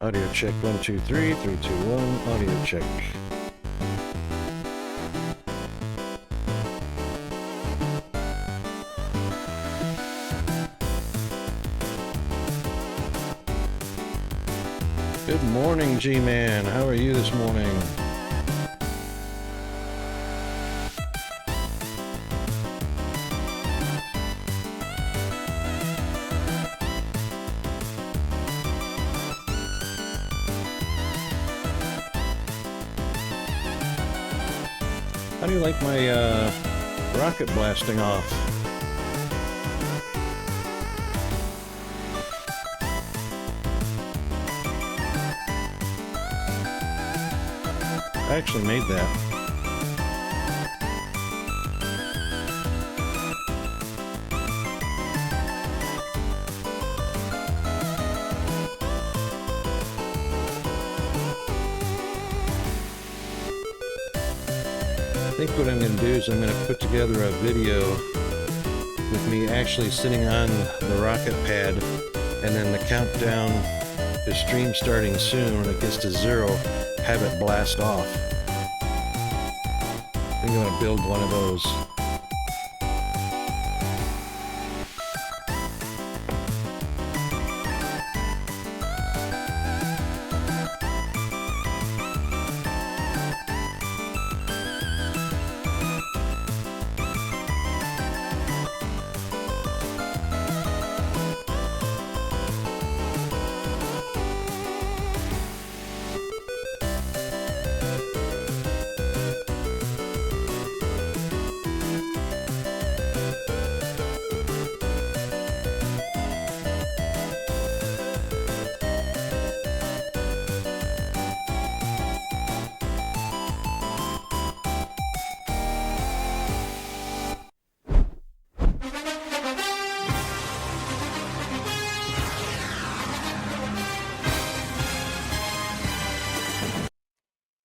Audio check 1 2 3 3 2 1. Audio check. Good morning, G-Man. How are you this morning? How do you like my rocket blasting off? I actually made that. I think what I'm going to do is I'm going to put together a video with me actually sitting on the rocket pad, and then the countdown to stream starting soon. When it gets to 0, have it blast off. I think I'm going to build one of those.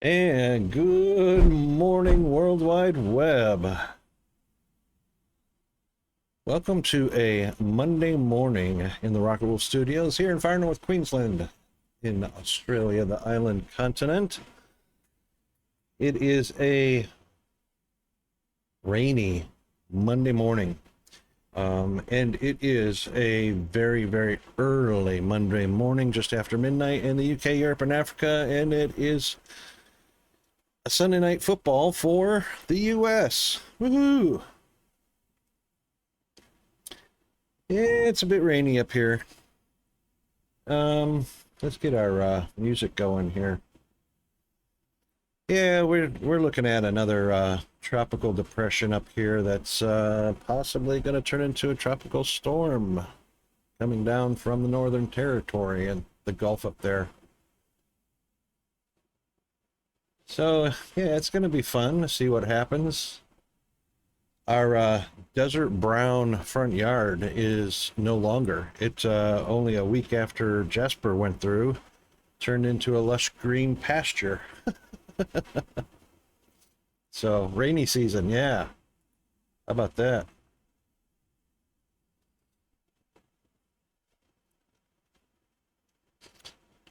And good morning, World Wide Web. Welcome to a Monday morning in the Rocket Wolf Studios here in Far North Queensland in Australia, the island continent. It is a rainy Monday morning, and it is a very, very early Monday morning, just after midnight in the UK, Europe, and Africa, and it is a Sunday night football for the US. Woohoo! It's a bit rainy up here. Let's get our music going here. Yeah, we're looking at another tropical depression up here that's possibly going to turn into a tropical storm coming down from the Northern Territory and the Gulf up there. So, yeah, it's going to be fun to see what happens. Our desert brown front yard is no longer. It only a week after Jasper went through, turned into a lush green pasture. So, rainy season, yeah. How about that?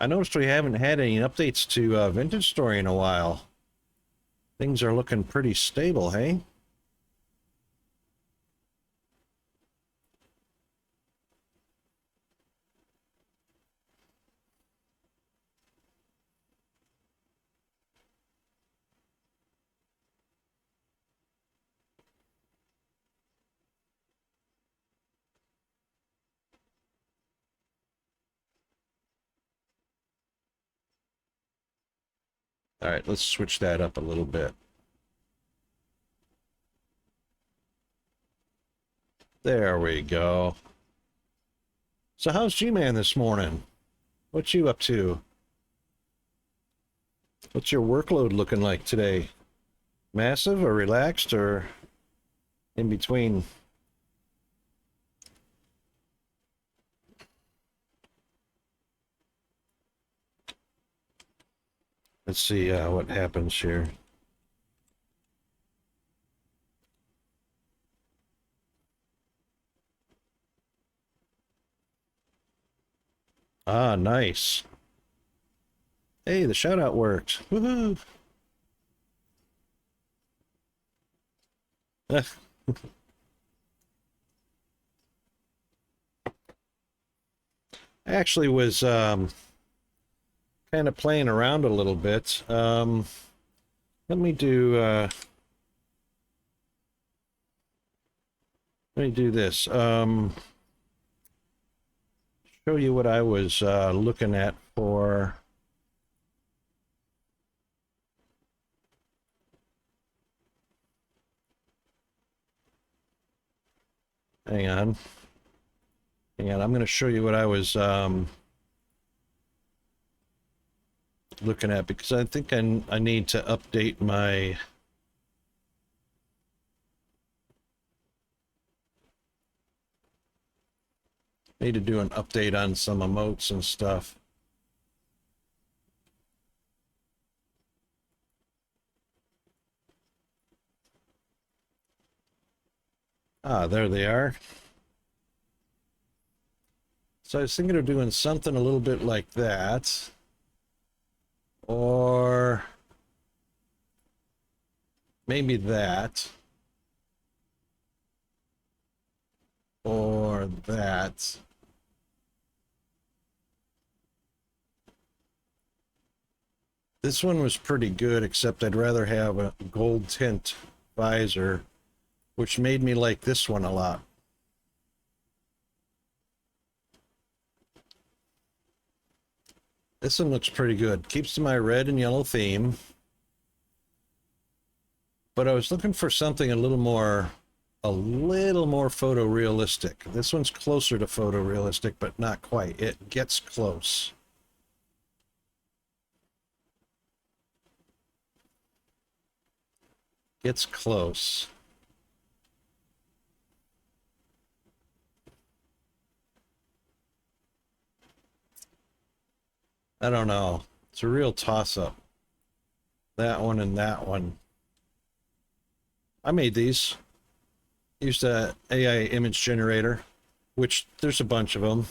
I noticed we haven't had any updates to Vintage Story in a while. Things are looking pretty stable, hey? All right, let's switch that up a little bit. There we go. So how's G-Man this morning? What you up to? What's your workload looking like today? Massive or relaxed or in between? Let's see what happens here. Ah, nice. Hey, the shout out worked. Woohoo! I actually was kind of playing around a little bit. Let me do this. Show you what I was looking at for. Hang on. Hang on. I'm going to show you what I was looking at because I think I need to update my. Need to do an update on some emotes and stuff. Ah, there they are. So I was thinking of doing something a little bit like that. Or maybe that. Or that. This one was pretty good, except I'd rather have a gold tint visor, which made me like this one a lot. This one looks pretty good. Keeps to my red and yellow theme. But I was looking for something a little more photorealistic. This one's closer to photorealistic, but not quite. It gets close. Gets close. I don't know. It's a real toss-up. That one and that one. I made these. Used a AI image generator, which there's a bunch of them.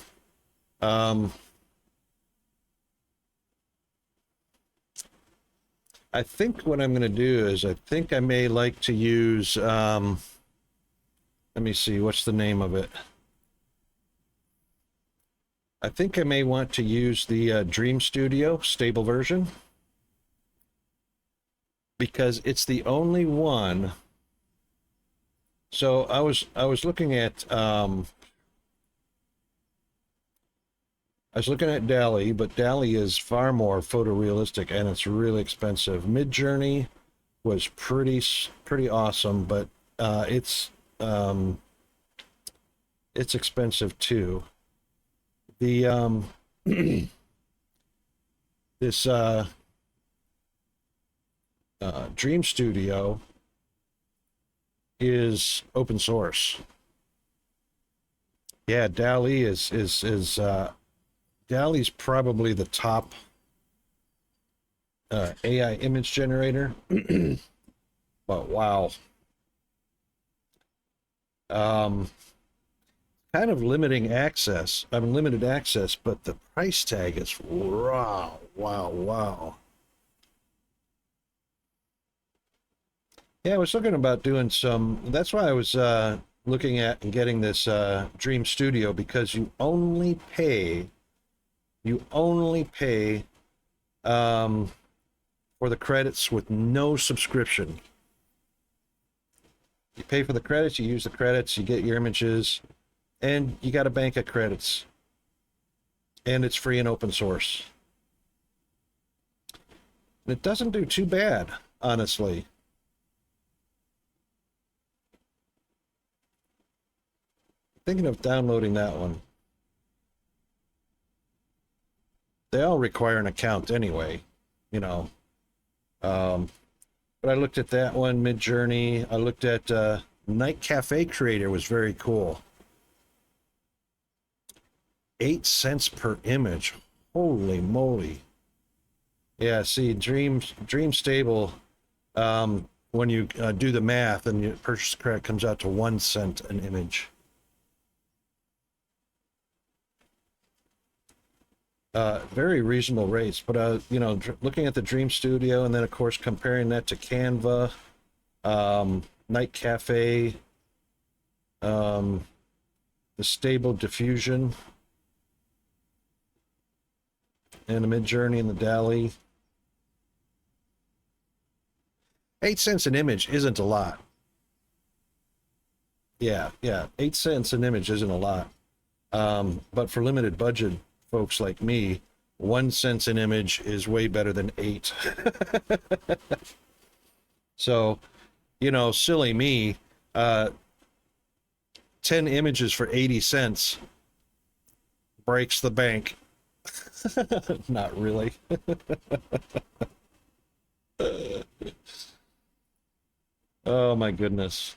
I think what I'm going to do is I think I may like to use, let me see, what's the name of it? I think I may want to use the Dream Studio stable version because it's the only one. So I was looking at DALL-E, but DALL-E is far more photorealistic and it's really expensive. Midjourney was pretty awesome, but it's expensive too. The this Dream Studio is open source. Yeah, DALL-E is DALL-E's probably the top AI image generator. But wow. Kind of limiting access. I mean, limited access, but the price tag is wow, wow, wow. Yeah, I was looking about doing some. That's why I was looking at and getting this Dream Studio because you only pay for the credits with no subscription. You pay for the credits, you use the credits, you get your images, and you got a bank of credits. And it's free and open source. And it doesn't do too bad, honestly. Thinking of downloading that one. They all require an account anyway, you know. But I looked at that one, Midjourney. I looked at Night Cafe Creator was very cool. 8 cents per image. Holy moly. Yeah, see, Dream Stable, when you do the math and your purchase credit comes out to 1 cent an image. Very reasonable rates. But looking at the Dream Studio, and then of course comparing that to Canva, Night Cafe, um, the Stable Diffusion, and the Midjourney and the DALL-E. 8 cents an image isn't a lot. Yeah, yeah. 8 cents an image isn't a lot. But for limited budget folks like me, 1 cent an image is way better than eight. So, silly me, 10 images for 80 cents breaks the bank. Not really. Oh my goodness.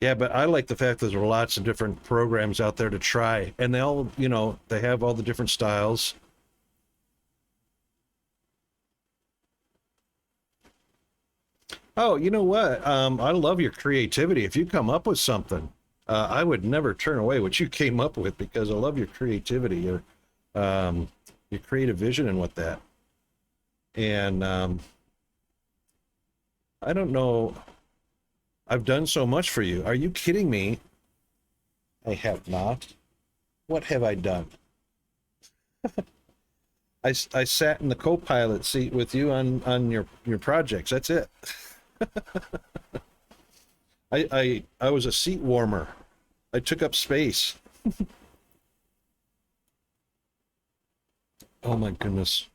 Yeah, but I like the fact that there are lots of different programs out there to try, and they all, they have all the different styles. Oh, you know what? I love your creativity. If you come up with something, I would never turn away what you came up with because I love your creativity, your creative vision and what that. And I don't know. I've done so much for you. Are you kidding me? I have not. What have I done? I sat in the co-pilot seat with you on your projects. That's it. I was a seat warmer. I took up space. Oh my goodness.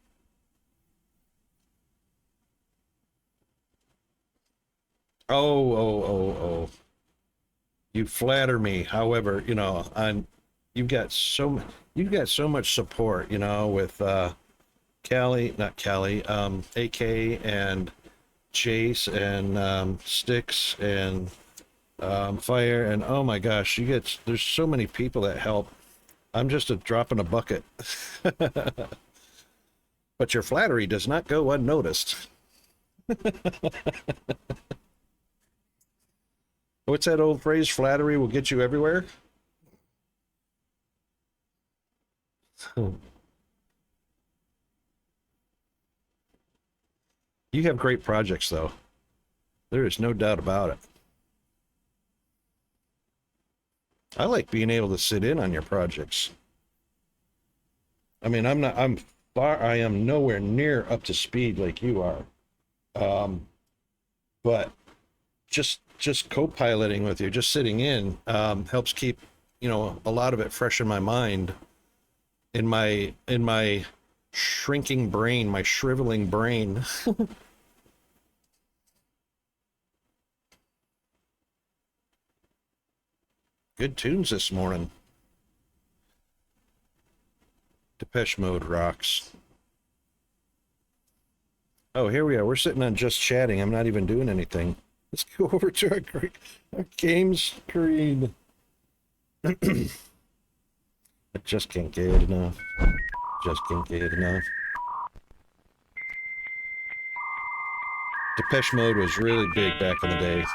Oh. You flatter me. However, you've got so much support, with Callie, not Callie, AK and Chase and Sticks and Fire, and oh my gosh, there's so many people that help. I'm just a drop in a bucket. But your flattery does not go unnoticed. What's that old phrase? Flattery will get you everywhere. You have great projects, though. There is no doubt about it. I like being able to sit in on your projects. I mean, I am nowhere near up to speed like you are. Um, but just co-piloting with you, just sitting in, helps keep, a lot of it fresh in my mind, in my shrinking brain, my shriveling brain. Good tunes this morning. Depeche Mode rocks. Oh, here we are. We're sitting on just chatting. I'm not even doing anything. Let's go over to our game screen. I just can't get it enough. Just can't get it enough. Depeche Mode was really big back in the day.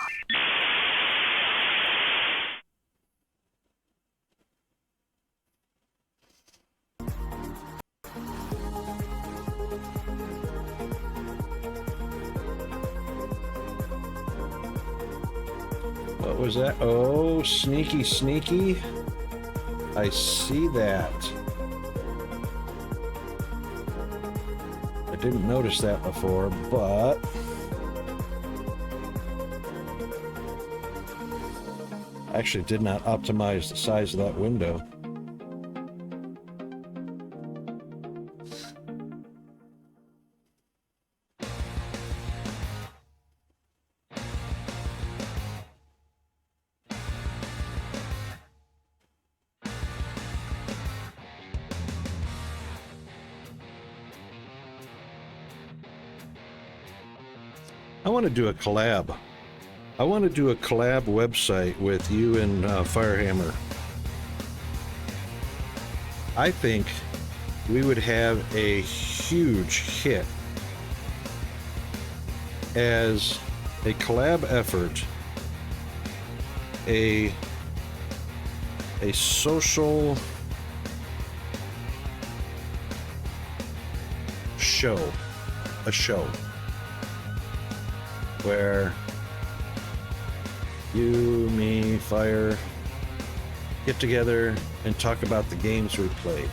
What was that? Oh, sneaky, sneaky. I see that. I didn't notice that before, but I actually did not optimize the size of that window. I want to do a collab. I want to do a collab website with you and Firehammer. I think we would have a huge hit as a collab effort, a a social show, where you, me, Fire get together and talk about the games we played.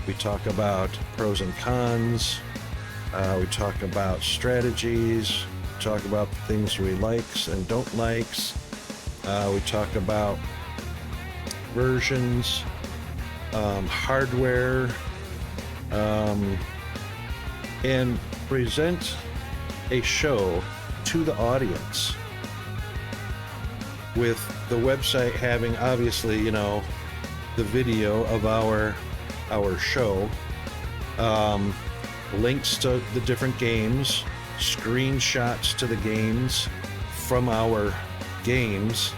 We talk about pros and cons. We talk about strategies. We talk about the things we likes and don't likes. We talk about versions, hardware, and present a show to the audience, with the website having, obviously, you know, the video of our show, links to the different games, screenshots to the games from our games.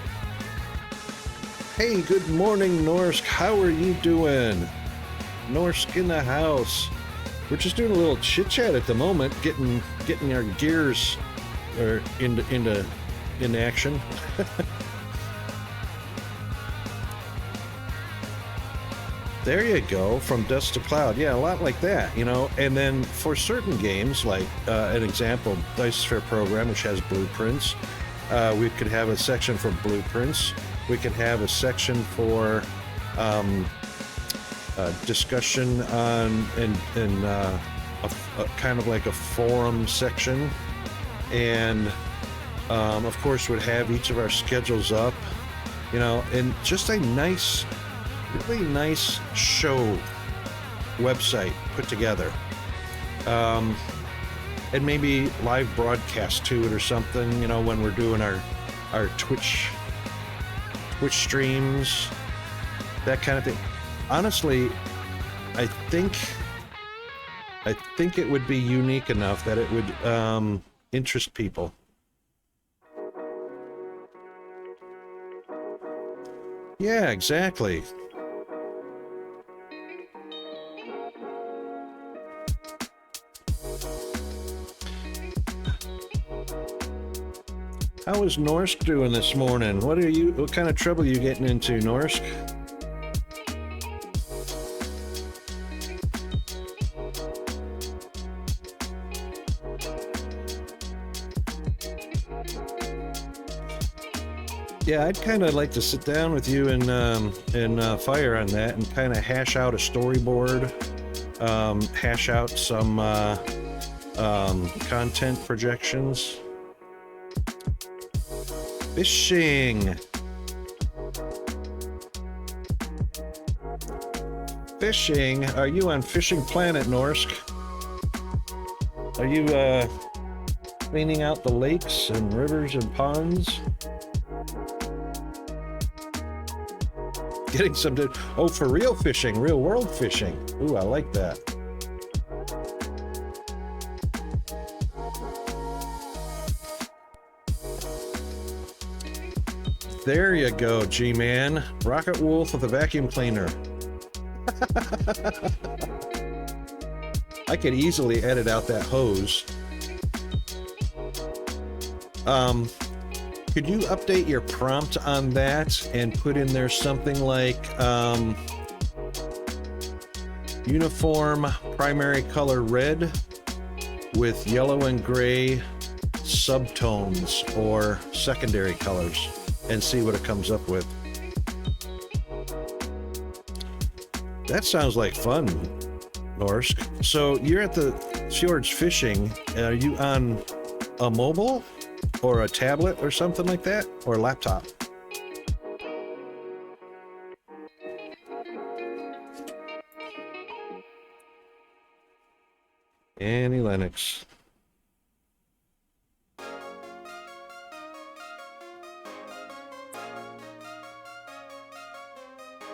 Hey, good morning, Norsk. How are you doing? Norsk in the house. We're just doing a little chit chat at the moment, getting our gears into action. There you go, from dust to cloud. Yeah, a lot like that, you know. And then for certain games, like an example, Dice Fair program, which has blueprints, we could have a section for blueprints. We could have a section for discussion on and a kind of like a forum section, and of course would have each of our schedules up, you know, and just a nice, really nice show website put together, and maybe live broadcast to it or something, you know, when we're doing our Twitch streams, that kind of thing. Honestly, I think it would be unique enough that it would interest people. Yeah, exactly. How is Norsk doing this morning? What kind of trouble are you getting into, Norsk? Yeah, I'd kind of like to sit down with you and Fire on that and kind of hash out a storyboard, hash out some content projections. Fishing. Are you on Fishing Planet, Norsk? Are you cleaning out the lakes and rivers and ponds? Getting some for real fishing, real world fishing. Ooh, I like that. There you go, G-Man. Rocket Wolf with a vacuum cleaner. I could easily edit out that hose. Could you update your prompt on that and put in there something like uniform primary color red with yellow and gray subtones or secondary colors, and see what it comes up with? That sounds like fun, Norsk. So you're at the Fjords fishing. Are you on a mobile or a tablet or something like that, or a laptop? Annie Lennox.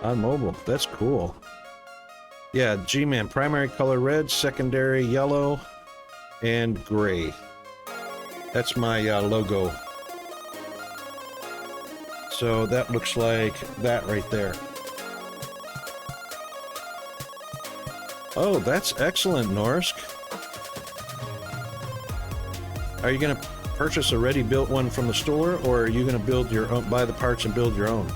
On mobile. That's cool. Yeah, G-Man, primary color red, secondary yellow, and gray. That's my logo. So that looks like that right there. Oh, that's excellent, Norsk. Are you going to purchase a ready-built one from the store, or are you going to build your own, buy the parts and build your own?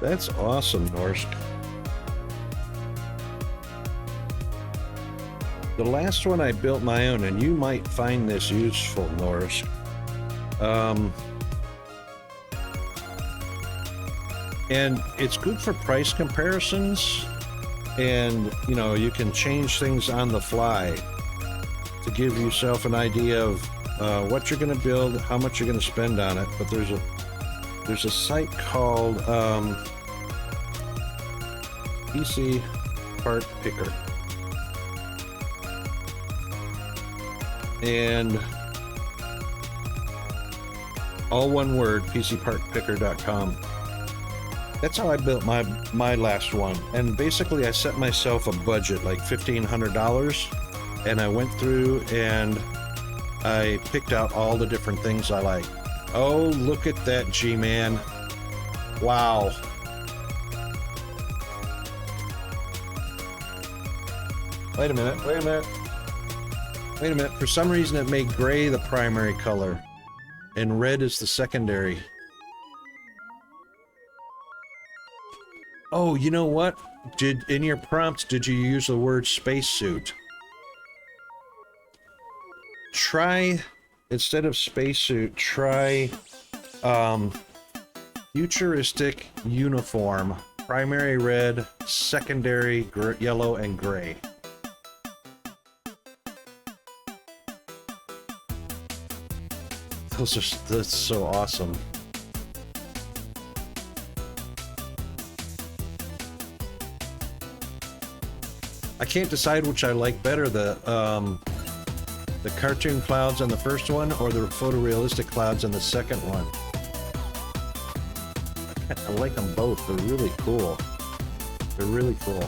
That's awesome, Norsk. The last one I built my own, and you might find this useful, Norsk. And it's good for price comparisons, and you know, you can change things on the fly to give yourself an idea of what you're going to build, how much you're going to spend on it. But there's a site called PC Part Picker, and all one word, PCPartPicker.com. That's how I built my last one. And basically I set myself a budget, like $1,500, and I went through and I picked out all the different things I like. Oh, look at that, G-Man. Wow. Wait a minute. For some reason it made gray the primary color and red is the secondary. Oh, you know what? In your prompts, did you use the word spacesuit? Try, instead of spacesuit, try futuristic uniform. Primary red, secondary yellow and gray. That's so awesome. I can't decide which I like better, the cartoon clouds on the first one or the photorealistic clouds on the second one. I like them both. They're really cool. They're really cool.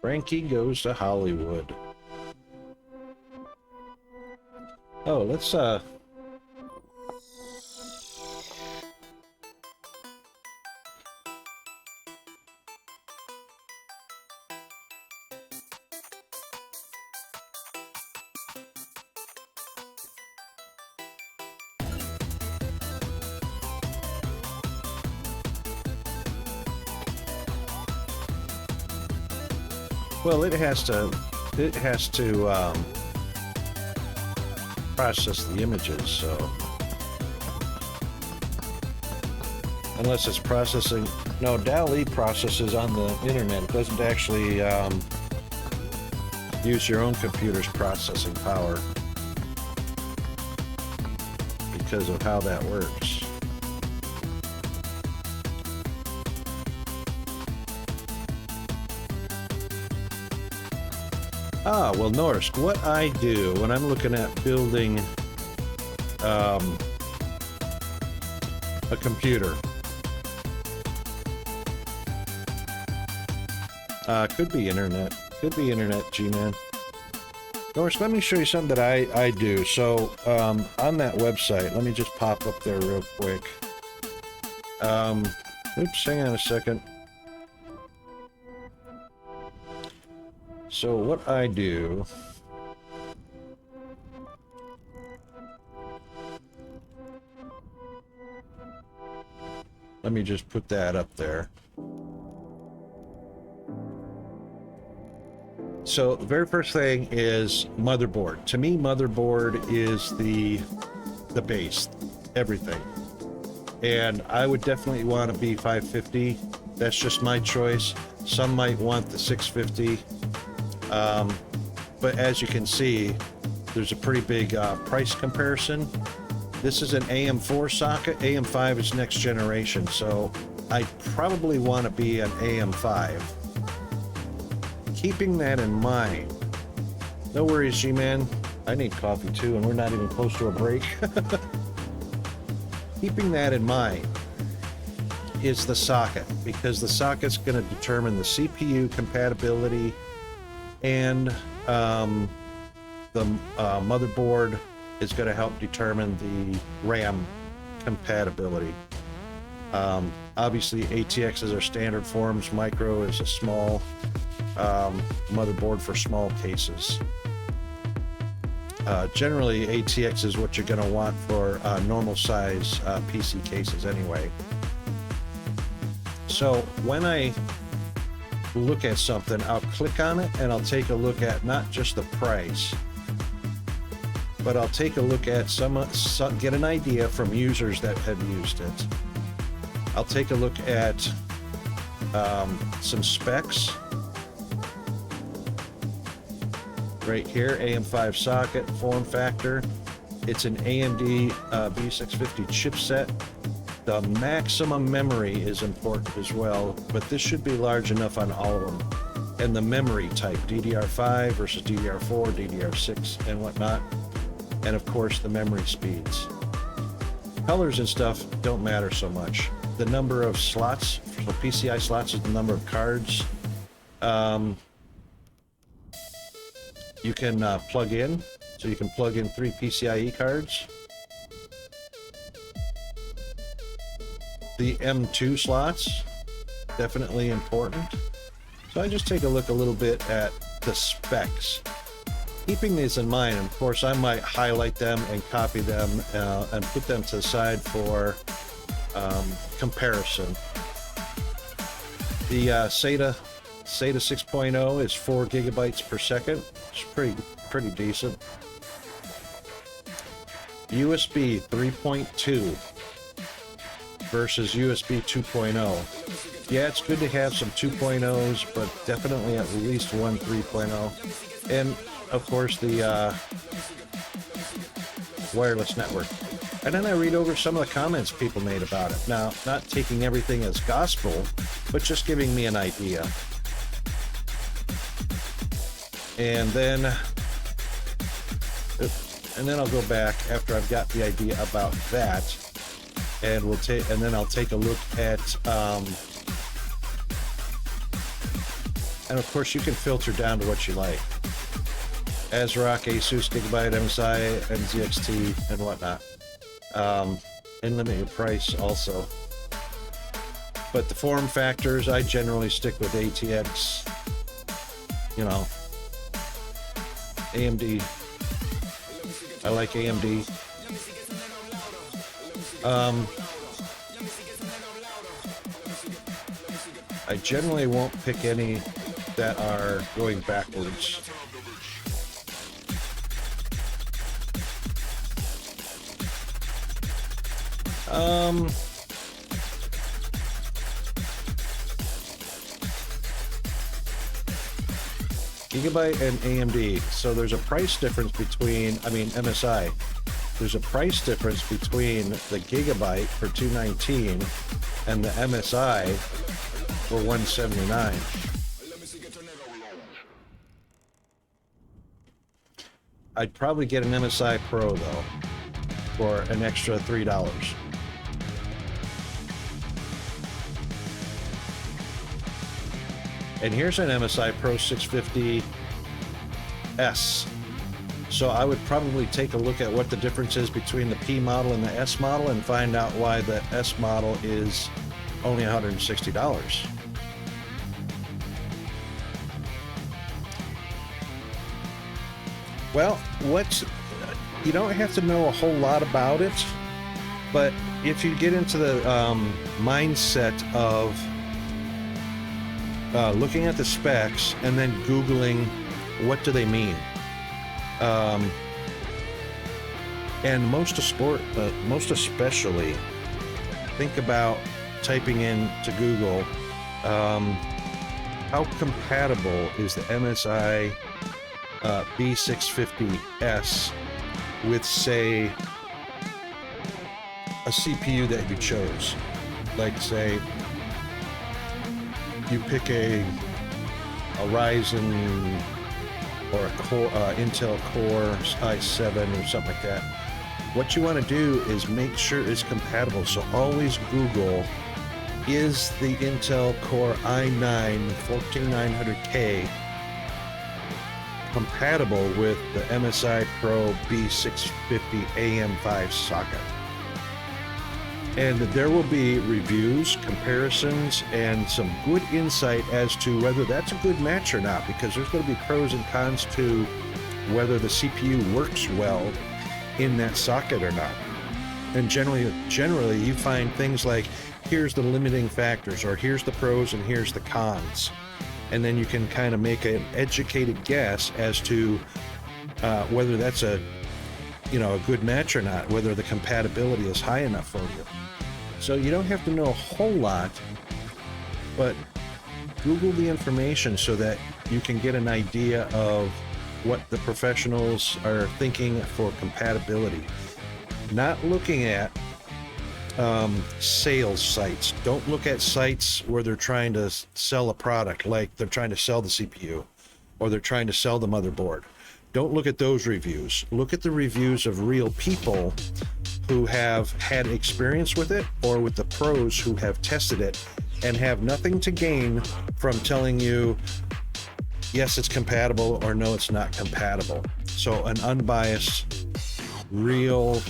Frankie Goes to Hollywood. Oh, let's well, it has to process the images, so unless it's processing, no, DALL-E processes on the internet. It doesn't actually use your own computer's processing power because of how that works. Ah, well, Norsk, what I do when I'm looking at building a computer, could be internet, G-Man. Norsk, let me show you something that I do. So, on that website, let me just pop up there real quick. Oops, hang on a second. So what I do, let me just put that up there. So the very first thing is motherboard. To me, motherboard is the base, everything. And I would definitely want a B550. That's just my choice. Some might want the 650. But as you can see, there's a pretty big price comparison. This is an AM4 socket. AM5 is next generation, so I probably want to be an AM5. Keeping that in mind, no worries, G-Man. I need coffee too, and we're not even close to a break. Keeping that in mind is the socket, because the socket's going to determine the CPU compatibility, and the motherboard is going to help determine the RAM compatibility. Obviously, ATXs are standard forms. Micro is a small motherboard for small cases. Generally, ATX is what you're going to want for normal size PC cases anyway. So when I look at something, I'll click on it and I'll take a look at not just the price, but I'll take a look at get an idea from users that have used it. I'll take a look at some specs. Right here, AM5 socket, form factor. It's an AMD B650 chipset. The maximum memory is important as well, but this should be large enough on all of them. And the memory type, DDR5 versus DDR4, DDR6, and whatnot. And of course, the memory speeds. Colors and stuff don't matter so much. The number of slots, so PCI slots is the number of cards. You can plug in, so you can plug in 3 PCIe cards. The M2 slots, definitely important. So I just take a look a little bit at the specs. Keeping these in mind, of course, I might highlight them and copy them and put them to the side for comparison. The SATA 6.0 is 4 gigabytes per second. It's pretty decent. USB 3.2 versus USB 2.0. Yeah, it's good to have some 2.0s, but definitely at least one 3.0. And of course the wireless network. And then I read over some of the comments people made about it. Now, not taking everything as gospel, but just giving me an idea. And then I'll go back after I've got the idea about that, and then I'll take a look at and of course you can filter down to what you like. ASRock, Asus, Gigabyte, MSI, NZXT, and whatnot. And limit your price also. But the form factors, I generally stick with ATX. You know, AMD. I like AMD. I generally won't pick any that are going backwards. Gigabyte and AMD. So there's a price difference between, MSI. There's a price difference between the Gigabyte for $219 and the MSI for $179. I'd probably get an MSI Pro though for an extra $3. And here's an MSI Pro 650S. So I would probably take a look at what the difference is between the P model and the S model and find out why the S model is only $160. Well, you don't have to know a whole lot about it, but if you get into the mindset of looking at the specs and then Googling what do they mean, and most especially think about typing in to Google how compatible is the MSI B650S with, say, a CPU that you chose. Like, say you pick a Ryzen or a Intel Core i7 or something like that. What you want to do is make sure it's compatible. So always Google, is the Intel Core i9 14900K compatible with the MSI Pro B650 AM5 socket? And there will be reviews, comparisons, and some good insight as to whether that's a good match or not, because there's going to be pros and cons to whether the CPU works well in that socket or not. And generally you find things like, here's the limiting factors, or here's the pros and here's the cons. And then you can kind of make an educated guess as to whether that's a good match or not, whether the compatibility is high enough for you. So you don't have to know a whole lot, but Google the information so that you can get an idea of what the professionals are thinking for compatibility. Not looking at sales sites. Don't look at sites where they're trying to sell a product, like they're trying to sell the CPU or they're trying to sell the motherboard. Don't look at those reviews. Look at the reviews of real people who have had experience with it, or with the pros who have tested it and have nothing to gain from telling you, yes, it's compatible, or no, it's not compatible. So an unbiased, real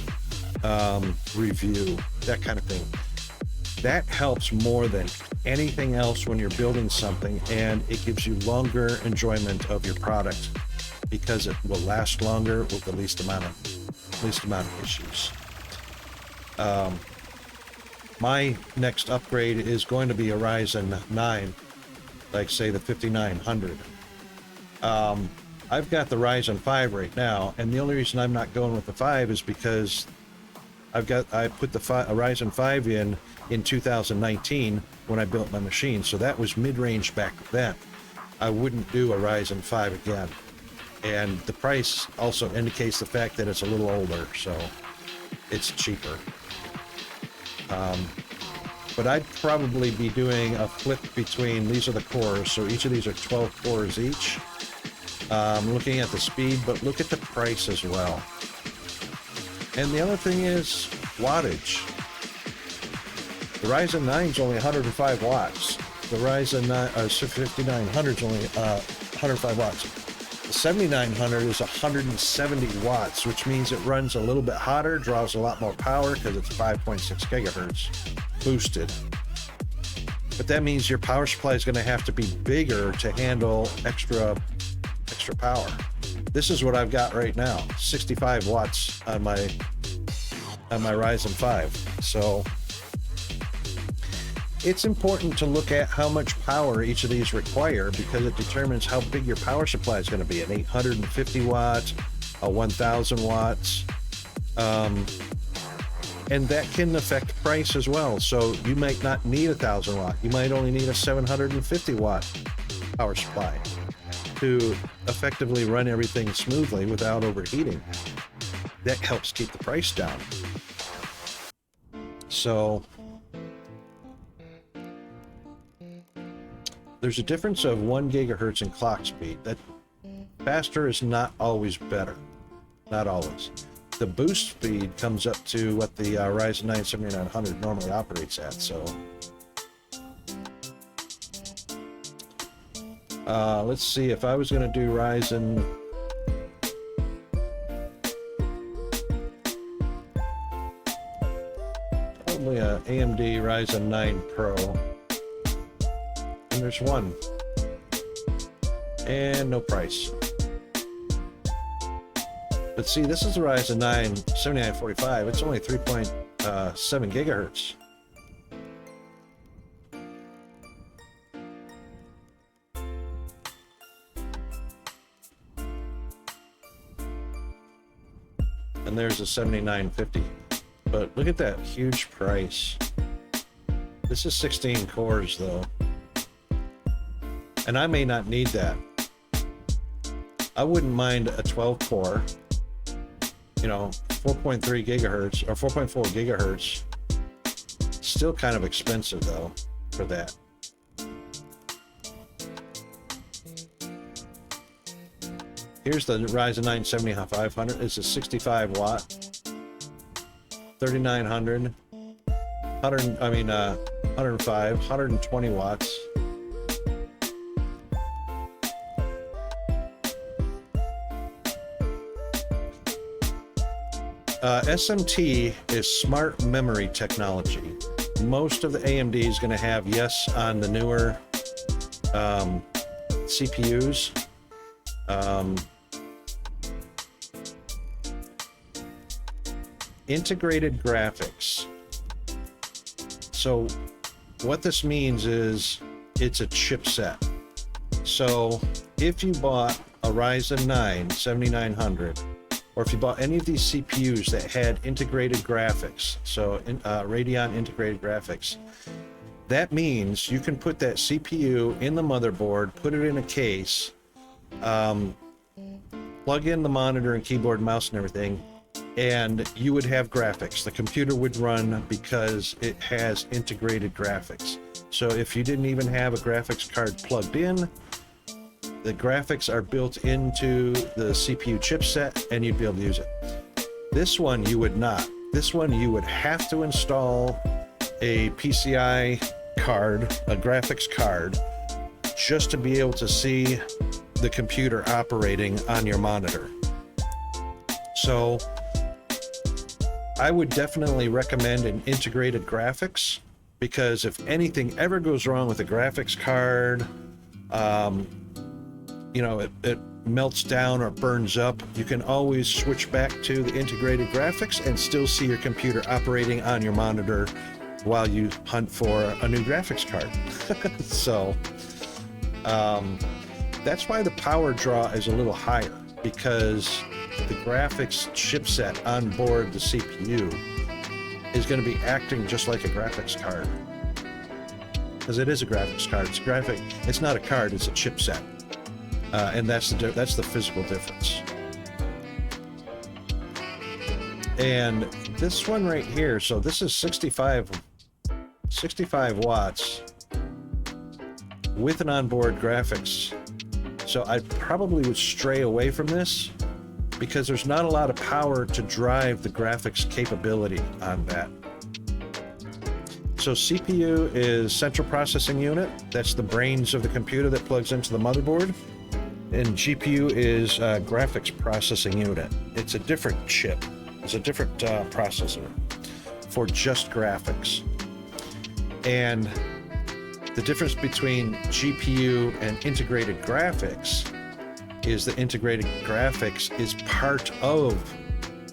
review, that kind of thing. That helps more than anything else when you're building something, and it gives you longer enjoyment of your product because it will last longer with the least amount of issues. My next upgrade is going to be a Ryzen 9, like say the 5900. I've got the Ryzen 5 right now, and the only reason I'm not going with the 5 is because I put a Ryzen 5 in 2019 when I built my machine, so that was mid-range back then. I wouldn't do a Ryzen 5 again, and the price also indicates the fact that it's a little older, so it's cheaper. But I'd probably be doing a flip between, these are the cores, so each of these are 12 cores each. Looking at the speed, but look at the price as well. And the other thing is wattage. The Ryzen 9 is only 105 watts. The Ryzen 5900 is only 105 watts. The 7900 is 170 watts, which means it runs a little bit hotter, draws a lot more power because it's 5.6 gigahertz boosted. But that means your power supply is going to have to be bigger to handle extra power. This is what I've got right now, 65 watts on my Ryzen 5. So it's important to look at how much power each of these require, because it determines how big your power supply is going to be. An 850 watts, a 1000 watts, and that can affect price as well. So you might not need 1000 watt. You might only need a 750 watt power supply to effectively run everything smoothly without overheating. That helps keep the price down. So there's a difference of 1 gigahertz in clock speed. That faster is not always better. Not always. The boost speed comes up to what the Ryzen 9 7900 normally operates at. So let's see, if I was going to do Ryzen, probably a AMD Ryzen 9 Pro. And there's one. And no price. But see, this is the Ryzen 9 7945. It's only 3.7 gigahertz. And there's a 7950. But look at that huge price. This is 16 cores though. And I may not need that. I wouldn't mind a 12 core, 4.3 gigahertz or 4.4 gigahertz. Still kind of expensive though for that. Here's the Ryzen 9 7500. It's a 65 watt, 3900, 105, 120 watts. SMT is smart memory technology. Most of the AMD is going to have yes on the newer CPUs. Integrated graphics. So what this means is it's a chipset. So if you bought a Ryzen 9 7900, or if you bought any of these CPUs that had integrated graphics, so Radeon integrated graphics, that means you can put that CPU in the motherboard, put it in a case, plug in the monitor and keyboard, mouse and everything, and you would have graphics. The computer would run because it has integrated graphics. So if you didn't even have a graphics card plugged in, the graphics are built into the CPU chipset and you'd be able to use it. This one you would not. This one you would have to install a PCI card, a graphics card, just to be able to see the computer operating on your monitor. So I would definitely recommend an integrated graphics, because if anything ever goes wrong with a graphics card, it melts down or burns up, you can always switch back to the integrated graphics and still see your computer operating on your monitor while you hunt for a new graphics card. So that's why the power draw is a little higher, because the graphics chipset on board the CPU is going to be acting just like a graphics card, because it is a graphics card. It's not a card, it's a chipset. And that's the physical difference. And this one right here, so this is 65 watts with an onboard graphics. So I probably would stray away from this, because there's not a lot of power to drive the graphics capability on that. So CPU is central processing unit. That's the brains of the computer that plugs into the motherboard. And GPU is graphics processing unit. It's a different chip. It's a different processor for just graphics. And the difference between GPU and integrated graphics is the integrated graphics is part of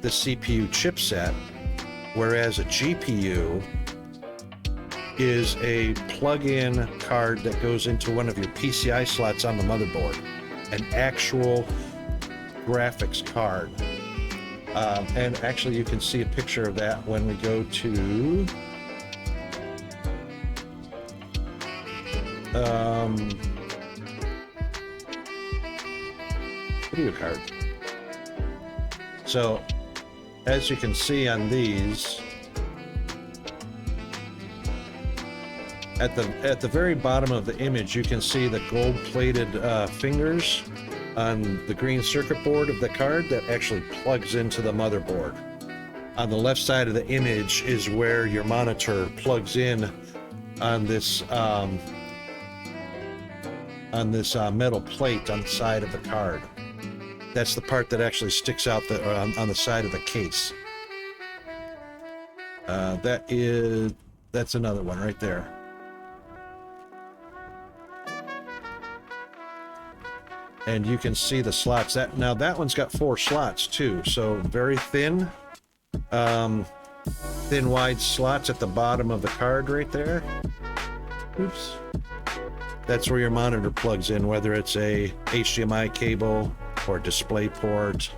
the CPU chipset, whereas a GPU is a plug-in card that goes into one of your PCI slots on the motherboard. An actual graphics card. And actually you can see a picture of that when we go to video card. So as you can see on these, at the very bottom of the image, you can see the gold-plated fingers on the green circuit board of the card that actually plugs into the motherboard. On the left side of the image is where your monitor plugs in on this metal plate on the side of the card. That's the part that actually sticks out on the side of the case. That's another one right there. And you can see the slots. Now that one's got 4 slots too, so very thin wide slots at the bottom of the card right there. Oops. That's where your monitor plugs in, whether it's a HDMI cable or display port,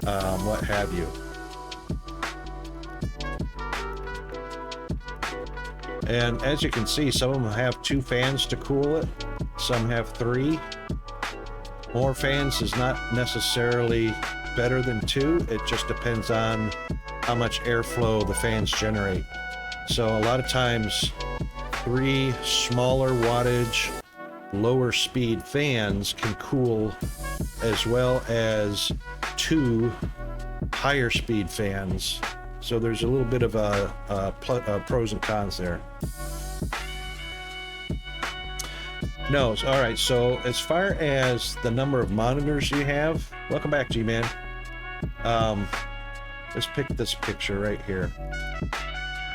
what have you. And as you can see, some of them have 2 fans to cool it, some have 3. More fans is not necessarily better than 2. It just depends on how much airflow the fans generate. So a lot of times 3 smaller wattage, lower speed fans can cool, as well as 2 higher speed fans. So there's a little bit of a pros and cons there. No, all right, so as far as the number of monitors you have, welcome back, G-Man. let's pick this picture right here.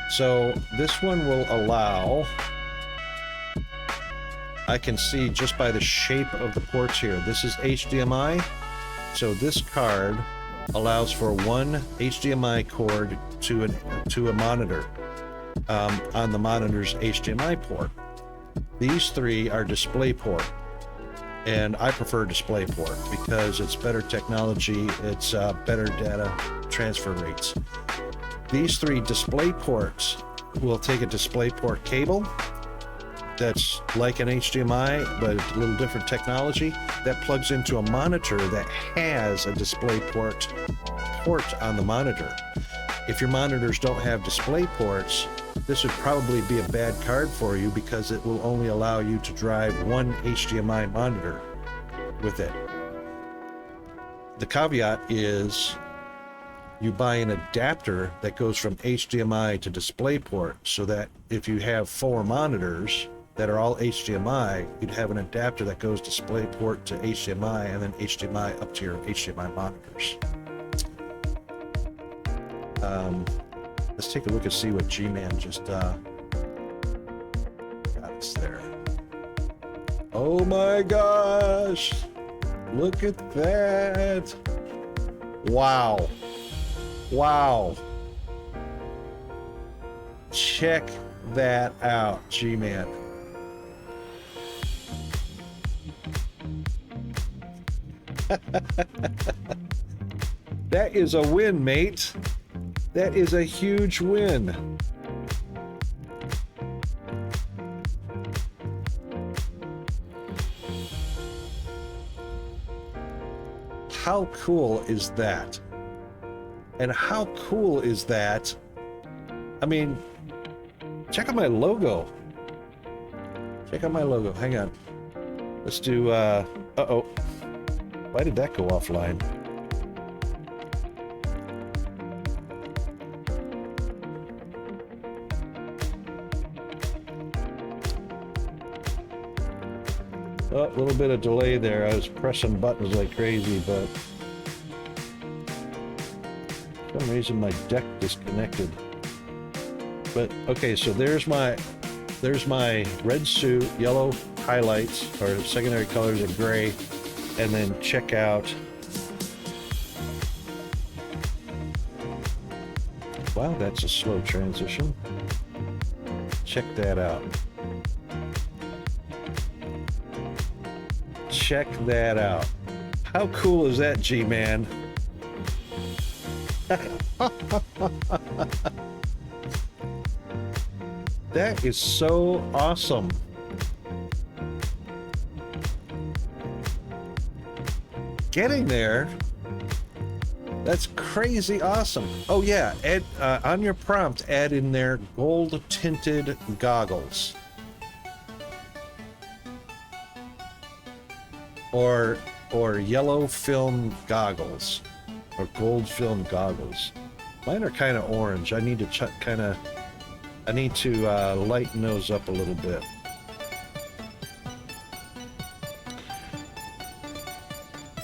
So this one will allow, I can see just by the shape of the ports here, this is HDMI. So this card allows for one HDMI cord to a monitor on the monitor's HDMI port. These three are DisplayPort, and I prefer DisplayPort because it's better technology, it's better data transfer rates. These three DisplayPorts will take a DisplayPort cable that's like an HDMI, but a little different technology, that plugs into a monitor that has a DisplayPort port on the monitor. If your monitors don't have DisplayPorts, this would probably be a bad card for you because it will only allow you to drive one HDMI monitor with it. The caveat is you buy an adapter that goes from HDMI to DisplayPort, so that if you have 4 monitors that are all HDMI, you'd have an adapter that goes DisplayPort to HDMI and then HDMI up to your HDMI monitors. Let's take a look and see what G-Man just got us there. Oh my gosh! Look at that! Wow! Wow! Check that out, G-Man. That is a win, mate. That is a huge win. How cool is that? And how cool is that? I mean, check out my logo. Check out my logo. Hang on. Let's do, uh-oh. Why did that go offline? Oh, a little bit of delay there. I was pressing buttons like crazy, but for some reason my deck disconnected. But okay, so there's my red suit, yellow highlights or secondary colors are gray, and then check out. Wow, that's a slow transition. Check that out. Check that out. How cool is that, G-Man? That is so awesome. Getting there. That's crazy awesome. Oh yeah, add, on your prompt, add in there gold tinted goggles. Or yellow film goggles, or gold film goggles. Mine are kind of orange. I need to lighten those up a little bit.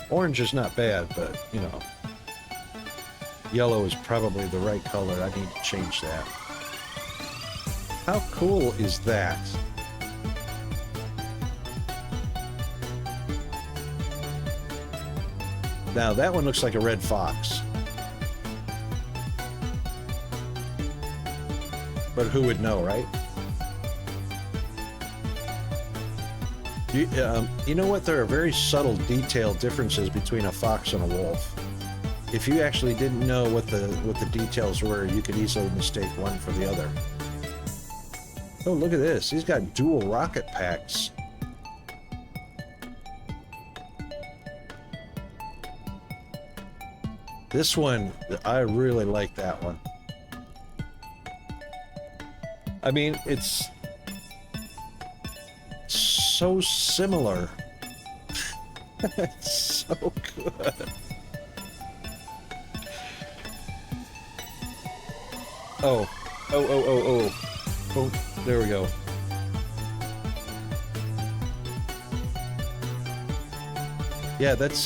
Orange is not bad, but you know, yellow is probably the right color. I need to change that. How cool is that? Now that one looks like a red fox. But who would know, right? You know what? There are very subtle detail differences between a fox and a wolf. If you actually didn't know what the details were, you could easily mistake one for the other. Oh, look at this. He's got dual rocket packs. This one, I really like that one. I mean, it's so similar. It's so good. Oh, there we go. Yeah, that's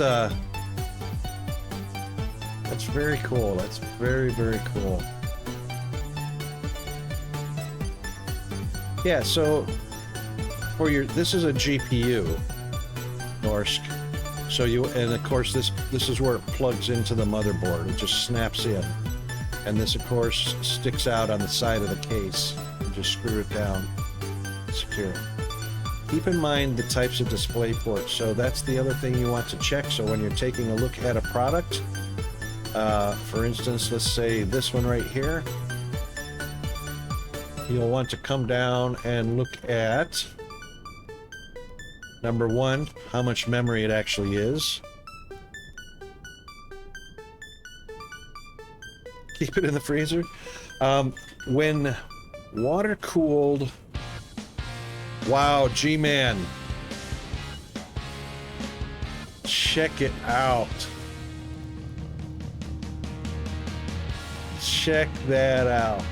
That's very cool. That's very, very cool. Yeah, so for your, this is a GPU, Norsk. So you, and of course this is where it plugs into the motherboard. It just snaps in. And this of course sticks out on the side of the case. You just screw it down, secure. Keep in mind the types of display ports. So that's the other thing you want to check. So when you're taking a look at a product, for instance, let's say this one right here, you'll want to come down and look at number one, how much memory it actually is. Keep it in the freezer. When water cooled, wow, G-Man, check it out. Check that out.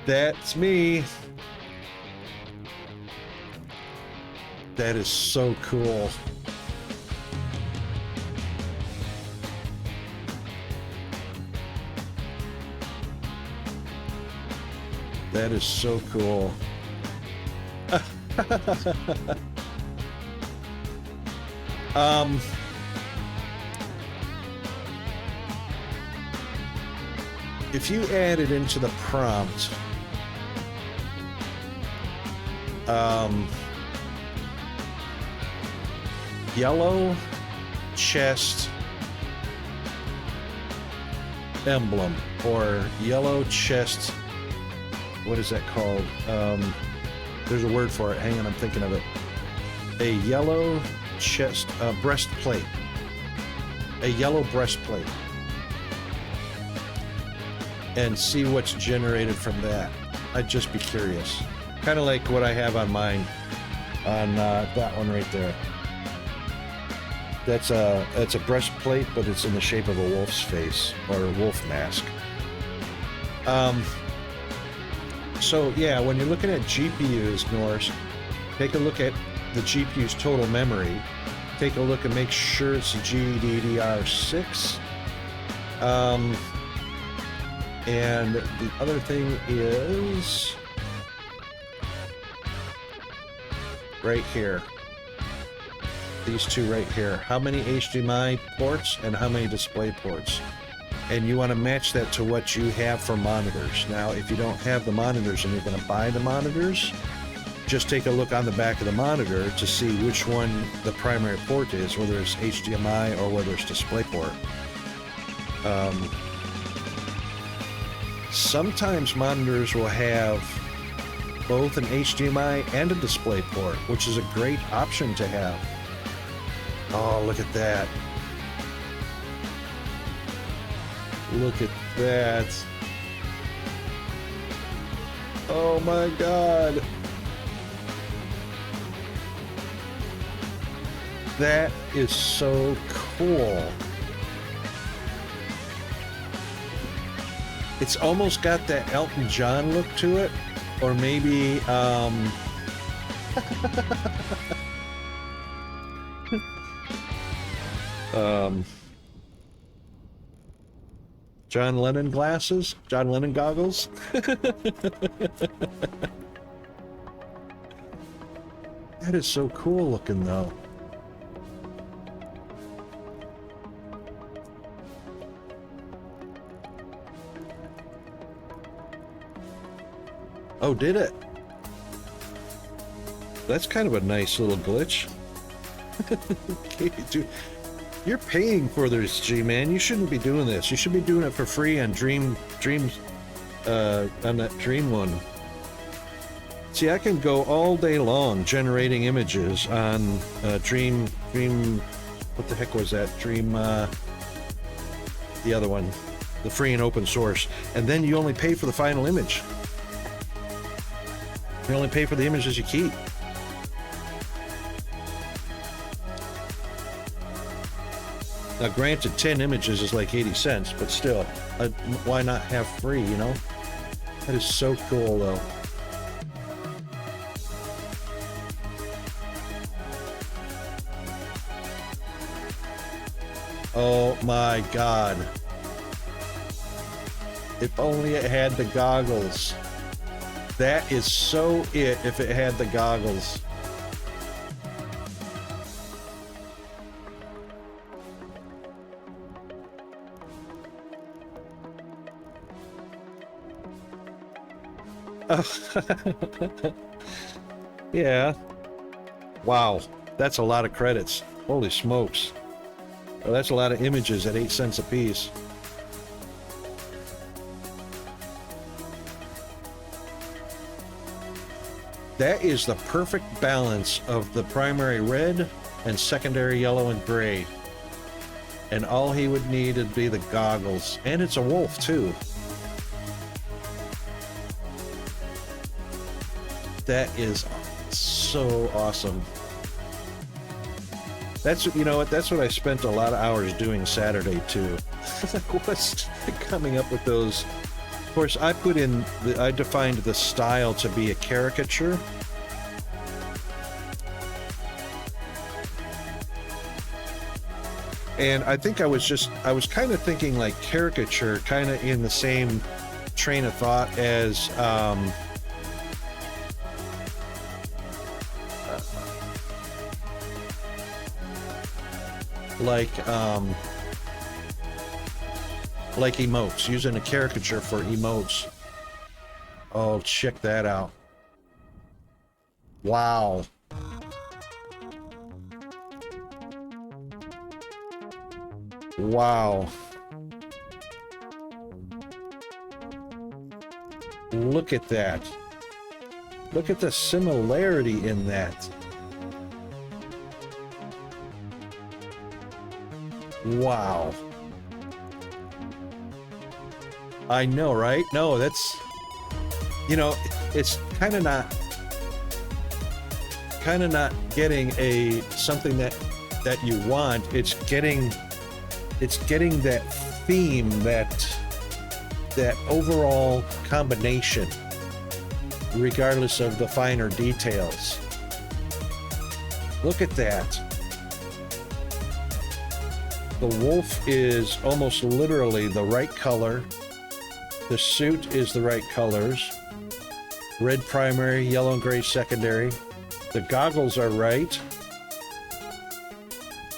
That's me. That is so cool. That is so cool. If you add it into the prompt, yellow chest emblem, or yellow chest, what is that called? There's a word for it. Hang on, I'm thinking of it. A yellow chest breastplate. A yellow breastplate. And see what's generated from that. I'd just be curious. Kind of like what I have on mine, on that one right there. That's a breastplate, but it's in the shape of a wolf's face, or a wolf mask. So yeah, when you're looking at GPUs, Norse, take a look at the GPU's total memory. Take a look and make sure it's a GDDR6. And the other thing is right here. These two right here. How many HDMI ports and how many display ports? And you want to match that to what you have for monitors. Now, if you don't have the monitors and you're going to buy the monitors, just take a look on the back of the monitor to see which one the primary port is, whether it's HDMI or whether it's DisplayPort. Sometimes monitors will have both an HDMI and a DisplayPort, which is a great option to have. Oh, look at that. Look at that. Oh my God. That is so cool. It's almost got that Elton John look to it, or maybe John Lennon glasses, John Lennon goggles. That is so cool looking though. Oh, did it? That's kind of a nice little glitch. Okay, dude, you're paying for this, G-Man. You shouldn't be doing this. You should be doing it for free on on that Dream one. See, I can go all day long generating images on Dream. What the heck was that? Dream. The other one, the free and open source, and then you only pay for the final image. You only pay for the images you keep. Now, granted, 10 images is like 80 cents, but still, why not have free, you know? That is so cool, though. Oh my God. If only it had the goggles. That is so it if it had the goggles. Yeah. Wow. That's a lot of credits. Holy smokes. Well, that's a lot of images at 8 cents a piece. That is the perfect balance of the primary red and secondary yellow and gray. And all he would need would be the goggles. And it's a wolf, too. That is so awesome. That's, you know what, that's what I spent a lot of hours doing Saturday, too. Was coming up with those. Of course, I defined the style to be a caricature. And I think I was kind of thinking like caricature, kind of in the same train of thought as, like emotes, using a caricature for emotes. Oh, check that out. Wow. Wow. Look at that. Look at the similarity in that. Wow. I know, right? No, that's, you know, it's kind of not getting something that you want. It's getting that theme, that overall combination, regardless of the finer details. Look at that. The wolf is almost literally the right color. The suit is the right colors. Red primary, yellow and gray secondary. The goggles are right.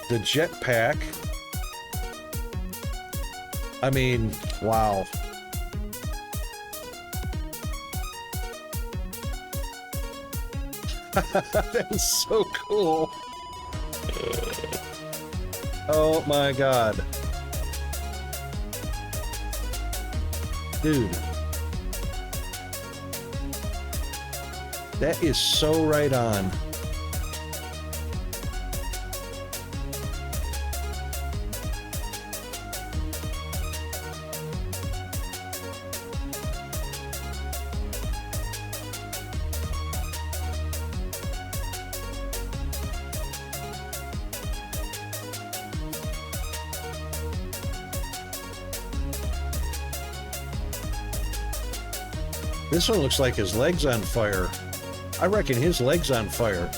The jetpack. I mean, wow. That is so cool. Oh my God. Dude. That is so right on. This one looks like his leg's on fire. I reckon his leg's on fire.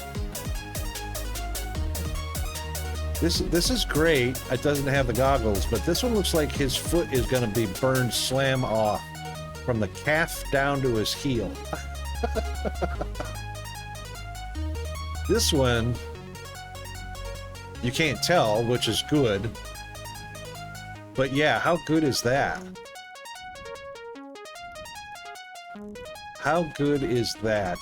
This is great. It doesn't have the goggles, but this one looks like his foot is going to be burned slam off from the calf down to his heel. This one, you can't tell, which is good. But yeah, how good is that? How good is that?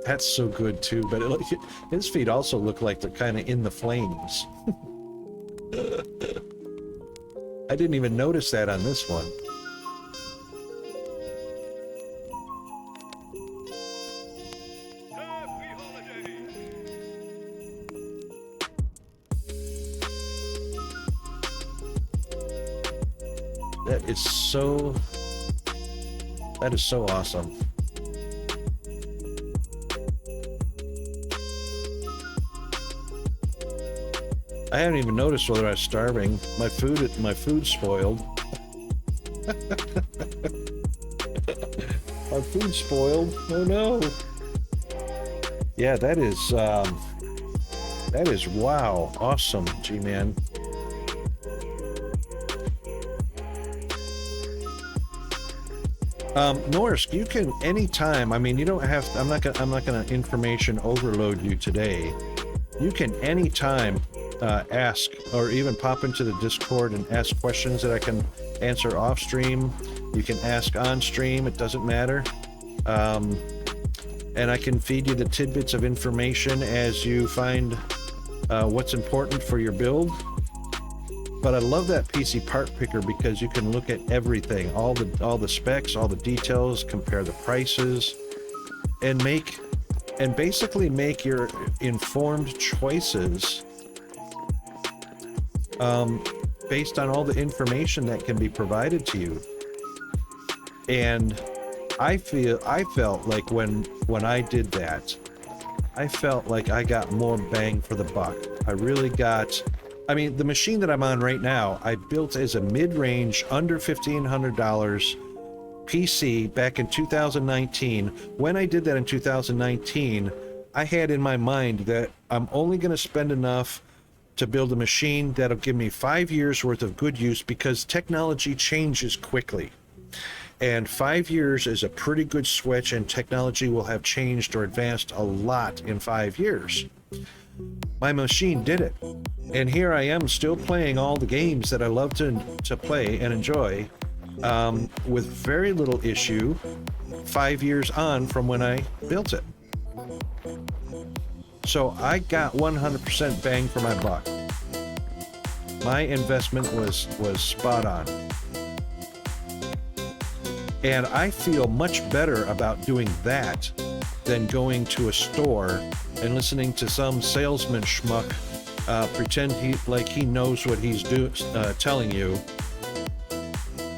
That's so good too, but his feet also look like they're kind of in the flames. I didn't even notice that on this one. That is so awesome. I haven't even noticed whether I was starving. My food's spoiled. Our food spoiled. Oh no. Yeah, that is wow, awesome, G-Man. Norsk, you can anytime. I mean, you don't have to, I'm not gonna information overload you today. You can anytime ask or even pop into the Discord and ask questions that I can answer off stream. You can ask on stream, it doesn't matter. And I can feed you the tidbits of information as you find what's important for your build. But I love that PC part picker because you can look at everything, all the specs, all the details, compare the prices, and basically make your informed choices based on all the information that can be provided to you. And I felt like when I did that, I felt like I got more bang for the buck. I really got, I mean, the machine that I'm on right now, I built as a mid-range, under $1,500 PC back in 2019. When I did that in 2019, I had in my mind that I'm only going to spend enough to build a machine that'll give me 5 years worth of good use, because technology changes quickly. And 5 years is a pretty good switch, and technology will have changed or advanced a lot in 5 years. My machine did it. And here I am still playing all the games that I love to play and enjoy with very little issue 5 years on from when I built it. So I got 100% bang for my buck. My investment was spot on. And I feel much better about doing that than going to a store and listening to some salesman schmuck pretend he knows what he's telling you,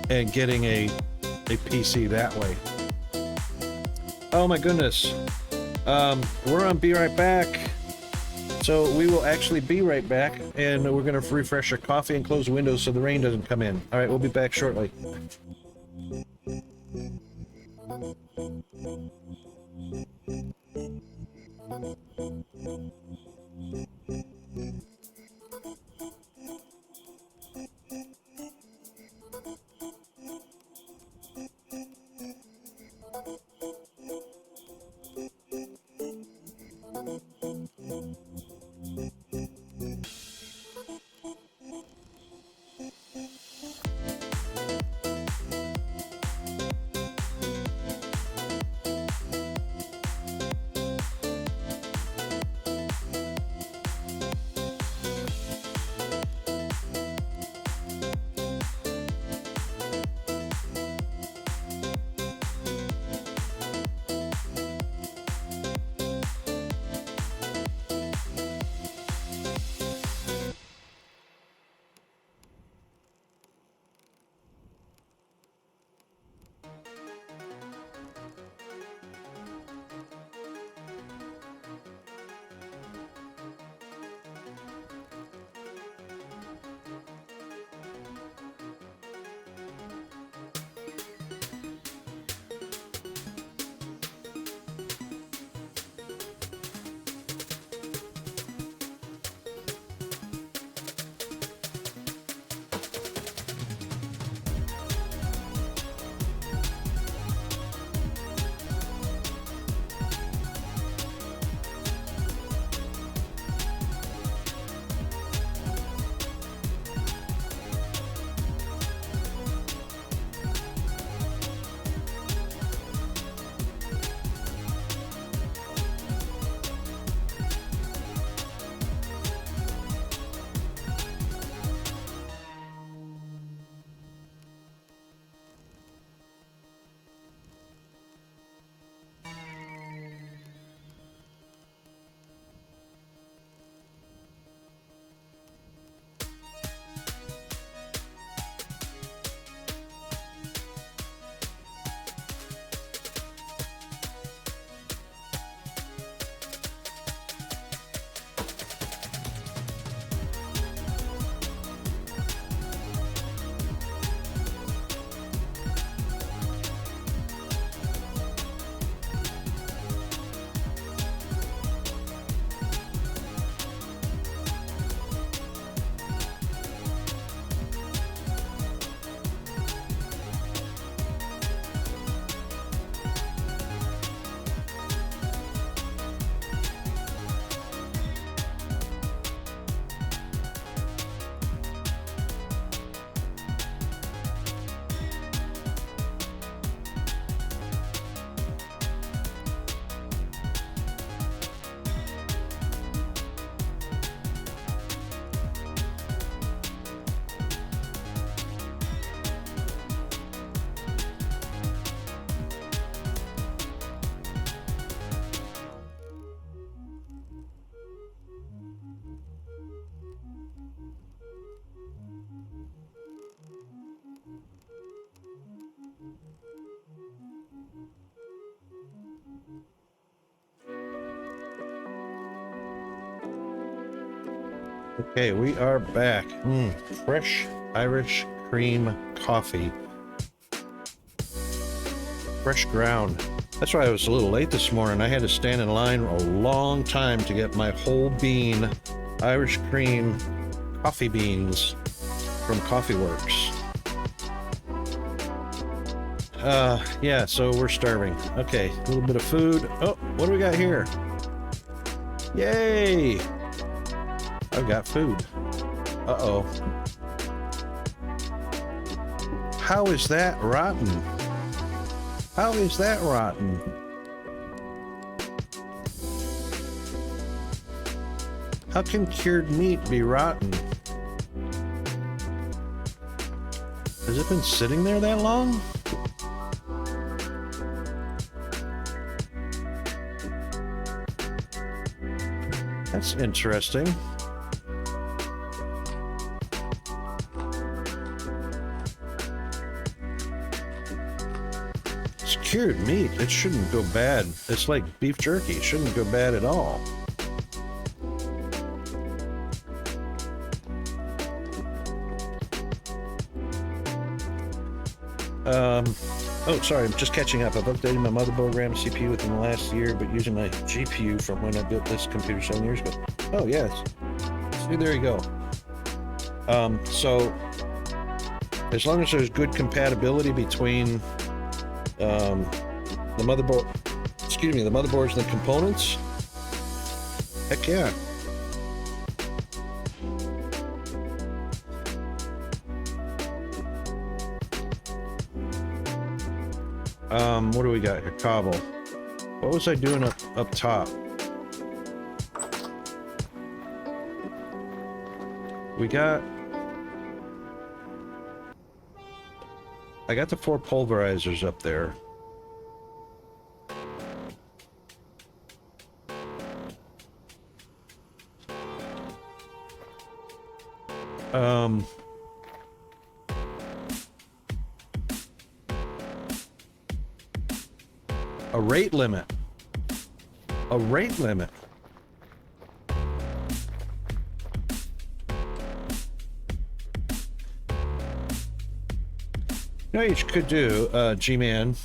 and getting a PC that way. Oh my goodness. We're on Be Right Back. So we will actually be right back, and we're going to refresh our coffee and close the windows so the rain doesn't come in. All right, we'll be back shortly. Okay, we are back. Fresh Irish cream coffee. Fresh ground. That's why I was a little late this morning. I had to stand in line a long time to get my whole bean Irish cream coffee beans from Coffee Works. Yeah, so we're starving. Okay, a little bit of food. Oh, what do we got here? Yay! I've got food. Uh-oh. How is that rotten? How is that rotten? How can cured meat be rotten? Has it been sitting there that long? That's interesting. It's cured meat. It shouldn't go bad. It's like beef jerky. It shouldn't go bad at all. Oh, sorry, I'm just catching up. I've updated my motherboard, RAM, CPU within the last year, but using my GPU from when I built this computer 7 years ago. Oh, yes. See, there you go. So, as long as there's good compatibility between the motherboard, the motherboards and the components, heck yeah. What do we got here? Cobble. What was I doing up top? We got... I got the 4 pulverizers up there. A rate limit. A rate limit. You know what you could do, G-Man?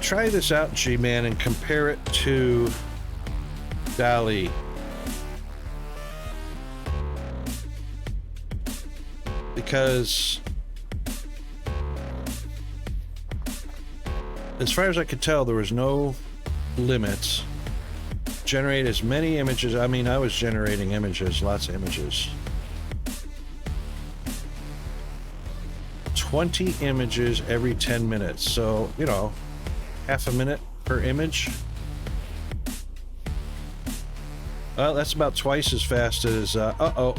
Try this out, G-Man, and compare it to Dali. Because as far as I could tell, there was no limits. Generate as many images. I mean, I was generating images, lots of images. 20 images every 10 minutes. So, you know, half a minute per image. Well, that's about twice as fast as, uh-oh.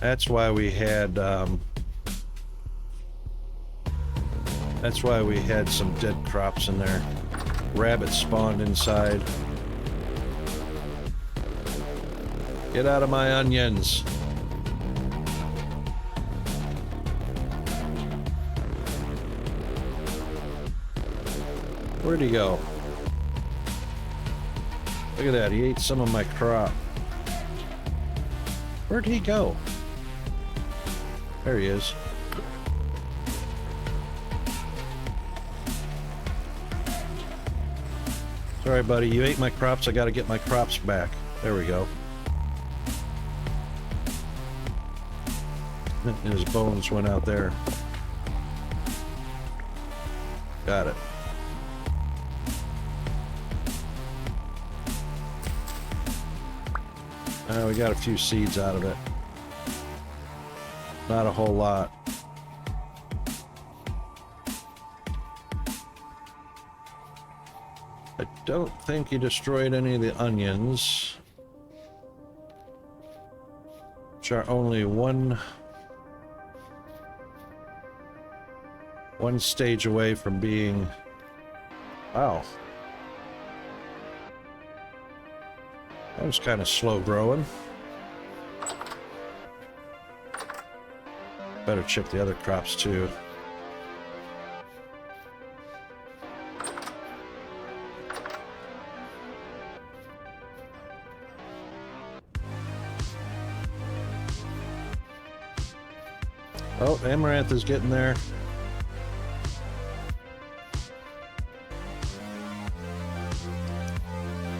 That's why we had, some dead crops in there. Rabbits spawned inside. Get out of my onions. Where'd he go? Look at that, he ate some of my crop. Where'd he go? There he is. Sorry, buddy, you ate my crops. I gotta get my crops back. There we go. His bones went out there. Got it. We got a few seeds out of it. Not a whole lot. I don't think he destroyed any of the onions, which are only one stage away from being... Wow. That was kind of slow growing. Better check the other crops too. Oh, amaranth is getting there.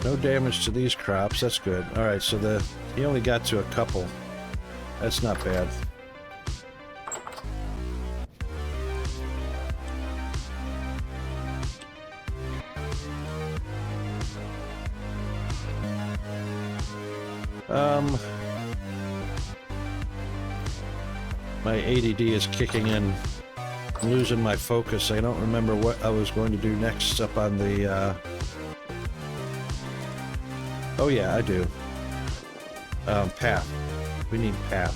No damage to these crops. That's good. All right, so he only got to a couple. That's not bad. My ADD is kicking in. I'm losing my focus. I don't remember what I was going to do next up on the, oh yeah, I do. Path. We need path.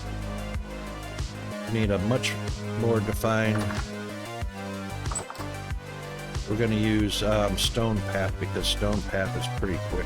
We need a much more defined... We're going to use stone path because stone path is pretty quick.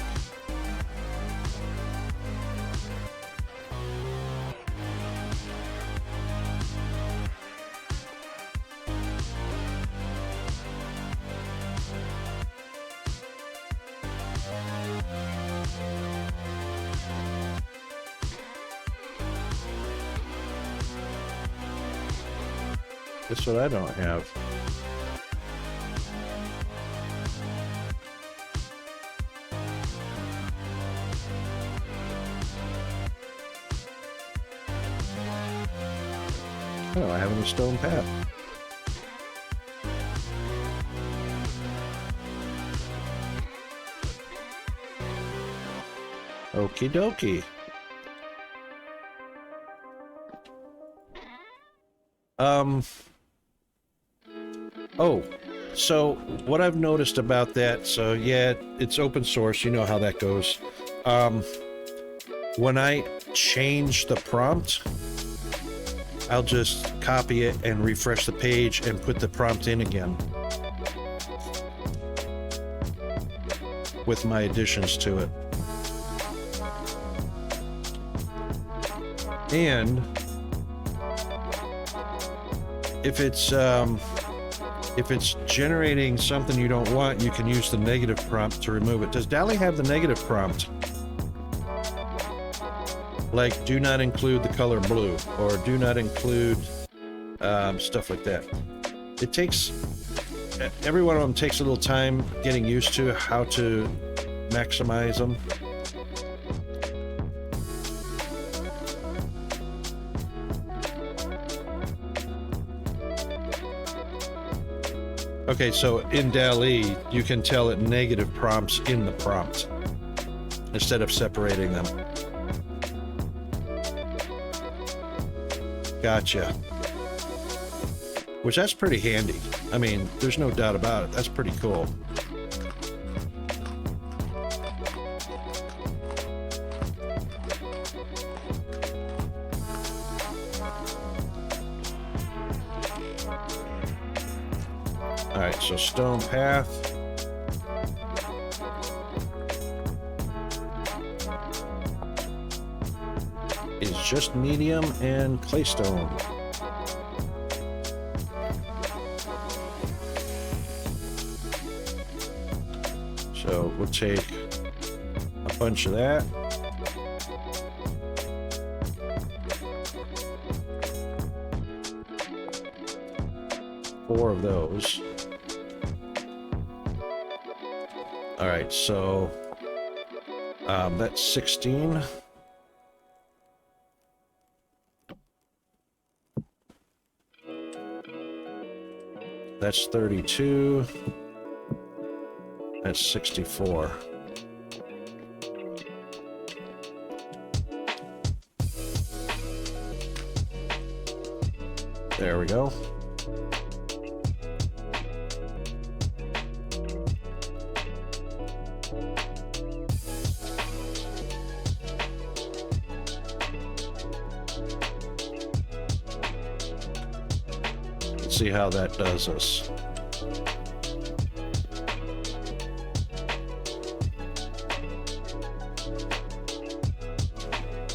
That's what I don't have. Oh, I have a stone path. Okie dokie. Oh, so what I've noticed about that, so yeah, it's open source, you know how that goes. When I change the prompt, I'll just copy it and refresh the page and put the prompt in again with my additions to it. And if it's generating something you don't want, you can use the negative prompt to remove it. Does DALL-E have the negative prompt? Like, do not include the color blue, or do not include stuff like that. It takes, every one of them takes a little time getting used to how to maximize them. Okay, so in DALL-E, you can tell it negative prompts in the prompt instead of separating them. Gotcha. Which that's pretty handy. I mean, there's no doubt about it. That's pretty cool. Alright, so stone path. Is just medium and claystone. So we'll take a bunch of that. Four of those. All right, so that's 16. That's 32. That's 64. There we go. See how that does us.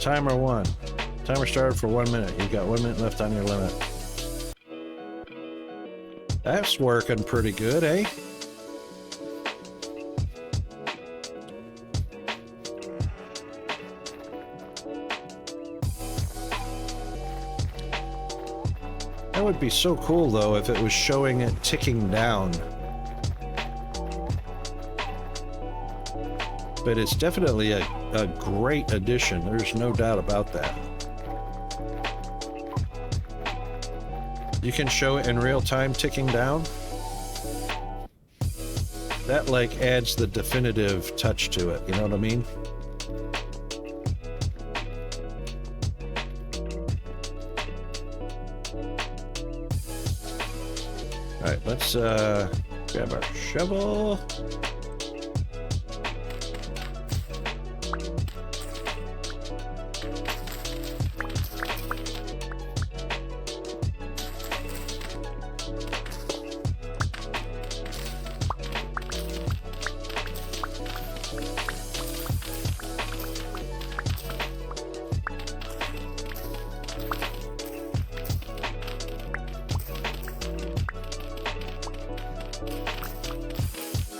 Timer 1. Timer started for 1 minute. You've got 1 minute left on your limit. That's working pretty good, eh? That would be so cool, though, if it was showing it ticking down. But it's definitely a great addition. There's no doubt about that. You can show it in real time ticking down. That, like, adds the definitive touch to it. You know what I mean? Alright, let's grab our shovel.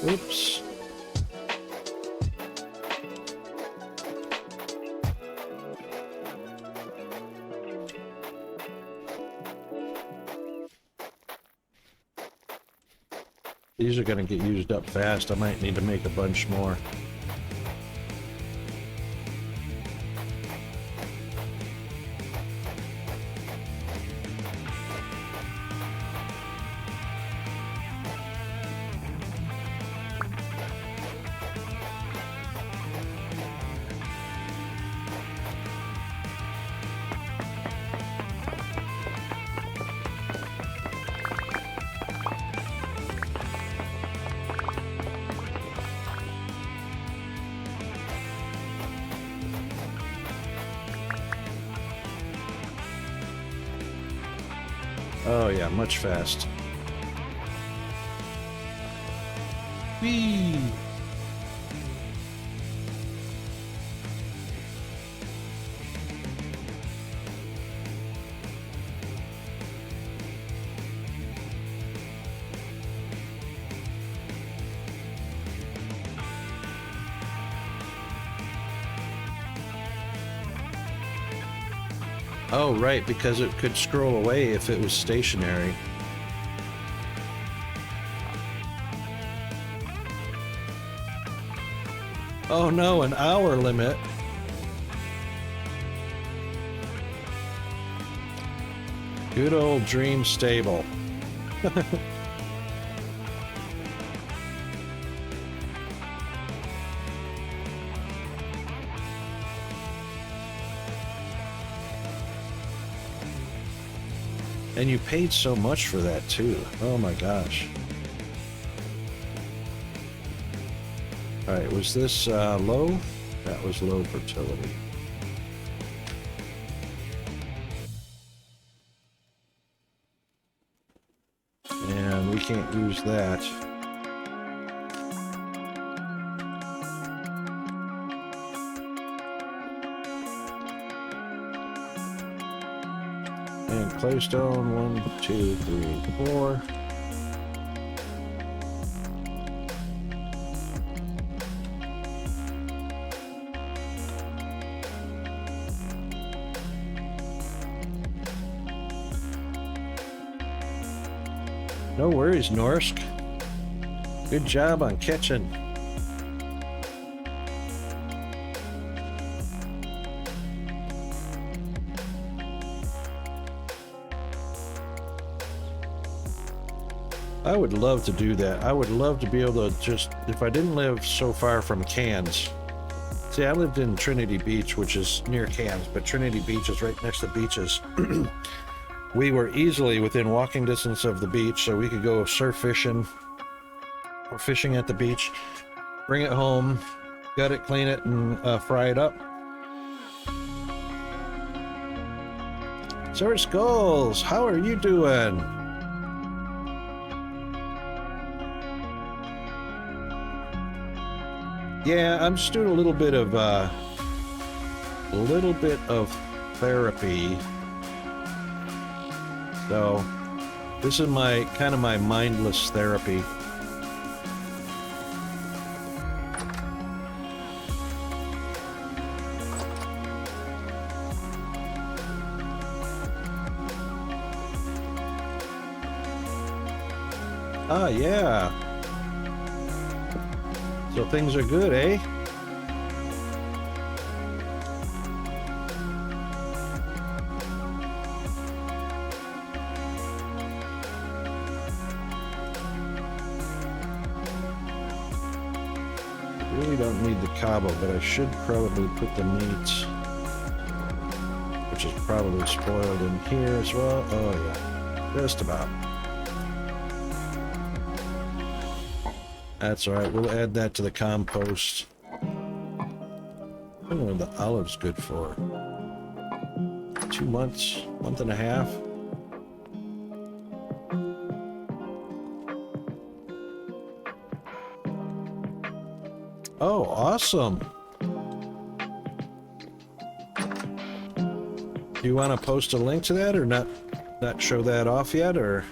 Oops. These are going to get used up fast. I might need to make a bunch more. Oh yeah, much fast. Whee! Oh, right, because it could scroll away if it was stationary. Oh no, an hour limit. Good old Dream Stable. And you paid so much for that too. Oh my gosh. Alright, was this low? That was low fertility. And we can't use that. And claystone, 1, 2, 3, 4. No worries, Norsk. Good job on catching. I would love to do that. I would love to be able to just, if I didn't live so far from Cairns. See, I lived in Trinity Beach, which is near Cairns, but Trinity Beach is right next to beaches. We were easily within walking distance of the beach, so we could go surf fishing or fishing at the beach, bring it home, gut it, clean it, and fry it up. Sir Skulls, how are you doing? Yeah, I'm just doing a little bit of therapy. So This is my kind of my mindless therapy. Ah, yeah. So things are good, eh? Really don't need the cabo, but I should probably put the meat, which is probably spoiled, in here as well. Oh yeah, just about. That's all right. We'll add that to the compost. I don't know what the olive's good for. 2 months, month and a half. Oh, awesome. Do you want to post a link to that or not show that off yet, or?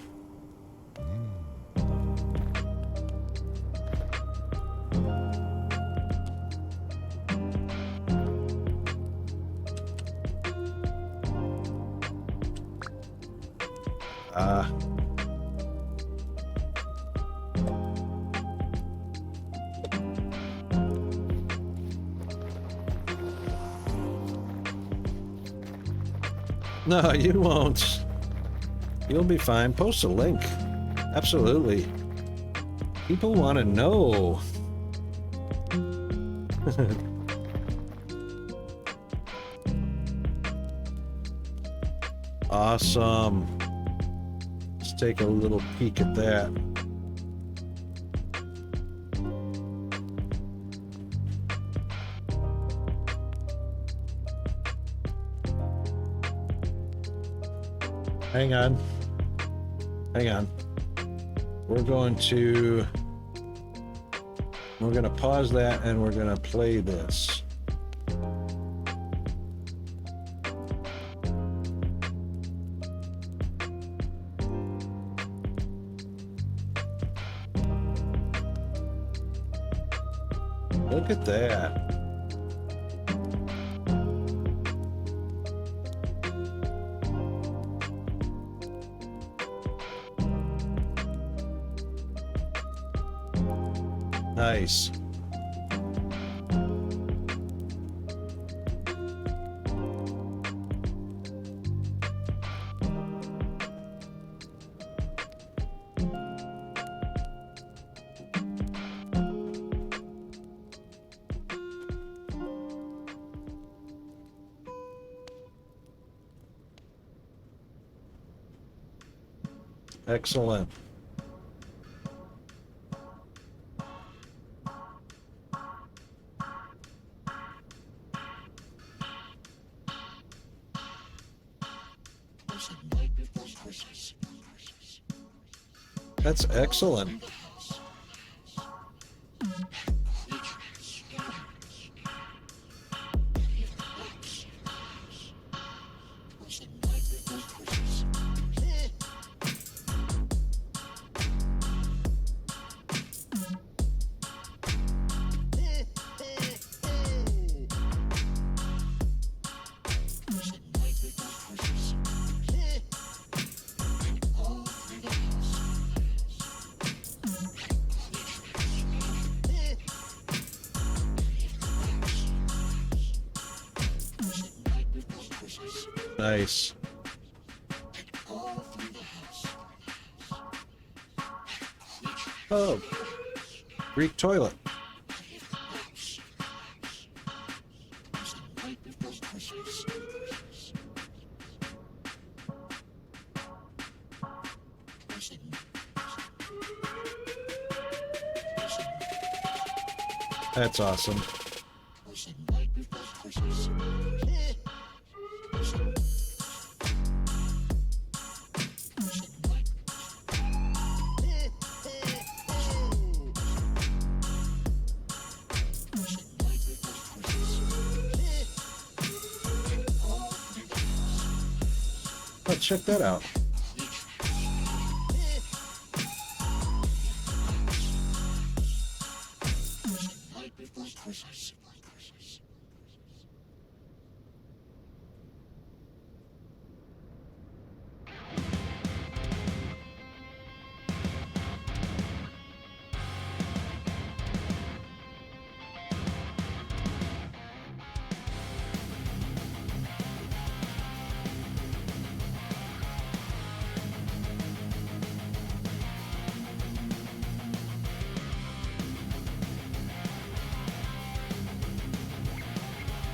No, you won't. You'll be fine. Post a link. Absolutely. People want to know. Awesome. Let's take a little peek at that. Hang on. Hang on. We're going to pause that and we're going to play this. Look at that. Nice. Excellent. That's excellent. Nice. Oh, Greek toilet. That's awesome. Let's check that out.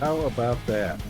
How about that?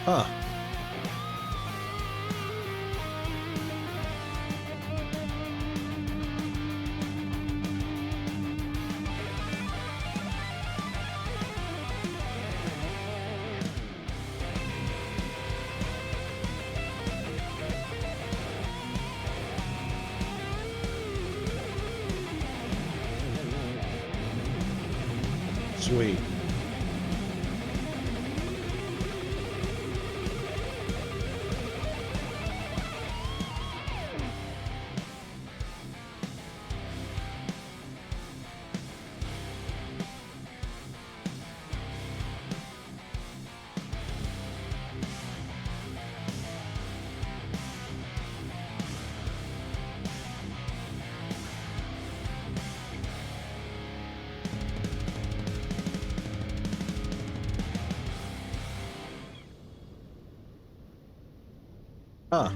Huh. Sweet. Huh.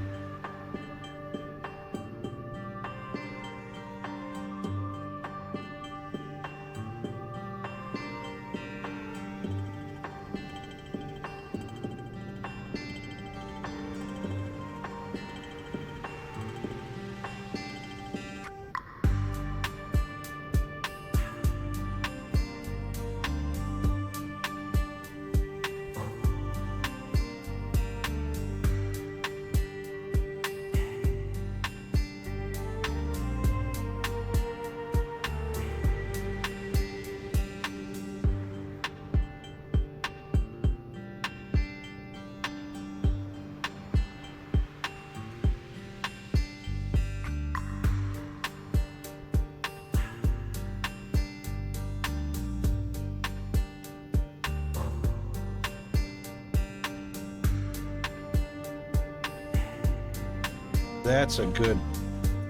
That's a good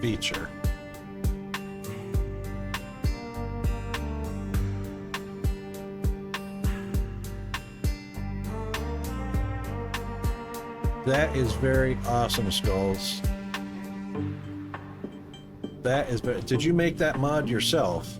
feature. That is very awesome, Skulls. That is very... Did you make that mod yourself?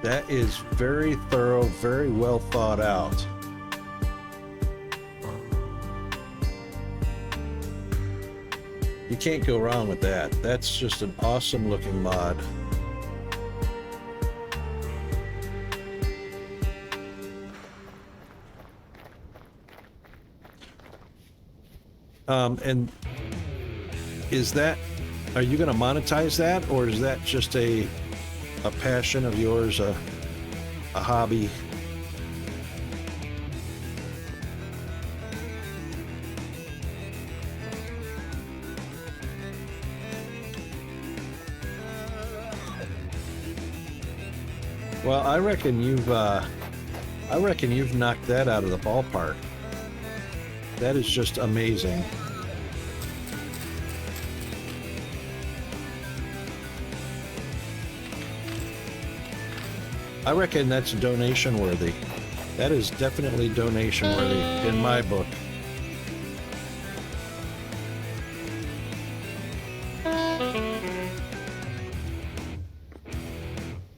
That is very thorough, very well thought out. You can't go wrong with that. That's just an awesome looking mod. And is that, are you going to monetize that, or is that just a passion of yours, a hobby? Well, I reckon you've knocked that out of the ballpark. That is just amazing. I reckon that's donation worthy. That is definitely donation worthy in my book.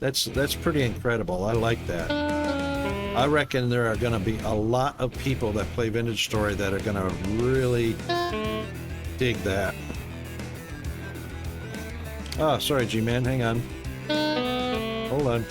That's pretty incredible. I like that. I reckon there are going to be a lot of people that play Vintage Story that are going to really dig that. Oh, sorry, G-Man. Hang on. Hold on.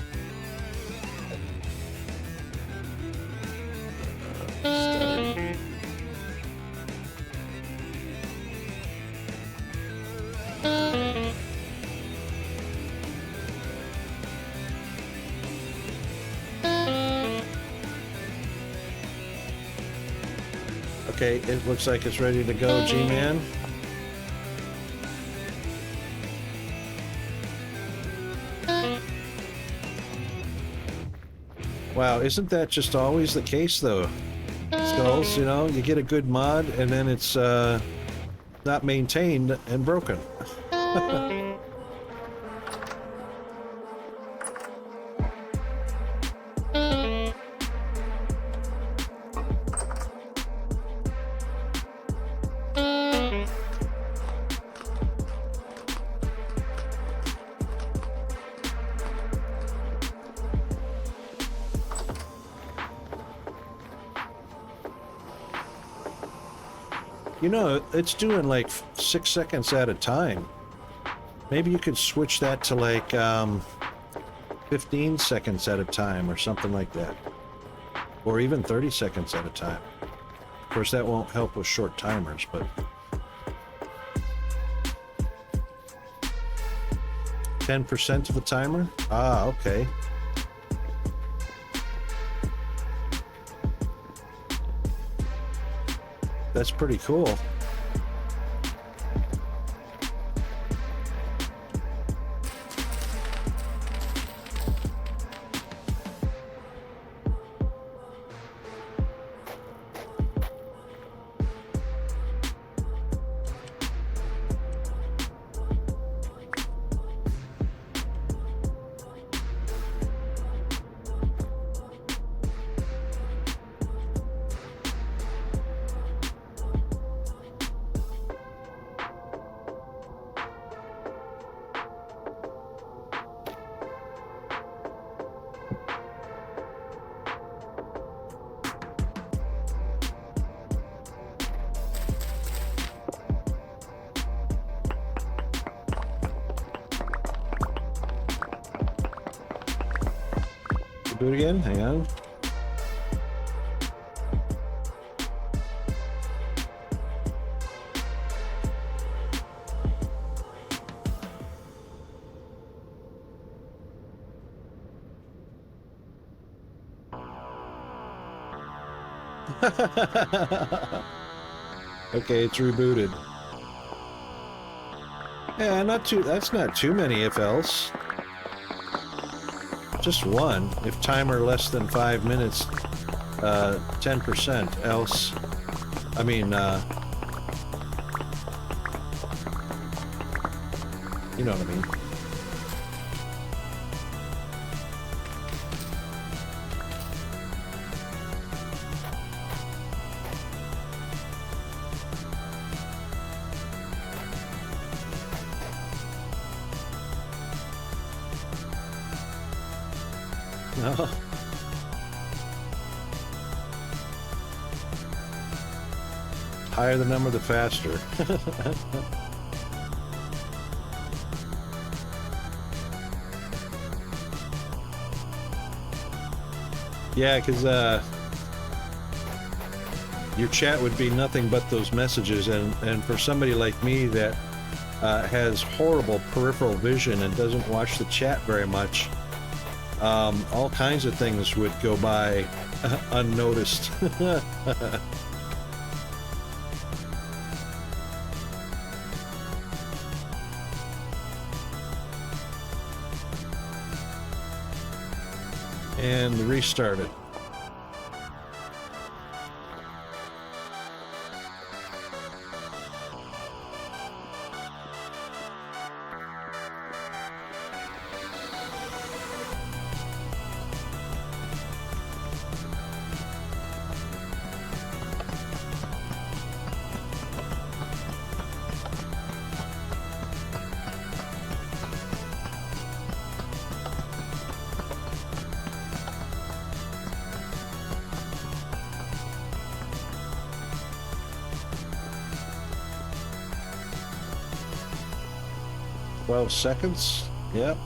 Okay, it looks like it's ready to go, G-Man. Wow, isn't that just always the case, though? Skulls, you know, you get a good mod, and then it's not maintained and broken. You know, it's doing like 6 seconds at a time. Maybe you could switch that to like 15 seconds at a time or something like that. Or even 30 seconds at a time. Of course, that won't help with short timers, but 10% of the timer? Ah, okay. That's pretty cool. Do it again, hang on. Okay, it's rebooted. Yeah, that's not too many if else. Just one. If timer less than 5 minutes, 10%. Else, I mean, you know what I mean. No. Higher the number, the faster. Yeah, because your chat would be nothing but those messages, and for somebody like me that has horrible peripheral vision and doesn't watch the chat very much, all kinds of things would go by unnoticed. And restart it. Seconds. Yep.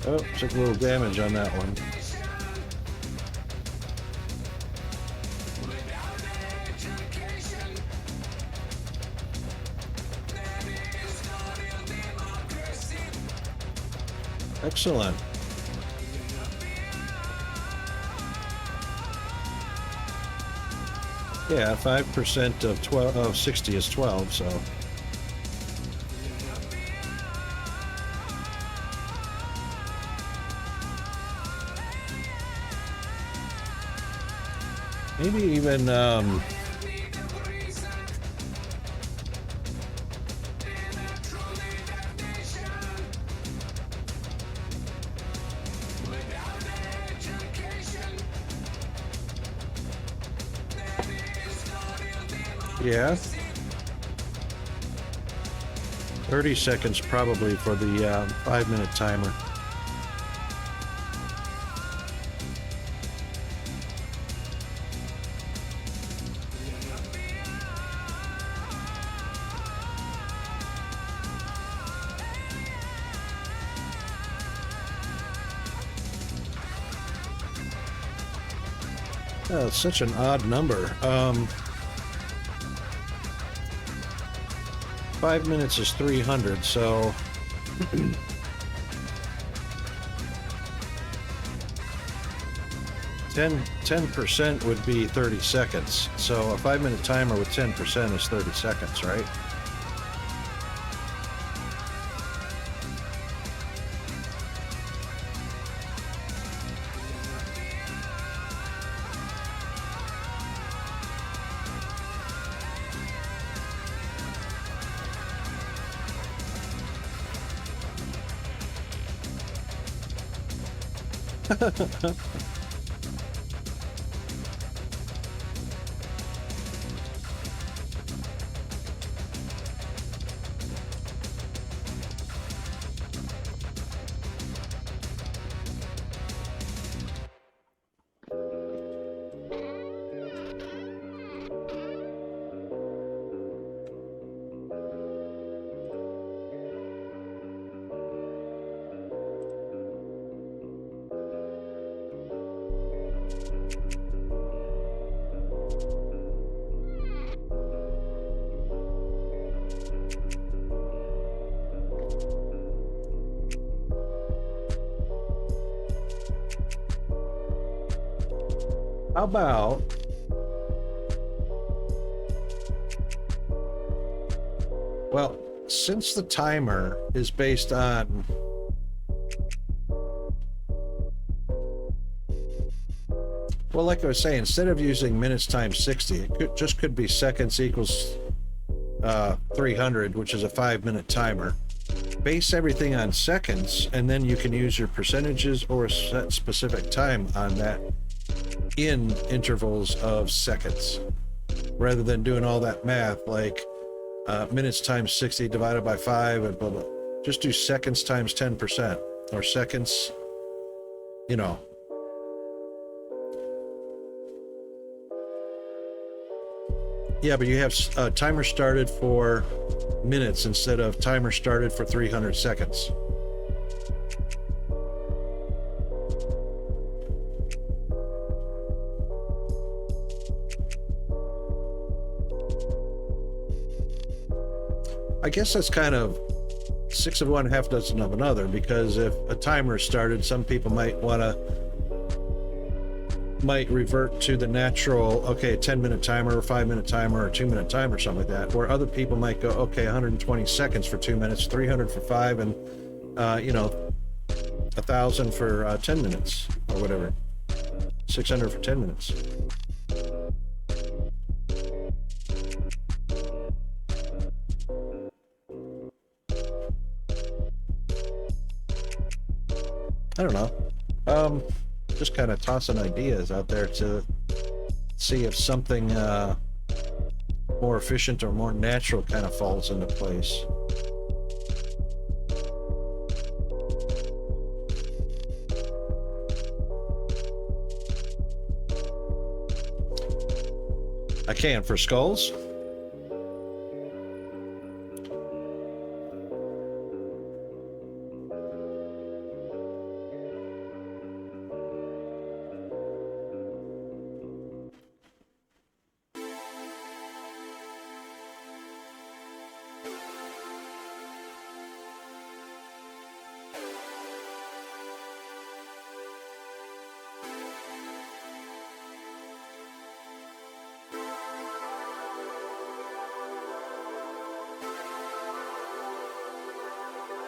Oh, took a little damage on that one. Excellent. Yeah, 5% of 60 is 12, so. Maybe even yeah. 30 seconds probably for the 5-minute timer. Oh, it's such an odd number. 5 minutes is 300, so 10% would be 30 seconds. So a 5-minute timer with 10% is 30 seconds, right? How about well, since the timer is based on well, like I was saying, instead of using minutes times 60, it could be seconds equals 300, which is a 5-minute timer. Base everything on seconds, and then you can use your percentages or set specific time on that in intervals of seconds, rather than doing all that math like minutes times 60 divided by 5 and blah blah. Just do seconds times 10%, or seconds, you know. Yeah, but you have timer started for minutes instead of timer started for 300 seconds. I guess that's kind of 6 of one, half dozen of another, because if a timer started, some people might revert to the natural, okay, 10-minute timer or 5-minute timer or 2-minute timer or something like that, where other people might go, okay, 120 seconds for 2 minutes, 300 for 5, and 1,000 for 10 minutes or whatever, 600 for 10 minutes. I don't know. Just kind of tossing ideas out there to see if something more efficient or more natural kind of falls into place. I can for skulls.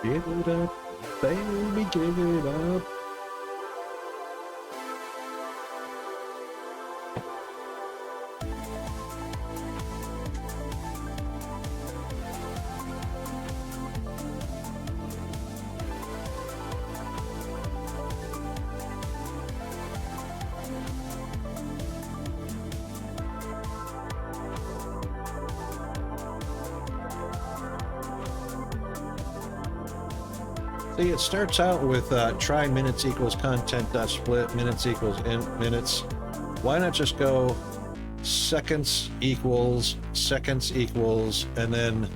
Give it up, baby, give it up. See, it starts out with try minutes equals content dot split, minutes equals minutes. Why not just go seconds equals, and then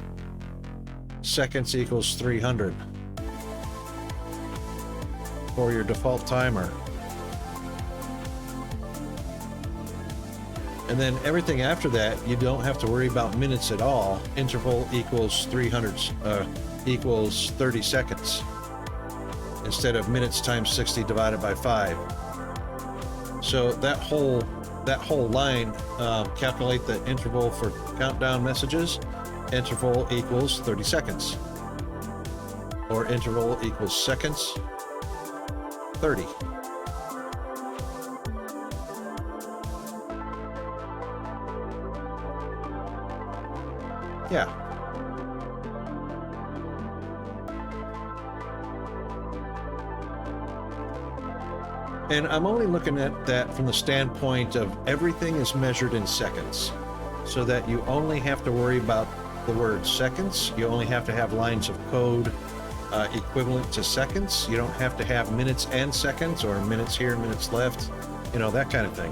seconds equals 300 for your default timer. And then everything after that, you don't have to worry about minutes at all. Interval equals 300 equals 30 seconds. Instead of minutes times 60 divided by 5. So that whole line, calculate the interval for countdown messages, interval equals 30 seconds. Or interval equals seconds, 30. Yeah. And I'm only looking at that from the standpoint of everything is measured in seconds, so that you only have to worry about the word seconds. You only have to have lines of code equivalent to seconds. You don't have to have minutes and seconds, or minutes here, minutes left, you know, that kind of thing.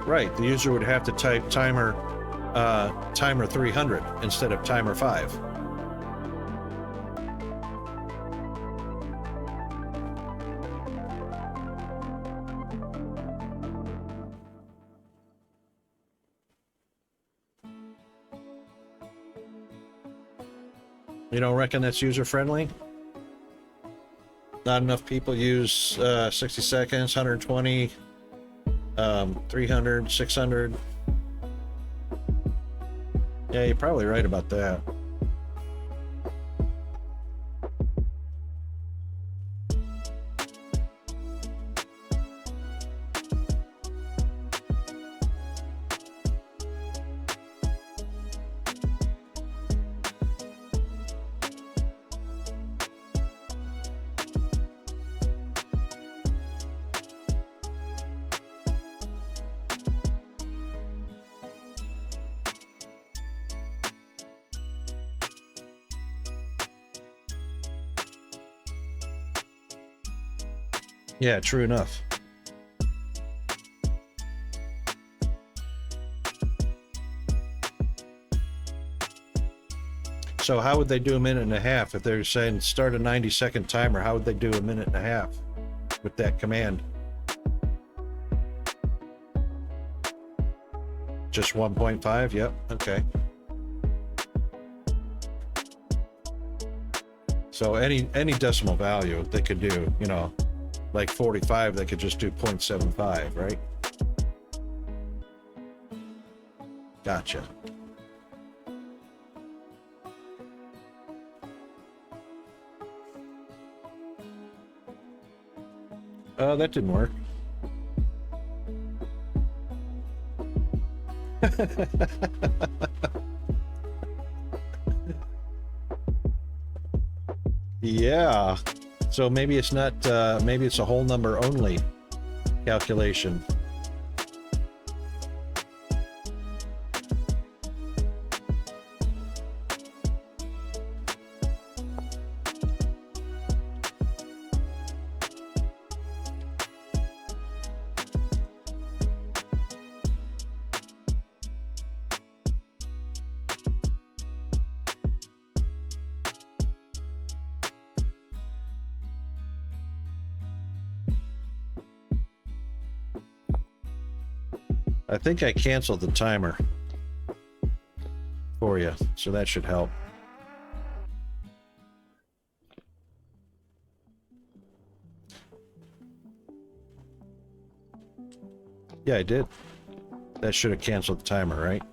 Right, the user would have to type timer 300 instead of timer 5. You don't reckon that's user friendly? Not enough people use 60 seconds, 120. 300, 600. Yeah, you're probably right about that. Yeah, true enough. So how would they do a minute and a half if they're saying start a 90-second timer? How would they do a minute and a half with that command? Just 1.5? Yep. Okay. So any decimal value they could do, you know, like 45, they could just do 0.75, right? Gotcha. That didn't work. Yeah. So maybe it's not, maybe it's a whole number only calculation. I think I canceled the timer for you, so that should help. Yeah, I did. That should have canceled the timer, right?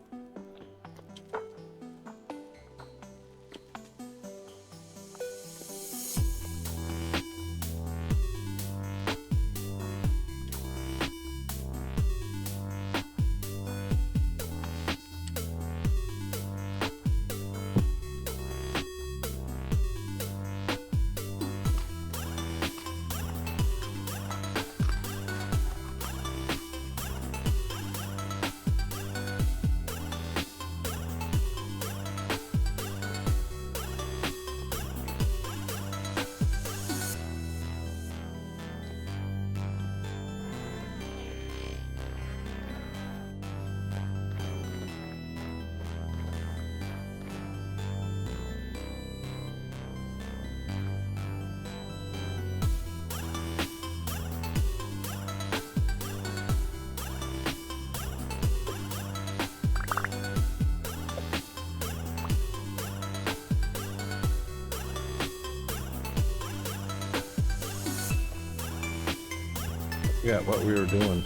Forgot what we were doing.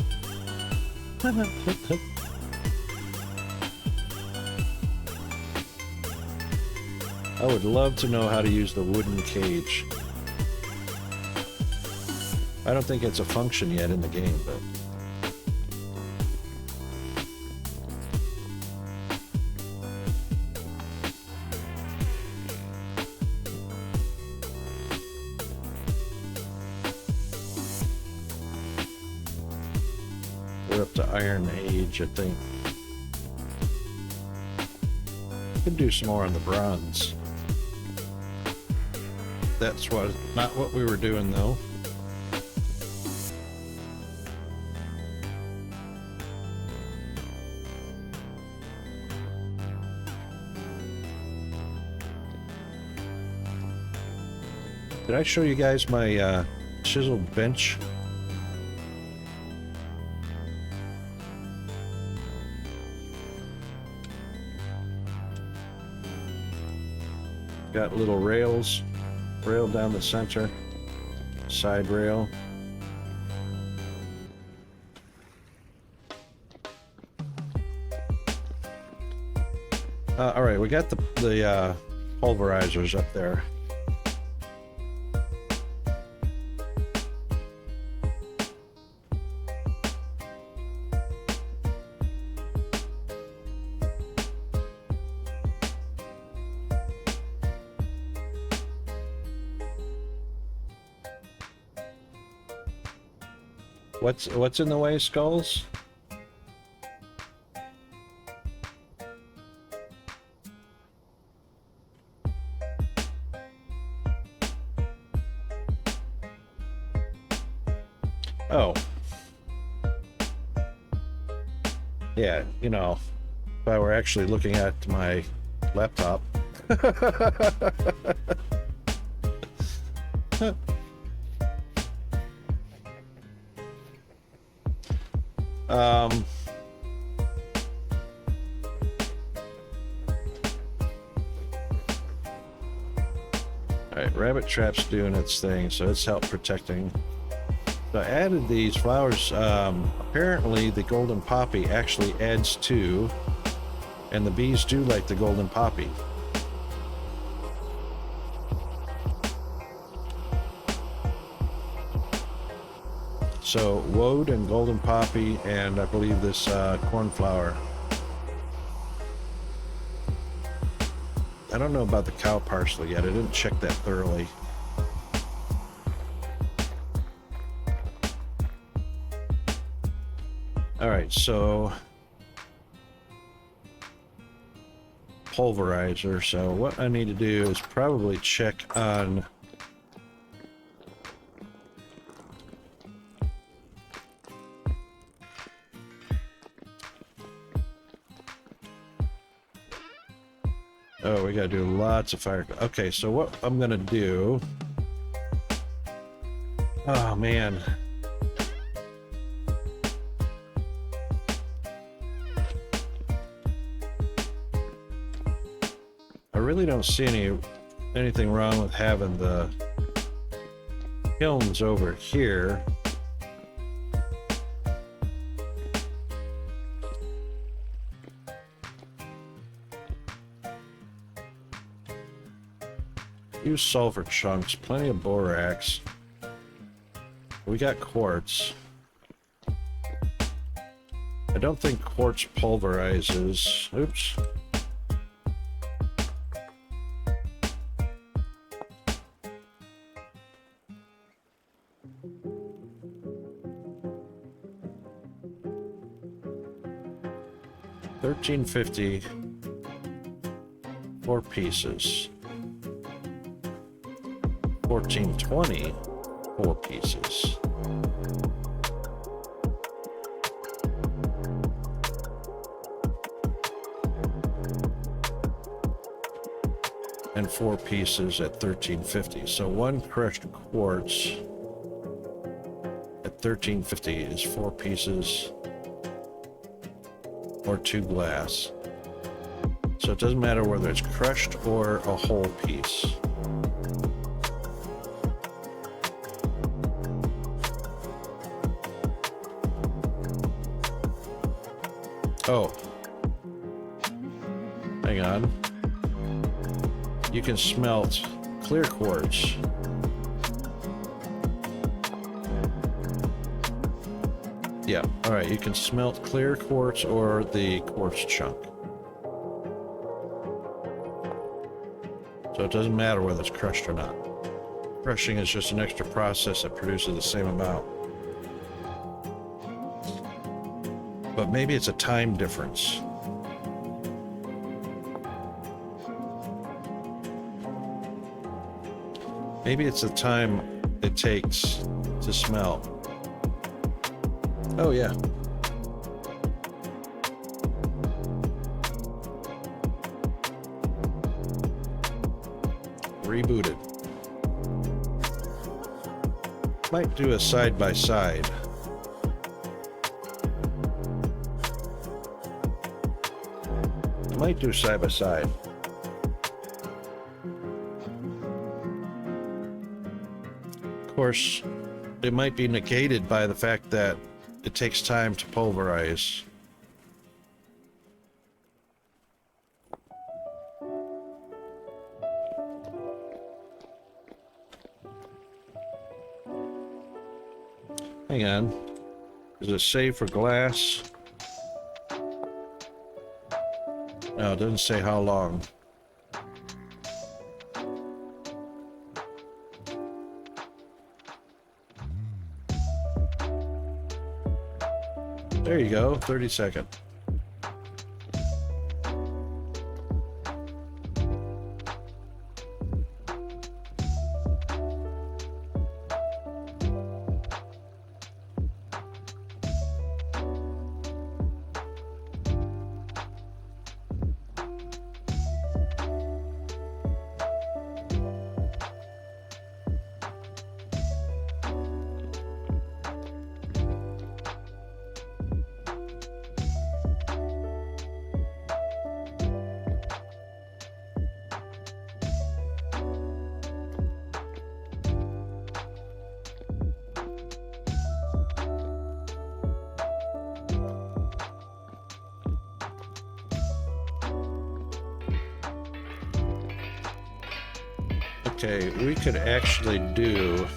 I would love to know how to use the wooden cage. I don't think it's a function yet in the game, but... We're up to Iron Age, I think. Could do some more on the bronze. That's not what we were doing though. Did I show you guys my chiseled bench? Got little rails, rail down the center, side rail. All right, we got the pulverizers up there. What's in the way, Skulls? Oh. Yeah, you know, if I were actually looking at my laptop. Alright, rabbit trap's doing its thing, so it's help protecting. So I added these flowers. Apparently the golden poppy actually adds to, and the bees do like the golden poppy. So woad and golden poppy, and I believe this cornflower. I don't know about the cow parsley yet. I didn't check that thoroughly. All right, so pulverizer. So what I need to do is probably check on we gotta do lots of fire. Okay, so what I'm gonna do... Oh, man. I really don't see anything wrong with having the kilns over here. Use sulfur chunks, plenty of borax. We got quartz. I don't think quartz pulverizes. Oops. $13.50, 4 pieces. $14.20, 4 pieces. And 4 pieces at $13.50. So 1 crushed quartz at $13.50 is 4 pieces or 2 glass. So it doesn't matter whether it's crushed or a whole piece. Oh, hang on. You can smelt clear quartz. Yeah, all right, you can smelt clear quartz or the quartz chunk. So it doesn't matter whether it's crushed or not. Crushing is just an extra process that produces the same amount. But maybe it's a time difference. Maybe it's the time it takes to smelt. Oh yeah. Rebooted. Might do a side by side. Might do side by side. Of course, it might be negated by the fact that it takes time to pulverize. Hang on. Does it save for glass? No, it doesn't say how long. There you go, 30 seconds. Okay, we could actually do...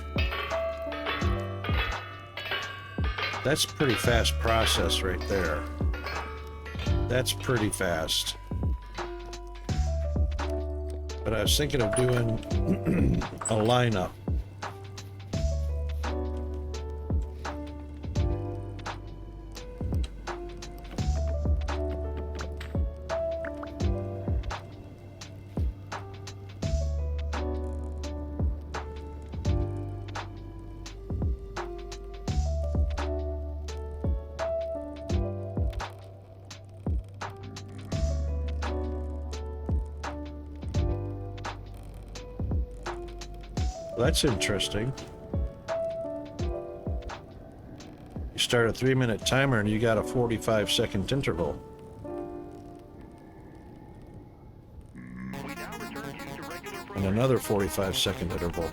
That's pretty fast process right there. That's pretty fast. But I was thinking of doing a lineup. That's interesting. You start a 3-minute timer and you got a 45-second interval. And another 45-second interval.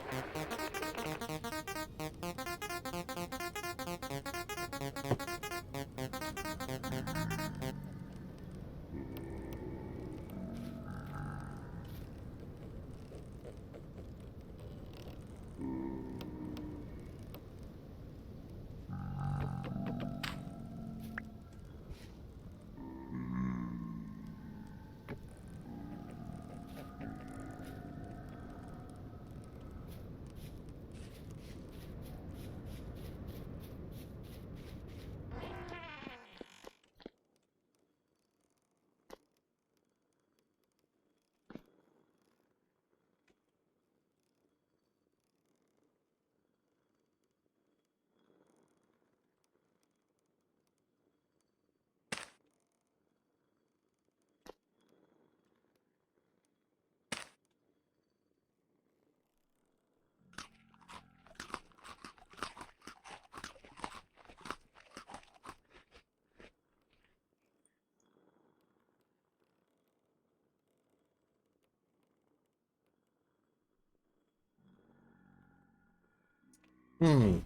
Hmm.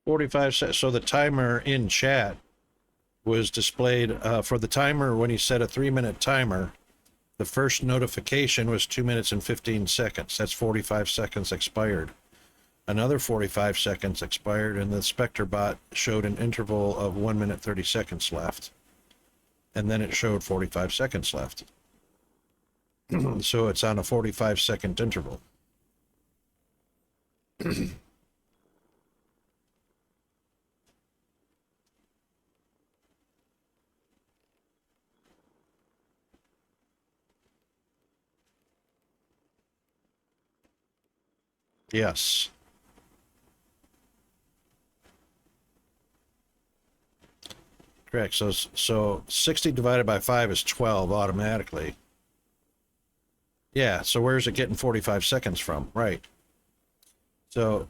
45 seconds. So the timer in chat was displayed for the timer when he set a 3-minute timer. The first notification was 2 minutes and 15 seconds. That's 45 seconds expired. Another 45 seconds expired, and the Spectre bot showed an interval of 1 minute 30 seconds left. And then it showed 45 seconds left. So it's on a 45-second interval. Yes. Correct. So 60 divided by 5 is 12 automatically. Yeah, so where's it getting 45 seconds from? Right. So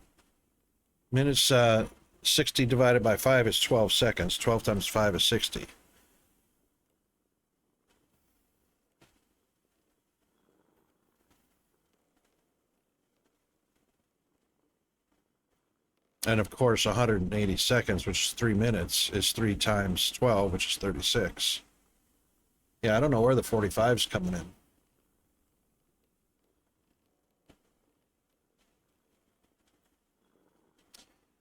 minutes 60 divided by 5 is 12 seconds. 12 times 5 is 60. And of course, 180 seconds, which is 3 minutes, is 3 times 12, which is 36. Yeah, I don't know where the 45's coming in.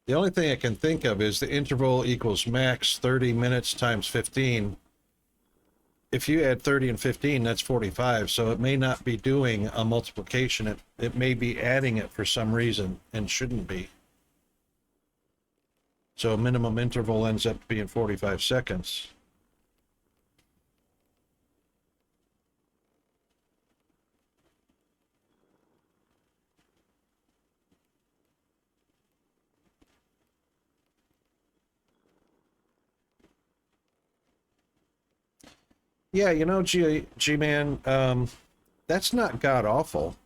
The only thing I can think of is the interval equals max 30 minutes times 15. If you add 30 and 15, that's 45. So it may not be doing a multiplication. It may be adding it for some reason and shouldn't be. So minimum interval ends up being 45 seconds. Yeah, you know, G-Man, that's not god awful.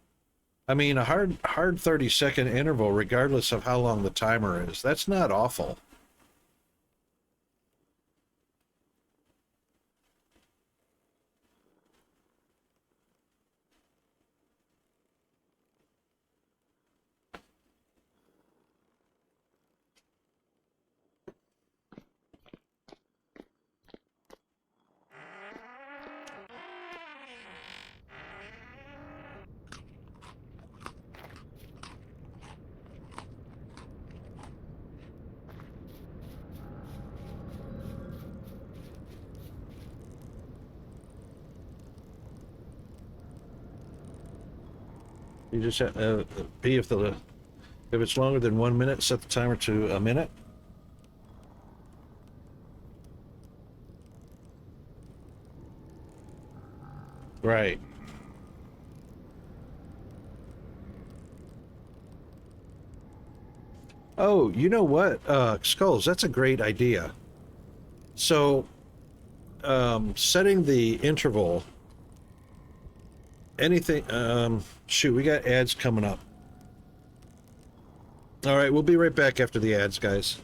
I mean, a hard 30-second interval, regardless of how long the timer is, that's not awful. You just have, B, if it's longer than 1 minute, set the timer to a minute. Right. Oh, you know what, Skulls, that's a great idea. So, setting the interval, anything, shoot, we got ads coming up. All right, we'll be right back after the ads, guys.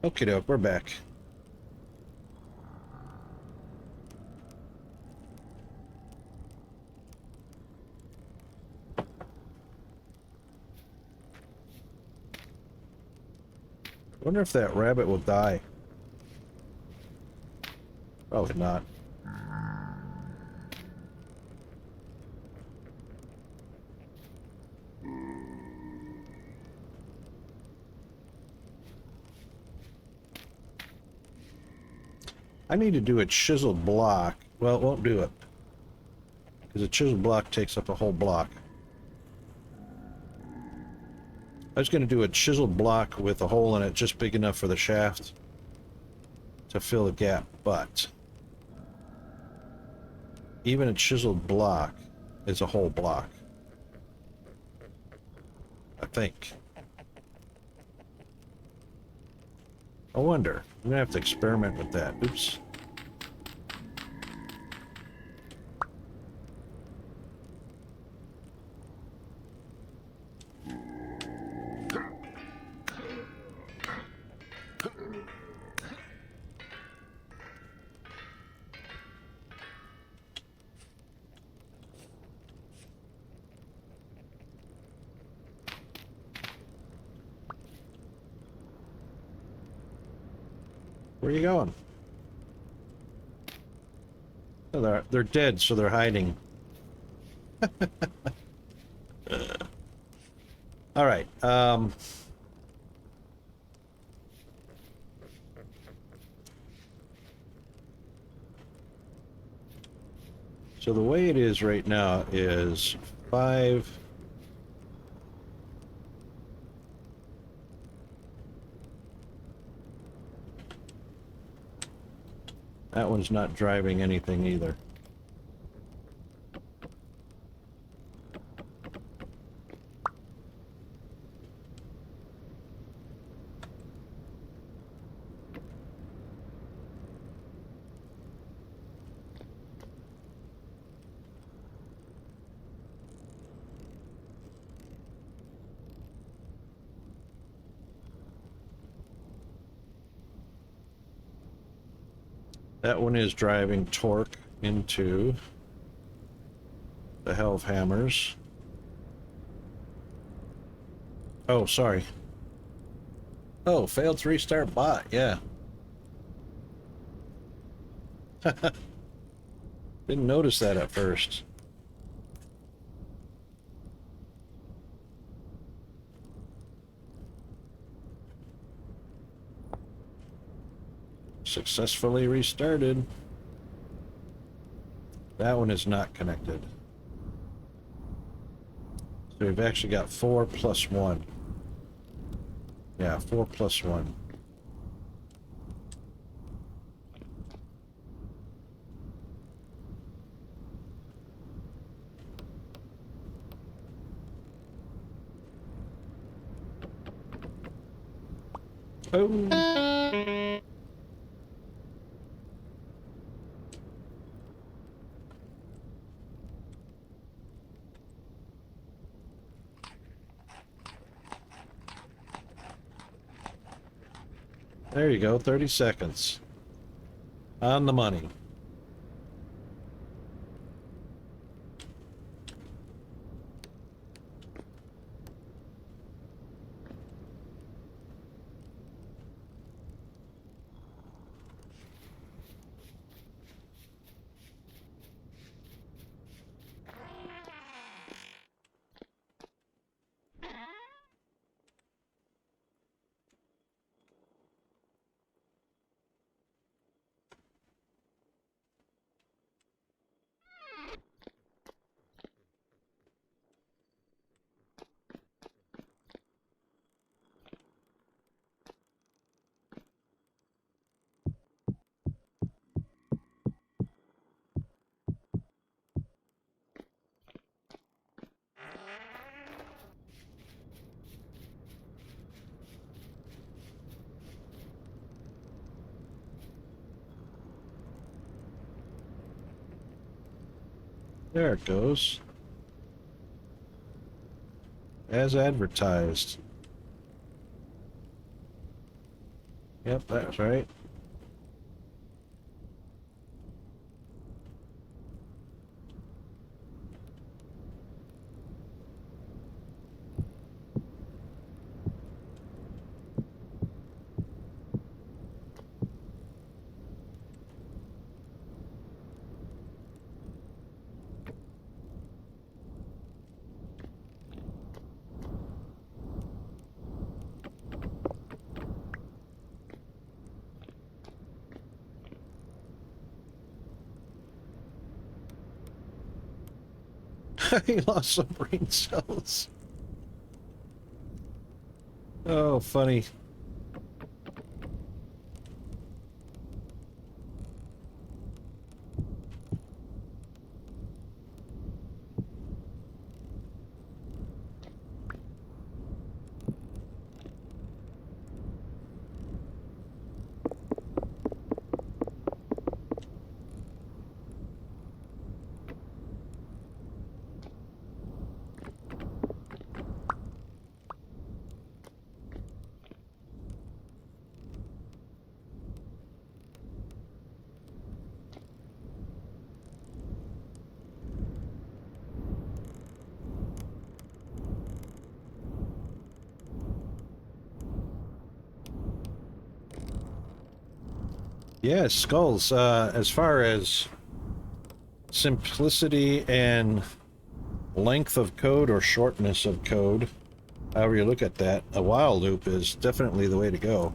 Okie doke, we're back. Wonder if that rabbit will die. Probably not. I need to do a chiseled block. Well, it won't do it. Because a chiseled block takes up a whole block. I was going to do a chiseled block with a hole in it just big enough for the shaft to fill the gap, but even a chiseled block is a whole block. I think. I wonder. I'm gonna have to experiment with that. Oops. Where are you going? Oh, they're dead, so they're hiding. All right. So the way it is right now is 5. That one's not driving anything either. That one is driving torque into the Helve hammers. Oh, sorry. Oh, failed to restart bot, yeah. Didn't notice that at first. Successfully restarted. That one is not connected. So we've actually got 4 plus 1. Yeah, 4 plus 1. Oh. There you go, 30 seconds. On the money. There it goes. As advertised. Yep, that's right. He lost some brain cells. Oh, funny. Yeah, skulls. As far as simplicity and length of code or shortness of code, however you look at that, a while loop is definitely the way to go.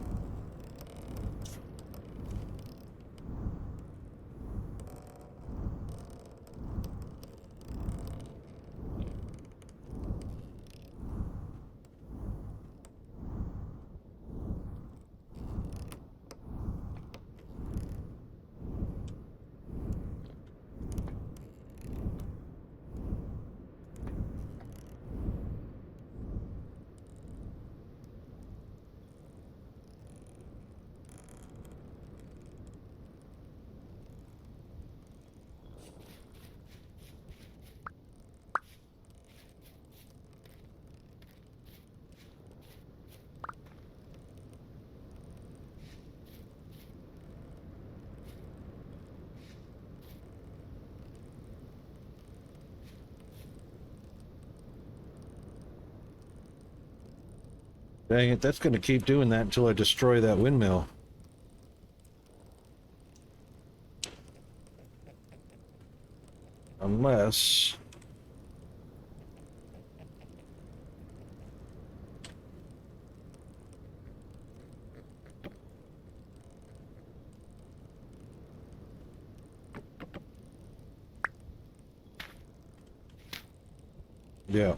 Dang it, that's going to keep doing that until I destroy that windmill. Unless... Yeah.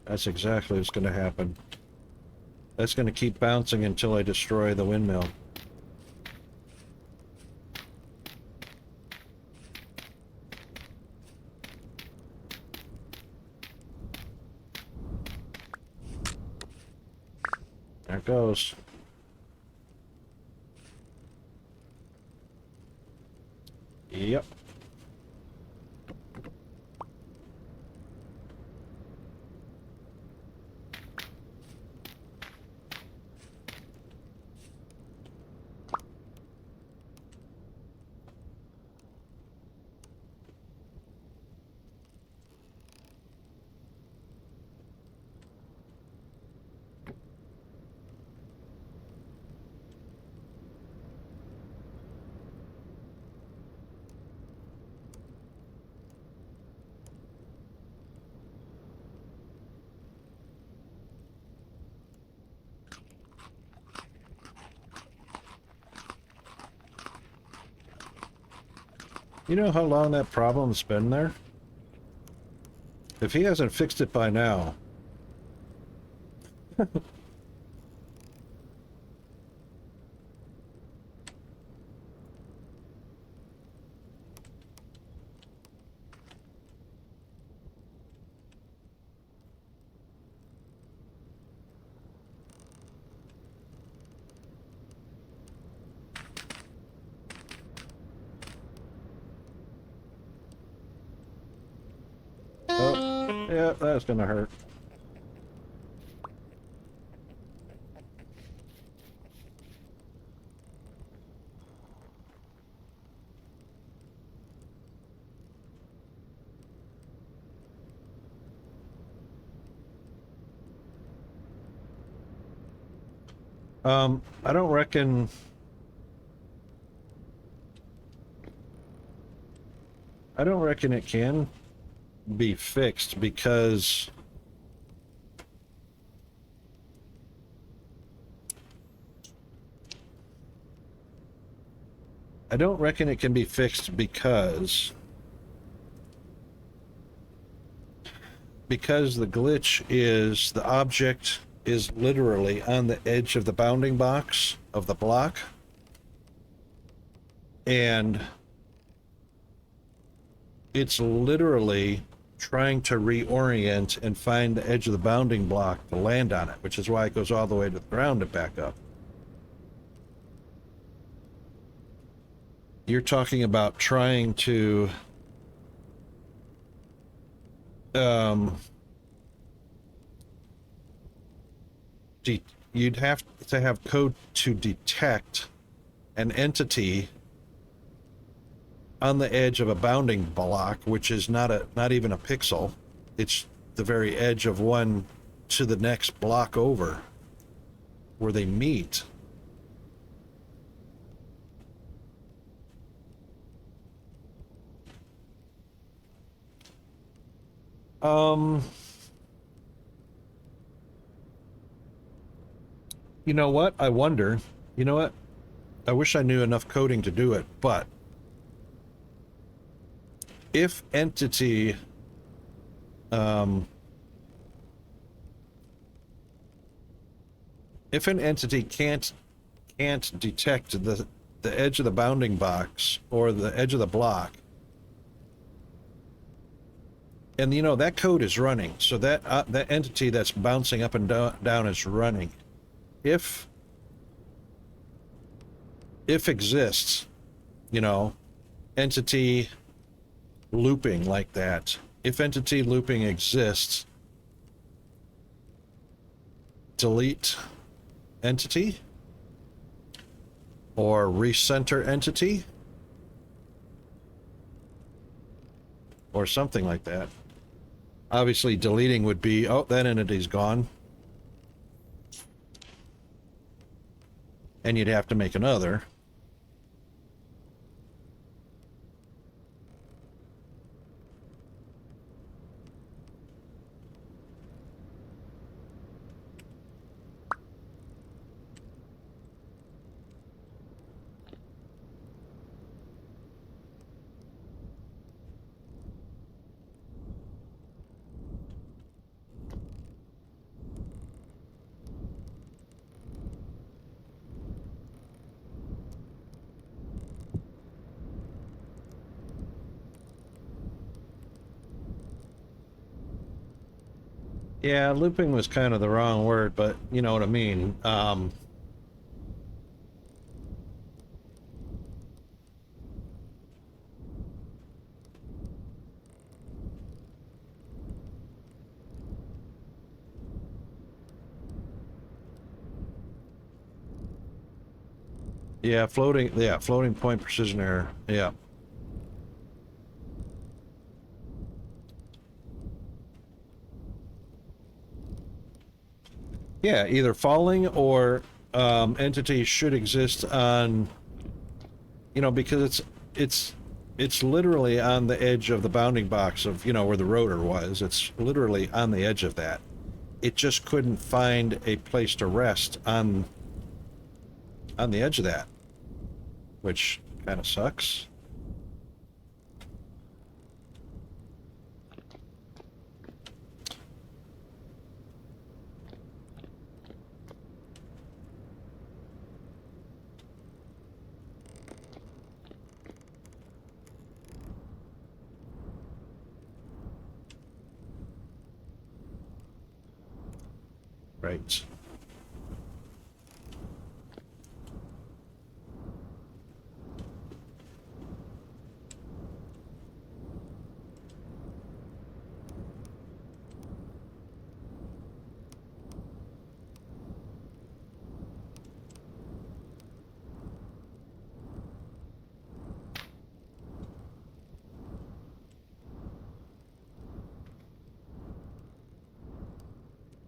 That's exactly what's going to happen. That's going to keep bouncing until I destroy the windmill. There it goes. Yep. You know how long that problem's been there? If he hasn't fixed it by now... Oh, yeah, that's gonna hurt. I don't reckon... I don't reckon it can be fixed because... I don't reckon it can be fixed because the glitch is the object is literally on the edge of the bounding box of the block, and it's literally trying to reorient and find the edge of the bounding block to land on it, which is why it goes all the way to the ground and back up. You're talking about trying to you'd have to have code to detect an entity on the edge of a bounding block, which is not even a pixel. It's the very edge of one to the next block over where they meet. You know what? I wonder. You know what? I wish I knew enough coding to do it, but if entity if an entity can't detect the edge of the bounding box or the edge of the block, and you know that code is running, so that that entity that's bouncing up and down is running. If exists, you know, entity looping like that. If entity looping exists, delete entity or recenter entity or something like that. Obviously deleting would be, oh, that entity's gone, and you'd have to make another. Yeah, looping was kind of the wrong word, but you know what I mean. Yeah, floating point precision error. Yeah. Yeah, either falling or entities should exist on, you know, because it's literally on the edge of the bounding box of, you know, where the rotor was. It's literally on the edge of that. It just couldn't find a place to rest on the edge of that, which kind of sucks. Right.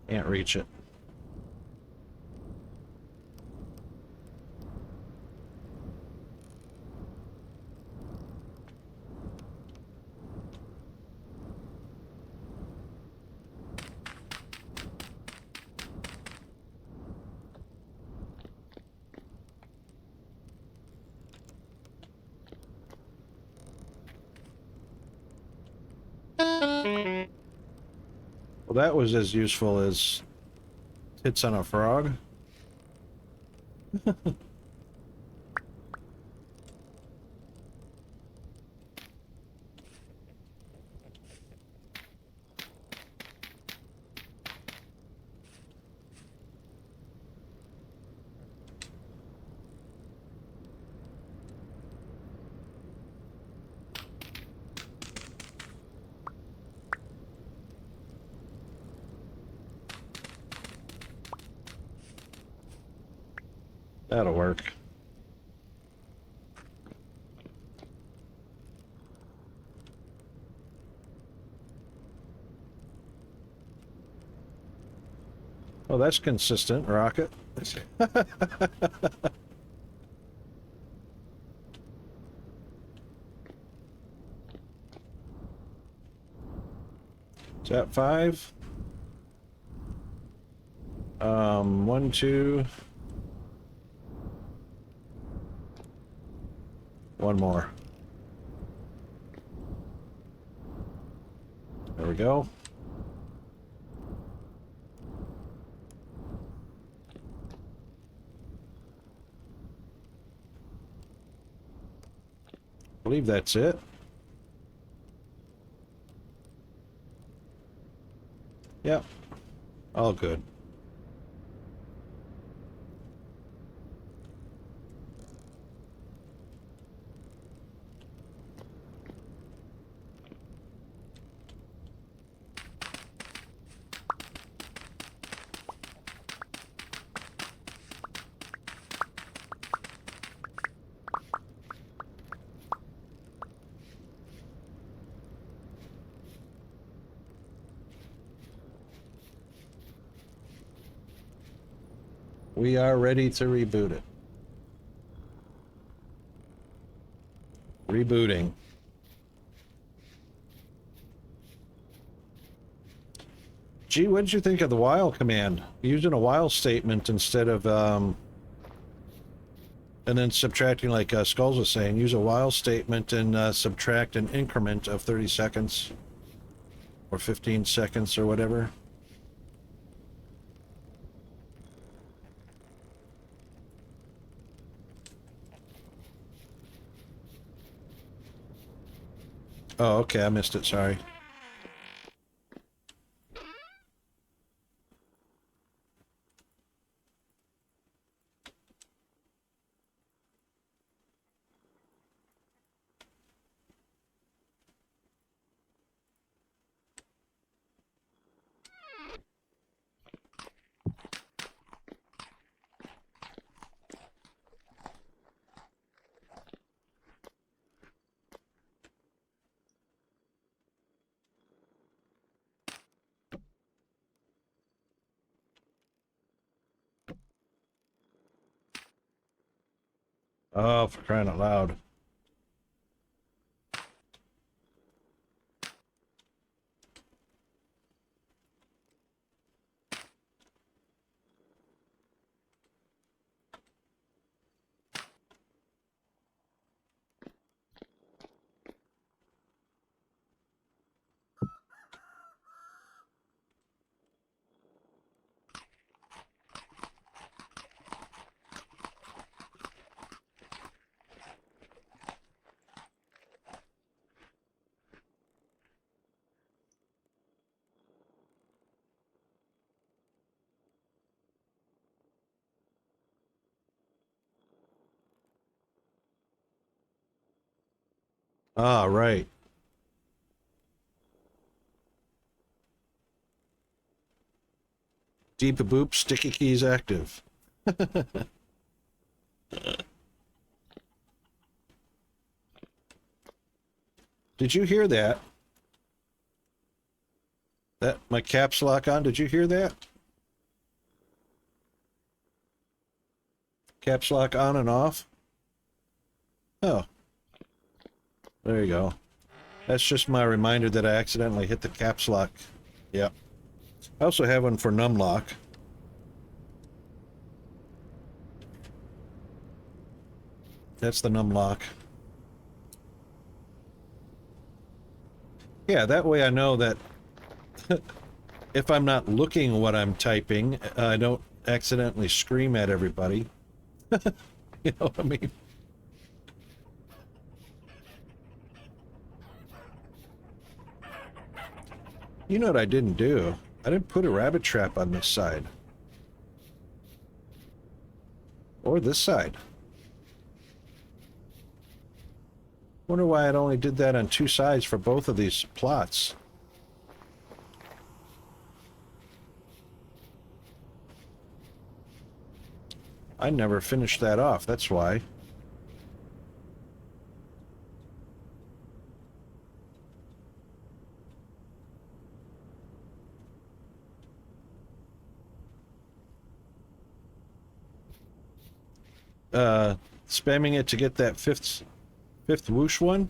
Can't reach it. Well, that was as useful as hits on a frog. That'll work. Oh, that's consistent, rocket. Is that 5? 1, 2. One more. There we go. I believe that's it. Yep. All good. We are ready to reboot it. Rebooting. Gee, what did you think of the while command? Using a while statement instead of, and then subtracting like Skulls was saying, use a while statement and subtract an increment of 30 seconds or 15 seconds or whatever. Oh, okay, I missed it, sorry. Oh, for crying out loud. Ah, right. Deep boop, sticky keys active. Did you hear that? That my caps lock on, did you hear that? Caps lock on and off? Oh, there you go. That's just my reminder that I accidentally hit the caps lock. Yep. I also have one for num lock. That's the num lock. Yeah, that way I know that if I'm not looking what I'm typing, I don't accidentally scream at everybody. You know what I mean? You know what I didn't do? I didn't put a rabbit trap on this side. Or this side. Wonder why it only did that on two sides for both of these plots. I never finished that off, that's why. Spamming it to get that fifth whoosh one.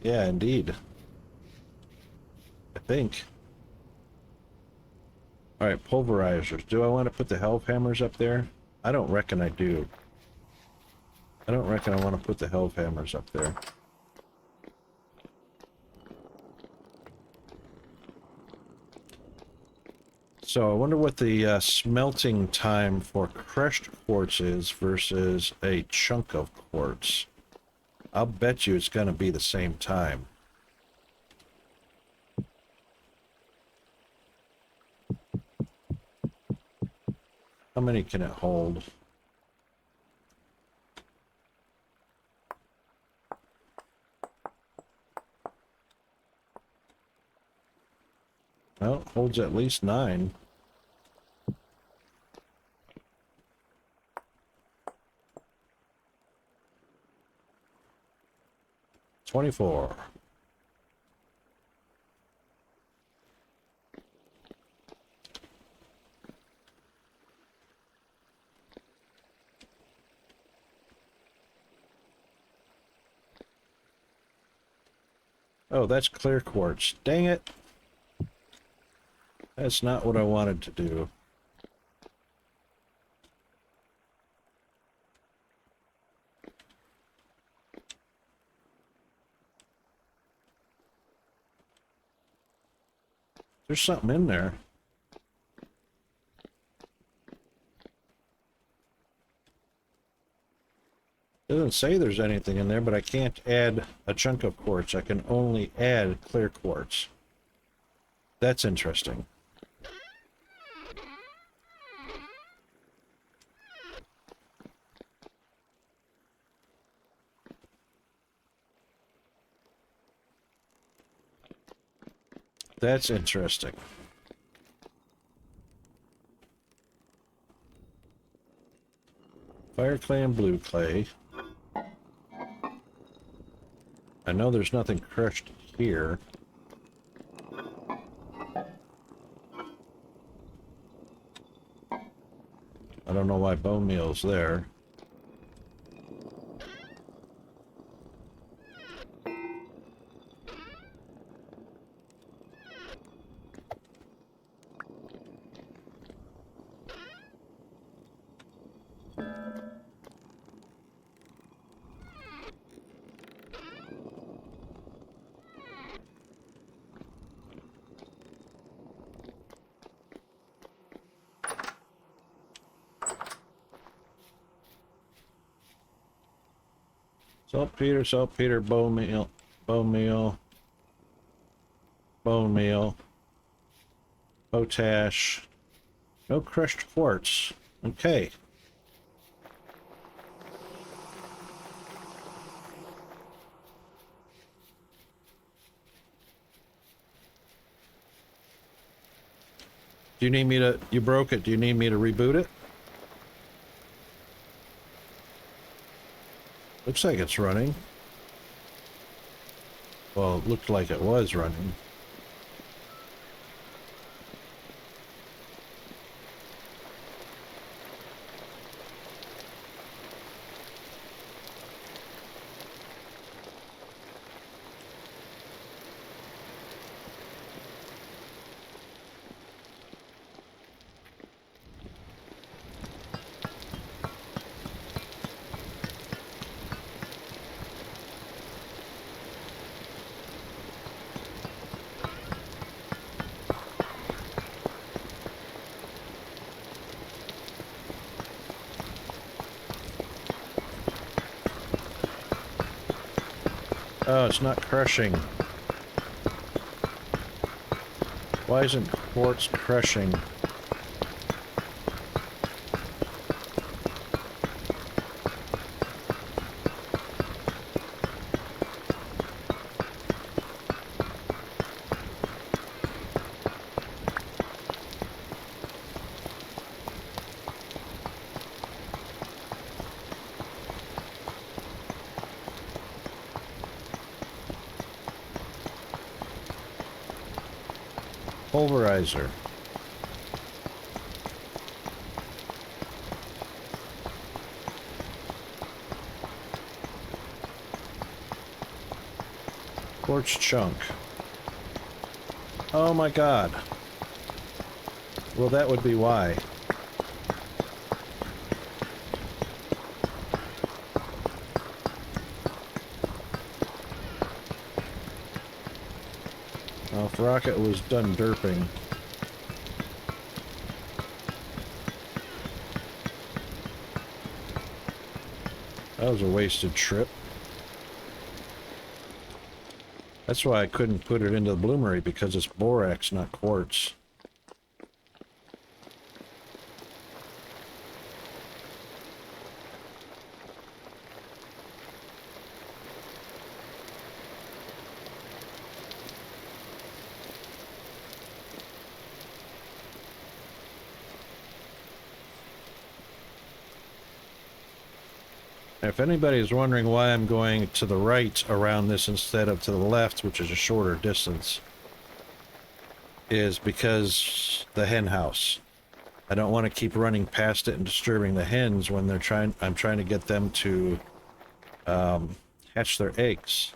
Yeah, indeed. I think. Alright, pulverizers. Do I want to put the helve hammers up there? I don't reckon I do. I don't reckon I want to put the helve hammers up there. So I wonder what the smelting time for crushed quartz is versus a chunk of quartz. I'll bet you it's going to be the same time. How many can it hold? Well, it holds at least 9. $24. Oh, that's clear quartz. Dang it. That's not what I wanted to do. There's something in there. It doesn't say there's anything in there, but I can't add a chunk of quartz. I can only add clear quartz. That's interesting. That's interesting. Fire clay and blue clay. I know there's nothing crushed here. I don't know why bone meal's there. Saltpeter, bone meal, bone meal, potash, no crushed quartz. Okay. Do you need me to, you broke it, do you need me to reboot it? Looks like it's running. Well, it looked like it was running. Oh, it's not crushing. Why isn't quartz crushing? Pulverizer. Quartz chunk. Oh my god. Well, that would be why. Well, if Rocket was done derping. That was a wasted trip. That's why I couldn't put it into the bloomery, because it's borax, not quartz. If anybody's wondering why I'm going to the right around this instead of to the left, which is a shorter distance, is because the hen house. I don't want to keep running past it and disturbing the hens when I'm trying to get them to hatch their eggs.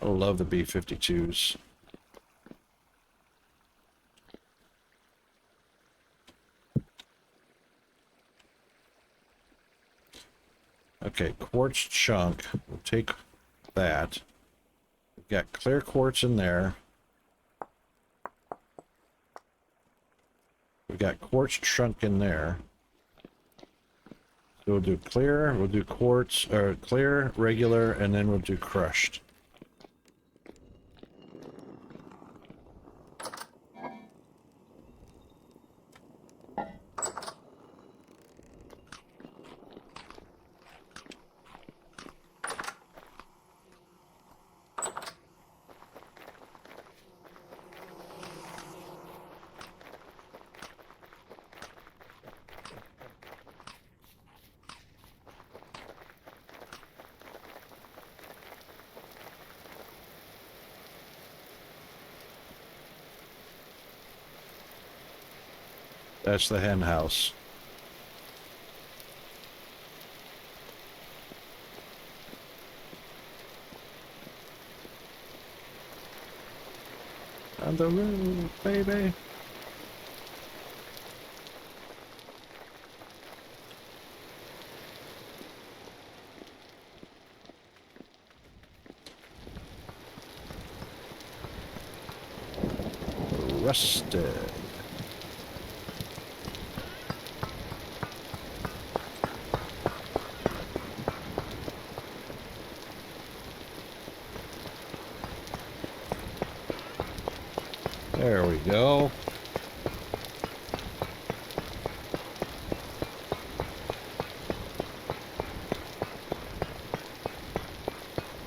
I love the B-52s. Okay, quartz chunk. We'll take that. We've got clear quartz in there. We've got quartz chunk in there. So we'll do clear, we'll do quartz, or clear, regular, and then we'll do crushed. That's the hen house. On the roof, baby. Rusted. There we go.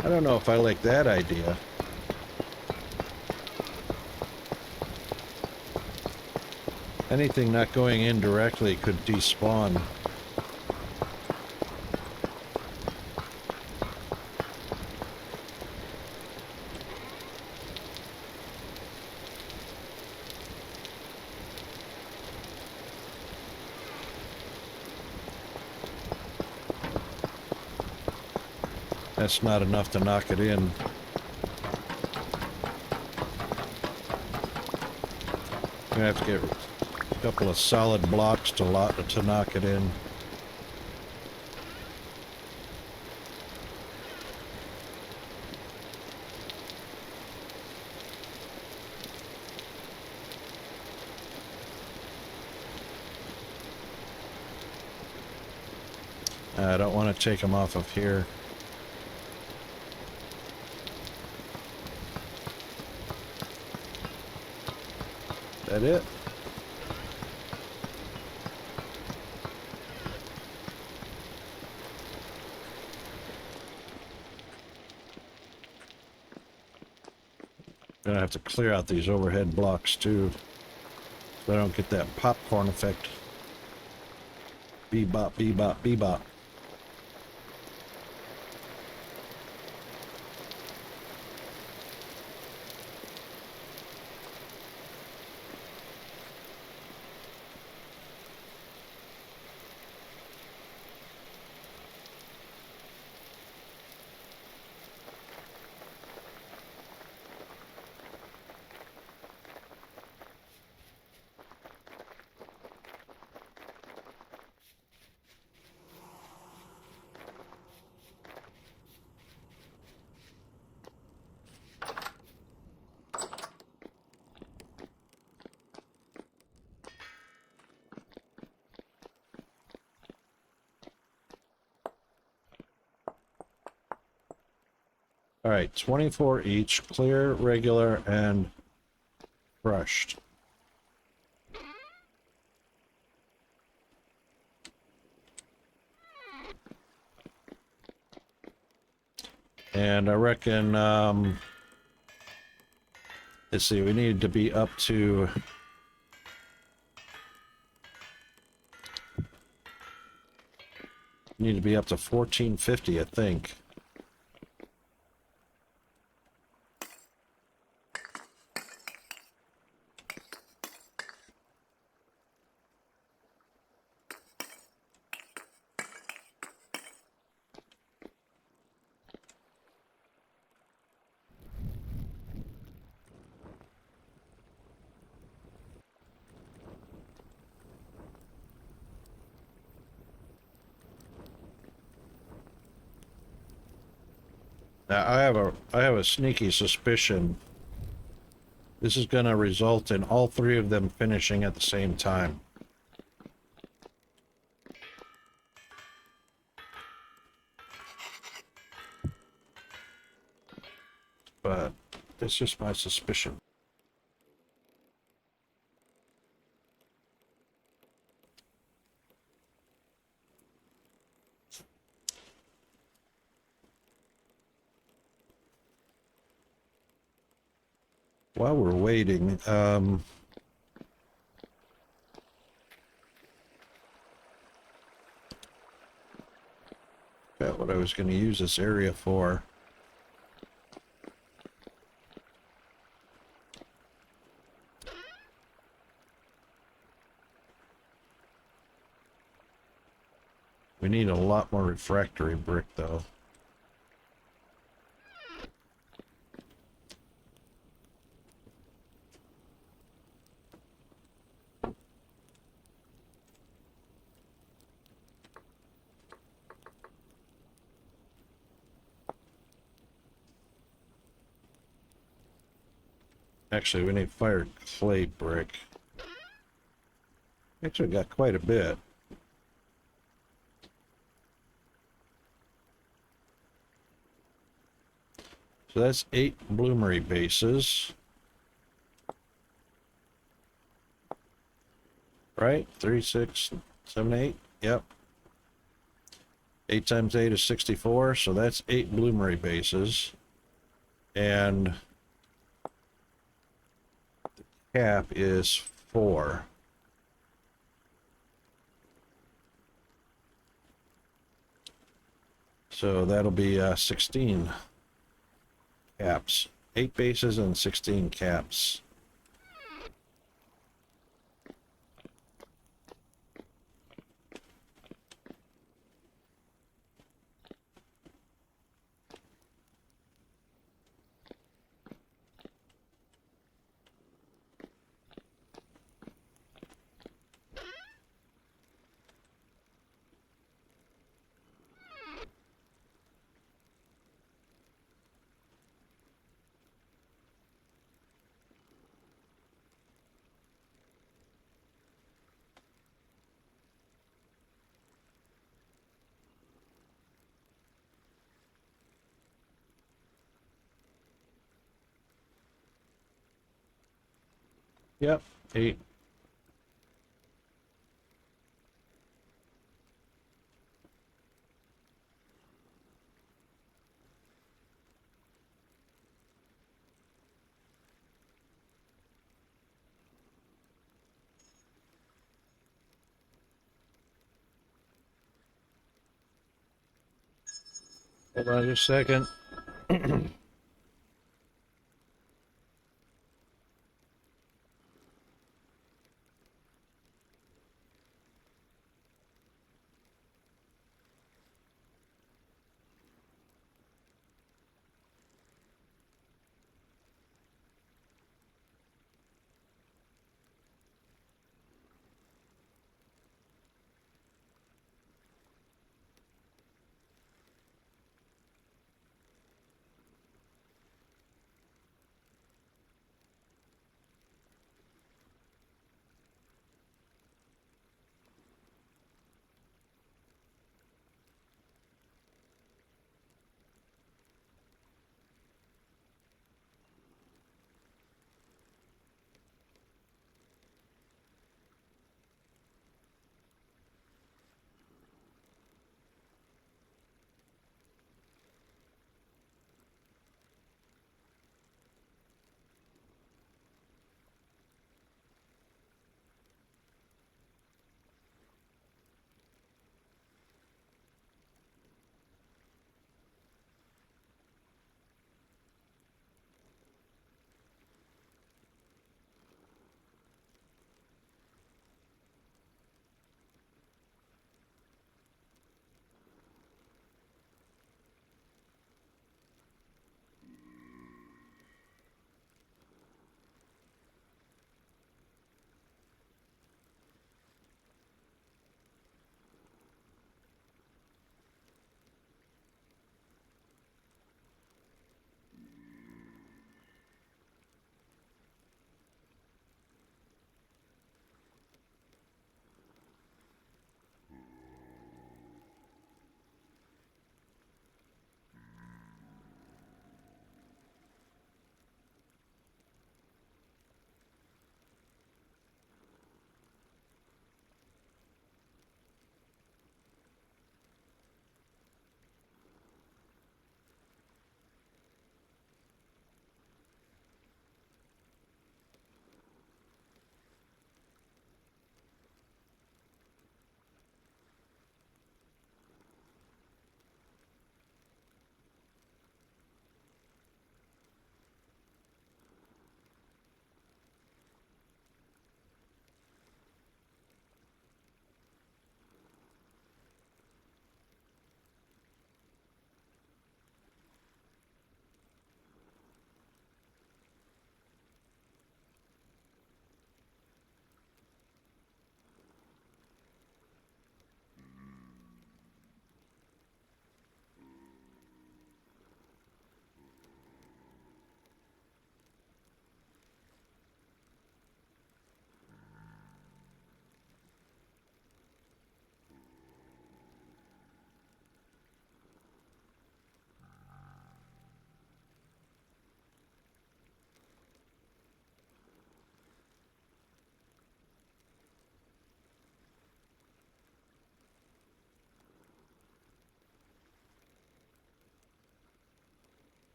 I don't know if I like that idea. Anything not going in directly could despawn. That's not enough to knock it in. I'm gonna have to get a couple of solid blocks to knock it in. I don't want to take them off of here. Is that it? Gonna have to clear out these overhead blocks too, so I don't get that popcorn effect. Bebop, bebop, bebop. All right, 24 each, clear, regular, and crushed. And I reckon, let's see, we need to be up to... Need to be up to 1450, I think. Now, I have a sneaky suspicion this is going to result in all three of them finishing at the same time. But it's just my suspicion. While we're waiting, got what I was going to use this area for. We need a lot more refractory brick, though. Actually, we need fired clay brick. Actually, got quite a bit. So that's 8 bloomery bases. Right? 3, 6, 7, 8. Yep. 8 times 8 is 64, so that's 8 bloomery bases. And the cap is 4. So that'll be 16 caps. 8 bases and 16 caps. Yep. 8. Hold on just a second.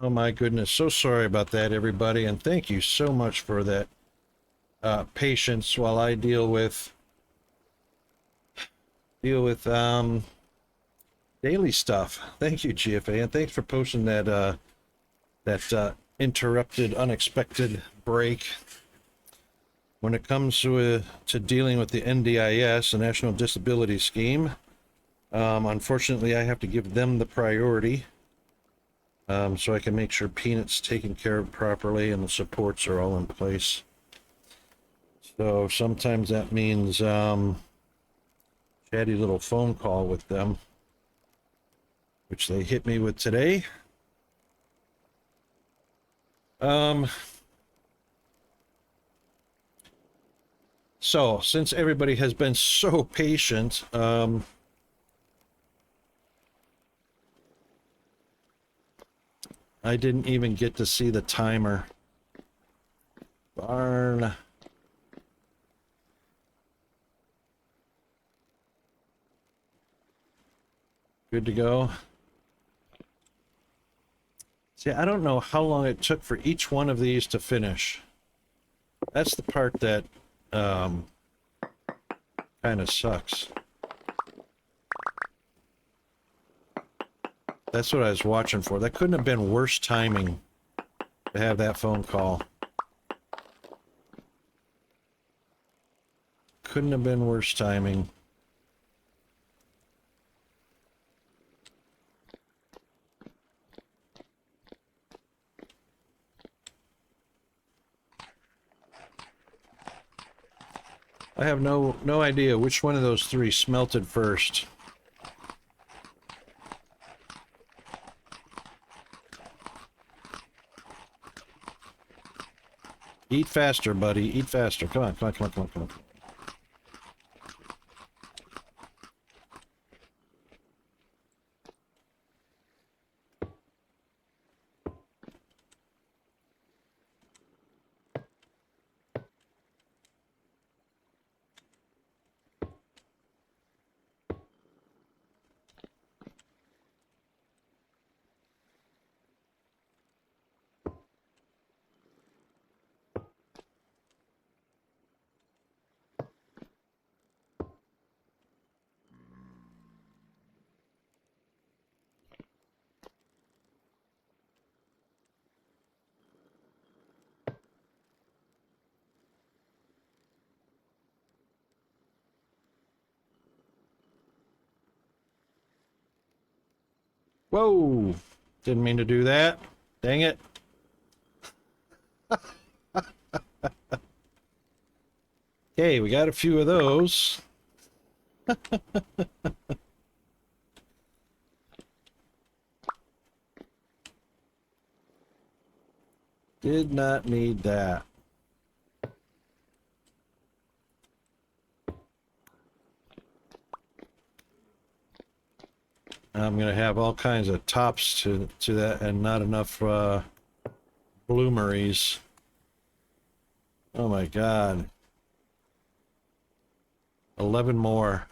Oh my goodness, so sorry about that, everybody, and thank you so much for that patience while I deal with daily stuff. Thank you, GFA, and thanks for posting that interrupted, unexpected break. When it comes to dealing with the NDIS, the National Disability Scheme, unfortunately, I have to give them the priority, so I can make sure Peanut's taken care of properly and the supports are all in place. So sometimes that means chatty little phone call with them, which they hit me with today. So since everybody has been so patient, I didn't even get to see the timer. Barn. Good to go. See, I don't know how long it took for each one of these to finish. That's the part that kind of sucks. That's what I was watching for. That couldn't have been worse timing to have that phone call. Couldn't have been worse timing. I have no idea which one of those three smelted first. Eat faster, buddy. Eat faster. Come on, come on, come on, come on, come on. Whoa! Didn't mean to do that. Dang it. Okay, we got a few of those. Did not need that. I'm gonna have all kinds of tops to that and not enough bloomeries. Oh my god. 11 more.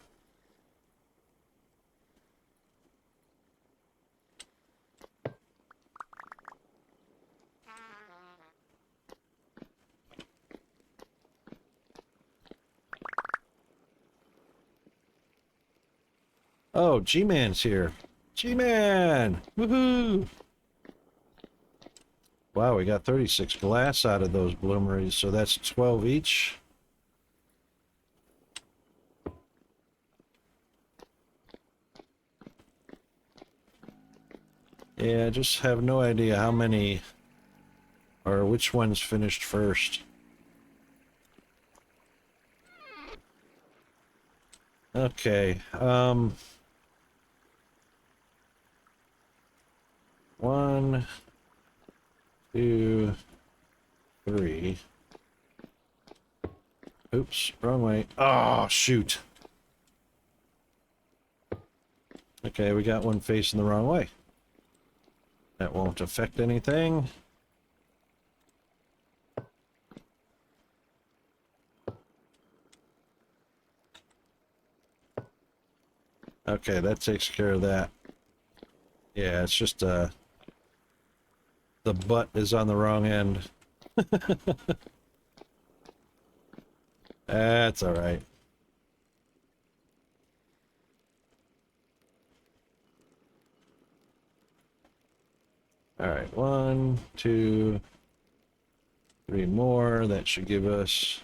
Oh, G-Man's here. G-Man! Woohoo! Wow, we got 36 glass out of those bloomeries, so that's 12 each. Yeah, I just have no idea how many or which one's finished first. Okay, 1, 2, 3. Oops, wrong way. Oh, shoot. Okay, we got one facing the wrong way. That won't affect anything. Okay, that takes care of that. Yeah, it's just the butt is on the wrong end. That's all right. All right, 1, 2, 3 more. That should give us...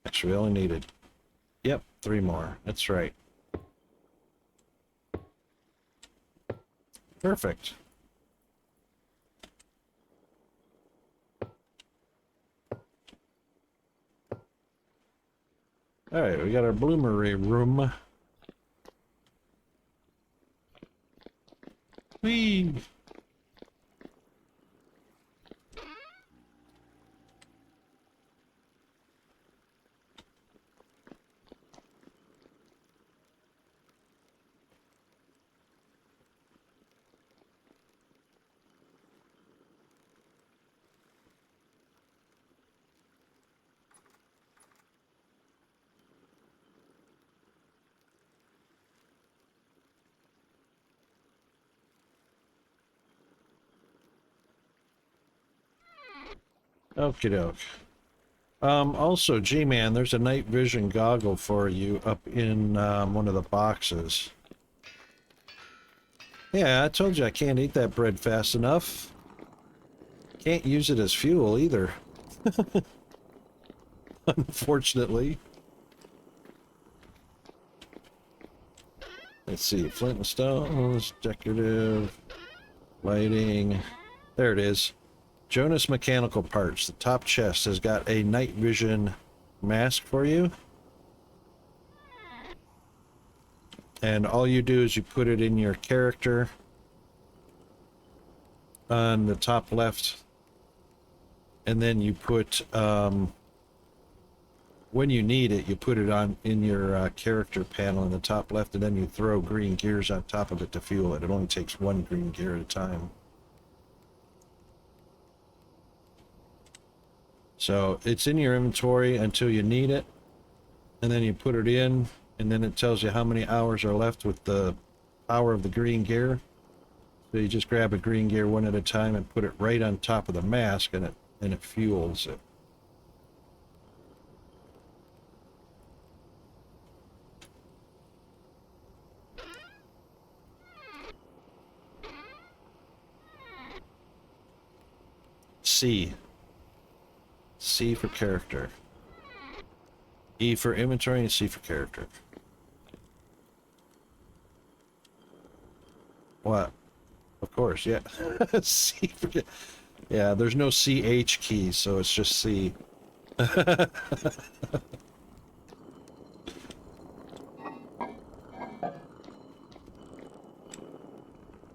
Actually, we only needed... Yep, 3 more. That's right. Perfect. All right, we got our bloomery room. Whee! Okie doke. Also, G-Man, there's a night vision goggle for you up in one of the boxes. Yeah, I told you I can't eat that bread fast enough. Can't use it as fuel either. Unfortunately. Let's see, flint and stones, decorative, lighting. There it is. Jonas Mechanical Parts. The top chest has got a night vision mask for you. And all you do is you put it in your character on the top left. And then you put, when you need it, you put it on in your character panel in the top left, and then you throw green gears on top of it to fuel it. It only takes 1 green gear at a time. So it's in your inventory until you need it, and then you put it in, and then it tells you how many hours are left with the power of the green gear. So you just grab a green gear one at a time and put it right on top of the mask, and it fuels it. C. C for character. E for inventory, and C for character. What? Of course, yeah. C for... Yeah, there's no CH key, so it's just C.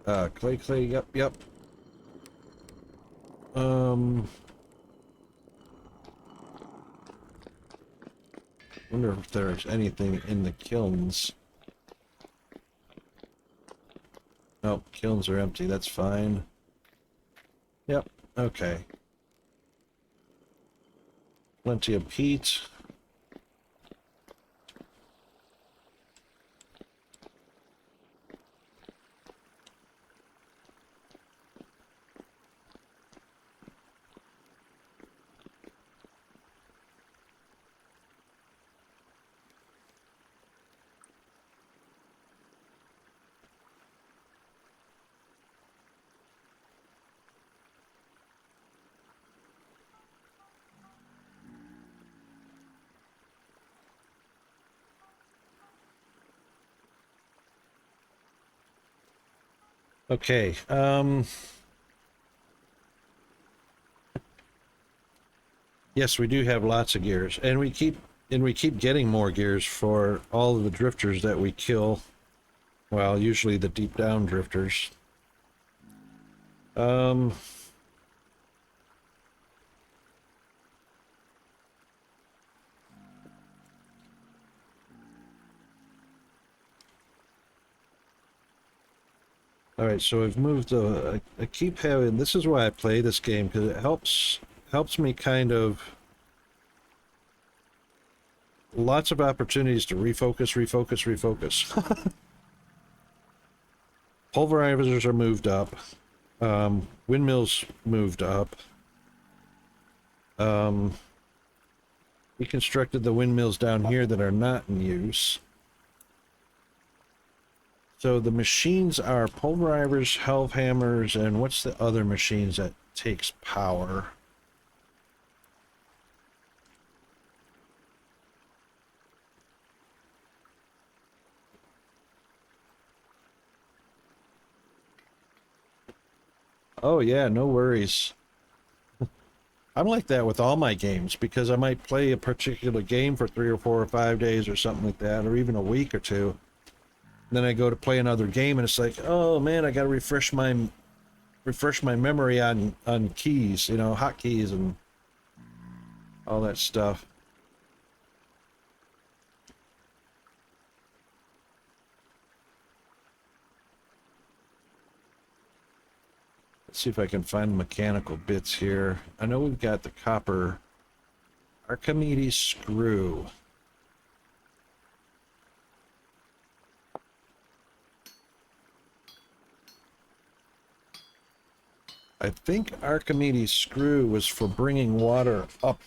Clay, yep. Wonder if there's anything in the kilns. Nope, kilns are empty, that's fine. Yep, okay. Plenty of peat. Okay, yes, we do have lots of gears, and we keep getting more gears for all of the drifters that we kill. Well, usually the deep down drifters. All right, so I've moved. I keep having. This is why I play this game, because it helps me kind of. Lots of opportunities to refocus. Pulverizers are moved up. Windmills moved up. We constructed the windmills down here that are not in use. So the machines are pulverizers, helve hammers, and what's the other machines that takes power? Oh yeah, no worries. I'm like that with all my games because I might play a particular game for 3 or 4 or 5 days or something like that, or even a week or two. Then I go to play another game and it's like, oh man, I got to refresh my memory on keys, you know, hotkeys and all that stuff. Let's see if I can find mechanical bits here. I know we've got the copper Archimedes screw. I think Archimedes screw was for bringing water up,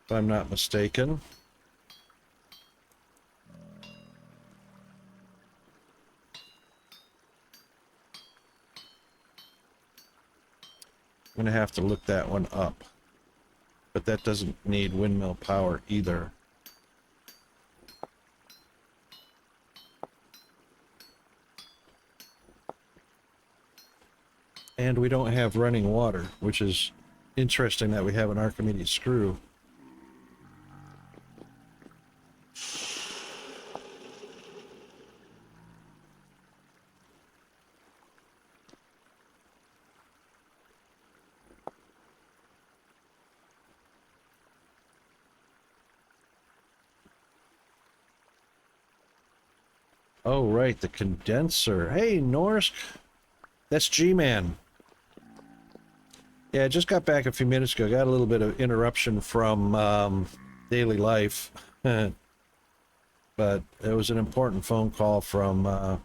if I'm not mistaken. I'm going to have to look that one up. But that doesn't need windmill power either. And we don't have running water, which is interesting that we have an Archimedes screw. Oh, right, the condenser. Hey, Norsk. That's G-Man. Yeah, I just got back a few minutes ago. Got a little bit of interruption from daily life. But it was an important phone call from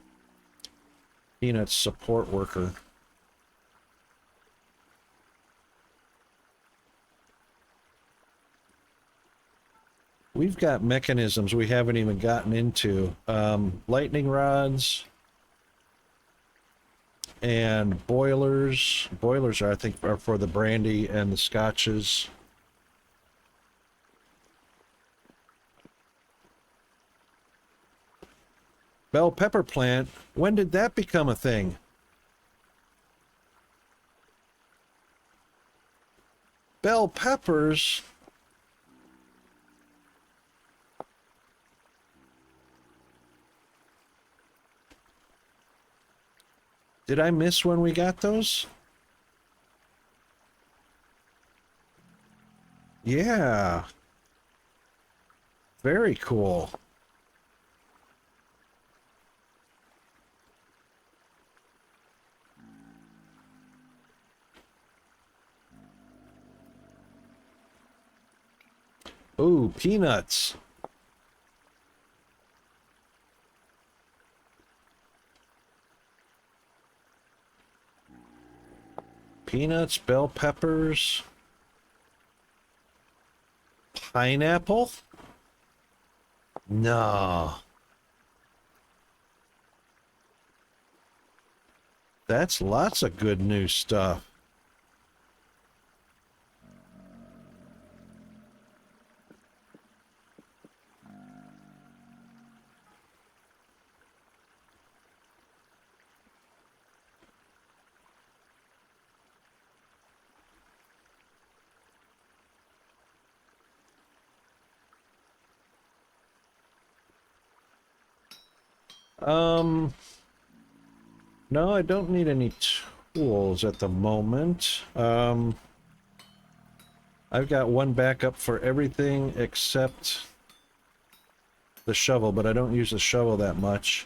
Peanut's support worker. We've got mechanisms we haven't even gotten into. Lightning rods and boilers. Boilers are, I think, are for the brandy and the scotches. Bell pepper plant. When did that become a thing? Bell peppers? Did I miss when we got those? Yeah. Very cool. Ooh, peanuts. Peanuts, bell peppers, pineapple? No. That's lots of good new stuff. No, I don't need any tools at the moment. I've got one backup for everything except the shovel, but I don't use the shovel that much.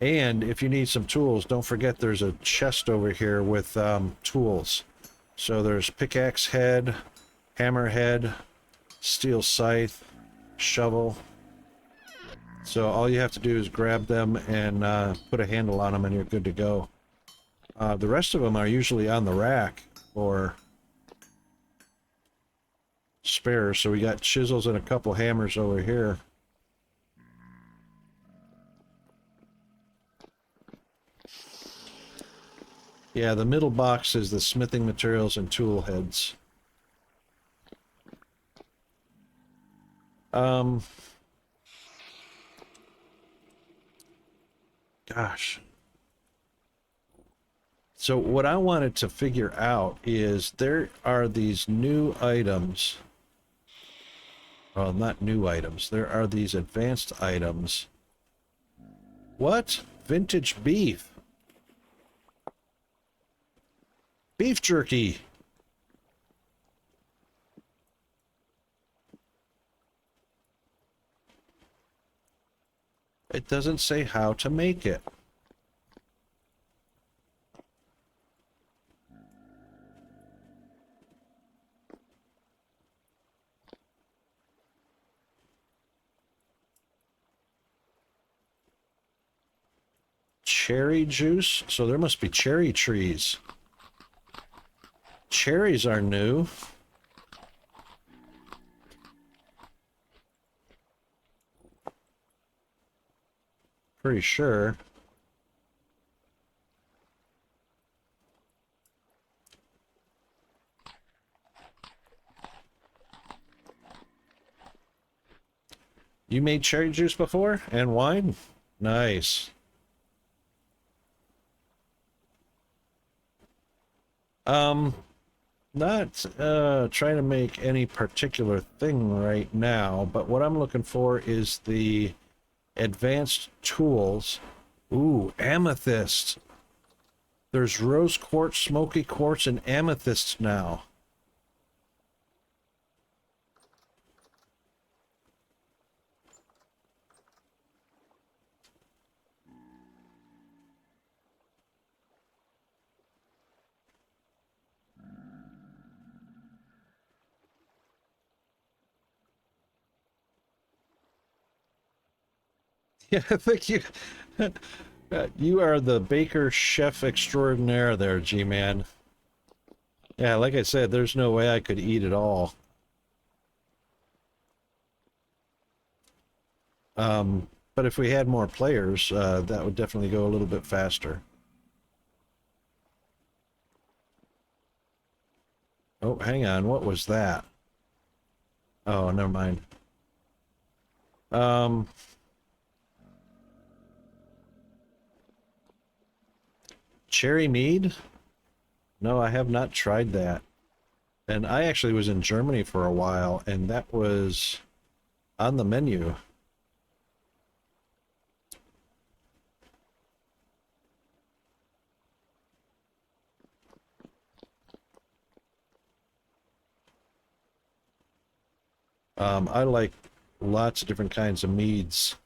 And if you need some tools, don't forget there's a chest over here with tools. So there's pickaxe head, hammer head, steel scythe, shovel. So all you have to do is grab them and put a handle on them and you're good to go. The rest of them are usually on the rack or spares. So we got chisels and a couple hammers over here. Yeah, the middle box is the smithing materials and tool heads. Gosh. So what I wanted to figure out is there are these new items. Well, not new items. There are these advanced items. What? Vintage beef. Beef jerky. It doesn't say how to make it. Cherry juice? So there must be cherry trees. Cherries are new. Pretty sure. You made cherry juice before? And wine? Nice. Not trying to make any particular thing right now, but what I'm looking for is the advanced tools. Ooh, amethyst. There's rose quartz, smoky quartz, and amethyst now. Yeah, I think you are the baker chef extraordinaire there, G-Man. Yeah, like I said, there's no way I could eat it all. But if we had more players, that would definitely go a little bit faster. Oh, hang on, what was that? Oh, never mind. Um, Cherry mead? No, I have not tried that. And I actually was in Germany for a while, and that was on the menu. I like lots of different kinds of meads.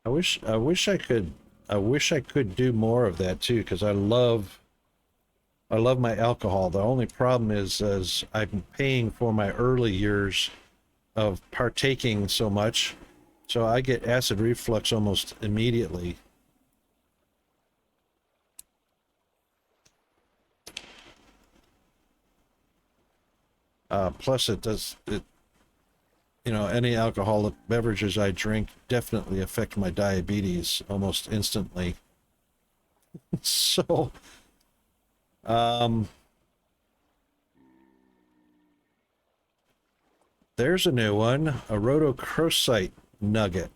I wish I could do more of that too, because I love my alcohol. The only problem is I'm paying for my early years of partaking so much, so I get acid reflux almost immediately. Plus, you know, any alcoholic beverages I drink definitely affect my diabetes almost instantly. So, um, there's a new one, a rhodochrosite nugget.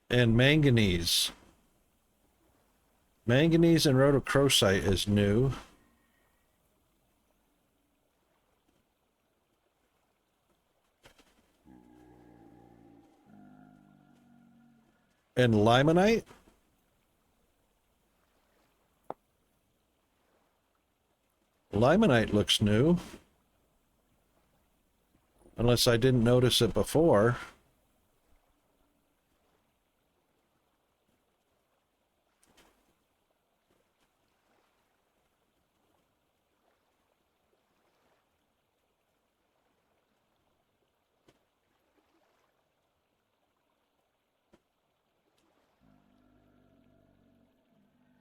And manganese. Manganese and rhodochrosite is new. And limonite? Limonite looks new. Unless I didn't notice it before.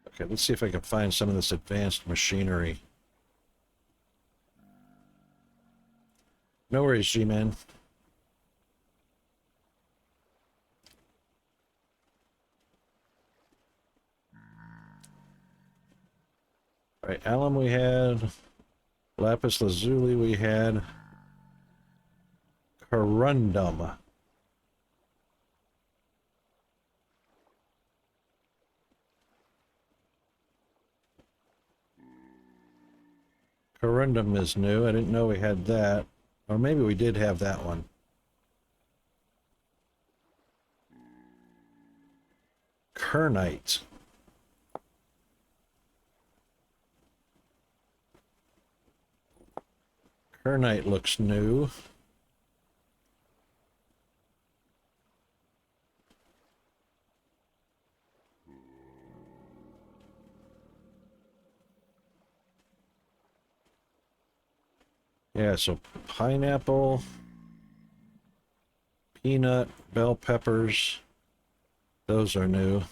Okay, let's see if I can find some of this advanced machinery. No worries, G-Man. All right, alum we had. Lapis lazuli we had. Corundum. Corundum is new. I didn't know we had that. Or maybe we did have that one. Kernite. Kernite looks new. Yeah, so pineapple, peanut, bell peppers, those are new.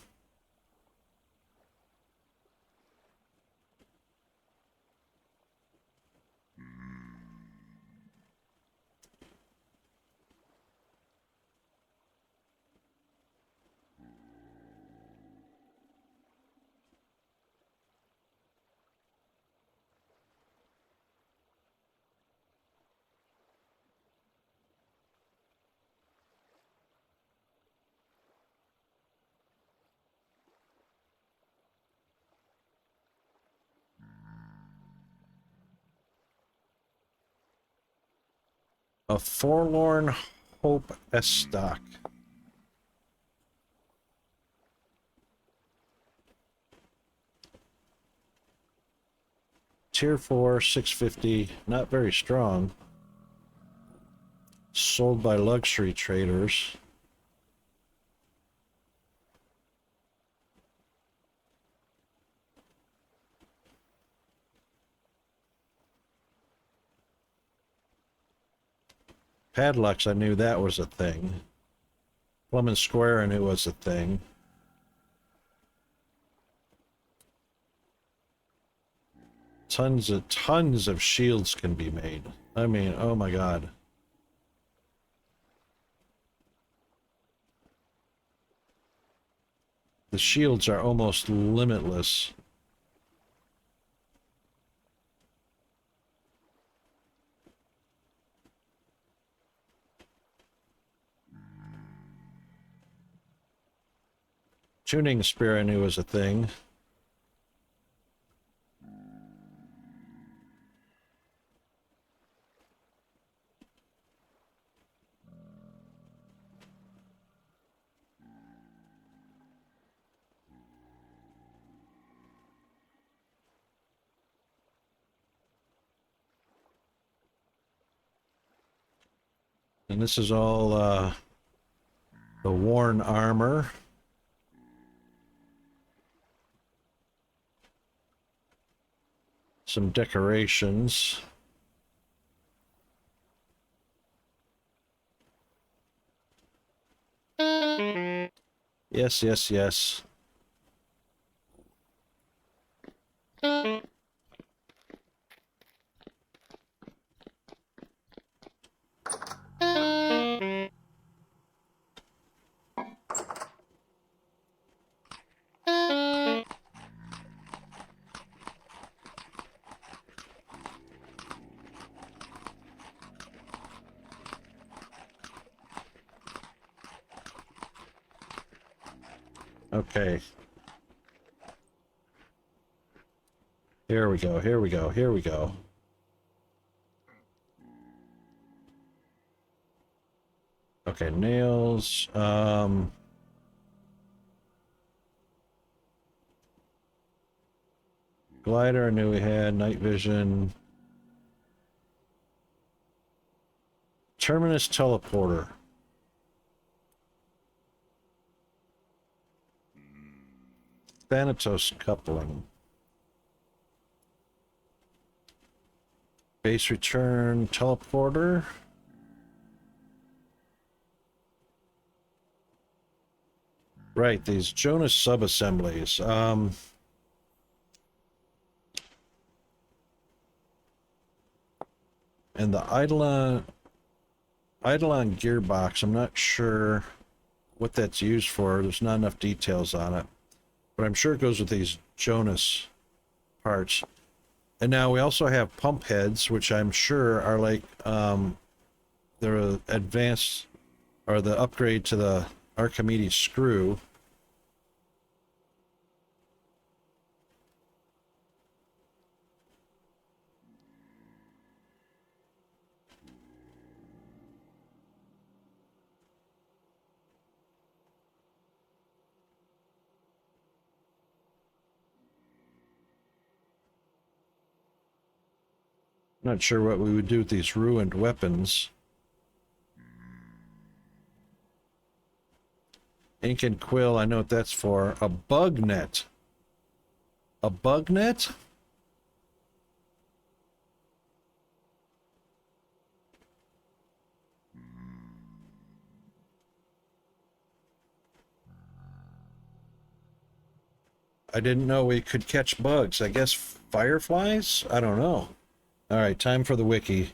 A Forlorn Hope S stock. Tier 4, 650, not very strong. Sold by luxury traders. Padlocks, I knew that was a thing. Plum and Square, I knew was a thing. Tons of shields can be made. I mean, oh my god. The shields are almost limitless. Tuning spear I knew was a thing. And this is all the worn armor. Some decorations. Yes, yes, yes. Okay. Here we go, here we go, here we go. Okay, nails. Glider, I knew we had. Night vision. Terminus teleporter. Thanatos coupling. Base return teleporter. Right, these Jonas sub-assemblies. And the Eidolon gearbox, I'm not sure what that's used for. There's not enough details on it. But I'm sure it goes with these Jonas parts. And now we also have pump heads, which I'm sure are like the advanced or the upgrade to the Archimedes screw. Not sure what we would do with these ruined weapons. Ink and quill, I know what that's for. A bug net. A bug net? I didn't know we could catch bugs. I guess fireflies? I don't know. All right, time for the wiki.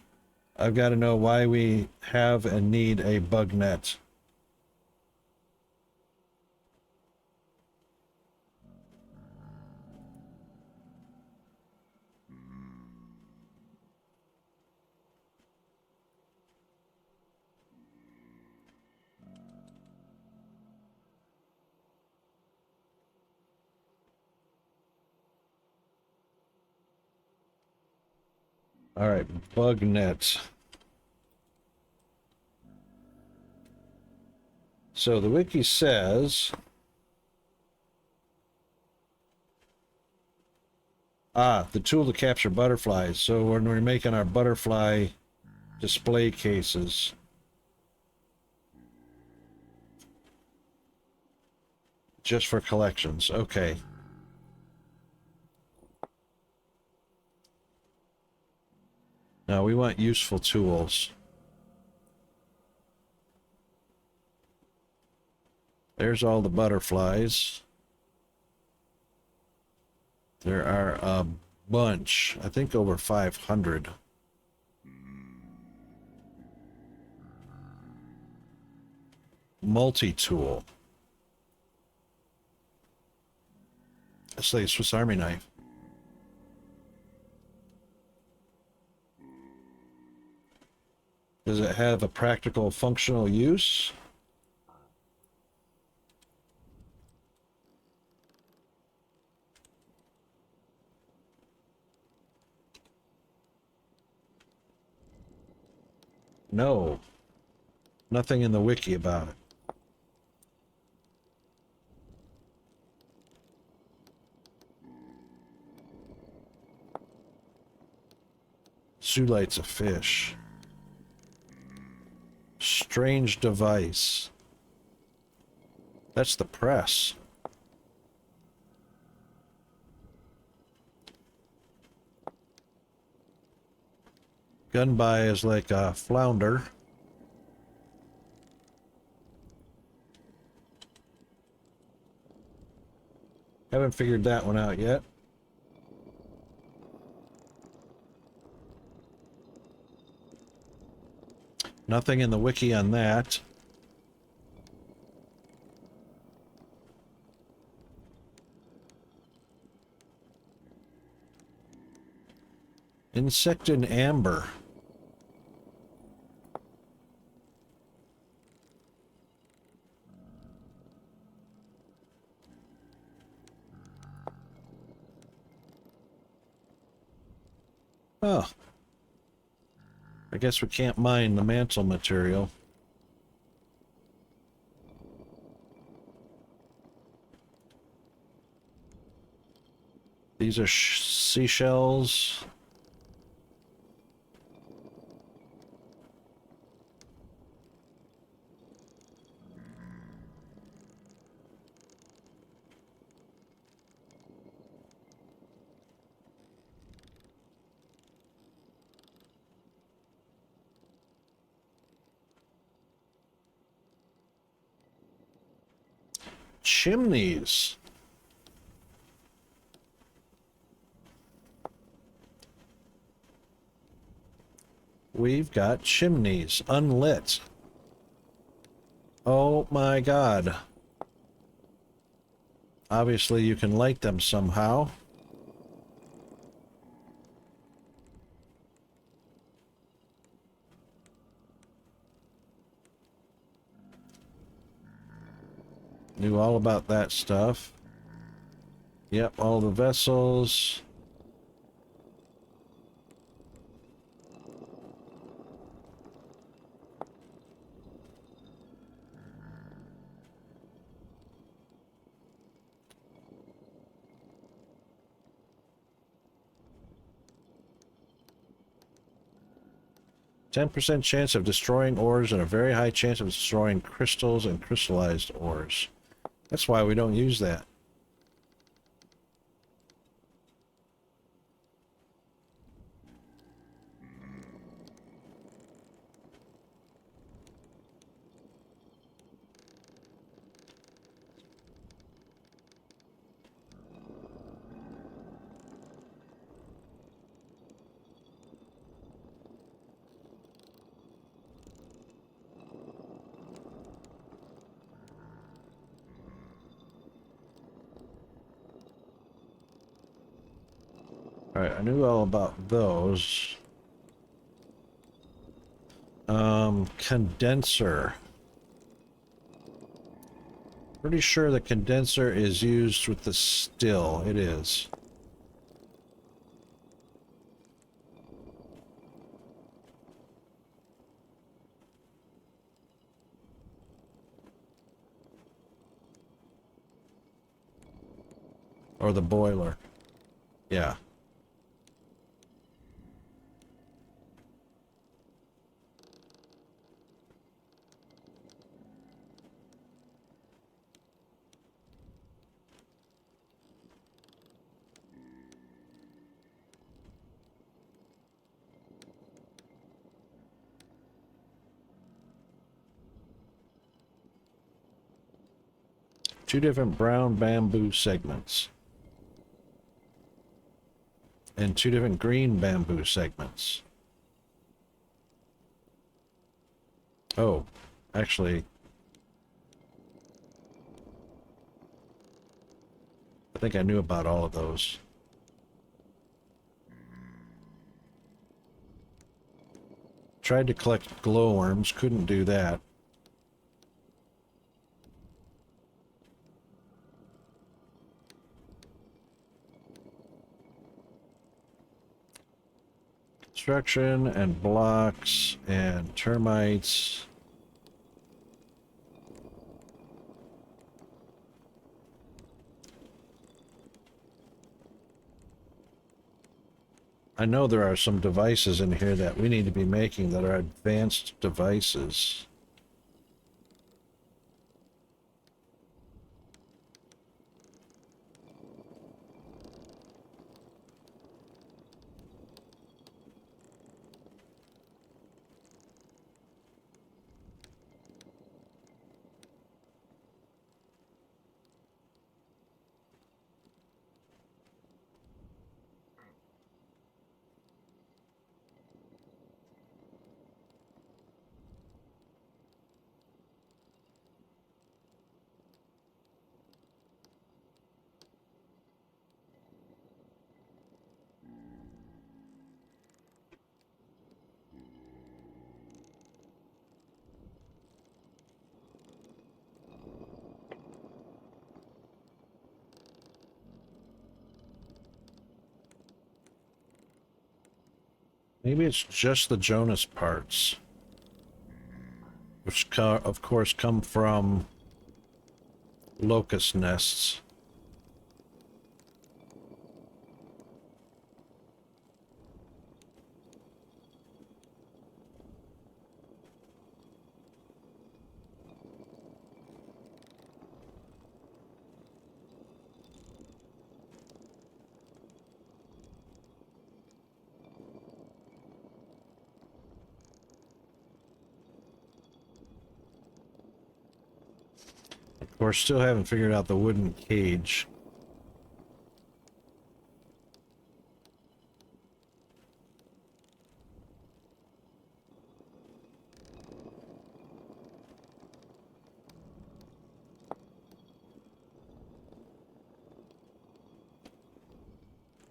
I've got to know why we have and need a bug net. All right, bug net. So the wiki says, the tool to capture butterflies. So when we're making our butterfly display cases. Just for collections, okay. Now we want useful tools. There's all the butterflies. There are a bunch, I think over 500. Multi-tool. That's like a Swiss Army knife. Does it have a practical functional use? No. Nothing in the wiki about it. Zoolite's a fish. Strange device. That's the press. Gunby is like a flounder. Haven't figured that one out yet. Nothing in the wiki on that. Insect in amber. Oh. I guess we can't mine the mantle material. These are seashells. chimneys. We've got chimneys unlit. Oh my God. Obviously you can light them somehow. Knew all about that stuff. Yep, all the vessels. 10% chance of destroying ores and a very high chance of destroying crystals and crystallized ores. That's why we don't use that. Alright, I knew all about those. Condenser. Pretty sure the condenser is used with the still. It is. Or the boiler. Yeah. Two different brown bamboo segments. And two different green bamboo segments. Oh, actually, I think I knew about all of those. Tried to collect glowworms, couldn't do that. Construction and blocks and termites. I know there are some devices in here that we need to be making that are advanced devices. Maybe it's just the Jonas parts, which of course come from locust nests. We're still haven't figured out the wooden cage.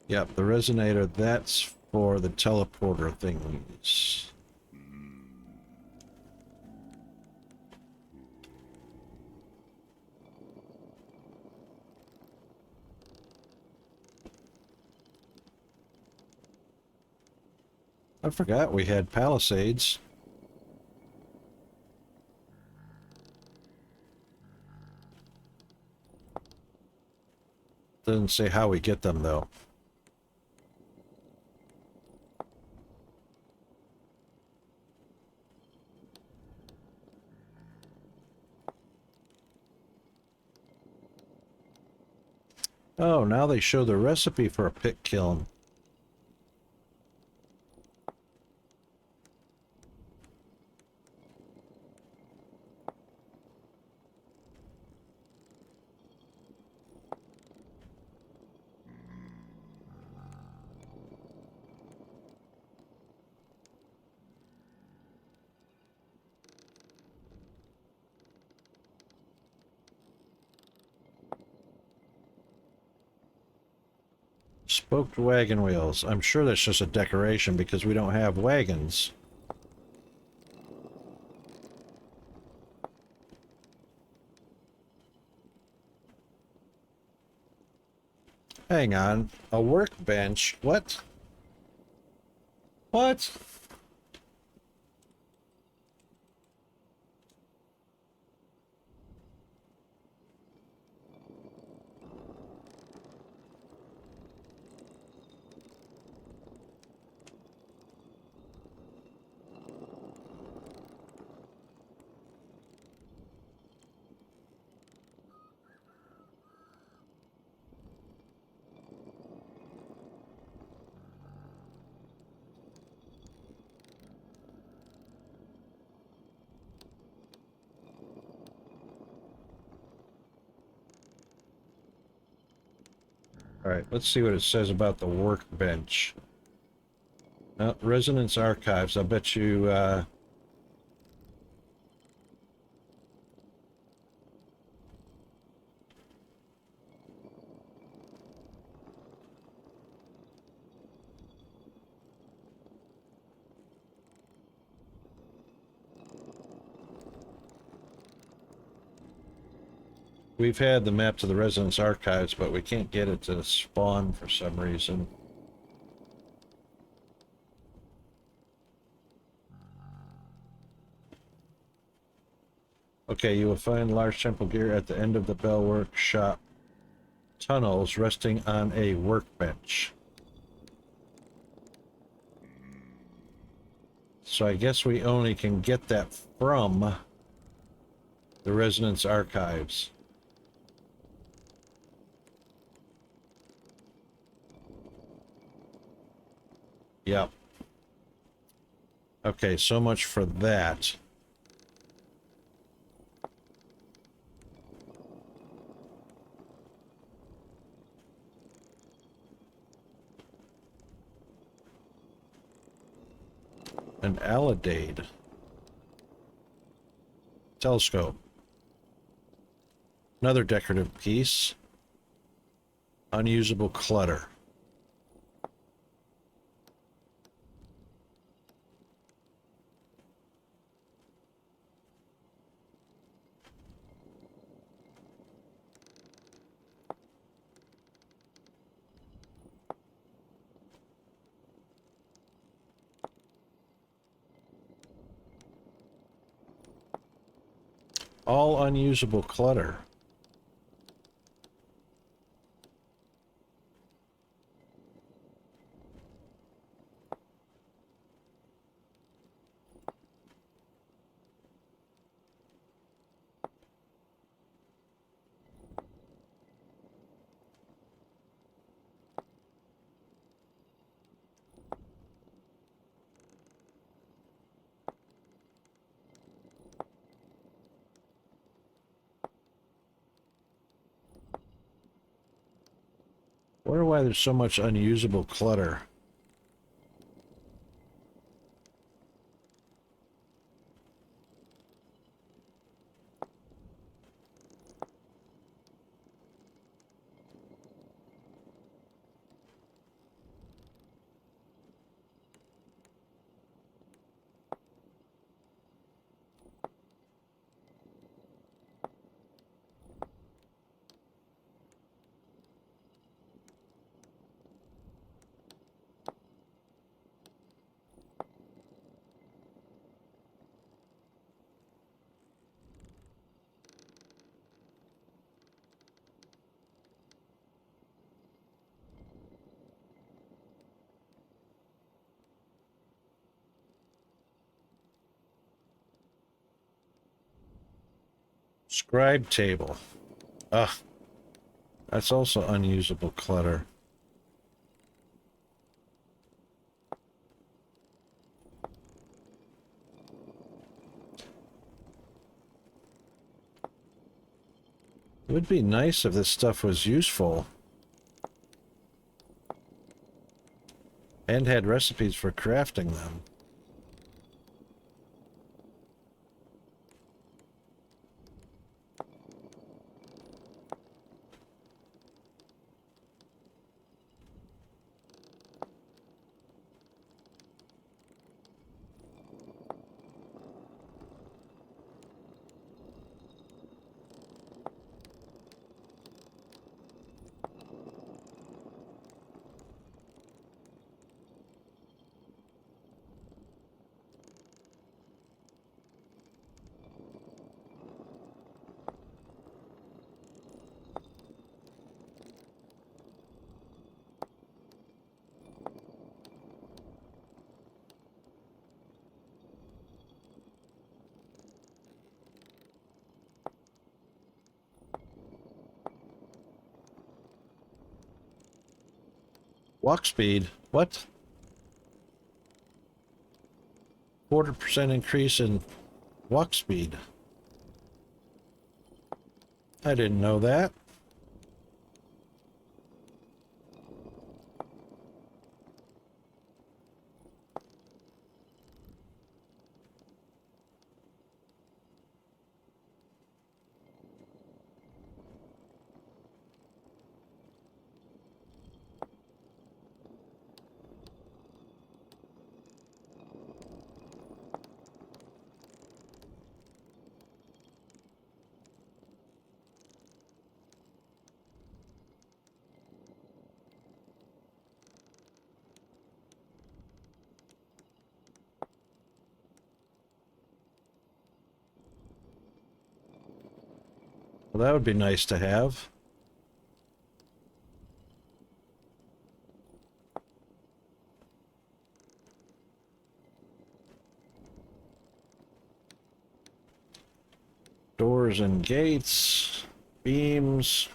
Yep, the resonator, that's for the teleporter things. I forgot we had palisades. Doesn't say how we get them, though. Oh, now they show the recipe for a pit kiln. Spoked wagon wheels. I'm sure that's just a decoration because we don't have wagons. Hang on. A workbench? What? What? Alright, let's see what it says about the workbench. Resonance Archives. I bet you, we've had the map to the Resonance Archives, but we can't get it to spawn for some reason. Okay, you will find large temple gear at the end of the bell workshop tunnels resting on a workbench. So I guess we only can get that from the Resonance Archives. Yep. Okay, so much for that. An alidade. Telescope. Another decorative piece. Unusable clutter. All unusable clutter. wonder why there's so much unusable clutter. Scribe table. Ugh. That's also unusable clutter. It would be nice if this stuff was useful and had recipes for crafting them. Walk speed. What? 40% increase in walk speed. I didn't know that. Well, that would be nice to have. Doors and gates, beams,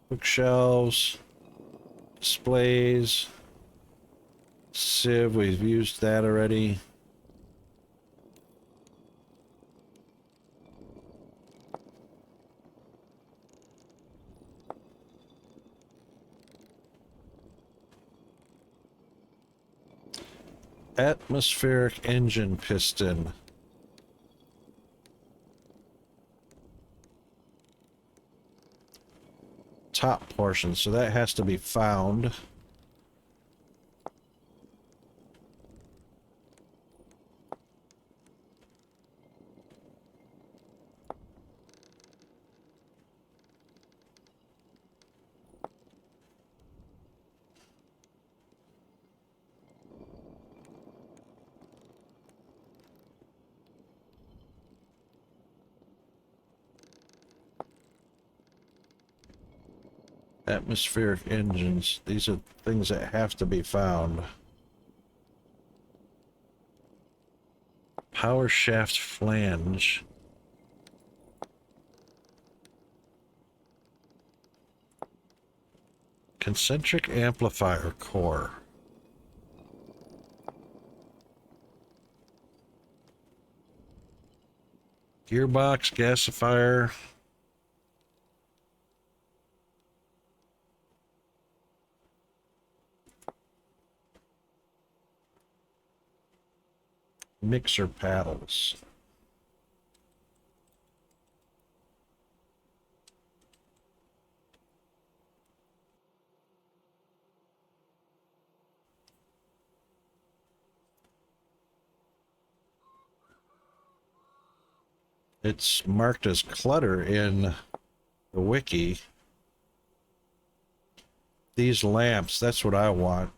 bookshelves, displays, sieve, we've used that already. Atmospheric engine piston. Top portion, so that has to be found. Atmospheric engines. These are things that have to be found. Power shaft flange. Concentric amplifier core. Gearbox, gasifier. mixer paddles. It's marked as clutter in the wiki. These lamps, that's what I want.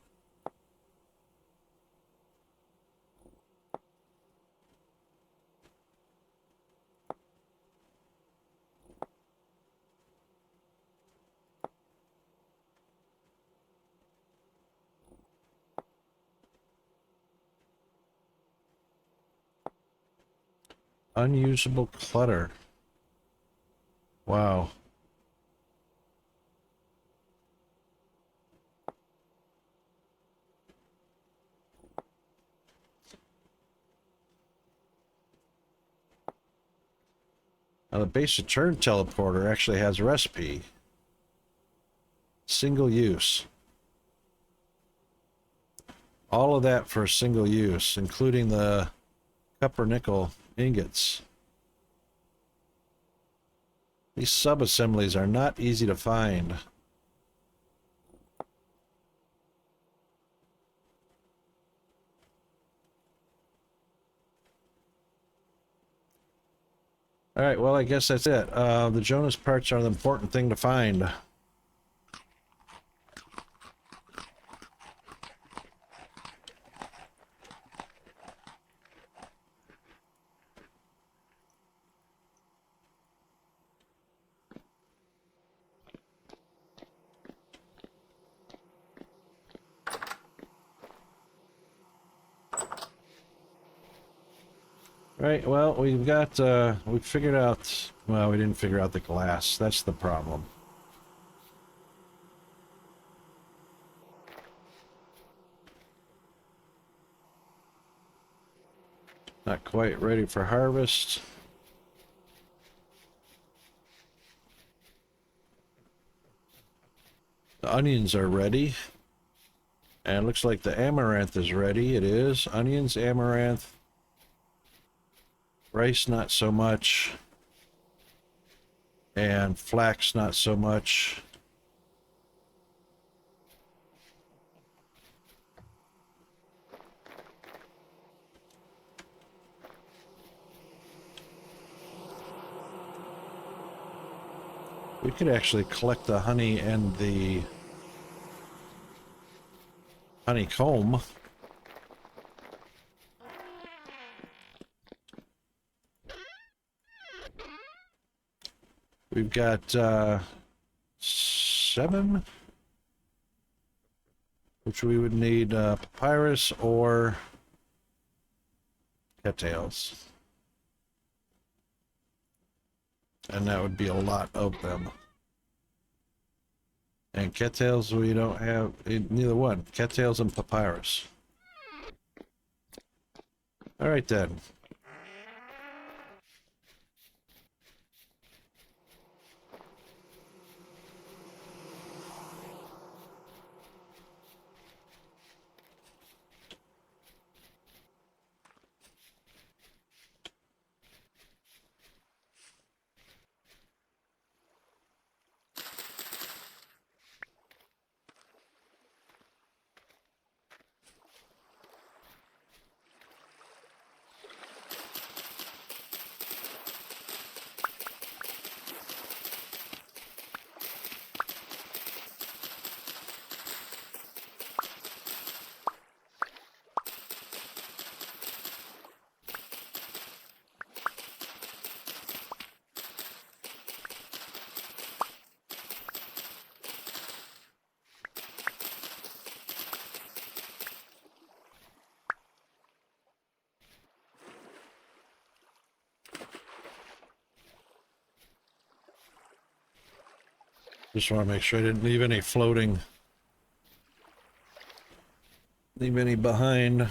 Unusable clutter. Wow. Now the basic turn teleporter actually has a recipe. Single use. All of that for single use, including the copper nickel ingots. These sub-assemblies are not easy to find. All right, well, I guess that's it. The Jonas parts are the important thing to find. Right, well, we've got, we figured out, well, we didn't figure out the glass. That's the problem. Not quite ready for harvest. The onions are ready. And it looks like the amaranth is ready. It is. Onions, amaranth. Rice, not so much. And flax, not so much. We could actually collect the honey and the honeycomb. We've got 7, which we would need papyrus or cattails. And that would be a lot of them. And cattails, we don't have neither one. Cattails and papyrus. All right then. Just want to make sure I didn't leave any floating. Leave any behind.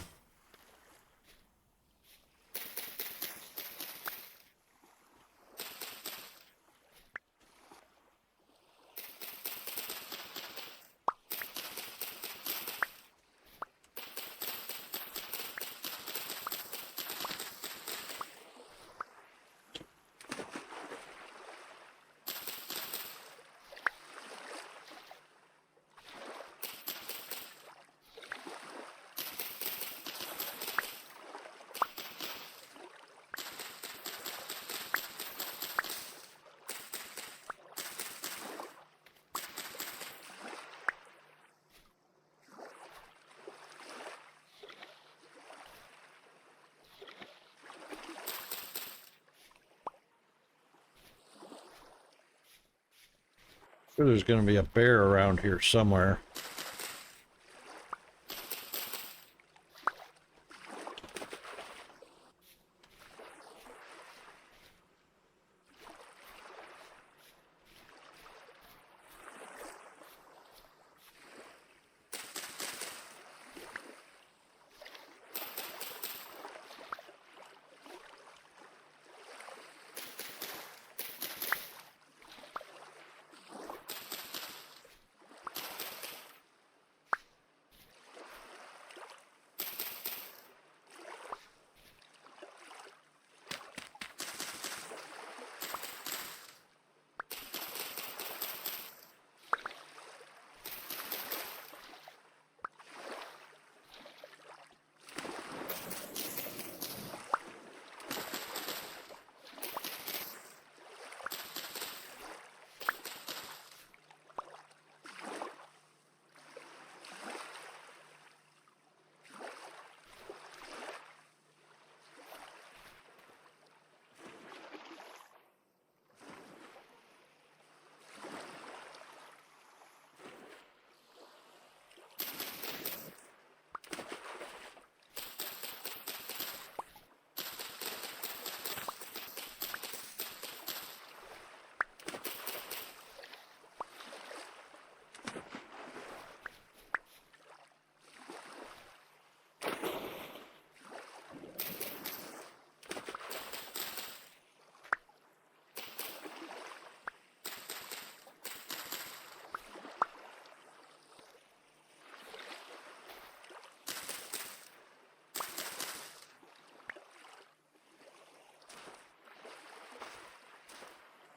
Sure there's going to be a bear around here somewhere.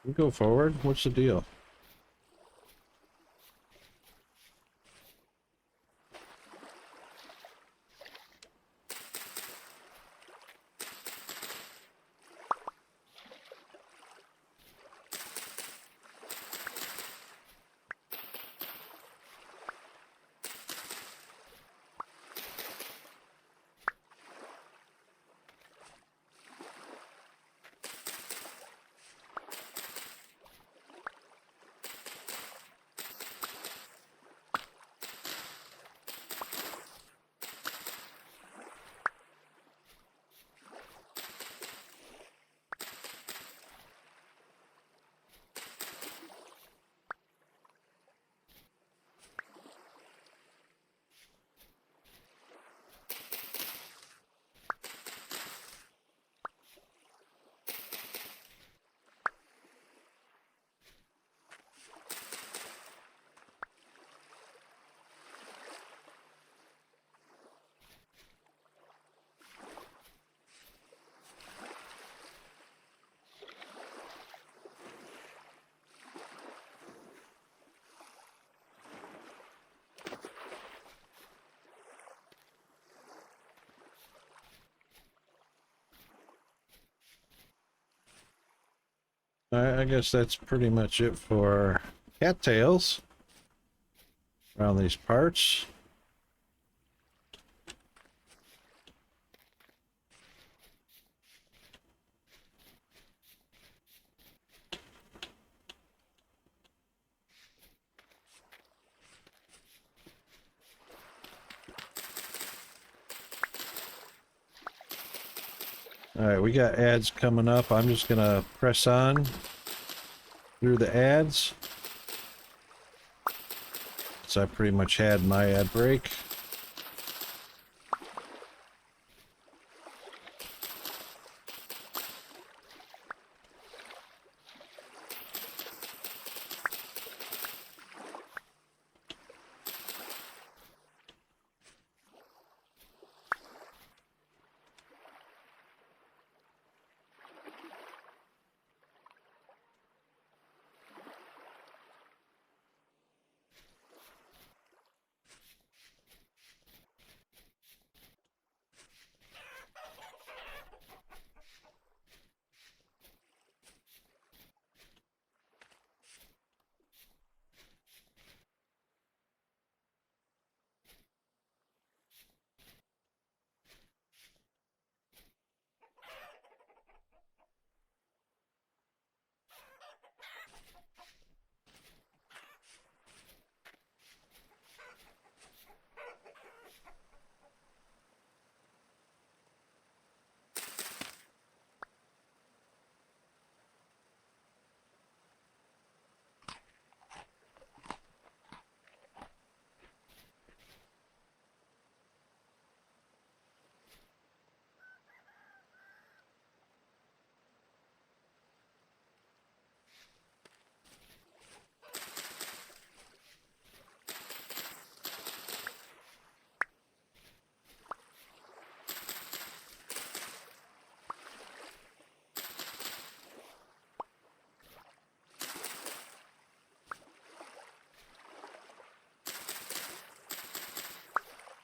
You go forward. What's the deal? I guess that's pretty much it for cattails around these parts. All right, we got ads coming up. I'm just gonna press on through the ads. So I pretty much had my ad break.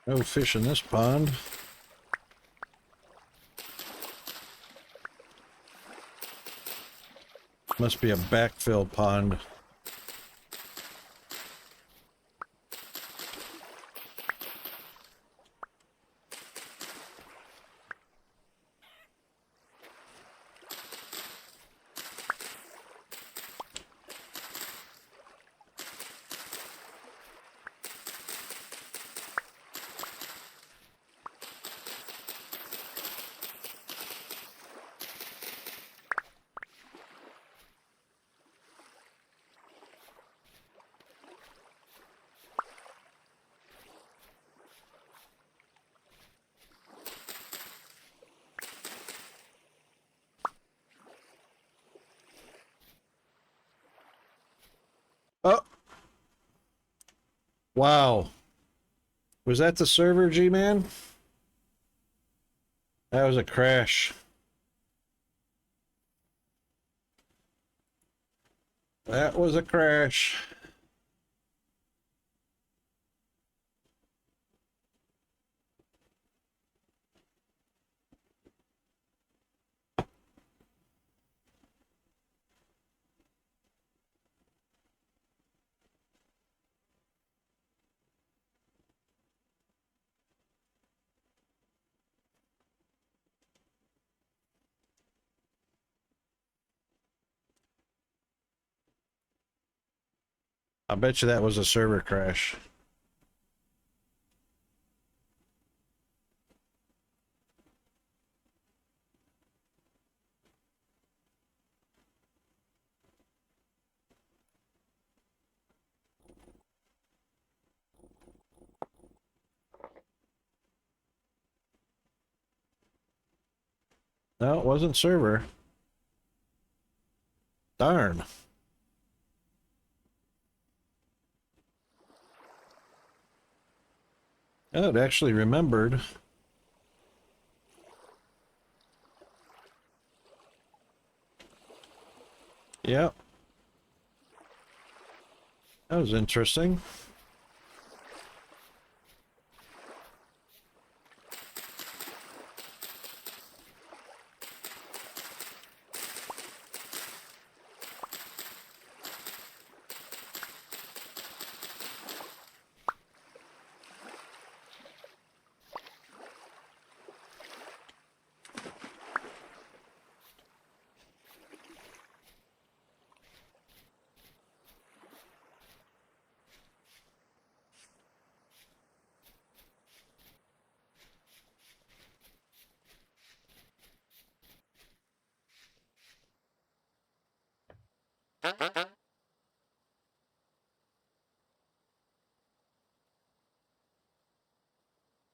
No fish in this pond. Must be a backfill pond. Oh, wow. Was that the server, G-Man? That was a crash. That was a crash. I bet you that was a server crash. No, it wasn't server. Darn. Oh, it actually remembered. Yep. That was interesting.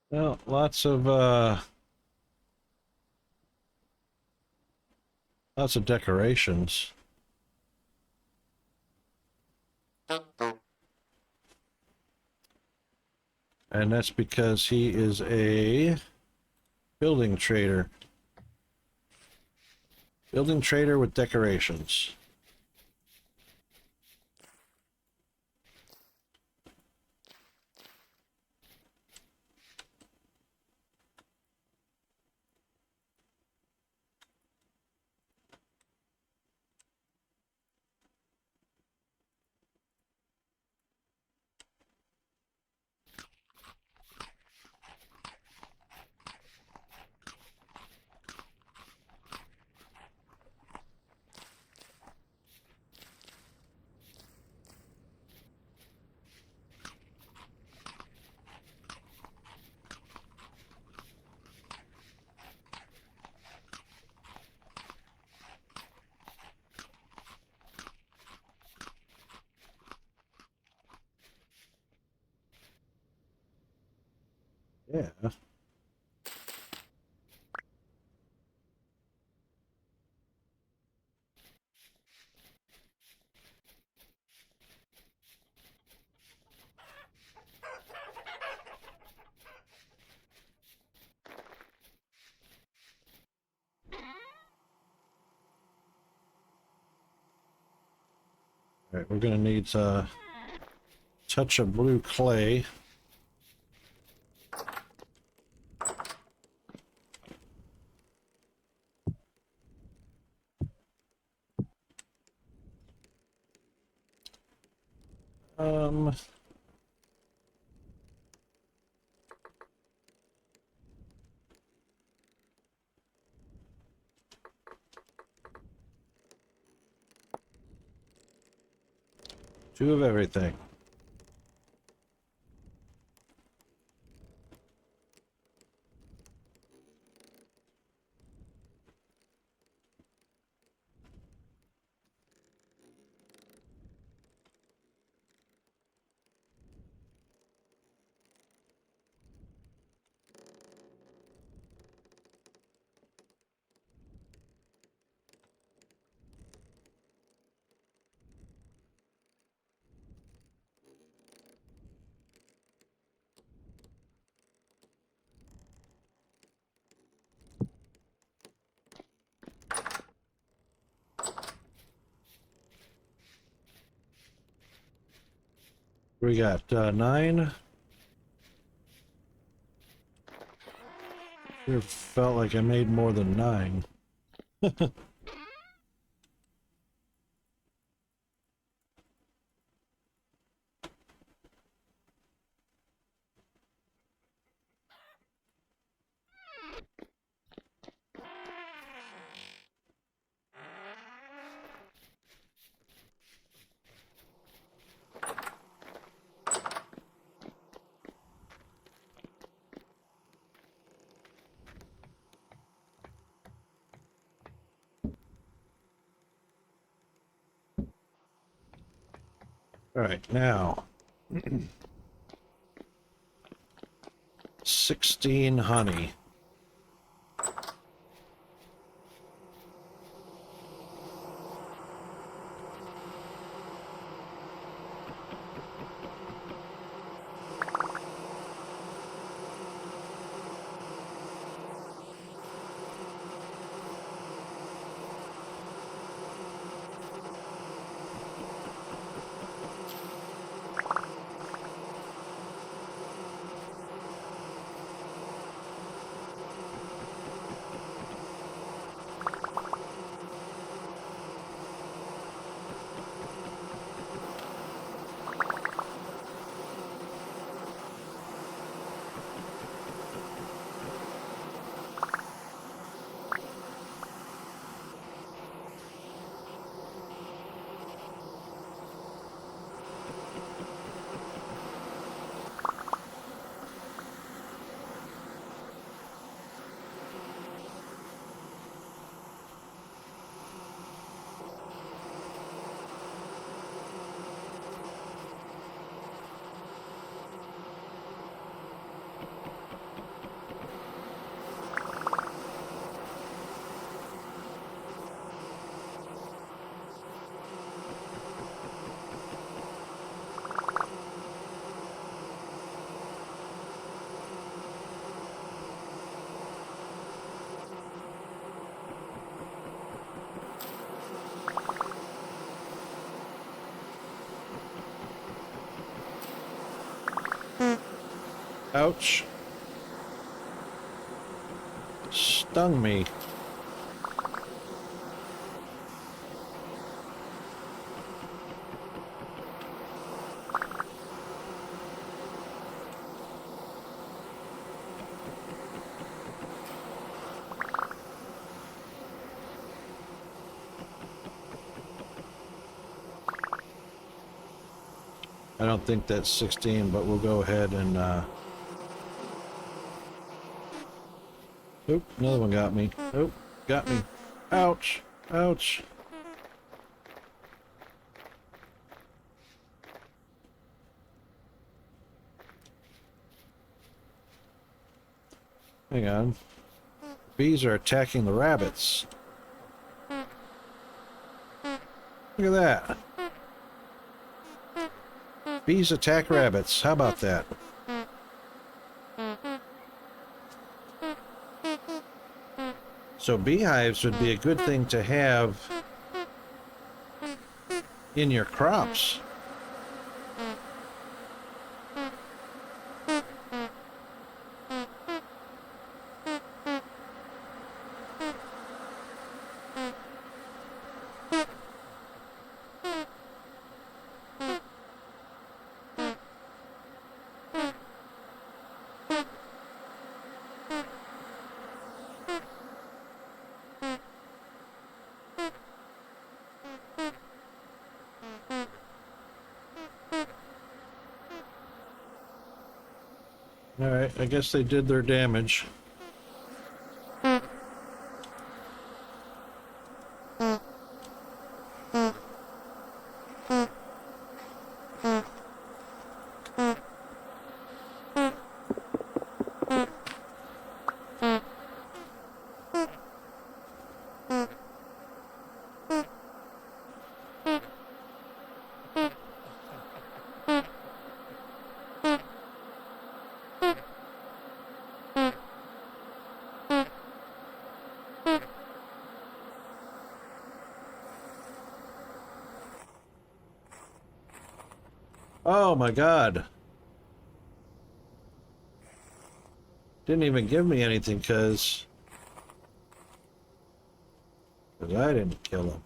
Well, lots of decorations. And that's because he is a building trader. Building trader with decorations. Yeah. All right, we're gonna need a touch of blue clay. Um, two of everything. We got 9. Sure felt like I made more than 9. All right, now 16 honey. Ouch. Stung me. I don't think that's 16, but we'll go ahead and, Oop, another one got me. Oop, got me. Ouch. Ouch. Hang on. Bees are attacking the rabbits. Look at that. Bees attack rabbits. How about that? So beehives would be a good thing to have in your crops. Alright, I guess they did their damage. Oh my god. Didn't even give me anything because I didn't kill him.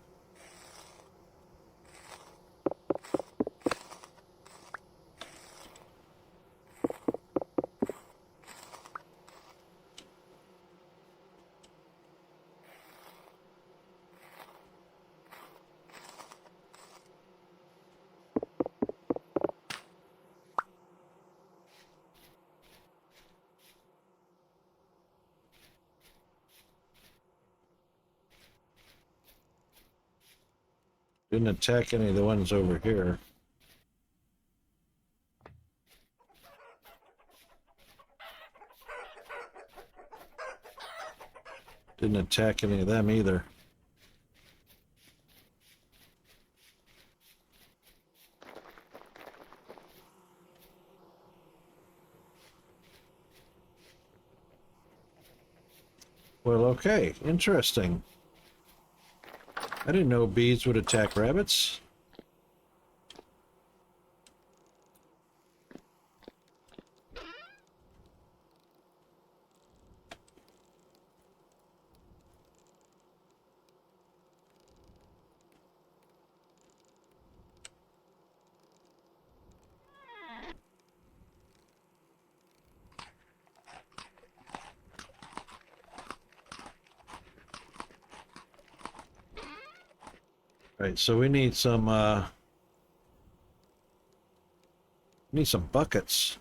Didn't attack any of the ones over here. Didn't attack any of them either. Well, okay. Interesting. I didn't know bees would attack rabbits. Right, so we need some buckets.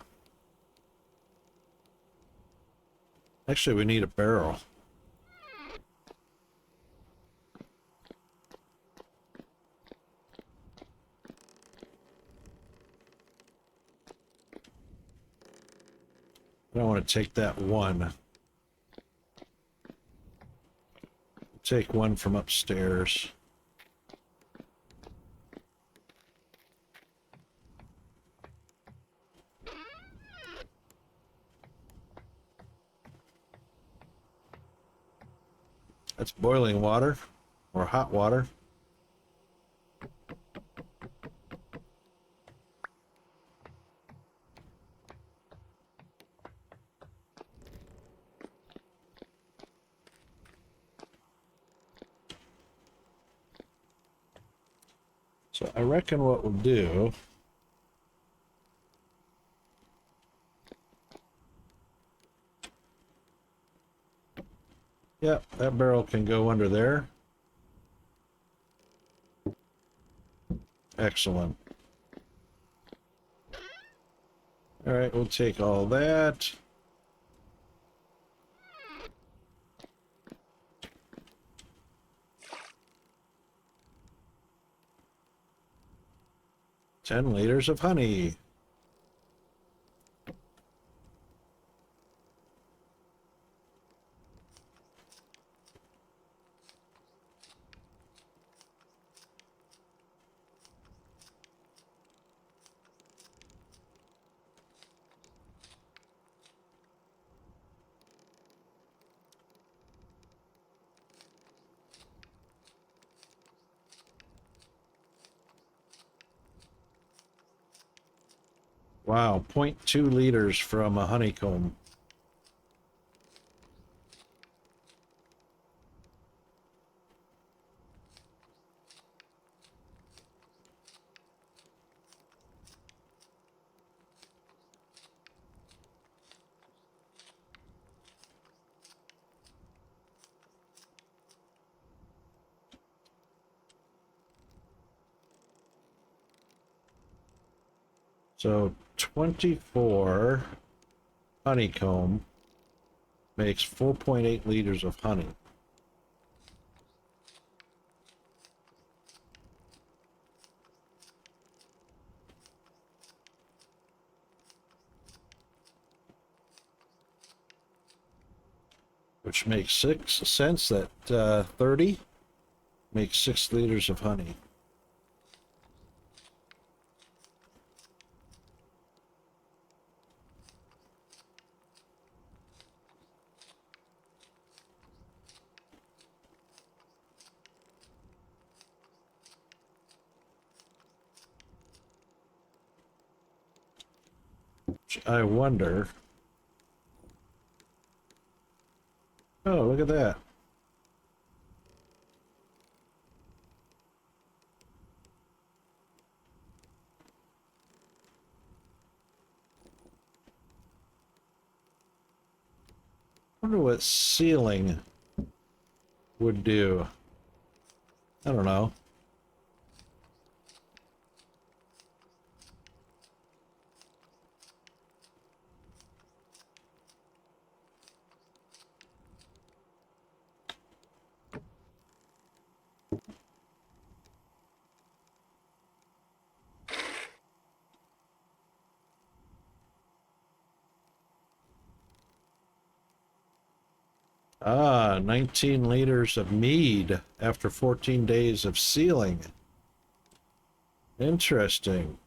Actually, we need a barrel. I don't want to take that one. Take one from upstairs. That's boiling water or hot water. So I reckon what we'll do yeah, that barrel can go under there. Excellent. All right, we'll take all that. $10 liters of honey. Wow, 0.2 liters from a honeycomb. So 24 honeycomb makes 4.8 liters of honey. Which makes 6 cents. That 30 makes 6 liters of honey. Which I wonder. Oh, look at that. I wonder what sealing would do. I don't know. Ah, 19 liters of mead after 14 days of sealing. Interesting.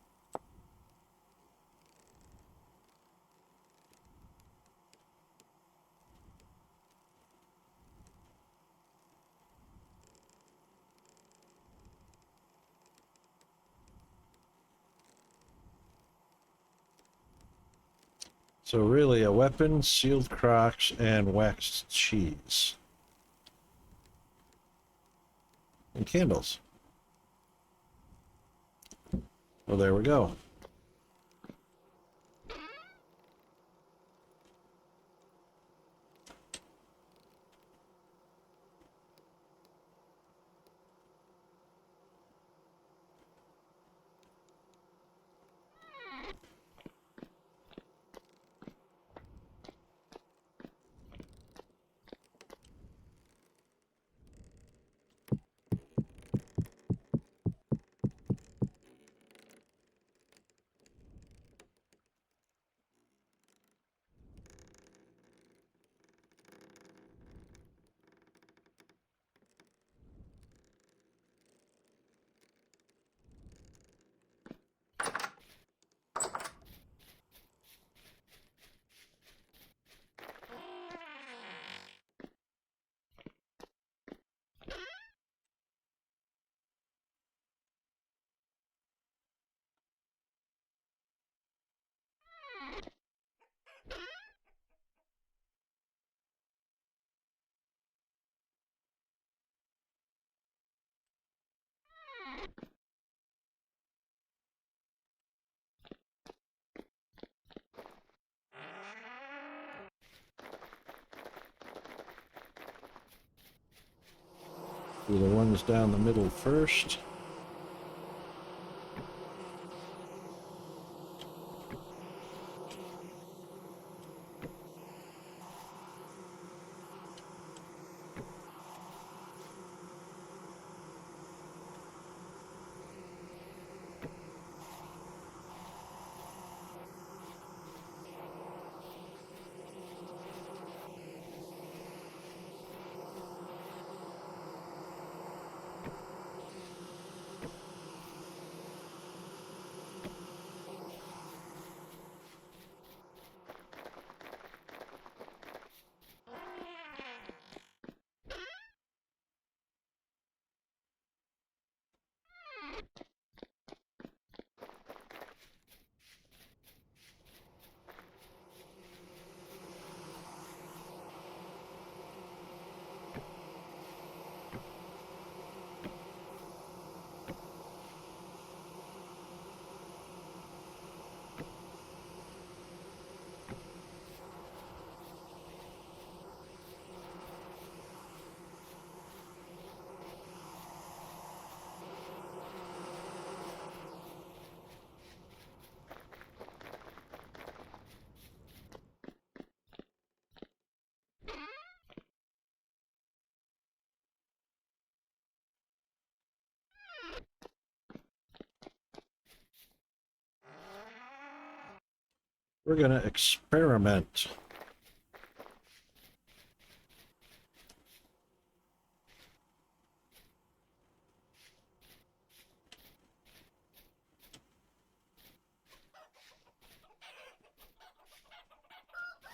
So really a weapon, sealed crocks, and waxed cheese. And candles. Well, there we go. Do the ones down the middle first. We're gonna experiment.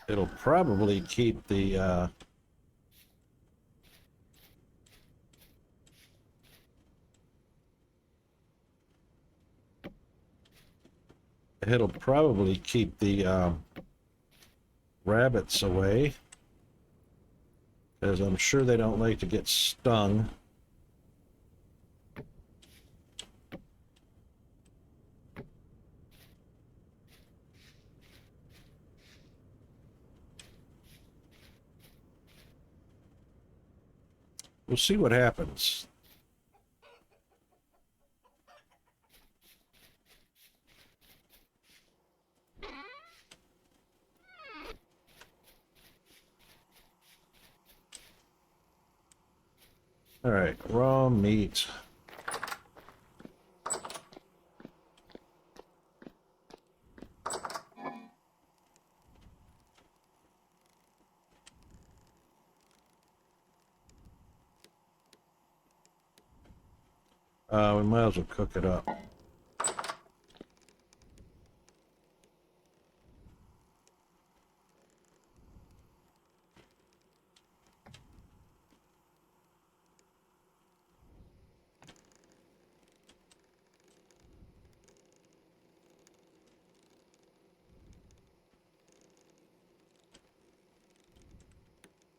It'll probably keep the rabbits away, because I'm sure they don't like to get stung. We'll see what happens. All right, raw meat. We might as well cook it up.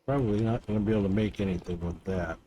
Probably not going to be able to make anything with that.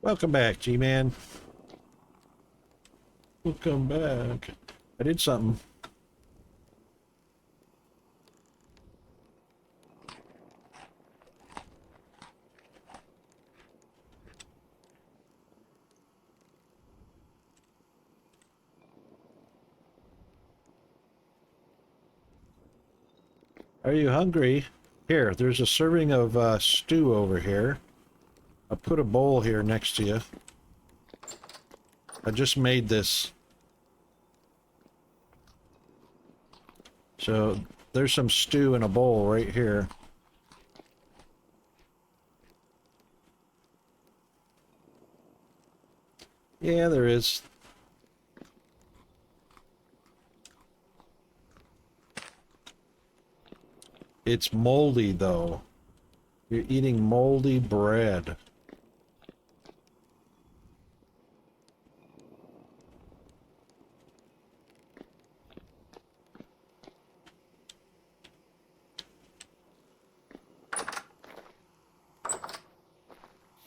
Welcome back, G-Man. Welcome back. I did something. Are you hungry? Here, there's a serving of stew over here. I put a bowl here next to you. I just made this. So there's some stew in a bowl right here. Yeah, there is. It's moldy, though. You're eating moldy bread.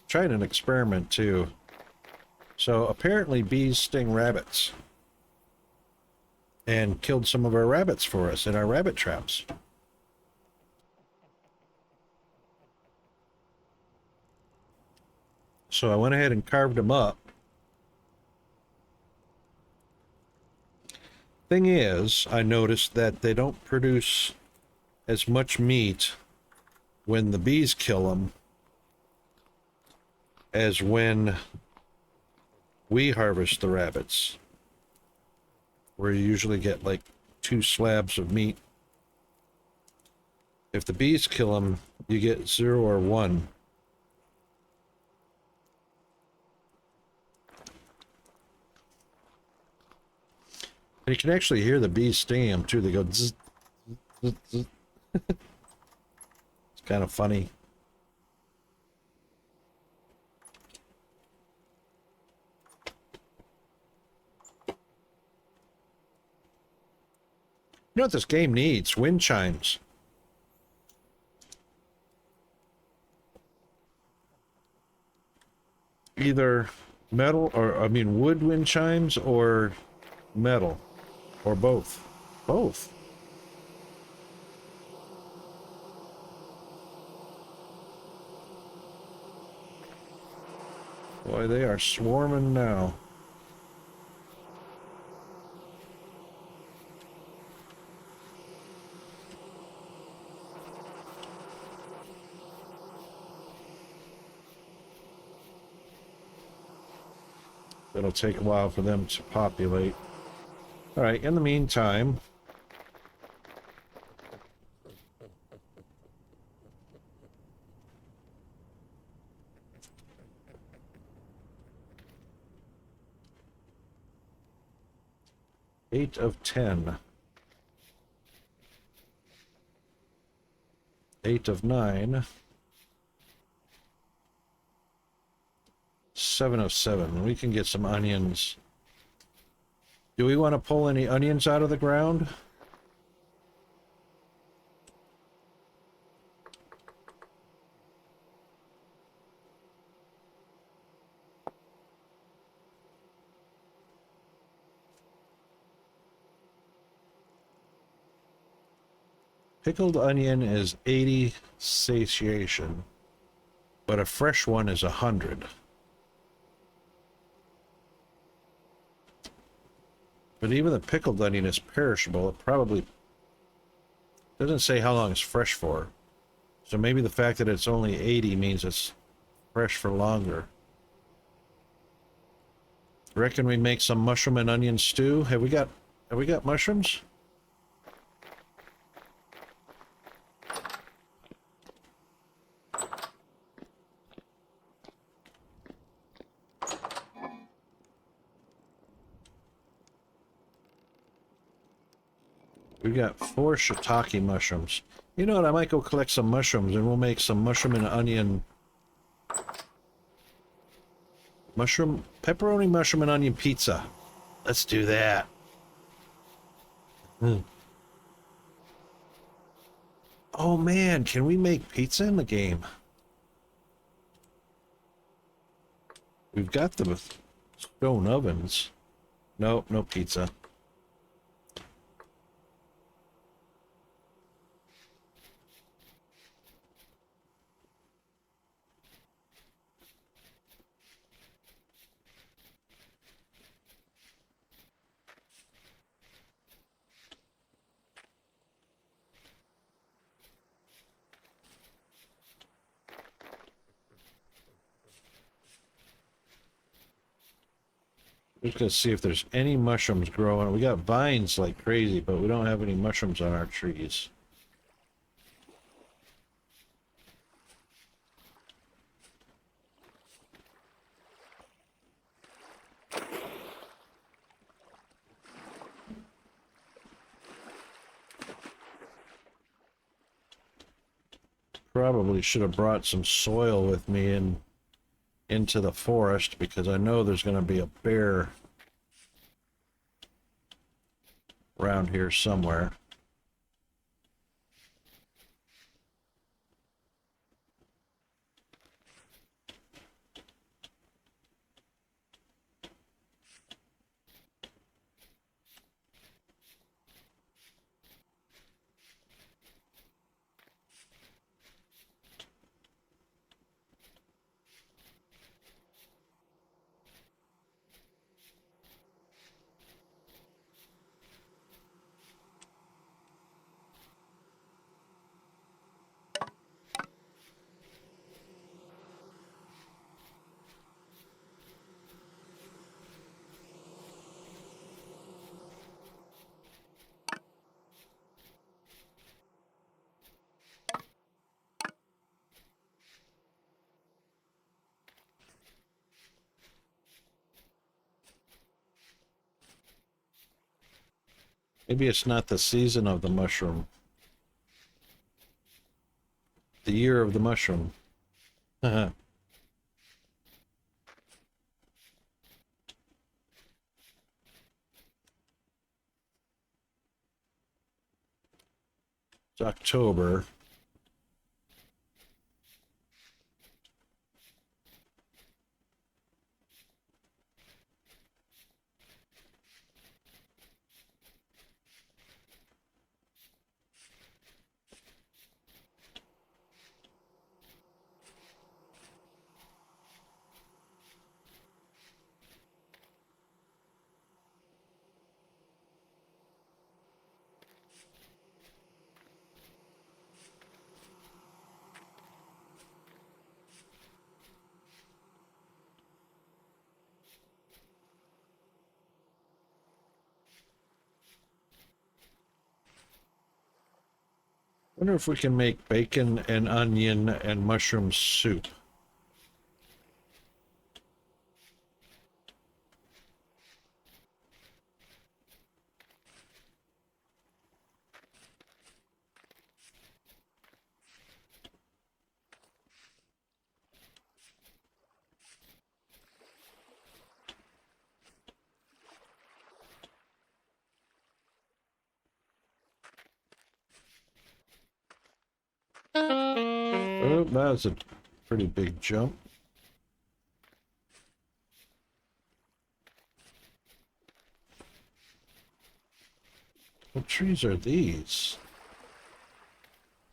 Tried an experiment, too. So apparently bees sting rabbits. And killed some of our rabbits for us in our rabbit traps. So I went ahead and carved them up. Thing is, I noticed that they don't produce as much meat when the bees kill them as when we harvest the rabbits, where you usually get like 2 slabs of meat. If the bees kill them, you get 0 or 1. And you can actually hear the bees stinging them too. They go zzz, zzz, zzz. It's kind of funny. You know what this game needs? Wind chimes. Either metal or, I mean, wood wind chimes or metal. Or both. Both. Boy, they are swarming now. It'll take a while for them to populate. All right, in the meantime, eight of 10. 8 of 9. 7 of 7. We can get some onions. Do we want to pull any onions out of the ground? Pickled onion is 80 satiation, but a fresh one is 100. But even the pickled onion is perishable. It probably doesn't say how long it's fresh for. So maybe the fact that it's only 80 means it's fresh for longer. Reckon we make some mushroom and onion stew? Have we got mushrooms? We got 4 shiitake mushrooms. You know what? I might go collect some mushrooms and we'll make some mushroom and onion. Pepperoni mushroom and onion pizza. Let's do that. Oh man, can we make pizza in the game? We've got the stone ovens. Nope, no pizza. Just gonna see if there's any mushrooms growing. We got vines like crazy, but we don't have any mushrooms on our trees. Probably should have brought some soil with me into the forest because I know there's going to be a bear around here somewhere. Maybe it's not the season of the mushroom. The year of the mushroom. It's October. Wonder if we can make bacon and onion and mushroom soup. Oh, that's a pretty big jump. What trees are these?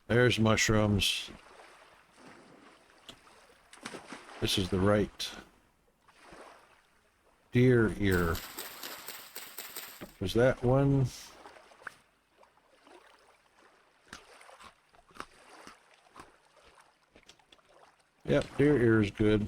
There's mushrooms. This is the right deer ear. Was that one? Yep, deer ear is good.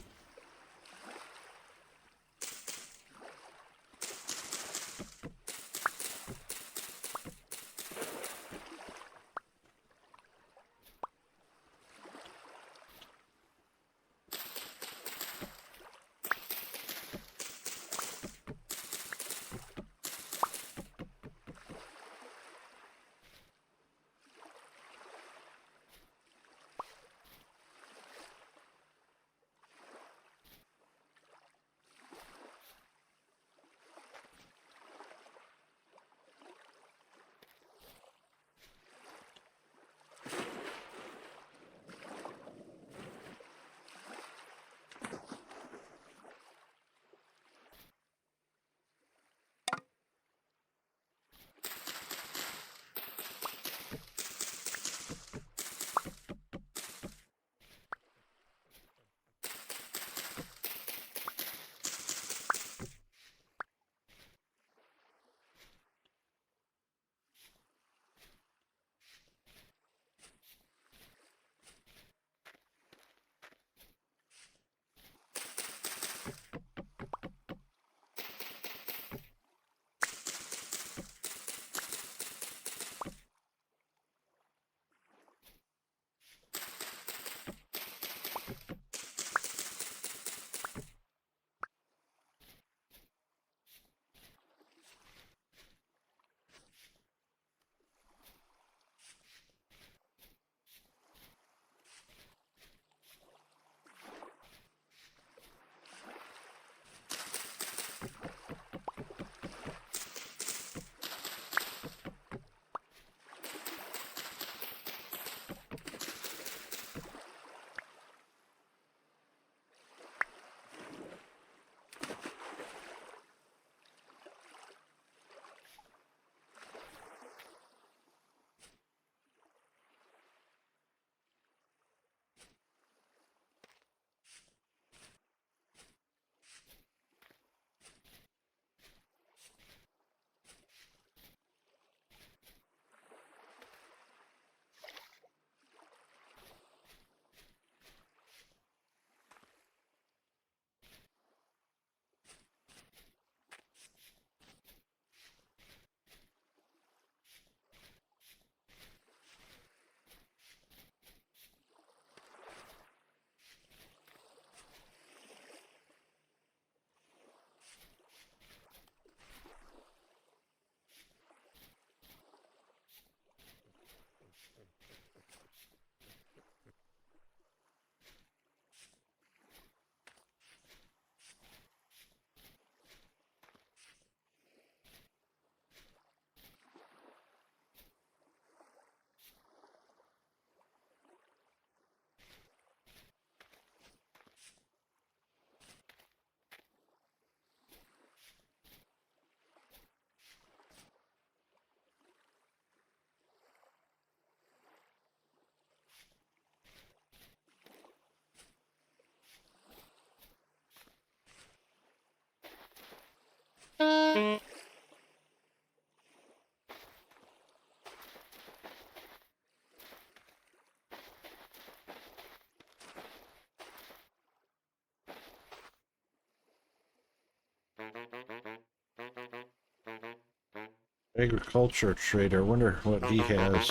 Agriculture trader. Wonder what he has.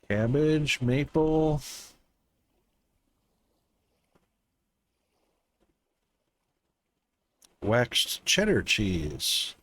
Cabbage, maple. Waxed cheddar cheese.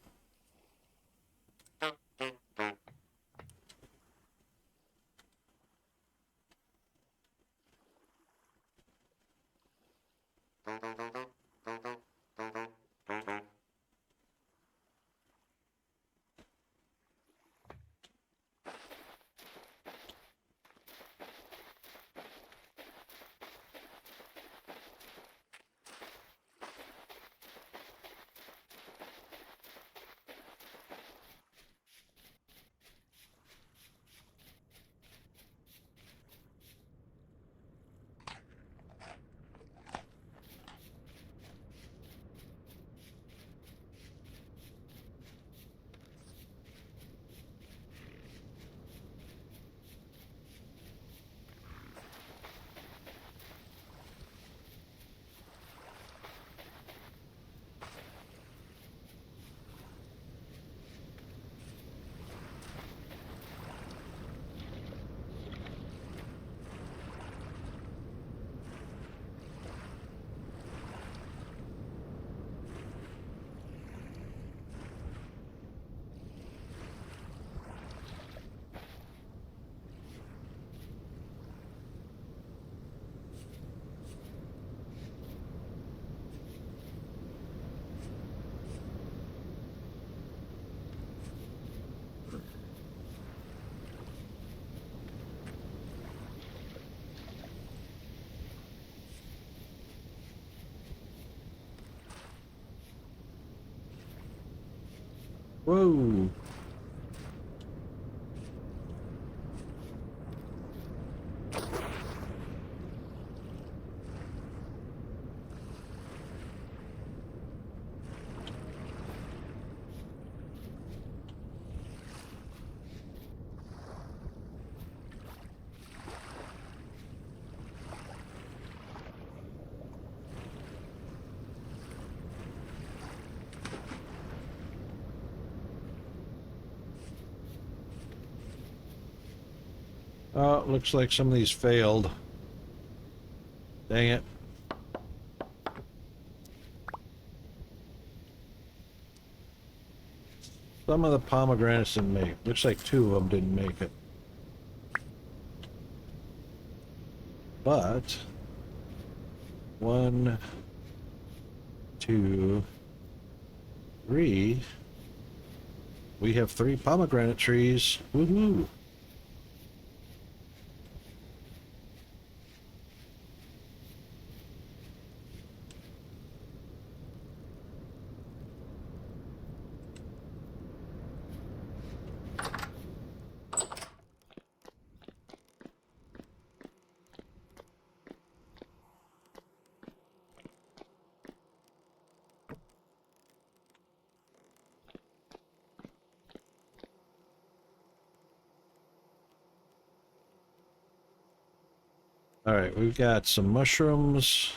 Whoa. Oh, it looks like some of these failed. Dang it. Some of the pomegranates didn't make it. Looks like 2 of them didn't make it. But 1, 2, 3. We have 3 pomegranate trees. Woohoo! All right, we've got some mushrooms.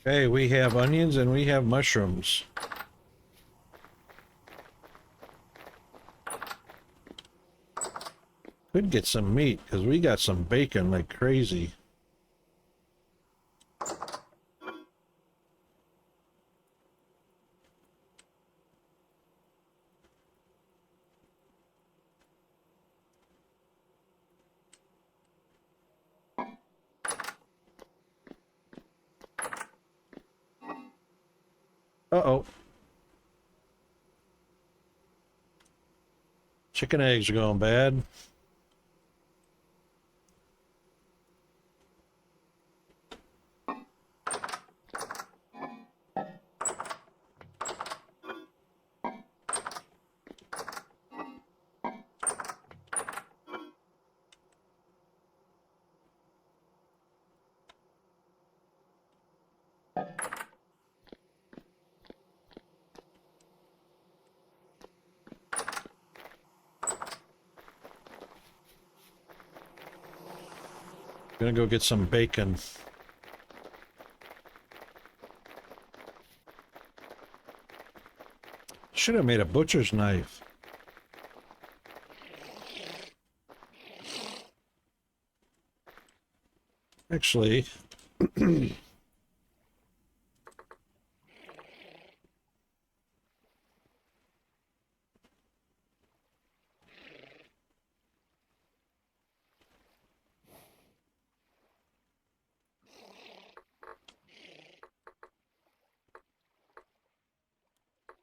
Okay, we have onions and we have mushrooms. Could get some meat because we got some bacon like crazy. Uh-oh. Chicken eggs are going bad. Gonna go get some bacon. Should have made a butcher's knife. Actually,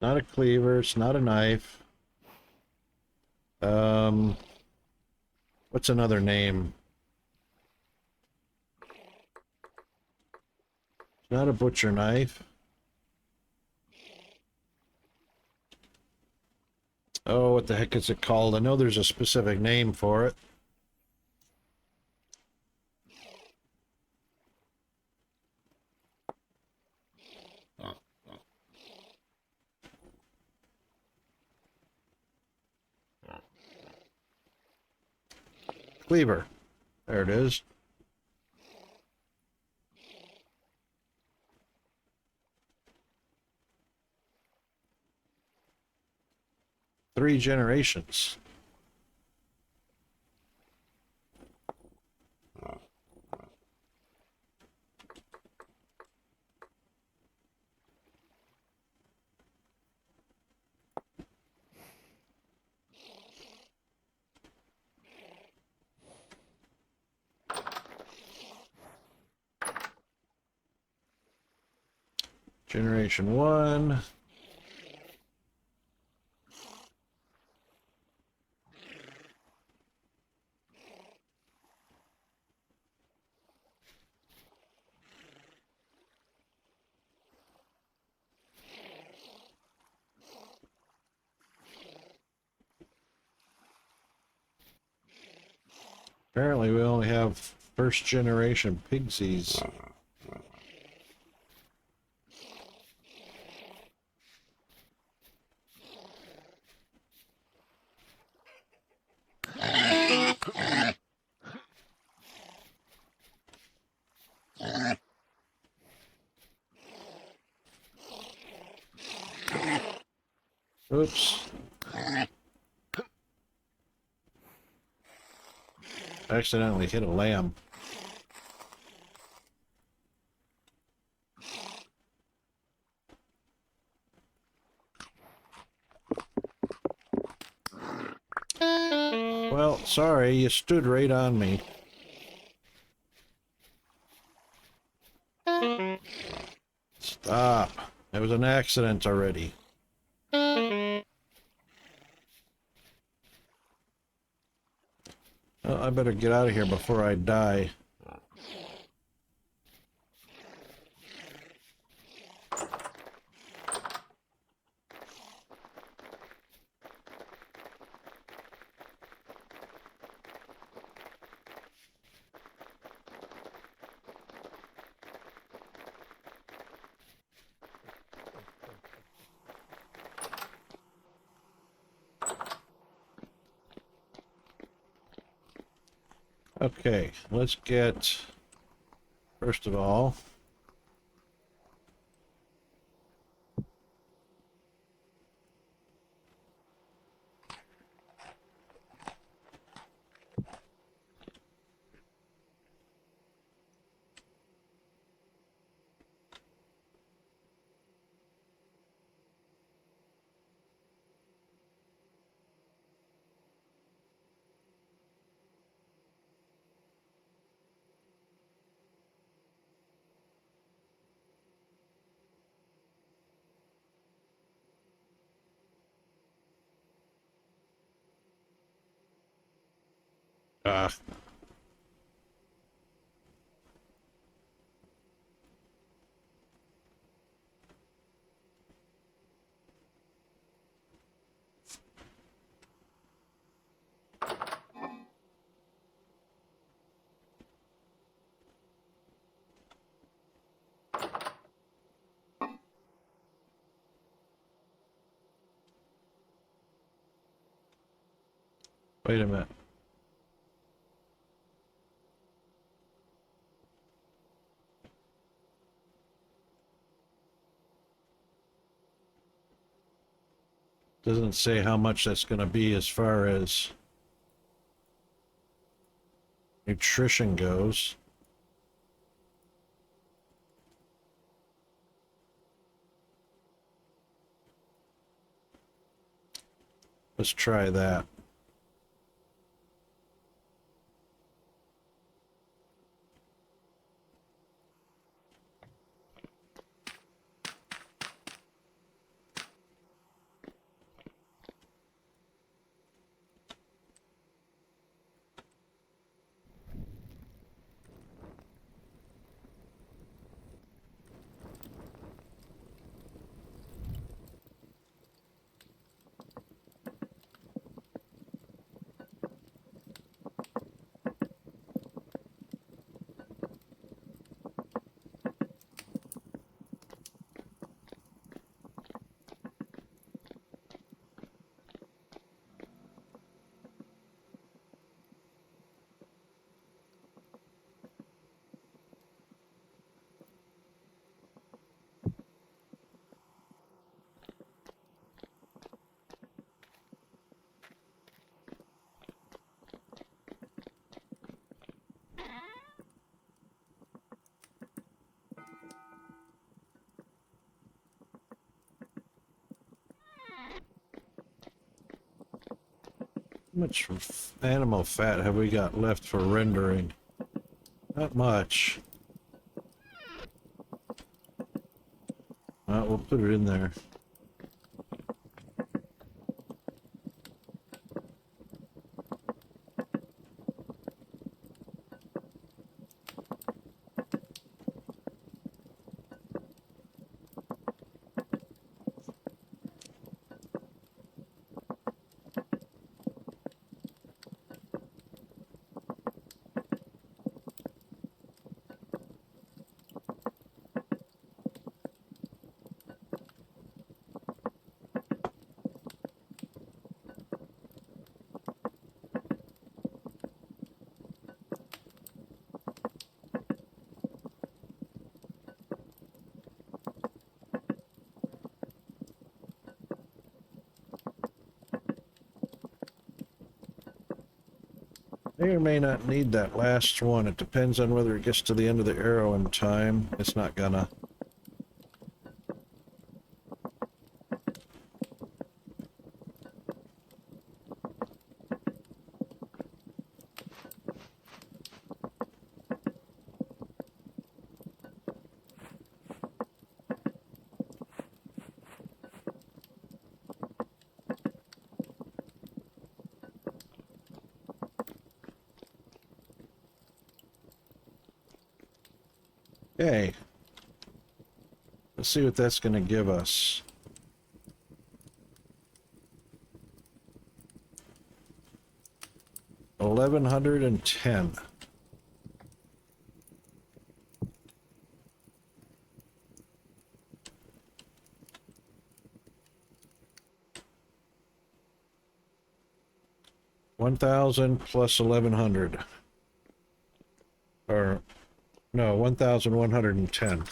not a cleaver, it's not a knife. Um, what's another name? It's not a butcher knife. Oh, what the heck is it called? I know there's a specific name for it. Cleaver. There it is. Three generations. Generation 1. Apparently we only have first generation pigsies. Oops. Accidentally hit a lamb. Well, sorry, you stood right on me. Stop. It was an accident already. Well, I better get out of here before I die. Okay, let's get, first of all, Ah, wait a minute. Doesn't say how much that's going to be as far as nutrition goes. Let's try that. How much animal fat have we got left for rendering? Not much. We'll put it in there. May or may not need that last one. It depends on whether it gets to the end of the arrow in time. It's not gonna. Okay. Let's see what that's going to give us. $1,110. $1,000 plus 1,100. Or no, 1,110.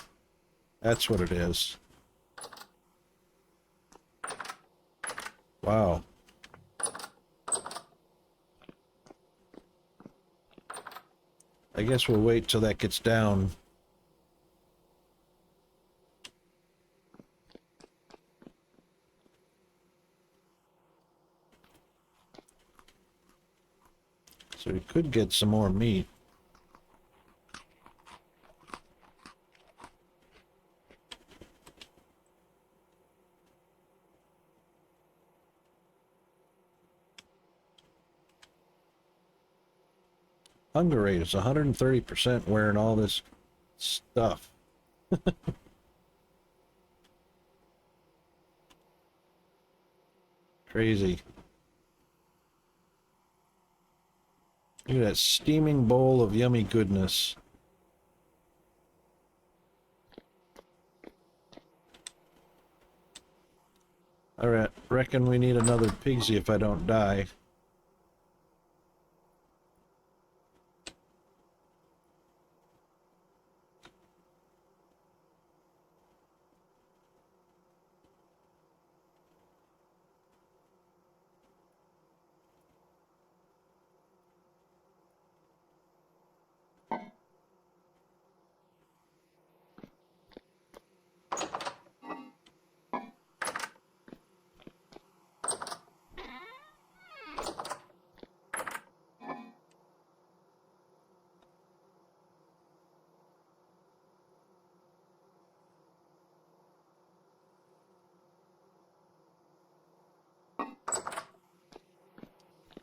That's what it is. Wow. I guess we'll wait till that gets down. So we could get some more meat. Hunger rate is 130% wearing all this stuff. Crazy. Look at that steaming bowl of yummy goodness. Alright, reckon we need another pigsy if I don't die.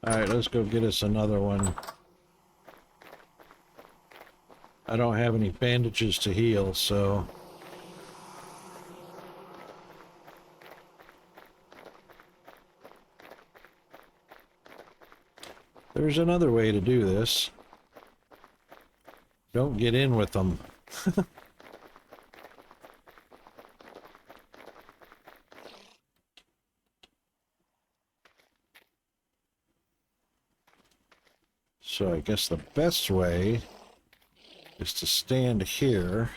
Alright, let's go get us another one. I don't have any bandages to heal, so... There's another way to do this. Don't get in with them. So I guess the best way is to stand here.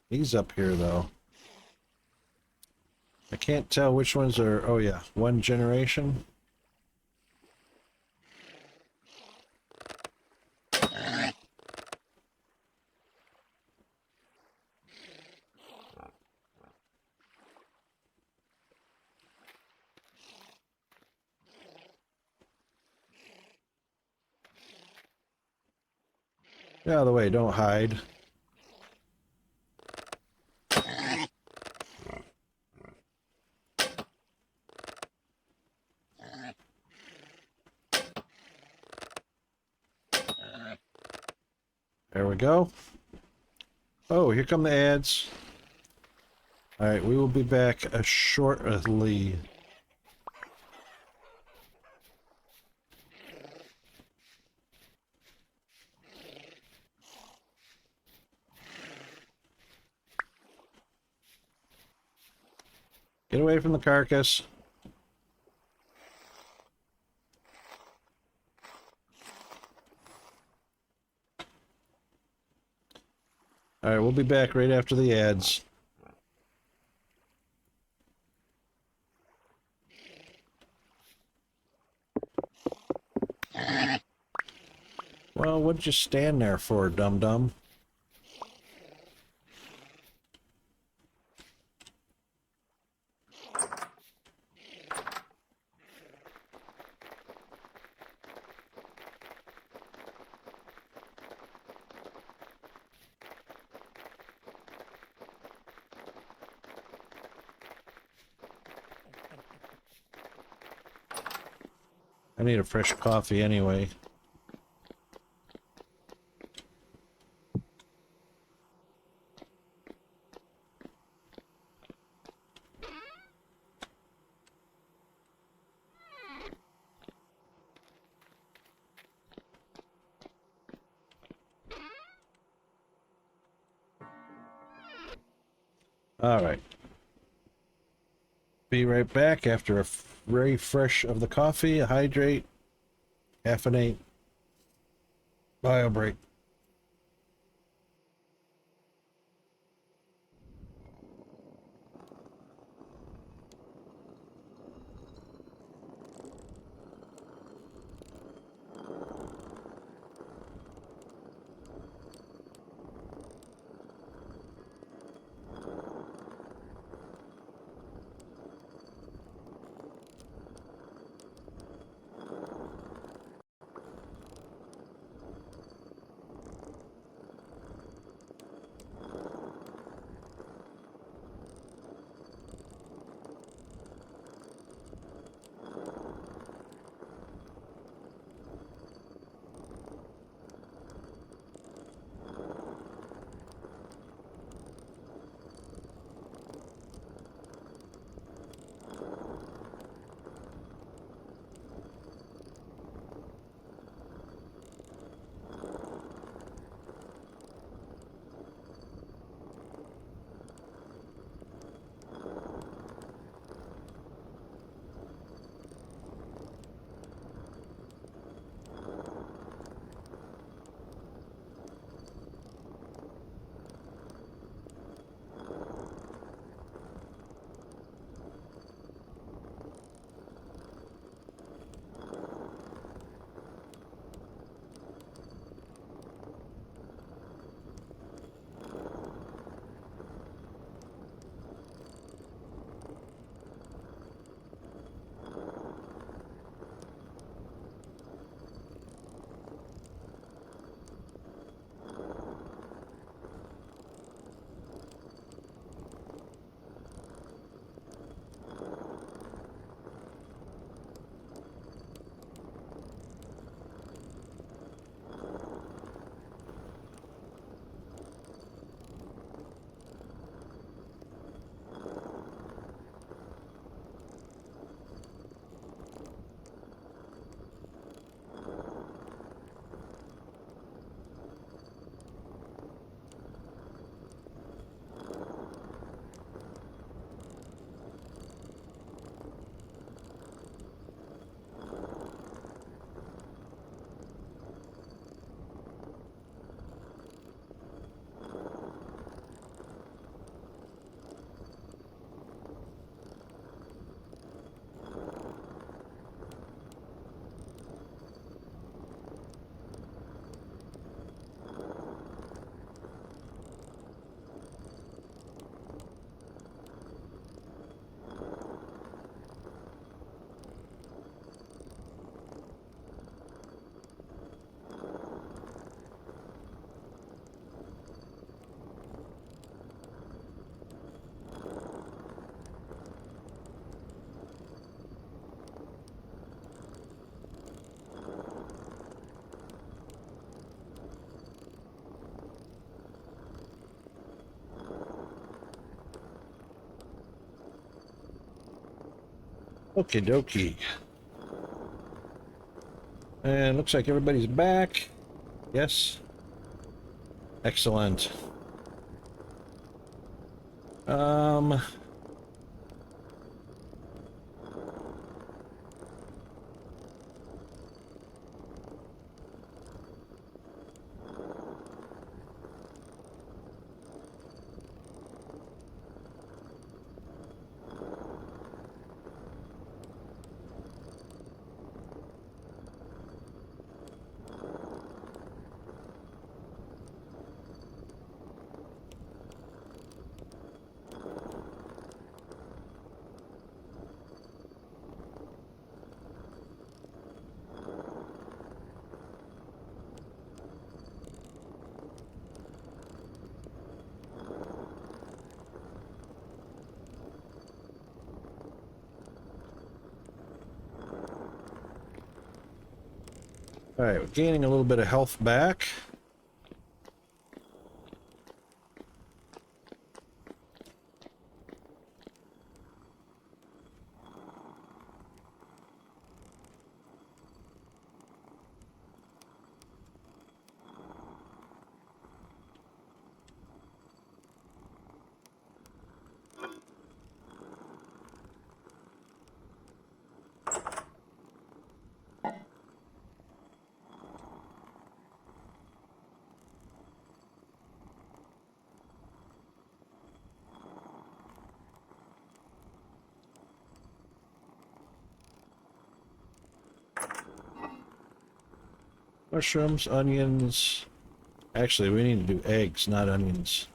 He's up here, though. I can't tell which ones are... Oh, yeah. One generation. Get out of the way. Don't hide. There we go. Oh, here come the ads. Alright, we will be back shortly. Get away from the carcass. Alright, we'll be back right after the ads. Well, what'd you stand there for, dum-dum? I need a fresh coffee anyway. Alright. Be right back after a very fresh of the coffee, hydrate, caffeinate, bio break. Okie dokie. And looks like everybody's back. Yes. Excellent. Um, all right, we're gaining a little bit of health back. Mushrooms, onions. Actually, we need to do eggs, not onions.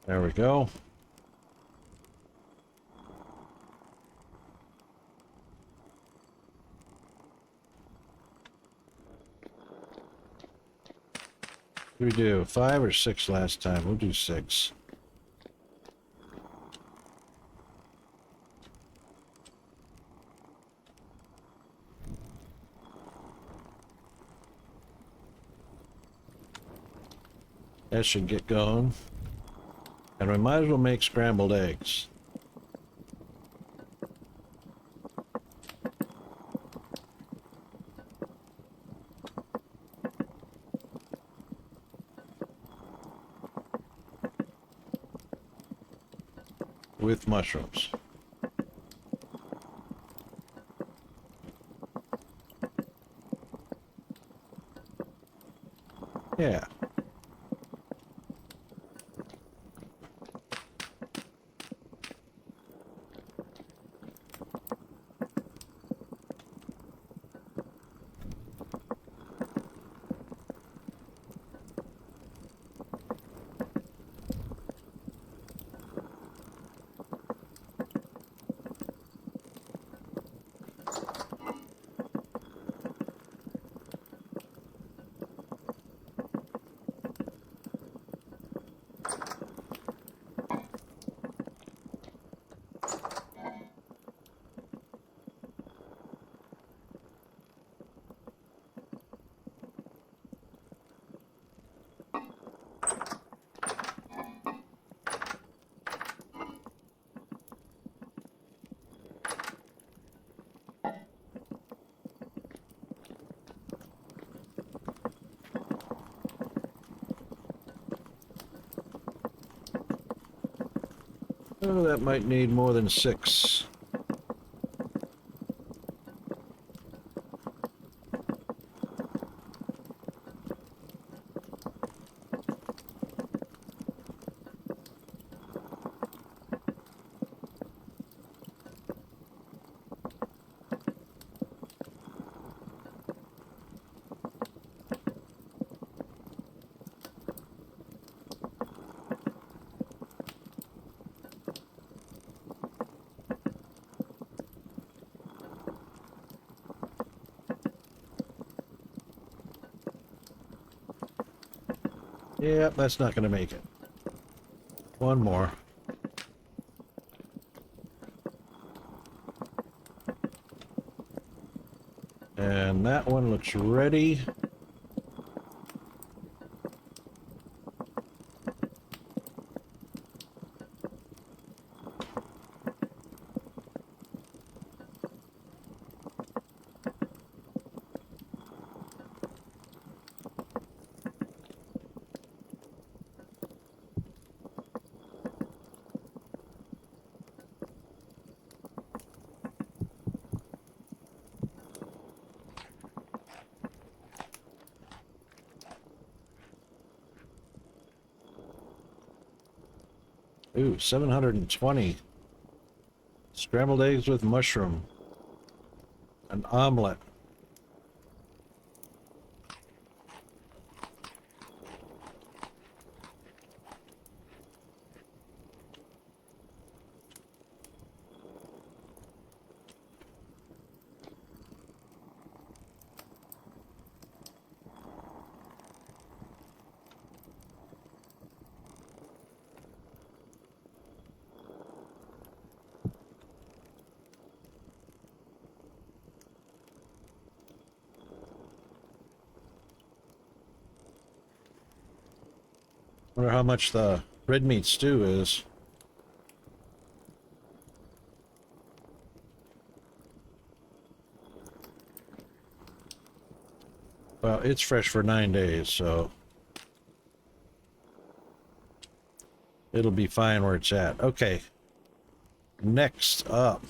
There we go. What did we do? 5 or 6 last time? We'll do 6. That should get going. And we might as well make scrambled eggs. With mushrooms. Yeah. Oh, that might need more than 6. Yep, that's not going to make it. One more. And that one looks ready. Ooh, 720. Scrambled eggs with mushroom. An omelet. Wonder how much the red meat stew is. Well, it's fresh for 9 days, so it'll be fine where it's at. Okay. Next up.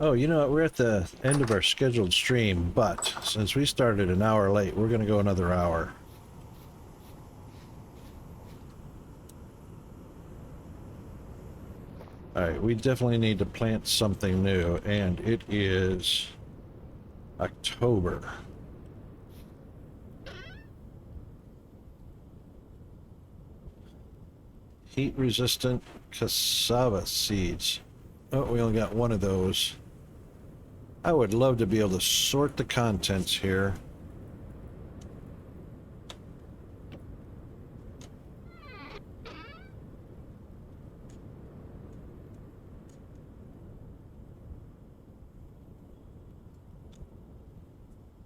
Oh, you know what? We're at the end of our scheduled stream, but since we started an hour late, we're going to go another hour. Alright, we definitely need to plant something new, and it is October. Heat-resistant cassava seeds. Oh, we only got one of those. I would love to be able to sort the contents here.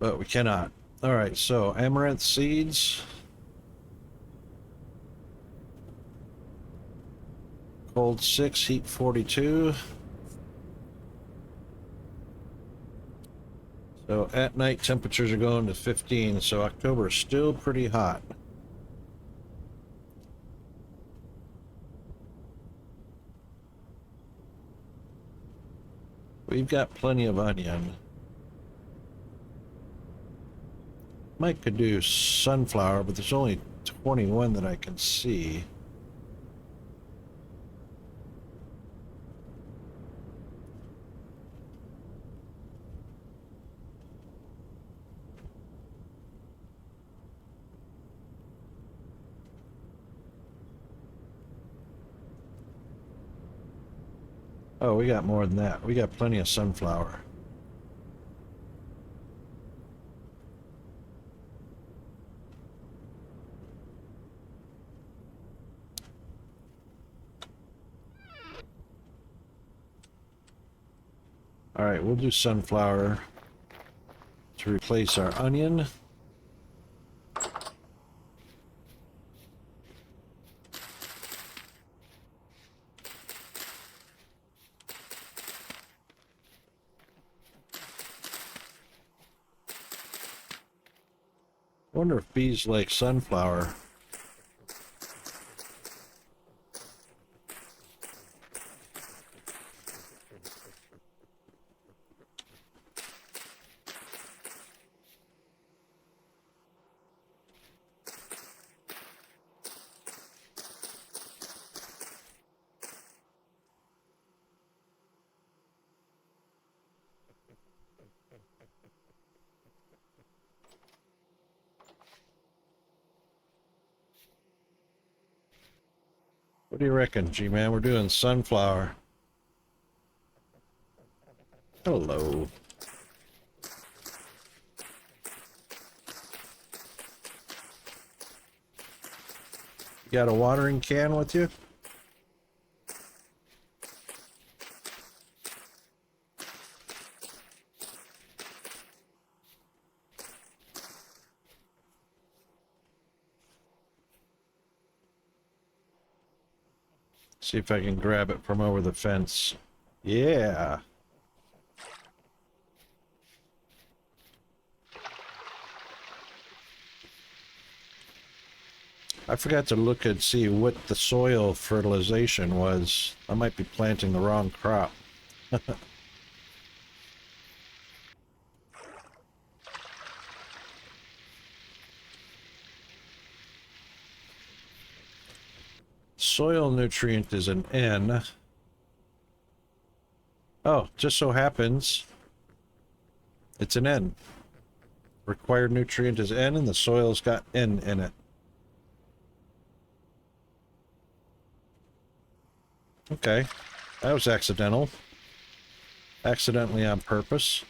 But we cannot. Alright, so amaranth seeds. Cold 6, heat 42. So at night temperatures are going to 15, so October is still pretty hot. We've got plenty of onion. Mike could do sunflower, but there's only 21 that I can see. Oh, we got more than that. We got plenty of sunflower. All right, we'll do sunflower to replace our onion. I wonder if bees like sunflower. What do you reckon, G-Man? We're doing sunflower. Hello. You got a watering can with you? See if I can grab it from over the fence. Yeah. I forgot to look and see what the soil fertilization was. I might be planting the wrong crop. Soil nutrient is an N. Oh, just so happens it's an N. Required nutrient is N, and the soil's got N in it. Okay, that was accidental. Accidentally on purpose.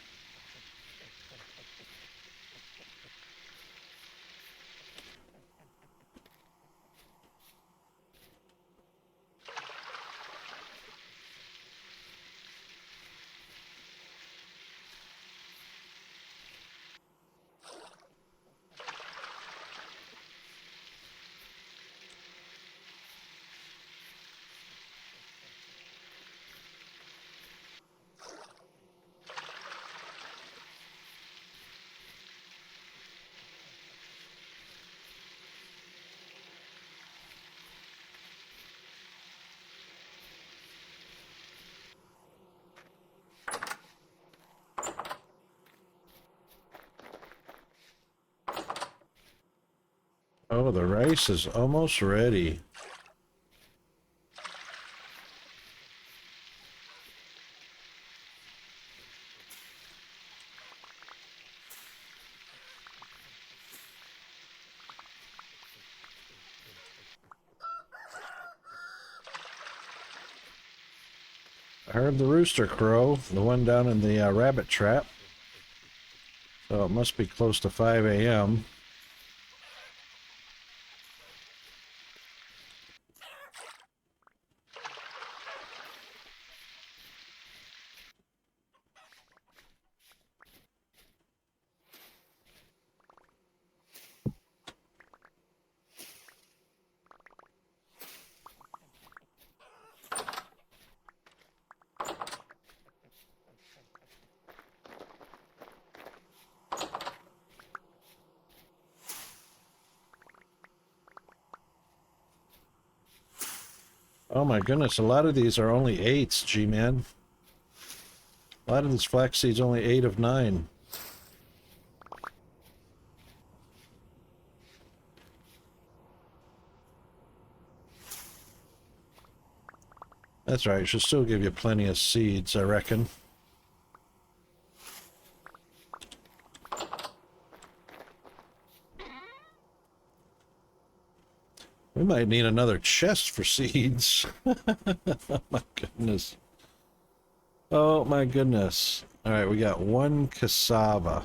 Oh, the rice is almost ready. I heard the rooster crow, the one down in the rabbit trap. So it must be close to 5 a.m. Oh my goodness, a lot of these are only 8s, G-Man. A lot of this flaxseed's only 8 of 9. That's right, should still give you plenty of seeds, I reckon. We might need another chest for seeds. Oh my goodness. Oh my goodness. Alright, we got 1 cassava.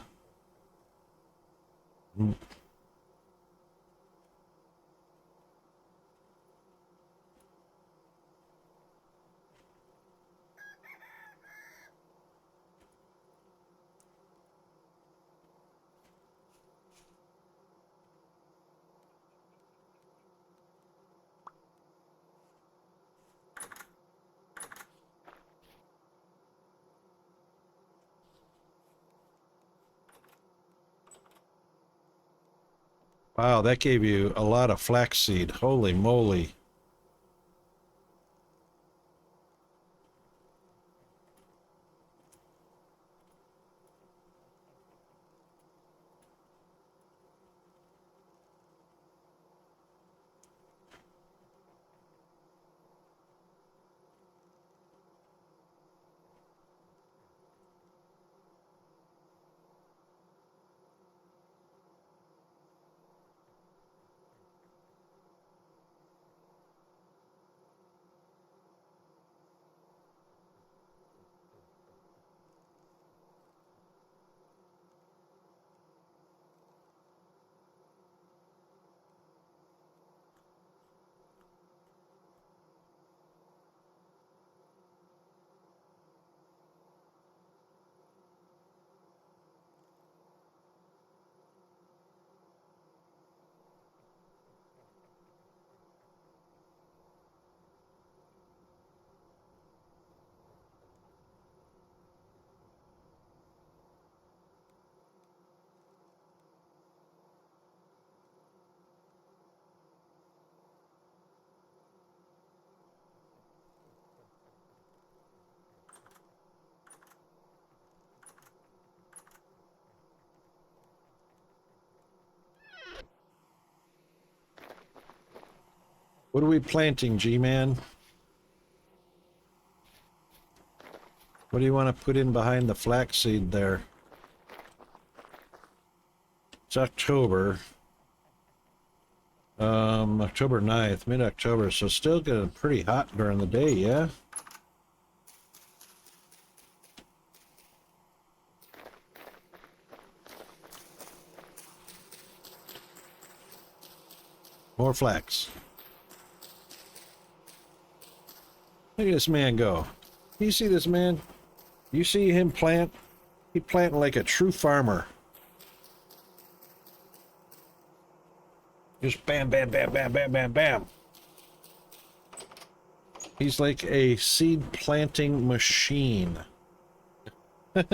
Wow, that gave you a lot of flaxseed. Holy moly. What are we planting, G-Man? What do you want to put in behind the flaxseed there? It's October. October 9th, mid-October, so still getting pretty hot during the day, yeah? More flax. Look at this man go. You see this man? You see him plant? He planting like a true farmer. Just bam, bam, bam, bam, bam, bam, bam. He's like a seed planting machine. Look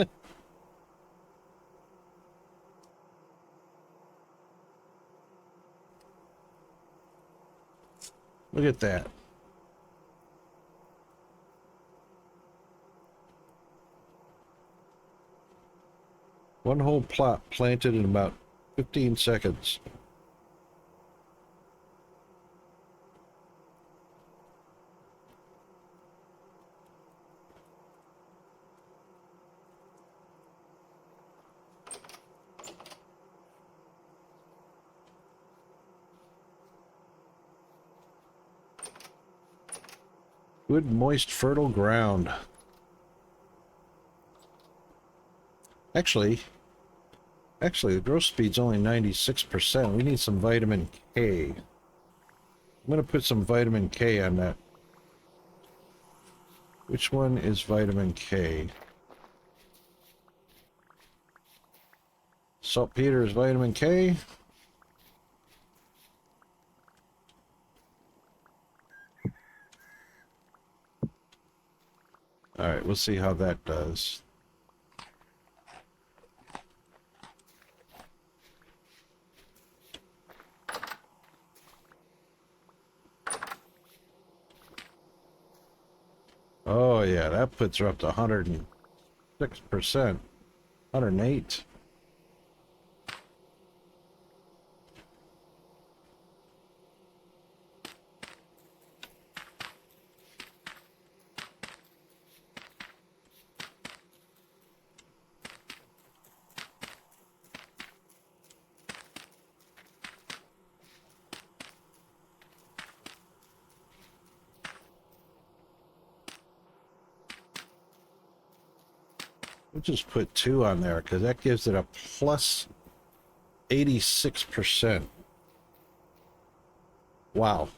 at that. One whole plot planted in about 15 seconds. Good, moist, fertile ground. Actually, the growth speed's only 96%. We need some vitamin K. I'm going to put some vitamin K on that. Which one is vitamin K? Saltpeter is vitamin K. Alright, we'll see how that does. Oh yeah, that puts her up to 106%. 108. We'll just put 2 on there because that gives it a plus 86%. Wow.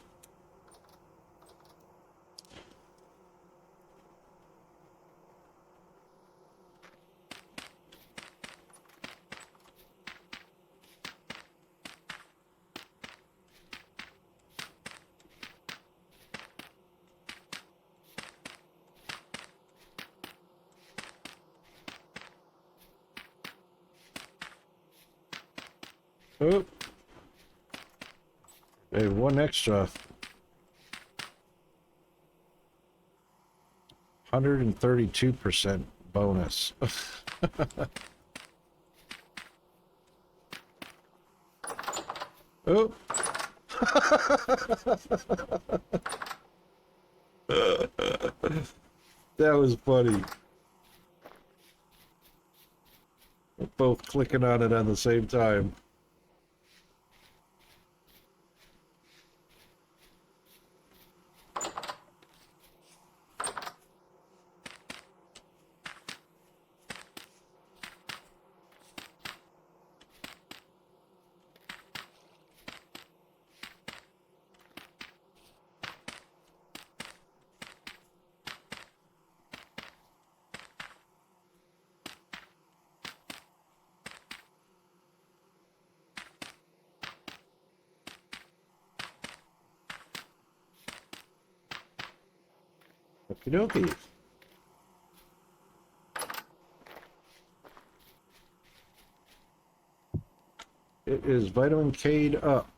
Oh. Hey, one extra. 132% bonus. Oh. That was funny. We're both clicking on it at the same time. Okie dokie. It is vitamin K'd up.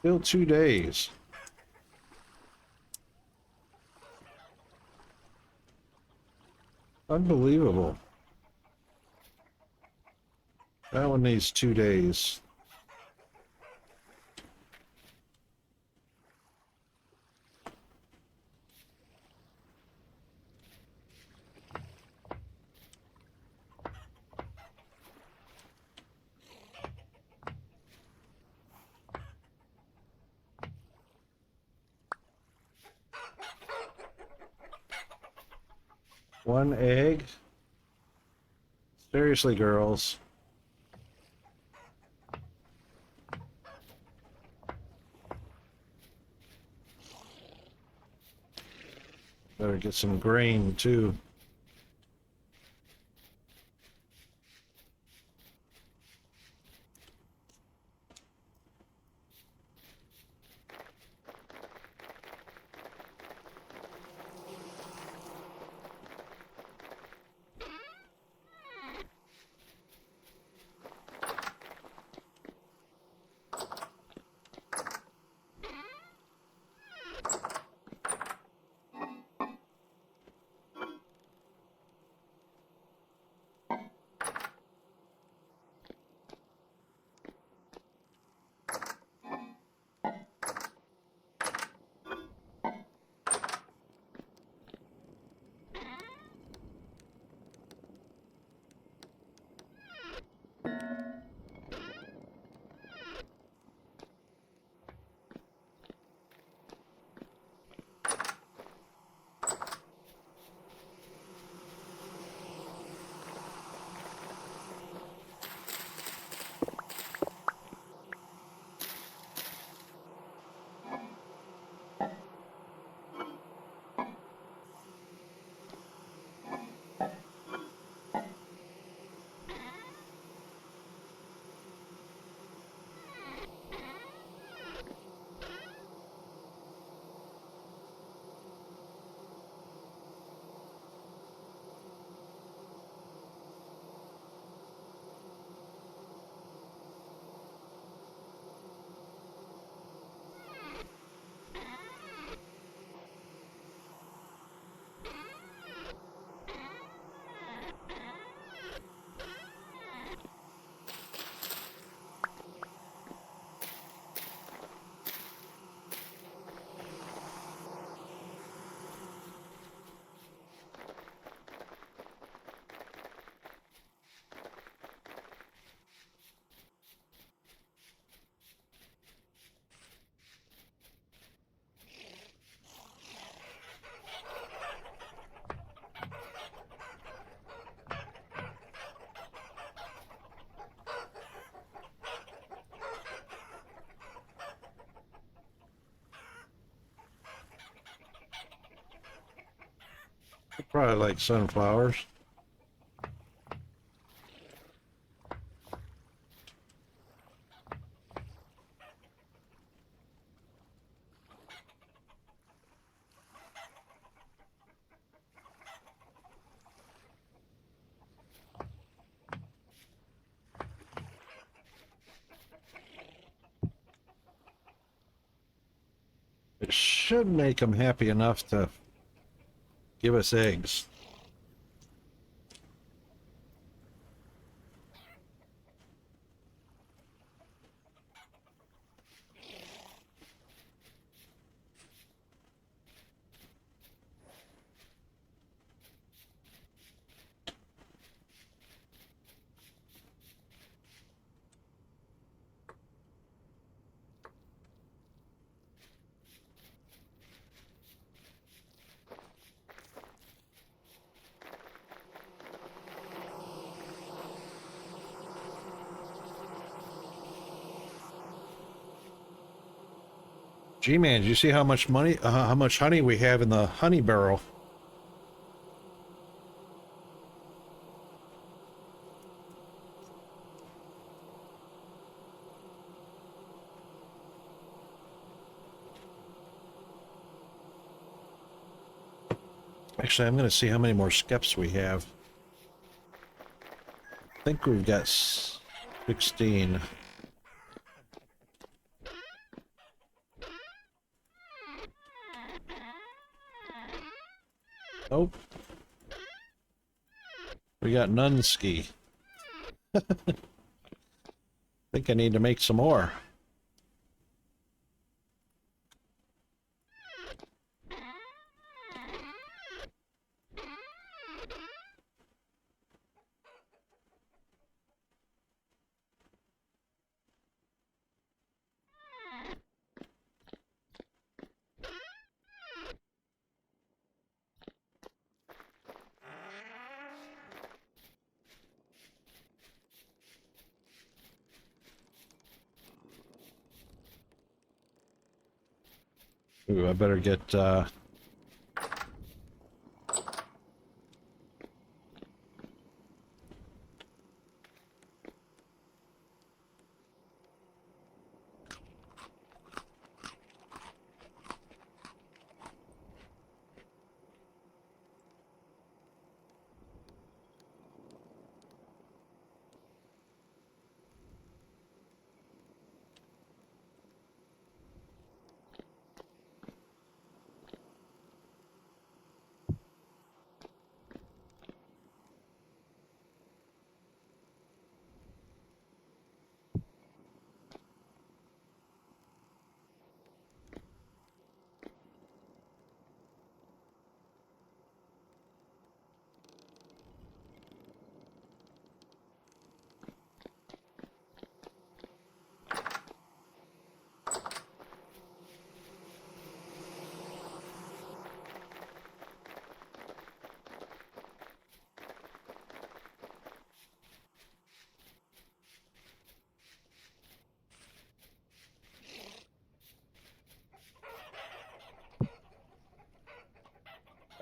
Still 2 days. Unbelievable. That one needs 2 days. One egg? Seriously, girls. Better get some grain, too. Probably like sunflowers. It should make them happy enough to give us eggs. Gee, man, did you see how much money, how much honey we have in the honey barrel? Actually, I'm going to see how many more skeps we have. I think we've got 16. Oh, we got Nunski. Think I need to make some more. Ooh, I better get, all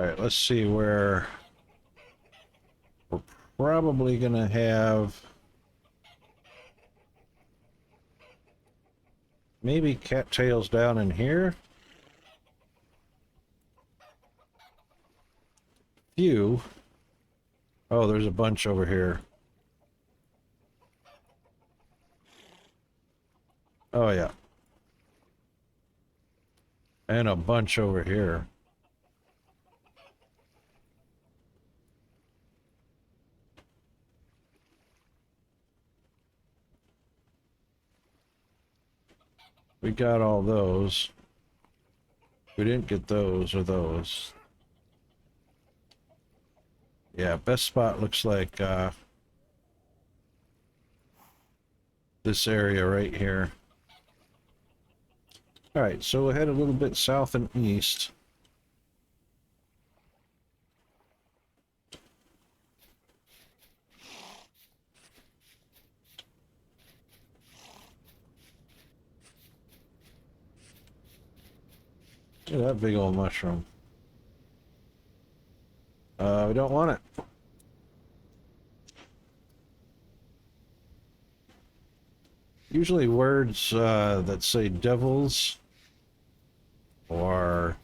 right, let's see where we're probably gonna have maybe cattails down in here. Few. Oh, there's a bunch over here. Oh, yeah. And a bunch over here. We got all those. We didn't get those or those. Yeah, best spot looks like this area right here. All right, so we'll head a little bit south and east. Look at that big old mushroom. We don't want it. Usually words that say devils or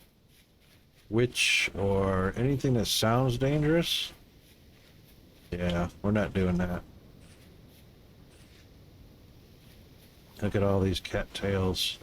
witch or anything that sounds dangerous. Yeah, we're not doing that. Look at all these cattails.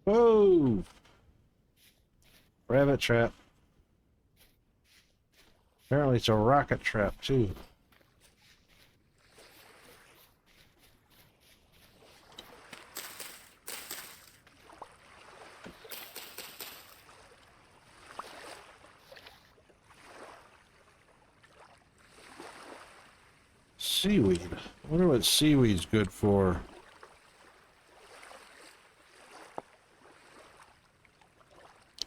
Whoa! Rabbit trap. Apparently it's a rocket trap, too. Seaweed. I wonder what seaweed's good for.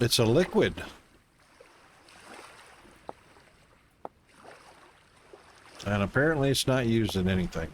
It's a liquid. And apparently it's not used in anything.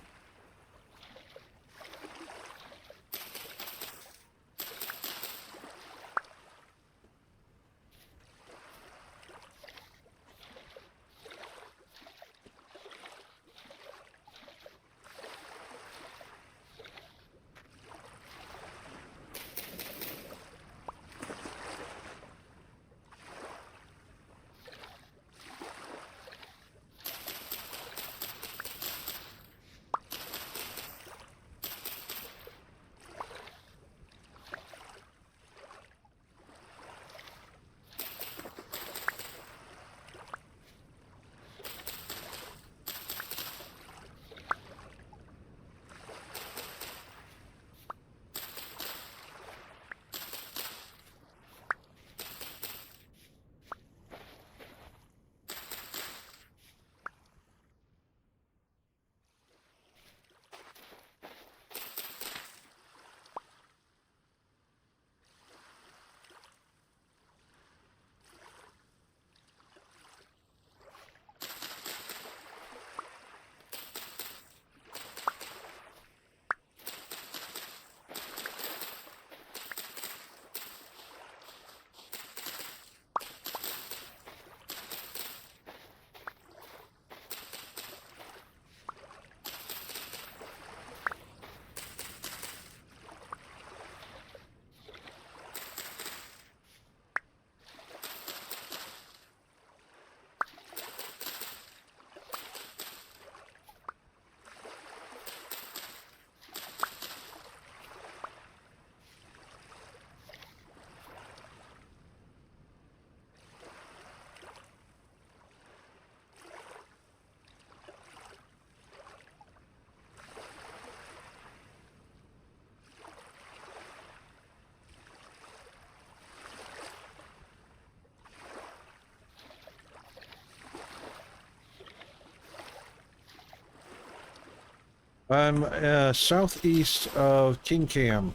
I'm southeast of King Cam.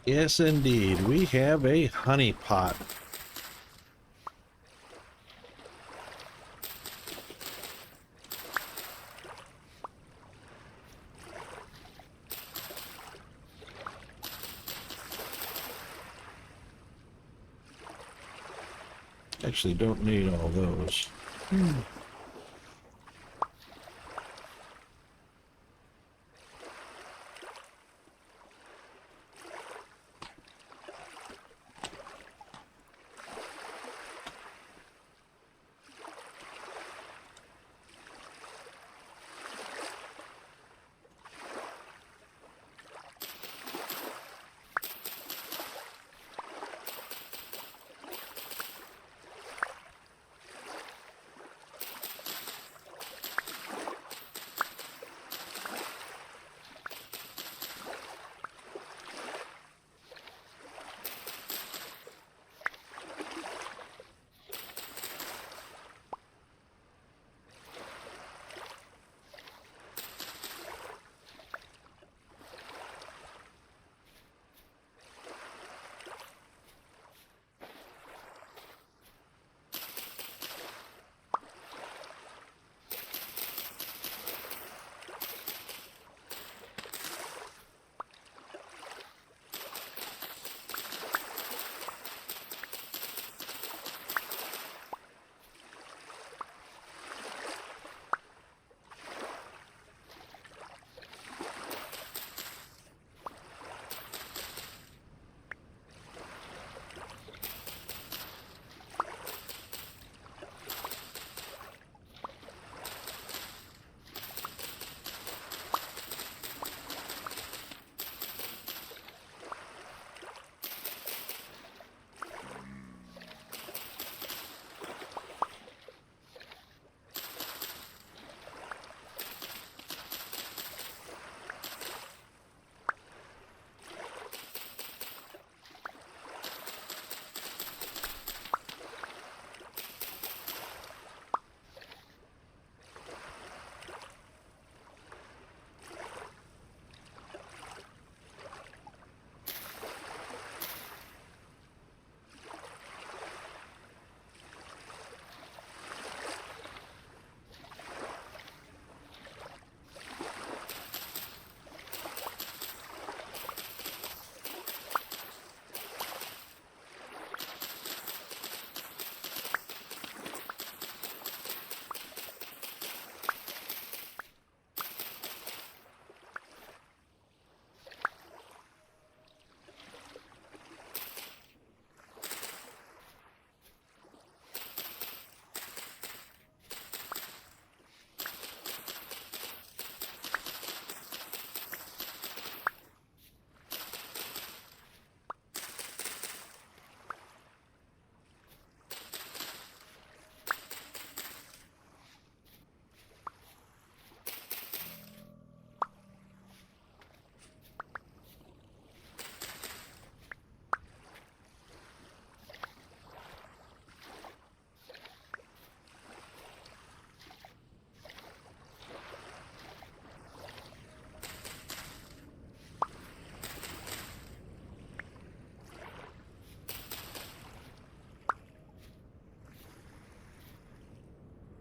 Yes, indeed. We have a honey pot. Actually, don't need all those.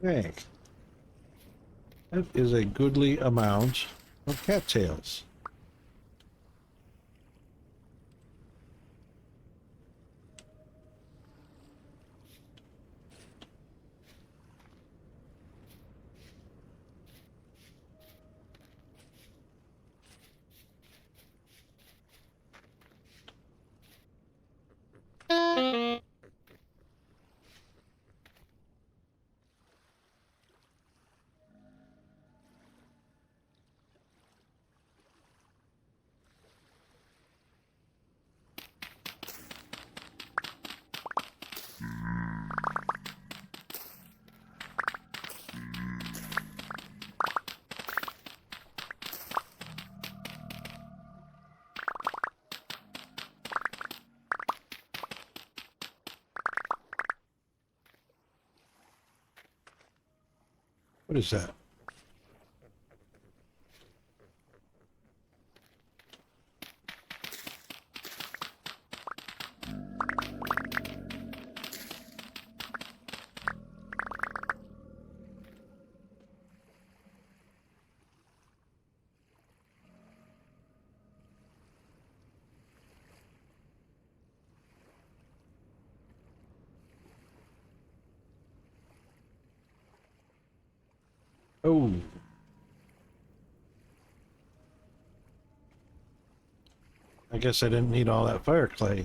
Okay. That is a goodly amount of cattails. What is that? Oh, I guess I didn't need all that fire clay.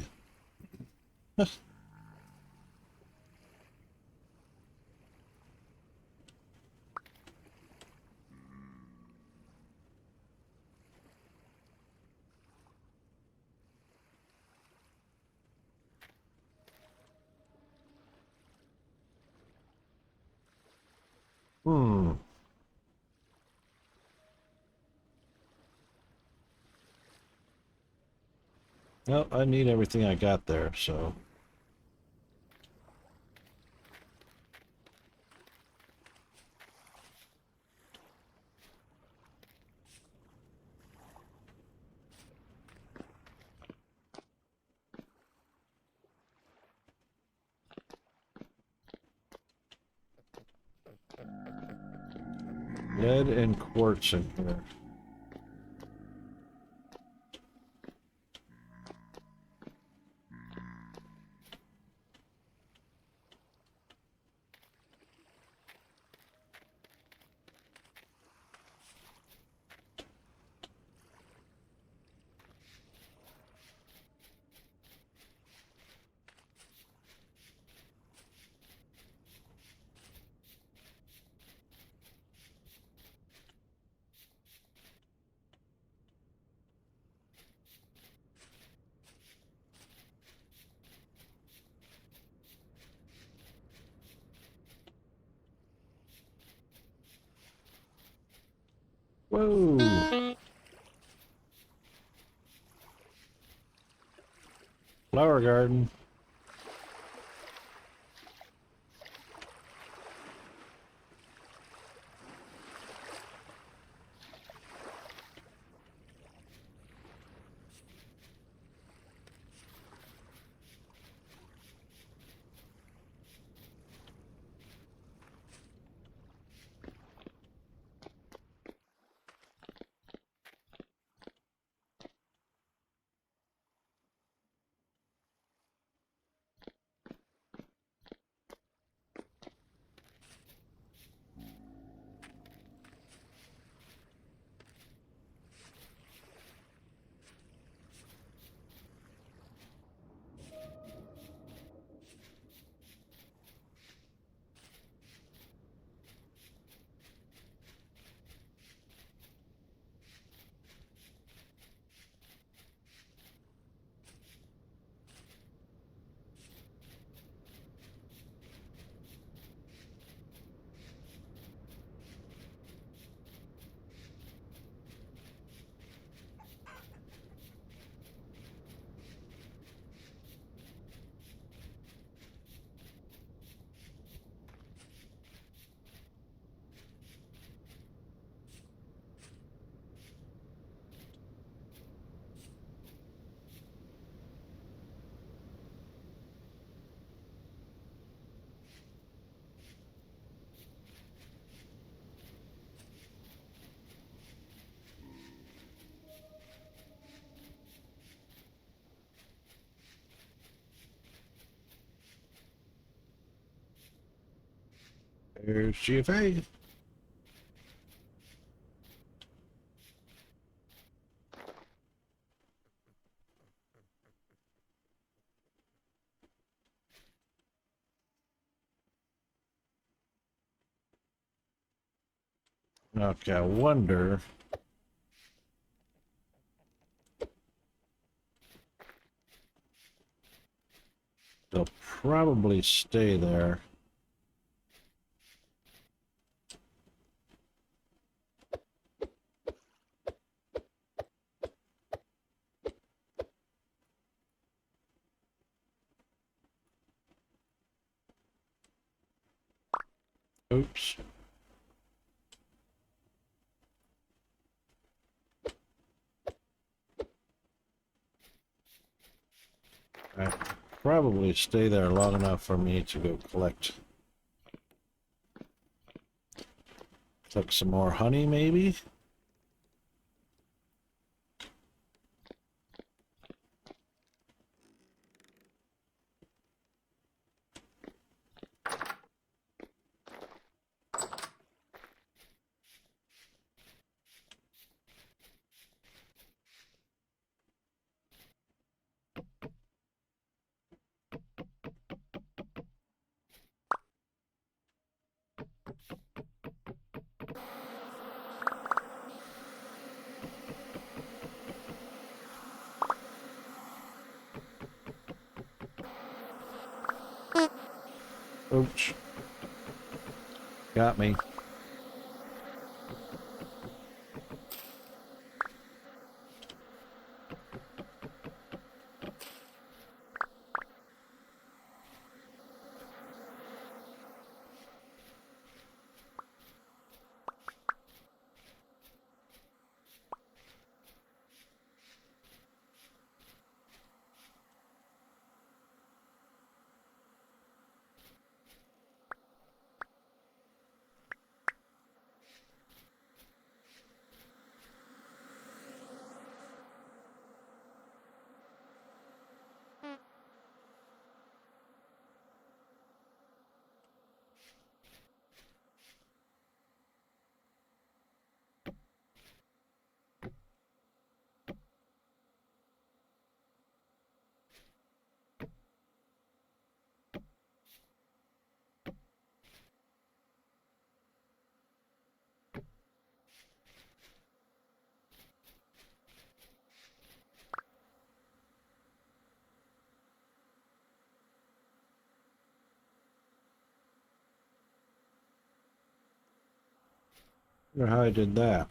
Hmm. Well, I need everything I got there, so. Lead and quartz in here. Whoa! Flower garden. There's GFA. Okay, I wonder. They'll probably stay there. Oops. I probably stay there long enough for me to go collect some more honey, maybe. Ouch. Got me. I wonder how I did that.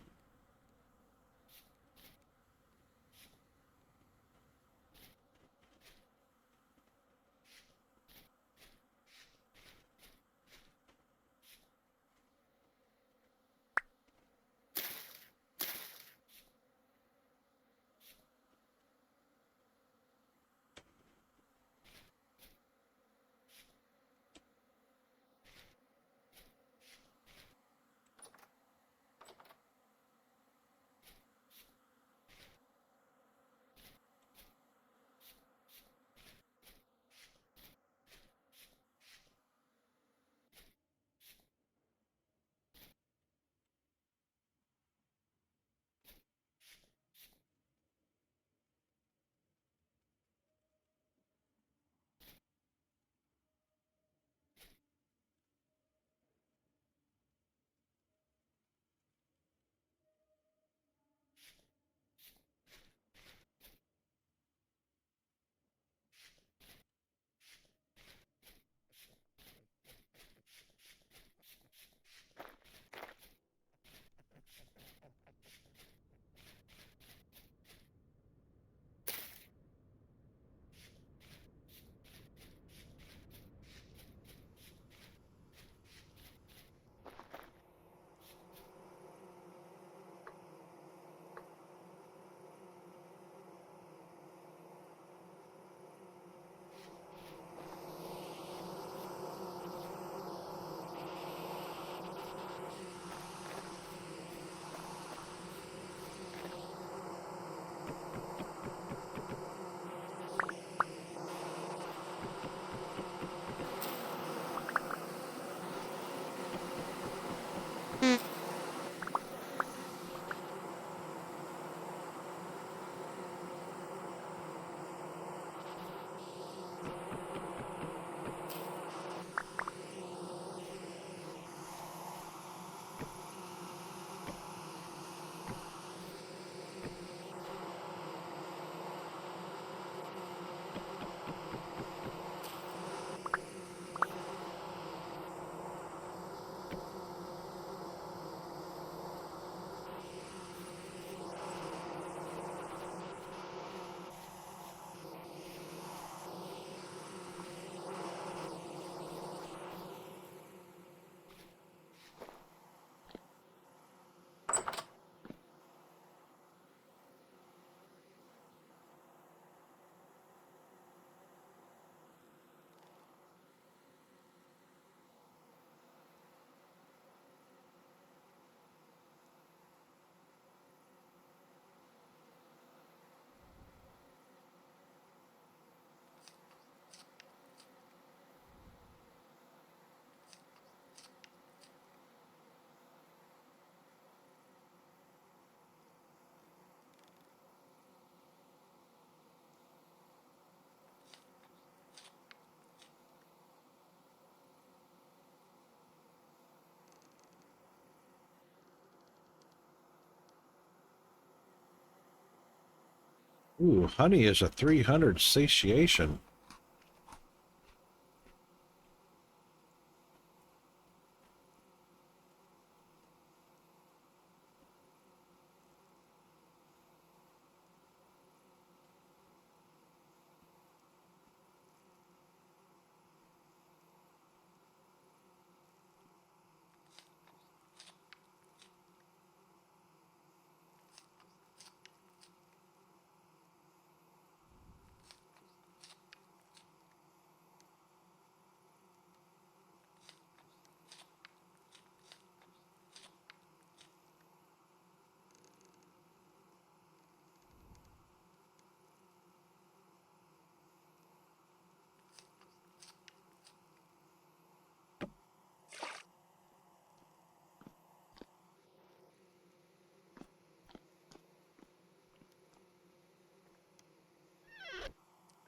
Ooh, honey is a 300 satiation.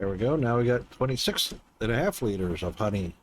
There we go. Now we got 26.5 liters of honey.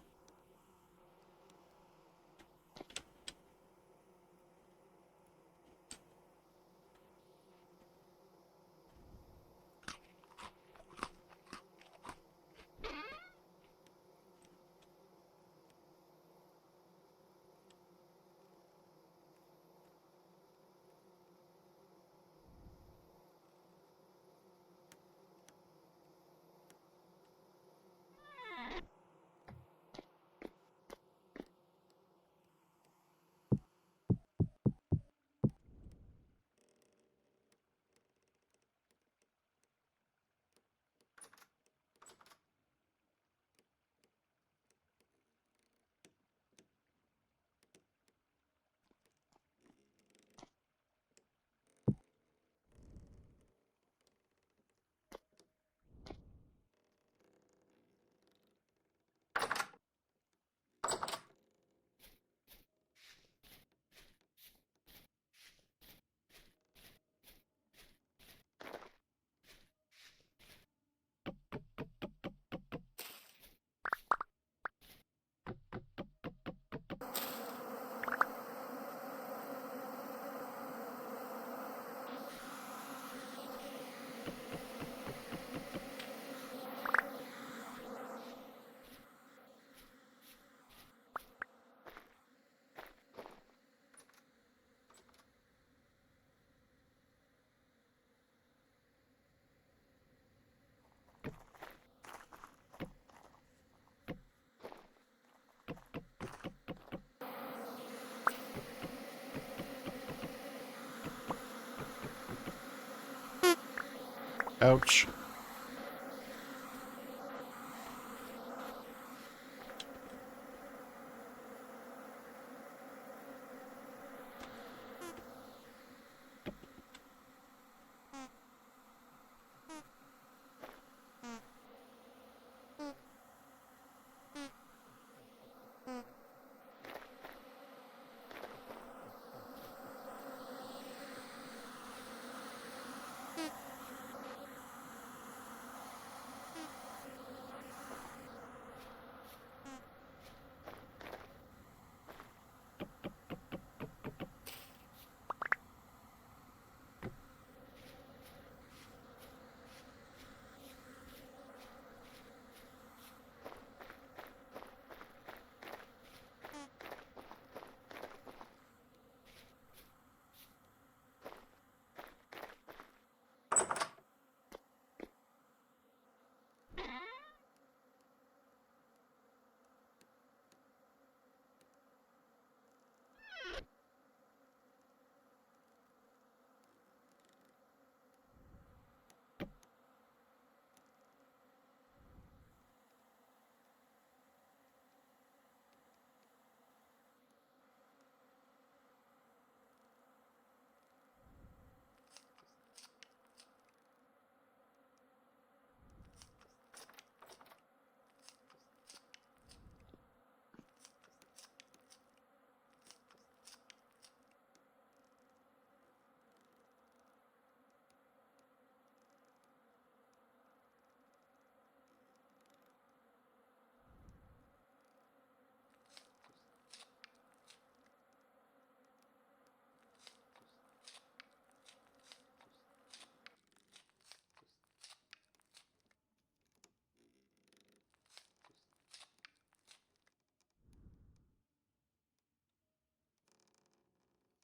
Ouch.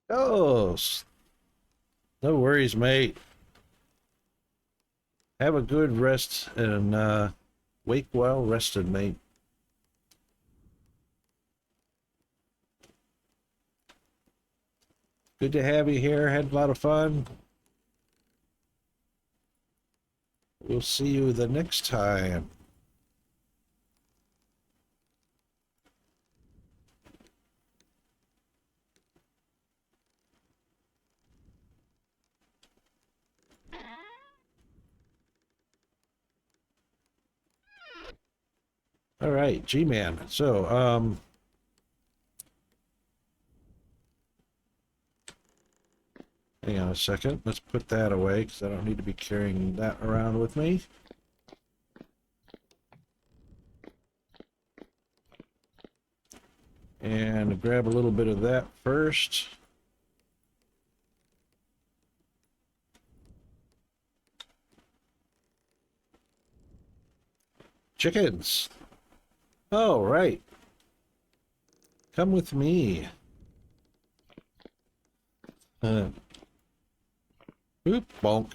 Oh, no worries, mate. Have a good rest and wake well rested, mate. Good to have you here. Had a lot of fun. We'll see you the next time. All right, G-Man. So, hang on a second. Let's put that away because I don't need to be carrying that around with me. And grab a little bit of that first. Chickens. Oh, right. Come with me. Oop, bonk.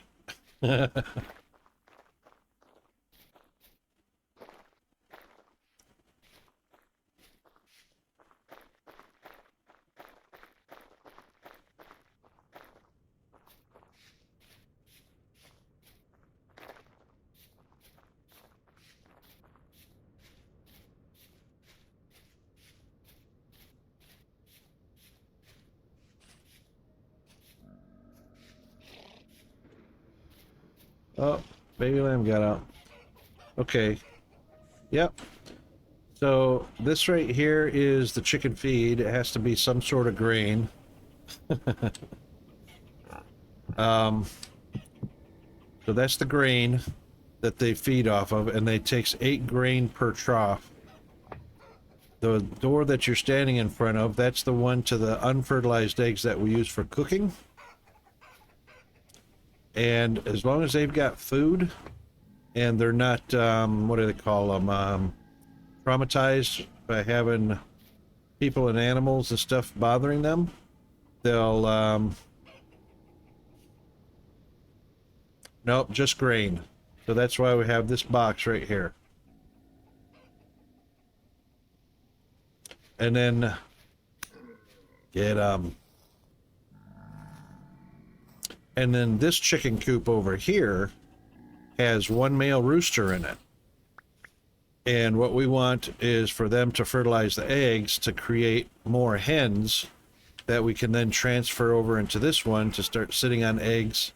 Oh, baby lamb got out. Okay. Yep. So this right here is the chicken feed. It has to be some sort of grain. So that's the grain that they feed off of, and they takes 8 grain per trough. The door that you're standing in front of, that's the one to the unfertilized eggs that we use for cooking. And as long as they've got food and they're not, what do they call them, traumatized by having people and animals and stuff bothering them, they'll, nope, just grain. So that's why we have this box right here. And then get, and then this chicken coop over here has 1 male rooster in it. And what we want is for them to fertilize the eggs to create more hens that we can then transfer over into this one to start sitting on eggs,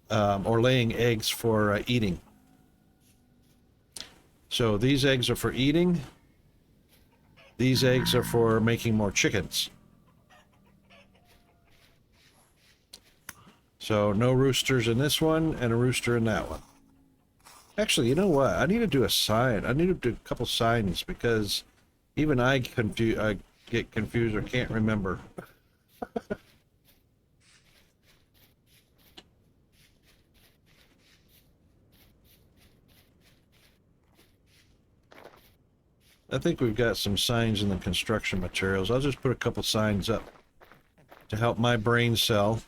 or laying eggs for eating. So these eggs are for eating. These eggs are for making more chickens. So no roosters in this one and a rooster in that one. Actually, you know what? I need to do a sign. I need to do a couple signs because even I get confused or can't remember. I think we've got some signs in the construction materials. I'll just put a couple signs up to help my brain cell.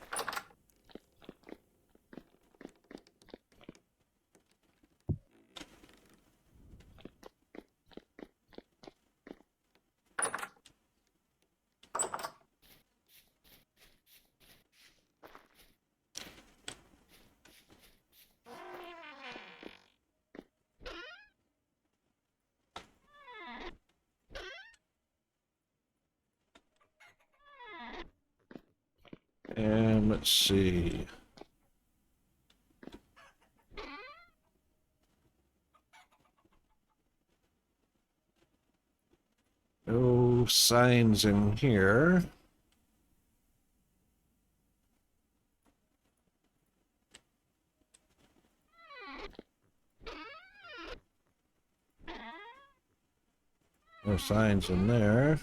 And let's see. No signs in here. No signs in there.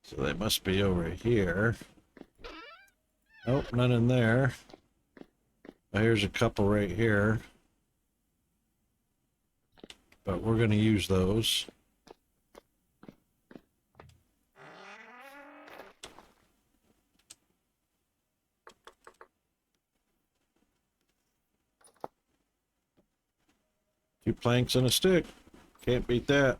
So they must be over here. Nope, none in there. Well, here's a couple right here. But we're going to use those. Two planks and a stick. Can't beat that.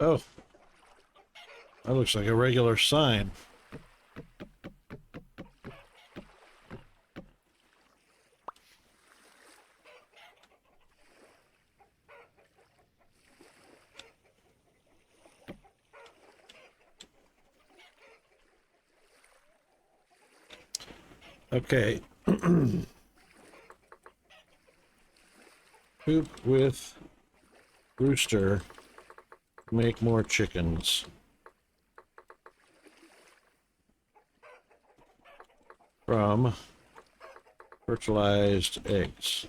Oh, that looks like a regular sign. Okay. Coop with rooster. Make more chickens. From fertilized eggs.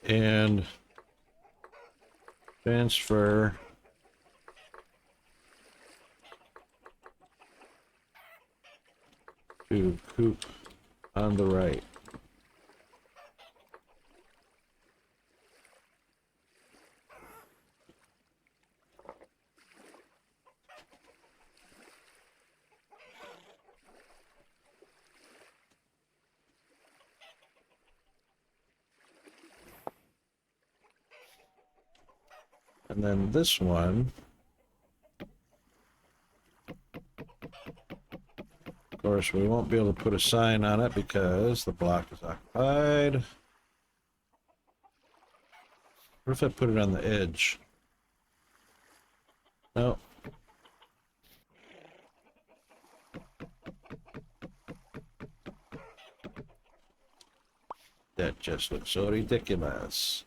And transfer to coop on the right. And then this one, of course, we won't be able to put a sign on it because the block is occupied. What if I put it on the edge? No. That just looks so ridiculous.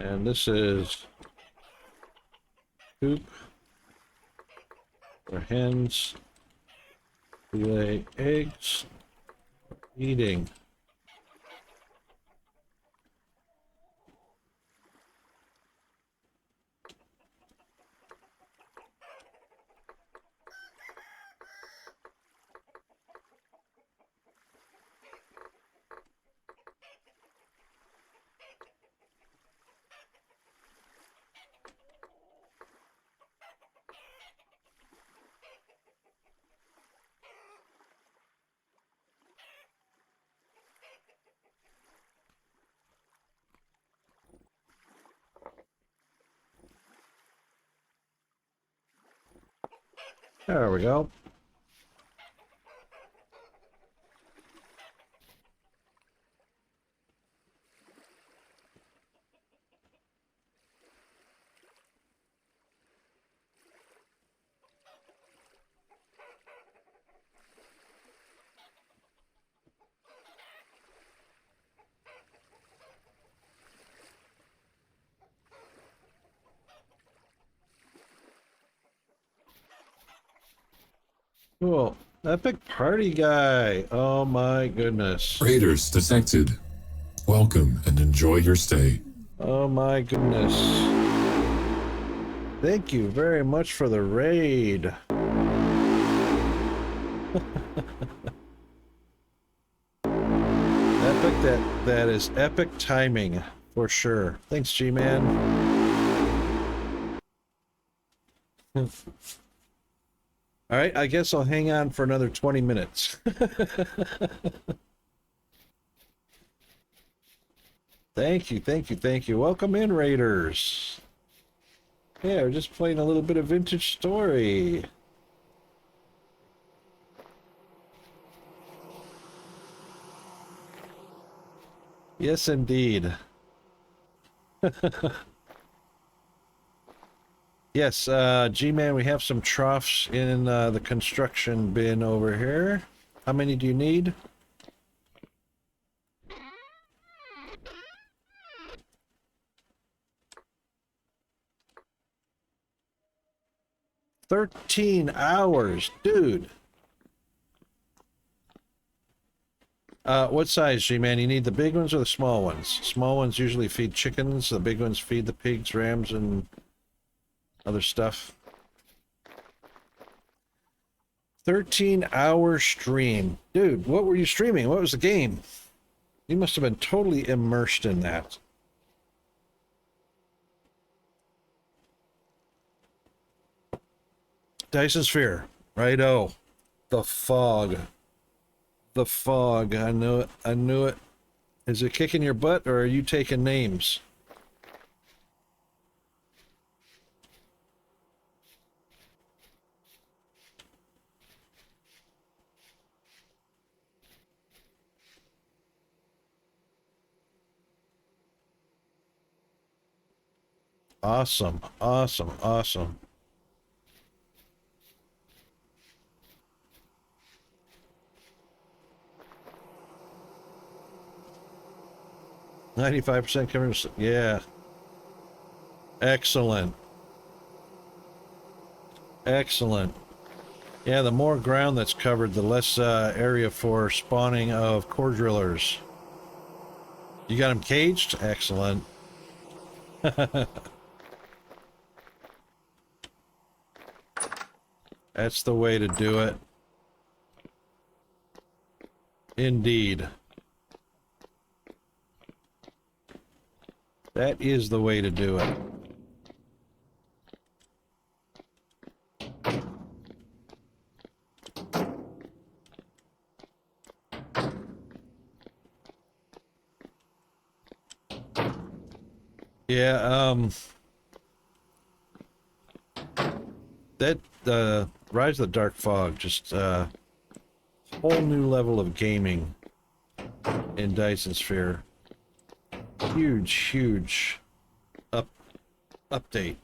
And this is coop for hens to lay eggs, eating. There we go. Cool. Epic party guy. Oh my goodness. Raiders detected. Welcome and enjoy your stay. Oh my goodness. Thank you very much for the raid. Epic, that is epic timing for sure. Thanks, G-Man. All right, I guess I'll hang on for another 20 minutes. Thank you, thank you, thank you. Welcome in, Raiders. Yeah, we're just playing a little bit of Vintage Story. Yes, indeed. Yes, G-Man, we have some troughs in the construction bin over here. How many do you need? 13 hours, dude. What size, G-Man? You need the big ones or the small ones? Small ones usually feed chickens. The big ones feed the pigs, rams, and other stuff. 13-hour stream. Dude, what were you streaming? What was the game? You must have been totally immersed in that. Dyson Sphere. Righto. The fog. The fog. I knew it. I knew it. Is it kicking your butt or are you taking names? Awesome. Awesome. Awesome. %95 coverage. Yeah. Excellent. Excellent. Yeah, the more ground that's covered, the less area for spawning of core drillers. You got them caged? Excellent. That's the way to do it. Indeed. That is the way to do it. Yeah, that Rise of the Dark Fog, just whole new level of gaming in Dyson Sphere. Huge update.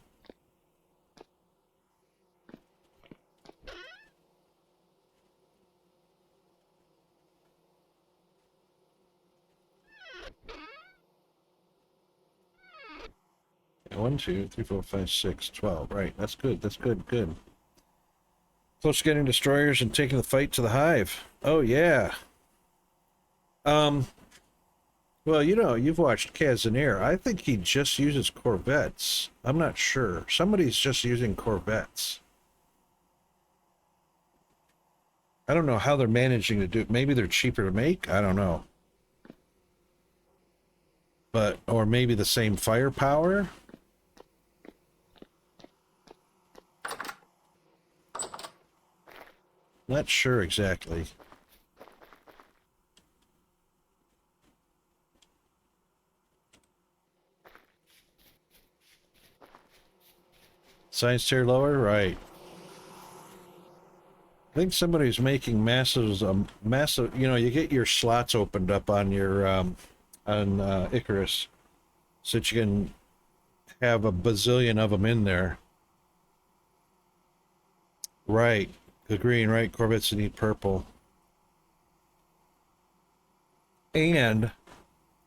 One, two, three, four, five, 6, 12. Right, that's good. That's good. Close to getting destroyers and taking the fight to the hive. Oh yeah. Well, you know, you've watched Kazanair. I think he just uses Corvettes. I'm not sure. Somebody's just using Corvettes. I don't know how they're managing to do it. Maybe they're cheaper to make. I don't know. But, or maybe the same firepower. Not sure exactly. Science tier lower? Right. I think somebody's making massive, you know, you get your slots opened up on your, on Icarus, so that you can have a bazillion of them in there. Right. The green, right? Corvettes need purple. And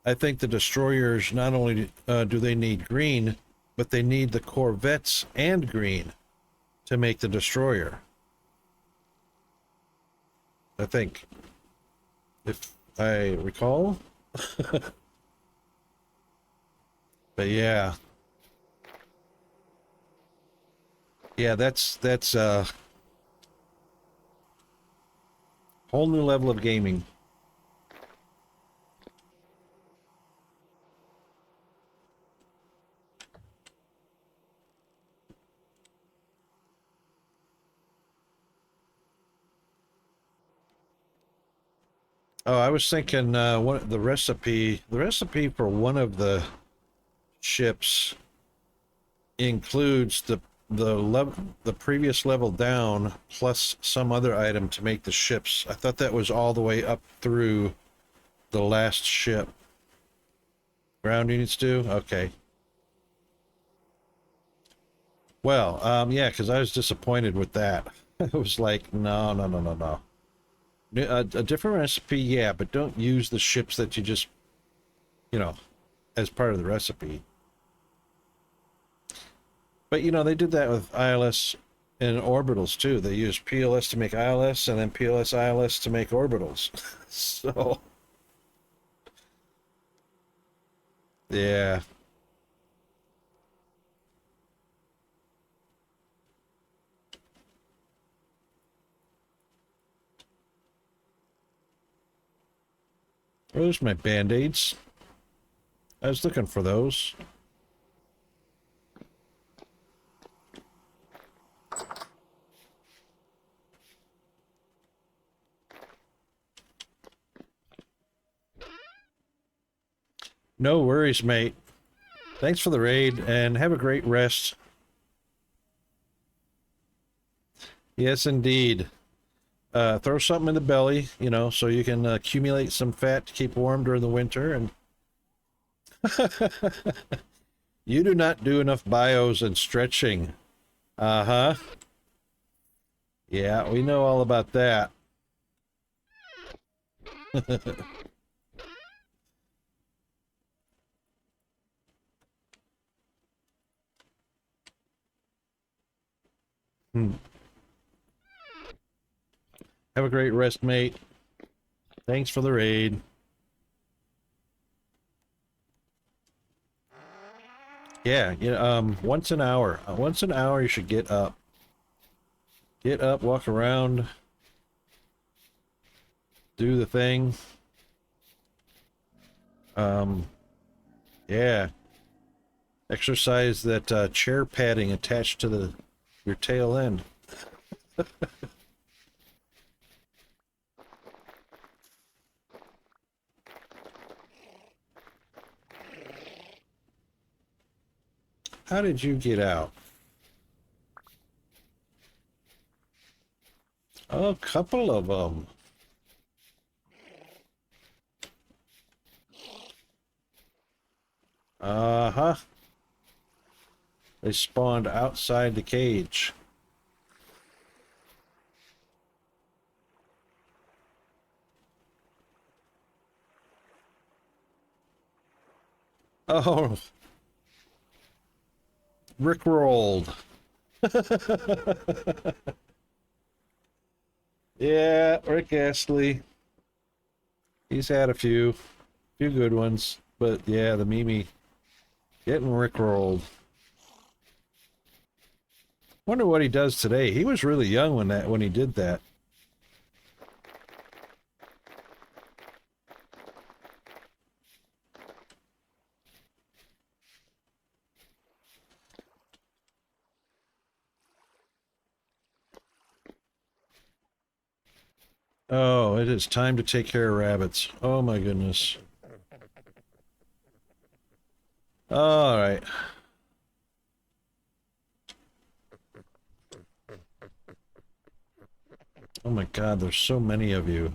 I think the destroyers, not only do they need green, but they need the Corvettes and green to make the destroyer. I think, if I recall. But yeah. Yeah, that's whole new level of gaming. Oh, I was thinking the recipe for one of the ships includes the previous level down plus some other item to make the ships. I thought that was all the way up through the last ship. Ground units do? Okay. Well, yeah, because I was disappointed with that. It was like, no. A different recipe, yeah, but don't use the ships that you just, you know, as part of the recipe. But, you know, they did that with ILS And orbitals too. They use PLS to make ILS and then PLS ILS to make orbitals. So, yeah. Where's my band-aids? I was looking for those. No worries, mate. Thanks for the raid and have a great rest. Yes, indeed. Throw something in the belly, you know, so you can accumulate some fat to keep warm during the winter. And you do not do enough bios and stretching. Uh-huh. Yeah, we know all about that. Hmm. Have a great rest, mate. Thanks for the raid. Yeah, once an hour. Once an hour you should get up. Get up, walk around, do the thing. Yeah. Exercise that chair padding attached to your tail end. How did you get out? Oh, a couple of them. Uh-huh. They spawned outside the cage. Oh, Rickrolled. Yeah, Rick Astley. He's had a few good ones, but yeah, the Mimi getting Rickrolled. Wonder what he does today. He was really young when he did that. Oh, it is time to take care of rabbits. Oh my goodness. All right. Oh my God, there's so many of you.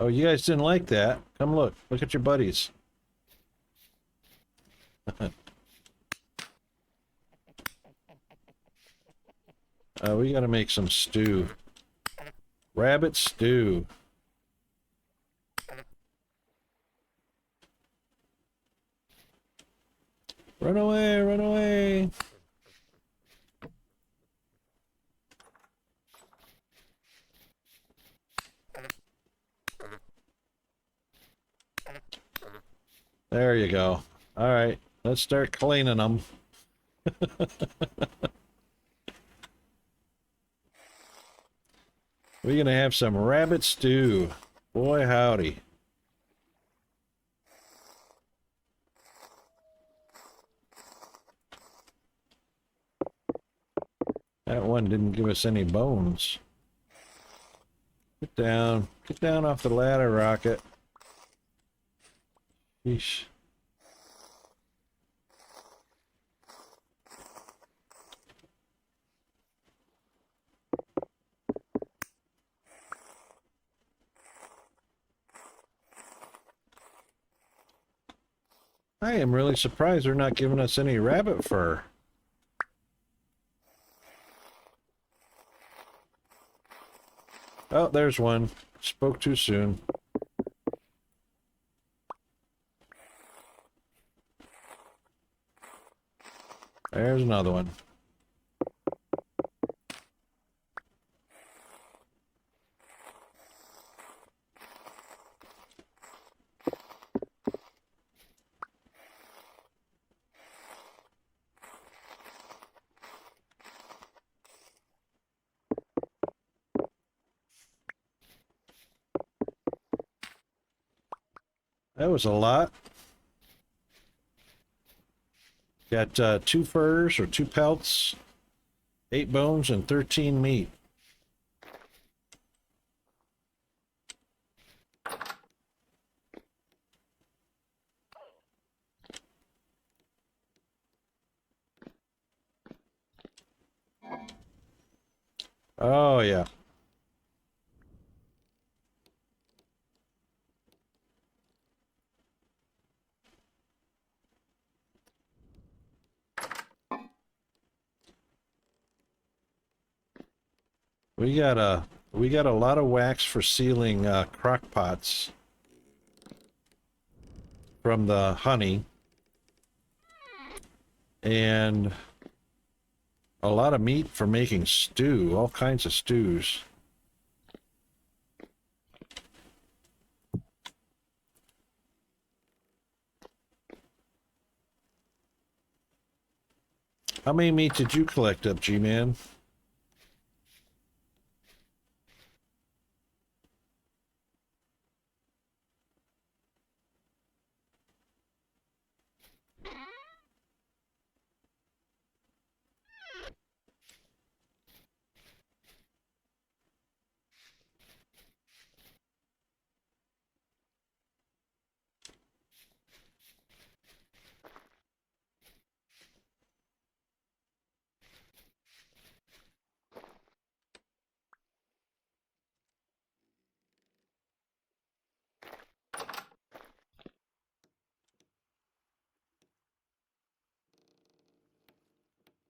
Oh, you guys didn't like that? Come look. Look at your buddies. We gotta make some stew. Rabbit stew. Run away, run away. There you go. All right, let's start cleaning them. We're gonna have some rabbit stew. Boy, howdy. That one didn't give us any bones. Get down. Get down off the ladder, Rocket. Yeesh. I am really surprised they're not giving us any rabbit fur. Oh, there's one. Spoke too soon. There's another one. That was a lot. Got 2 furs or 2 pelts, 8 bones, and 13 meat. Oh, yeah. We got a lot of wax for sealing crock pots from the honey, and a lot of meat for making stew, all kinds of stews. How many meat did you collect up, G-Man?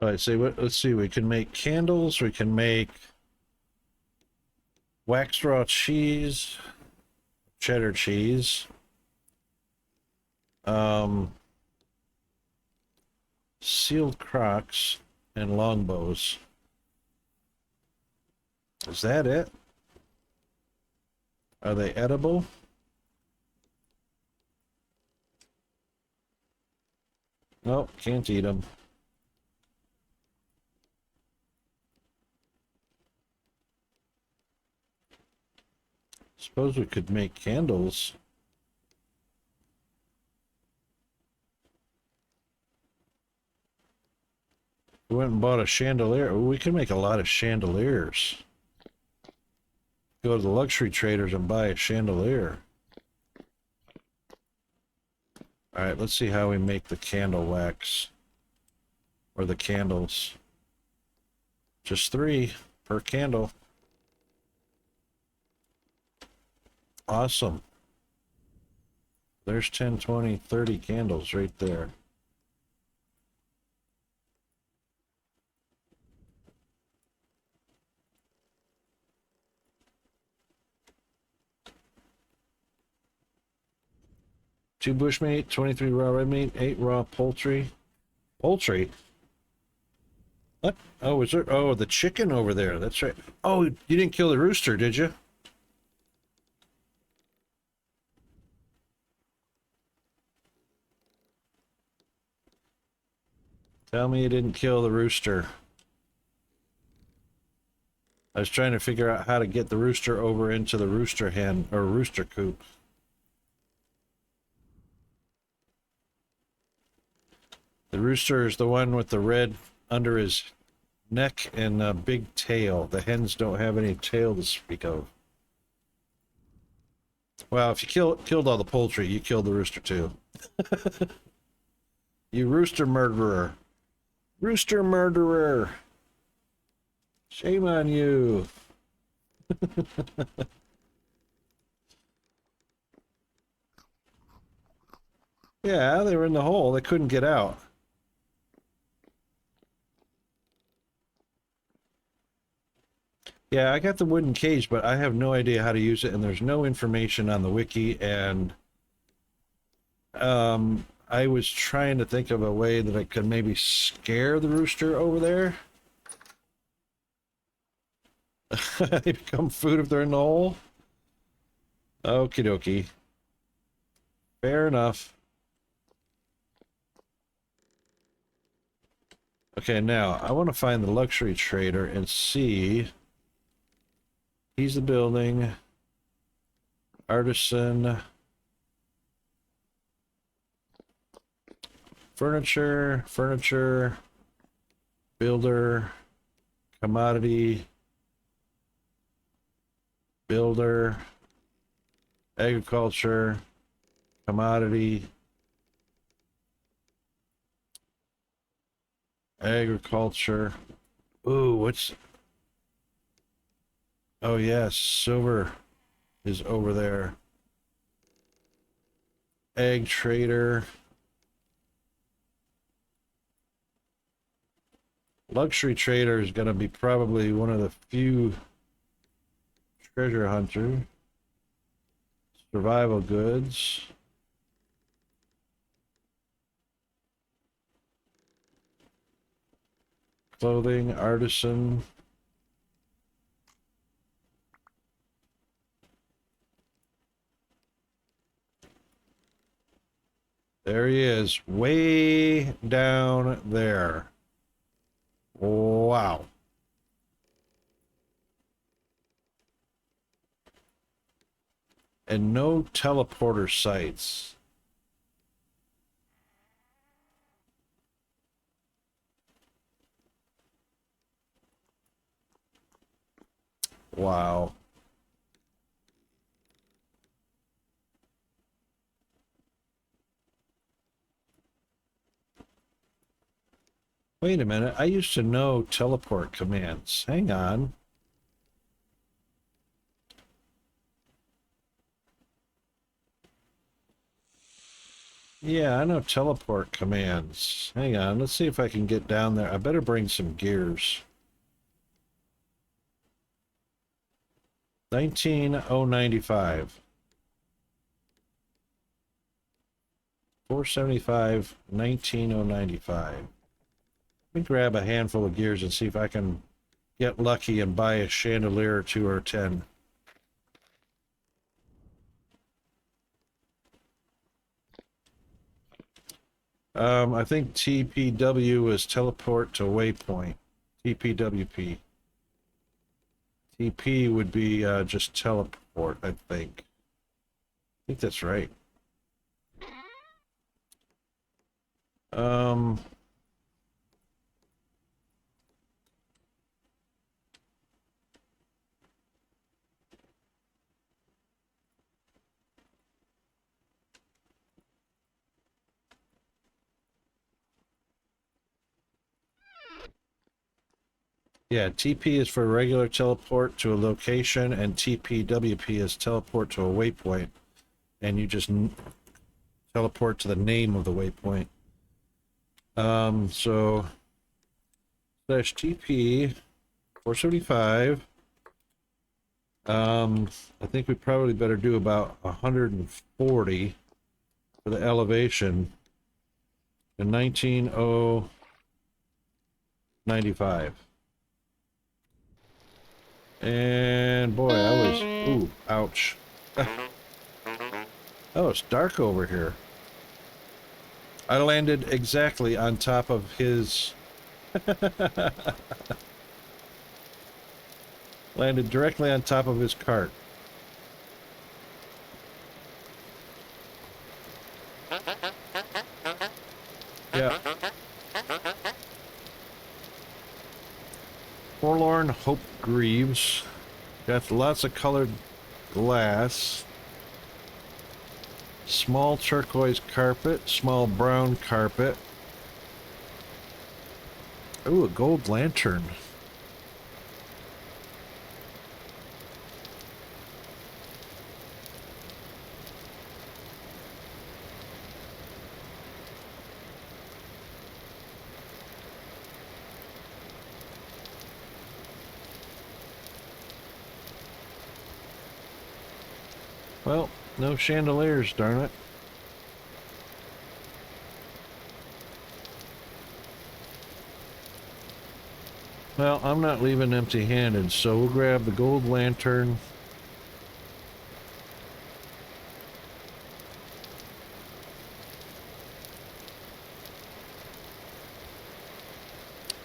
All right, so let's see, we can make candles, we can make wax raw cheese, cheddar cheese, sealed crocks, and longbows. Is that it? Are they edible? Nope, can't eat them. Suppose we could make candles. We went and bought a chandelier. Ooh, we can make a lot of chandeliers. Go to the luxury traders and buy a chandelier. All right, let's see how we make the candle wax. Or the candles. Just 3 per candle. Awesome. There's 10, 20, 30 candles right there. Two bushmeat, 23 raw red meat, 8 raw poultry. Poultry? What? Oh, is there? Oh, the chicken over there. That's right. Oh, you didn't kill the rooster, did you? Tell me you didn't kill the rooster. I was trying to figure out how to get the rooster over into the rooster hen or rooster coop. The rooster is the one with the red under his neck and a big tail. The hens don't have any tail to speak of. Well, if you killed all the poultry, you killed the rooster too. You rooster murderer. Rooster murderer. Shame on you. Yeah, they were in the hole. They couldn't get out. Yeah, I got the wooden cage, but I have no idea how to use it, and there's no information on the wiki, and I was trying to think of a way that I could maybe scare the rooster over there. They become food if they're in the hole. Okie dokie. Fair enough. Okay, now I want to find the luxury trader and see. He's the building. Artisan. Furniture. Builder. Commodity. Builder. Agriculture. Commodity. Agriculture. Ooh, what's... Oh, yes, silver is over there. Egg trader. Luxury trader is going to be probably one of the few. Treasure hunter. Survival goods. Clothing, artisan. There he is, way down there. Wow. And no teleporter sites. Wow. Wait a minute, I used to know teleport commands. Hang on. Yeah, I know teleport commands. Hang on, let's see if I can get down there. I better bring some gears. 19095. 475, 19095. Let me grab a handful of gears and see if I can get lucky and buy a chandelier or 2 or 10. I think TPW is teleport to waypoint. TPWP. TP would be just teleport, I think. I think that's right. Yeah, TP is for regular teleport to a location, and TPWP is teleport to a waypoint. And you just teleport to the name of the waypoint. So slash TP 475. I think we probably better do about 140 for the elevation. And 19095. And boy, I was, ooh, ouch. Oh, it's dark over here. I landed exactly on top of his... landed directly on top of his cart. Yeah. Forlorn Hope Grieves. Got lots of colored glass. Small turquoise carpet. Small brown carpet. Ooh, a gold lantern. Well, no chandeliers, darn it. Well, I'm not leaving empty-handed, so we'll grab the gold lantern.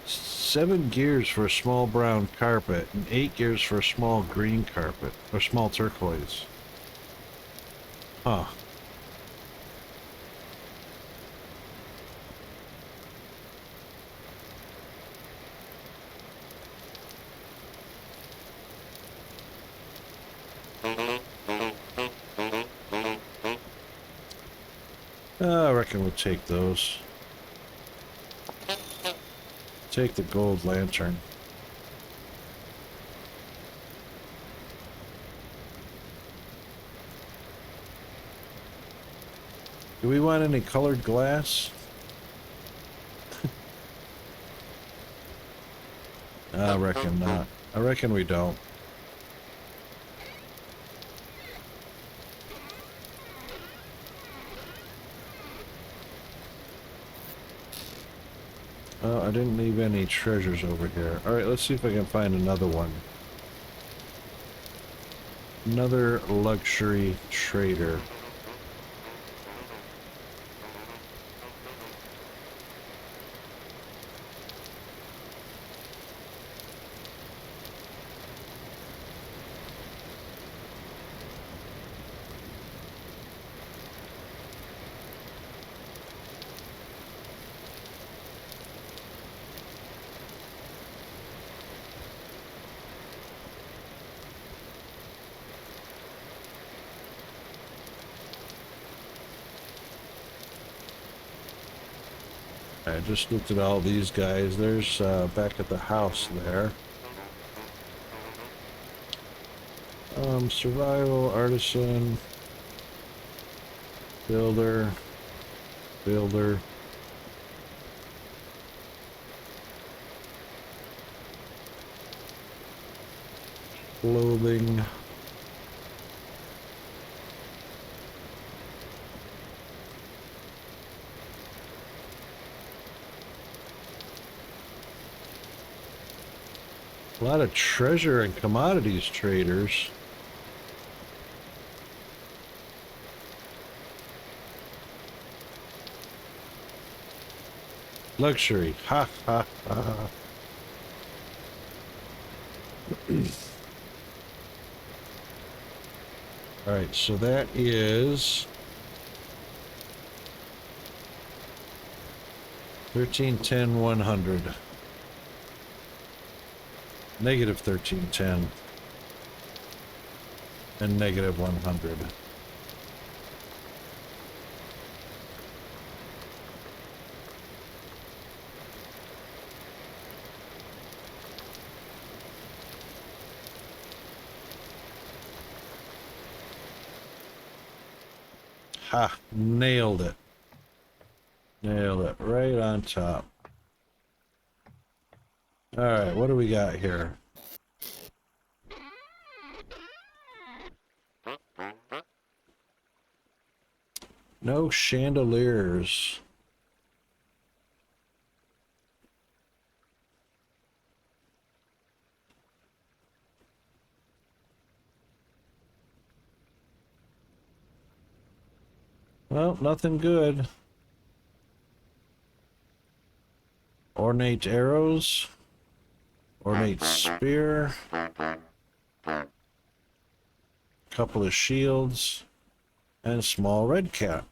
Seven gears for a small brown carpet, and 8 gears for a small green carpet, or small turquoise. Huh. I reckon we'll take those. Take the gold lantern. Do we want any colored glass? I reckon not. I reckon we don't. Oh, I didn't leave any treasures over here. Alright, let's see if I can find another one. Another luxury trader. I just looked at all these guys. There's back at the house there. Survival, artisan, builder, builder. Clothing. A lot of treasure and commodities traders. Luxury. Ha ha ha. Alright, so that is 1310 100. Negative 1310 and negative 100. Ha! Nailed it. Nailed it. Right on top. Alright, what do we got here? No chandeliers. Well, nothing good. Ornate arrows. Ornate spear. Couple of shields. And small red cap.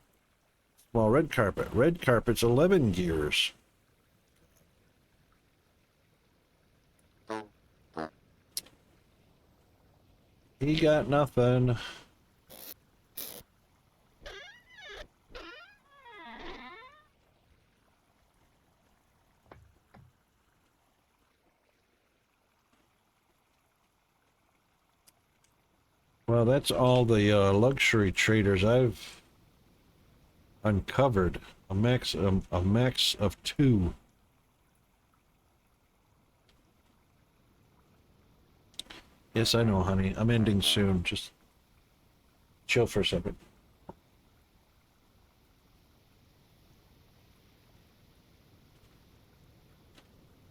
Small red carpet. Red carpet's 11 gears. He got nothing. Well, that's all the luxury traders I've uncovered. A max of 2. Yes, I know, honey. I'm ending soon. Just chill for a second.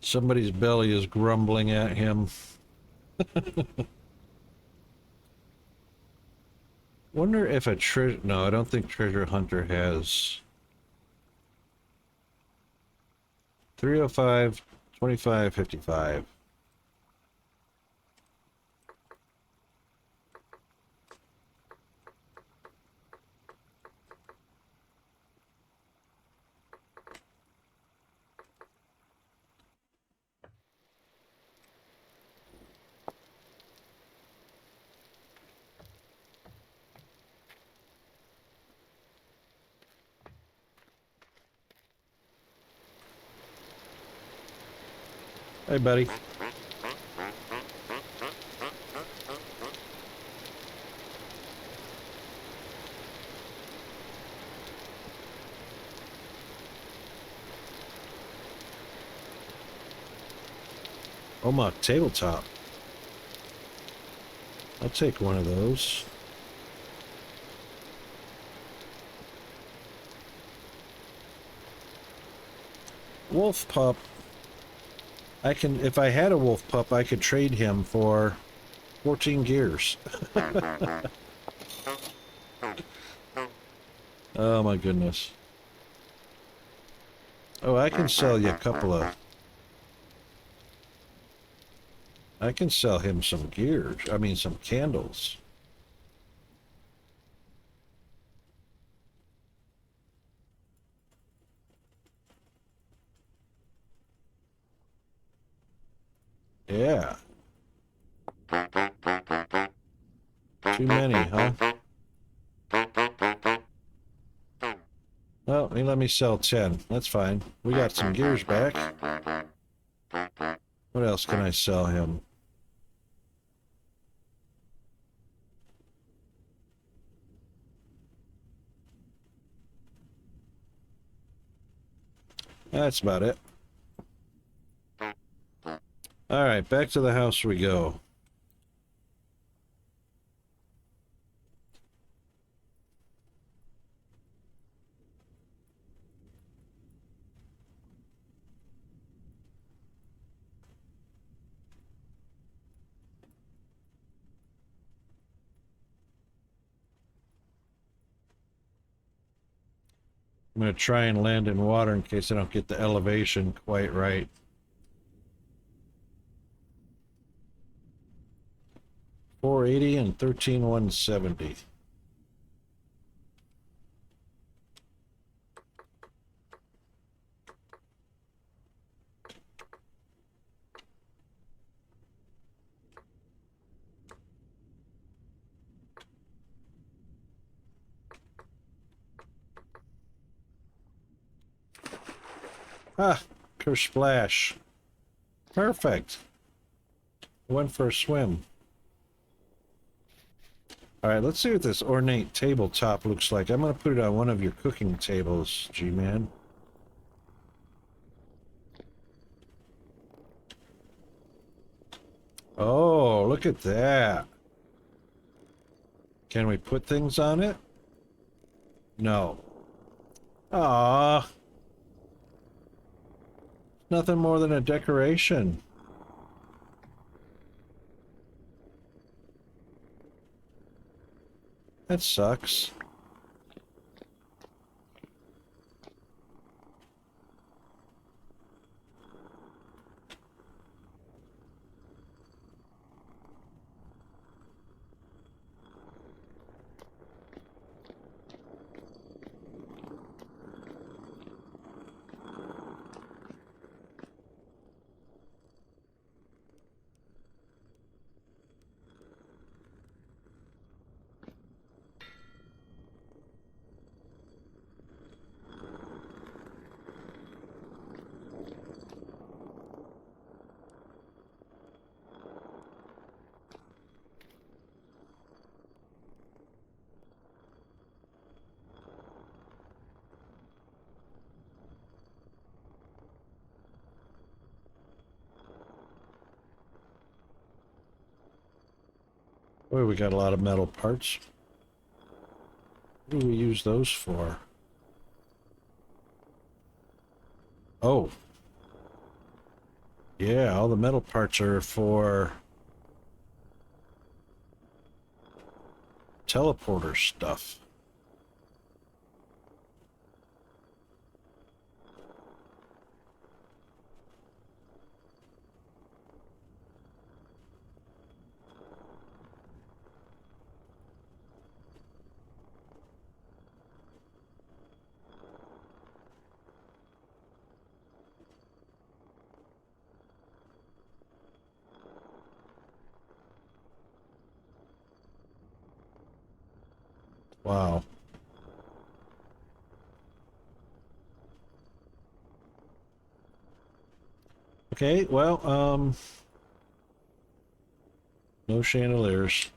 Somebody's belly is grumbling at him. Wonder if a treasure... No, I don't think Treasure Hunter has... 305, 25, 55. Hey, buddy. Oh, my tabletop. I'll take one of those. Wolf pup. I can, if I had a wolf pup, I could trade him for 14 gears. Oh my goodness. Oh, I can sell you a couple of... I can sell him some gears. I mean, some candles. Yeah. Too many, huh? Well, he let me sell 10. That's fine. We got some gears back. What else can I sell him? That's about it. Alright, back to the house we go. I'm going to try and land in water in case I don't get the elevation quite right. $480 and $13,170. Ah, Kersplash. Perfect. Went for a swim. Alright, let's see what this ornate tabletop looks like. I'm going to put it on one of your cooking tables, G-Man. Oh, look at that. Can we put things on it? No. Ah, nothing more than a decoration. That sucks. Boy, we got a lot of metal parts. What do we use those for? Oh. Yeah, all the metal parts are for teleporter stuff. Wow. Okay, well, no chandeliers.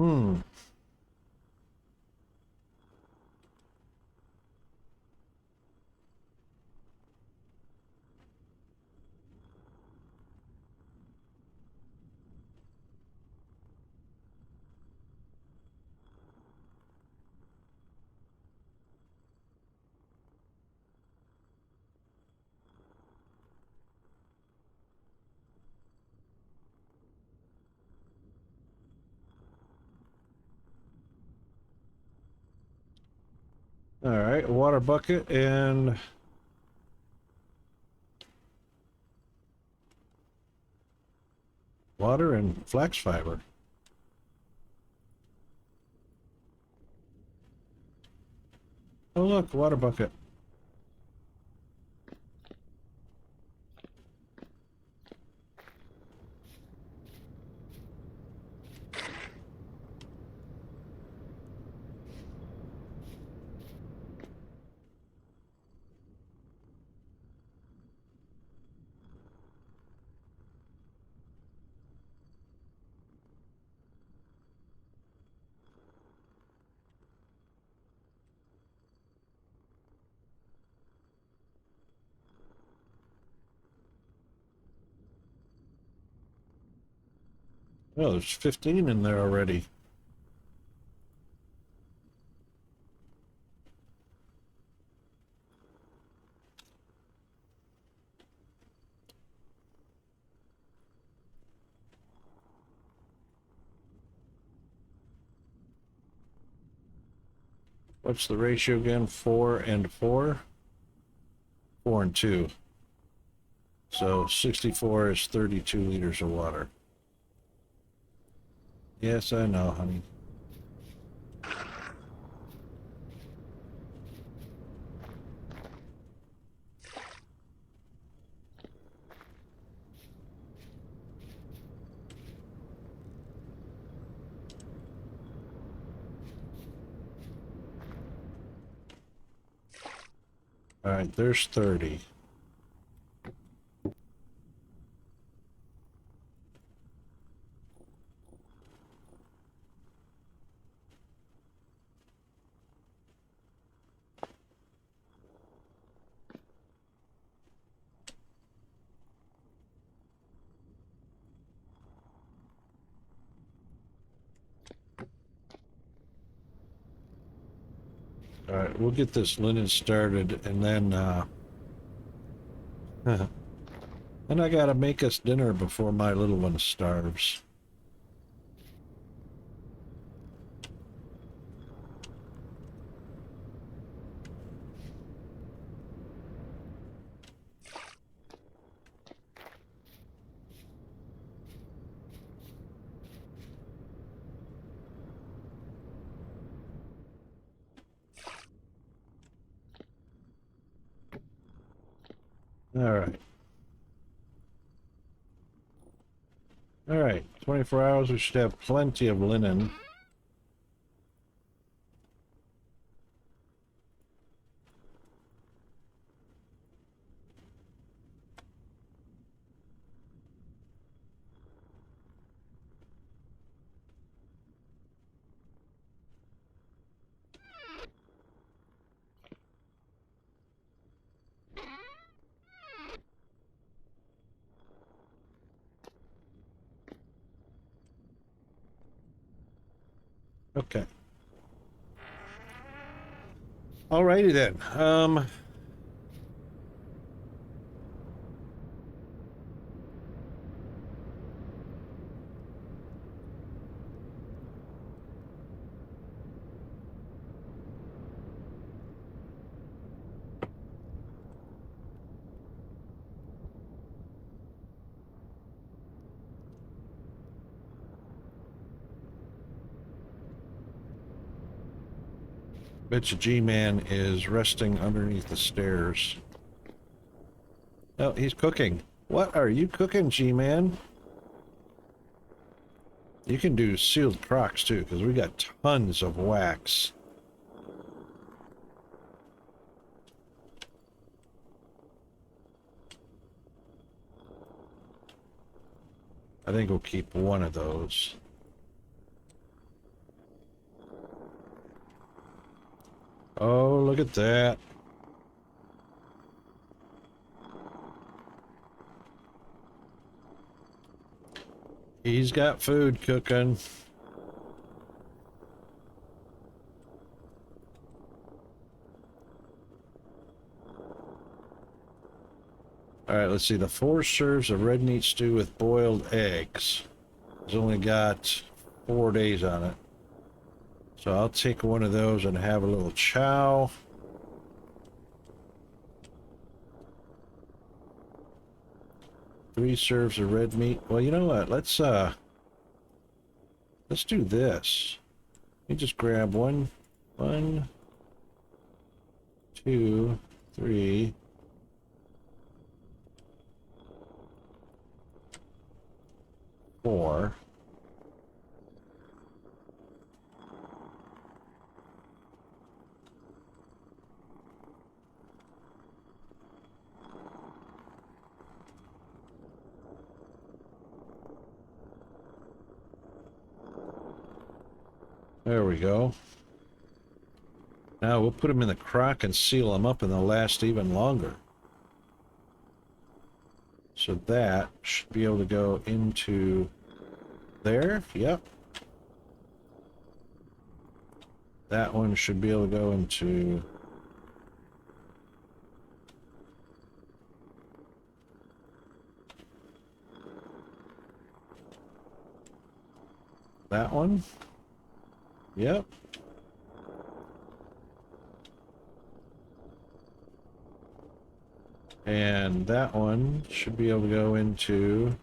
Hmm. All right, a water bucket and water and flax fiber. Oh, look, water bucket. Oh, there's 15 in there already. What's the ratio again? 4 and 4? 4 and 2. So 64 is 32 liters of water. Yes, I know, honey. All right, there's 30. All right, we'll get this linen started and then and I gotta make us dinner before my little one starves. All right. All right. 24 hours. We should have plenty of linen. Okay. Alrighty then. Bet you G-Man is resting underneath the stairs. Oh, he's cooking. What are you cooking, G-Man? You can do sealed crocks too, because we got tons of wax. I think we'll keep one of those. Oh, look at that. He's got food cooking. Alright, let's see. The 4 serves of red meat stew with boiled eggs. It's only got 4 days on it. So I'll take one of those and have a little chow. Three serves of red meat. Well, you know what? Let's do this. Let me just grab one, 2, 3. Four. There we go. Now we'll put them in the crock and seal them up and they'll last even longer. So that should be able to go into there. Yep. That one should be able to go into that one. Yep. And that one should be able to go into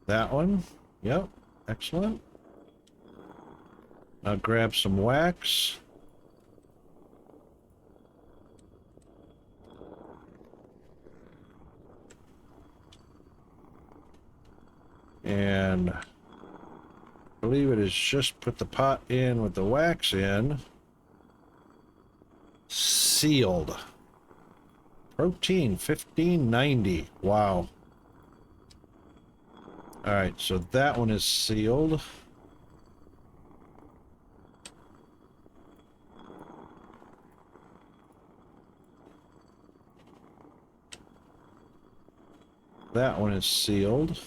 that one. Yep. Excellent. Now grab some wax. And I believe it is just put the pot in with the wax in. Sealed. Protein 1590. Wow. Alright, so that one is sealed. That one is sealed.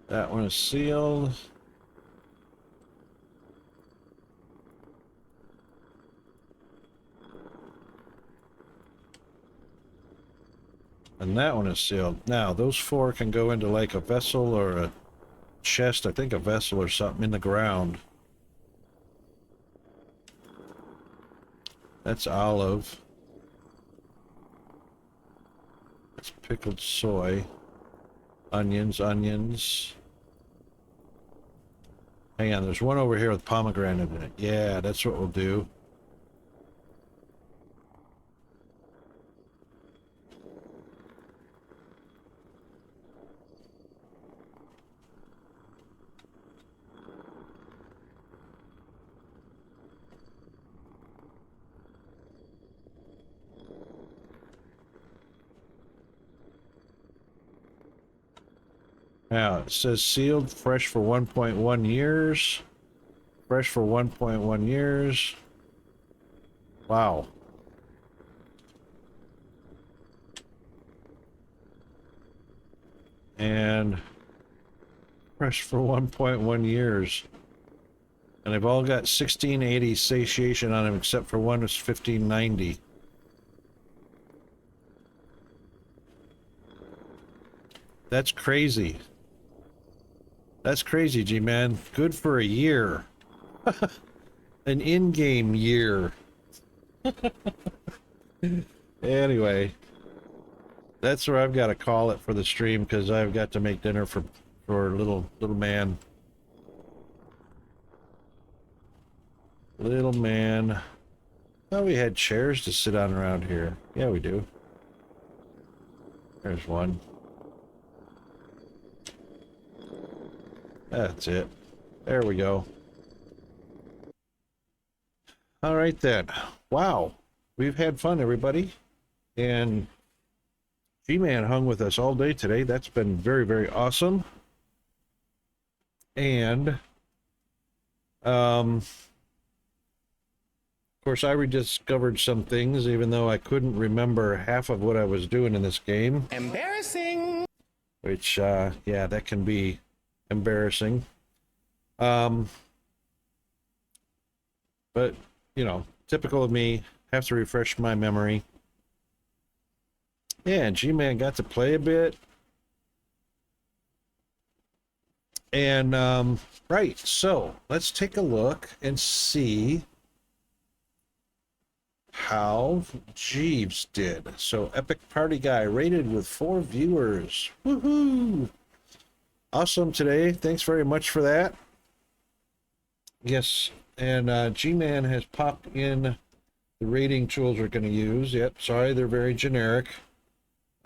That one is sealed. And that one is sealed. Now, those 4 can go into like a vessel or a chest. I think a vessel or something in the ground. That's olive. That's pickled soy. Onions. Hang on, there's one over here with pomegranate in it. Yeah, that's what we'll do. Now, it says sealed, fresh for 1.1 years. Fresh for 1.1 years. Wow. And fresh for 1.1 years. And they've all got 1680 satiation on them, except for one is 1590. That's crazy. That's crazy, G-Man. Good for a year. An in-game year. Anyway, that's where I've got to call it for the stream, because I've got to make dinner for little man. Little man. Oh, we had chairs to sit on around here. Yeah, we do. There's one. That's it. There we go. All right then. Wow. We've had fun, everybody. And G-Man hung with us all day today. That's been very, very awesome. And of course, I rediscovered some things, even though I couldn't remember half of what I was doing in this game. Embarrassing. Which, yeah, that can be embarrassing. But, you know, typical of me, have to refresh my memory. Yeah, G-Man got to play a bit. And, right, so let's take a look and see how Jeeves did. So, Epic Party Guy rated with 4 viewers. Woohoo! Awesome today. Thanks very much for that. Yes, and G-Man has popped in the rating tools we're going to use. Yep, sorry, they're very generic.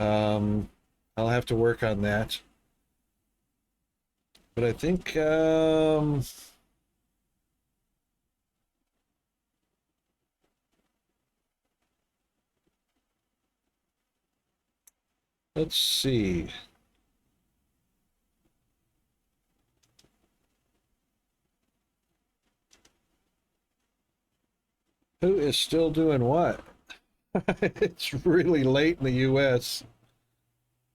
I'll have to work on that. But I think let's see. Who is still doing what? It's really late in the U.S.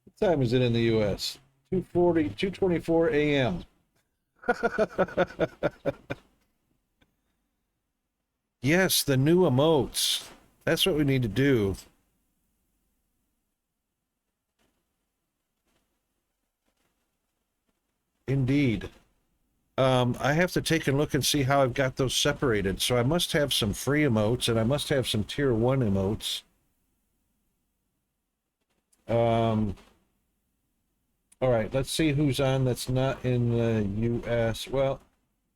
What time is it in the U.S.? 2:24 a.m. Yes, the new emotes. That's what we need to do. Indeed. I have to take a look and see how I've got those separated. So I must have some free emotes, and I must have some tier 1 emotes. All right, let's see who's on that's not in the U.S. Well,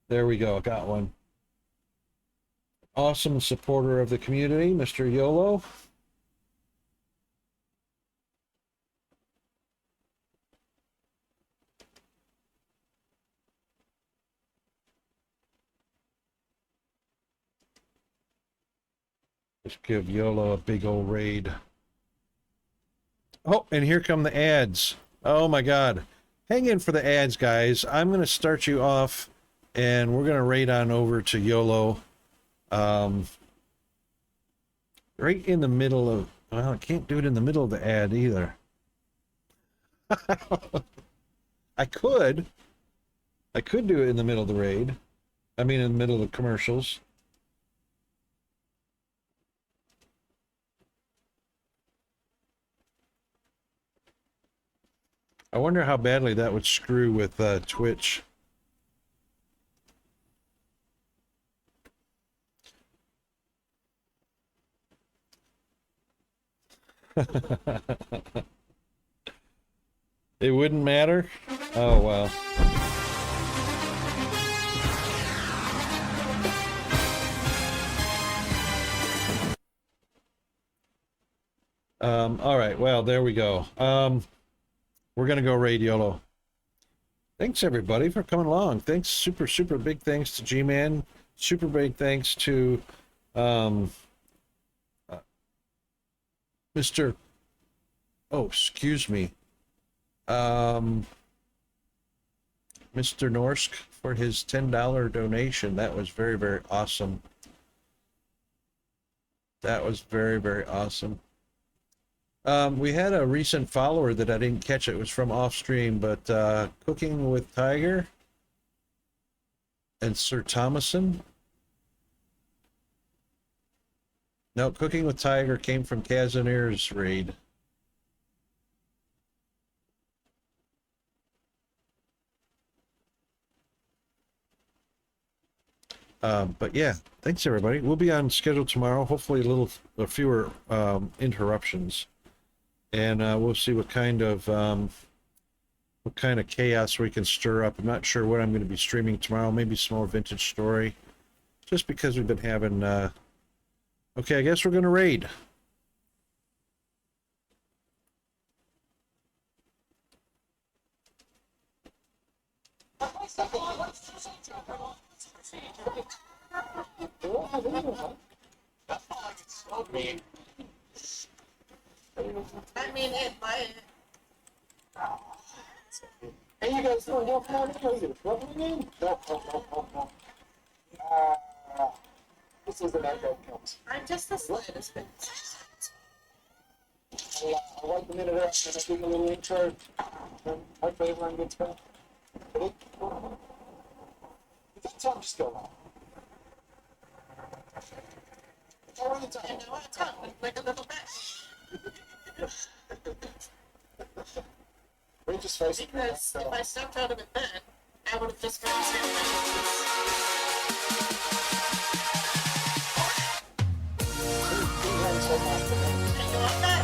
there we go. Got one. Awesome supporter of the community, Mr. YOLO. Let's give YOLO a big old raid. Oh, and here come the ads. Oh my God. Hang in for the ads, guys. I'm going to start you off, and we're going to raid on over to YOLO. Right in the middle of... Well, I can't do it in the middle of the ad either. I could. I could do it in the middle of the raid. I mean, in the middle of the commercials. I wonder how badly that would screw with Twitch. It wouldn't matter? Oh, well. All right. Well, there we go. We're gonna go raid YOLO. Thanks everybody for coming along. Thanks, super big thanks to G-Man. Super big thanks to uh, Mr. Oh, excuse me. Mr. Norsk for his $10 donation. That was very awesome. That was very awesome. We had a recent follower that I didn't catch. It was from off stream, but Cooking with Tiger and Sir Thomason. No, Cooking with Tiger came from Cazanir's raid. But yeah, thanks everybody. We'll be on schedule tomorrow. Hopefully a fewer interruptions, and we'll see what kind of chaos we can stir up. I'm not sure what I'm going to be streaming tomorrow. Maybe some more vintage story, just because we've been having. Okay, I guess we're going to raid. I mean, it might. Hey, you guys doing what morning? Are you rubbing in? No. This is an echo count. I'm just the slightest bit. I'll write the minute up and I'll do a little intro. My favorite gets back. Ready? Is that time just go on? All right, I know it's coming like a little bit. We're just facing Because if I stepped out of it then, I would have just gone and you want that?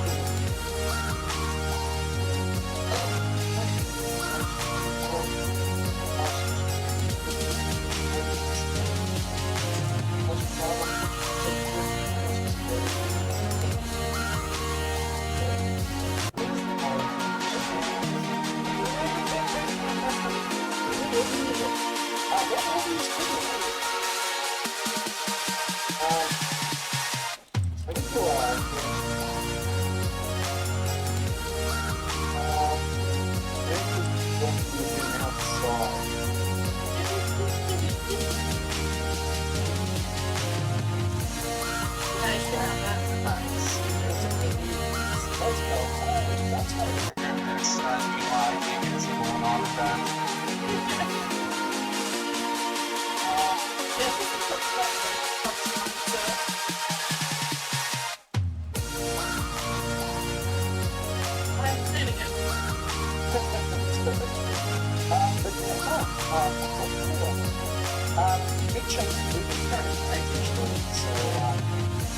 Big change in the current actually. So,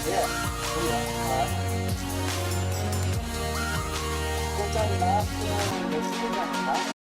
yeah. What time after this is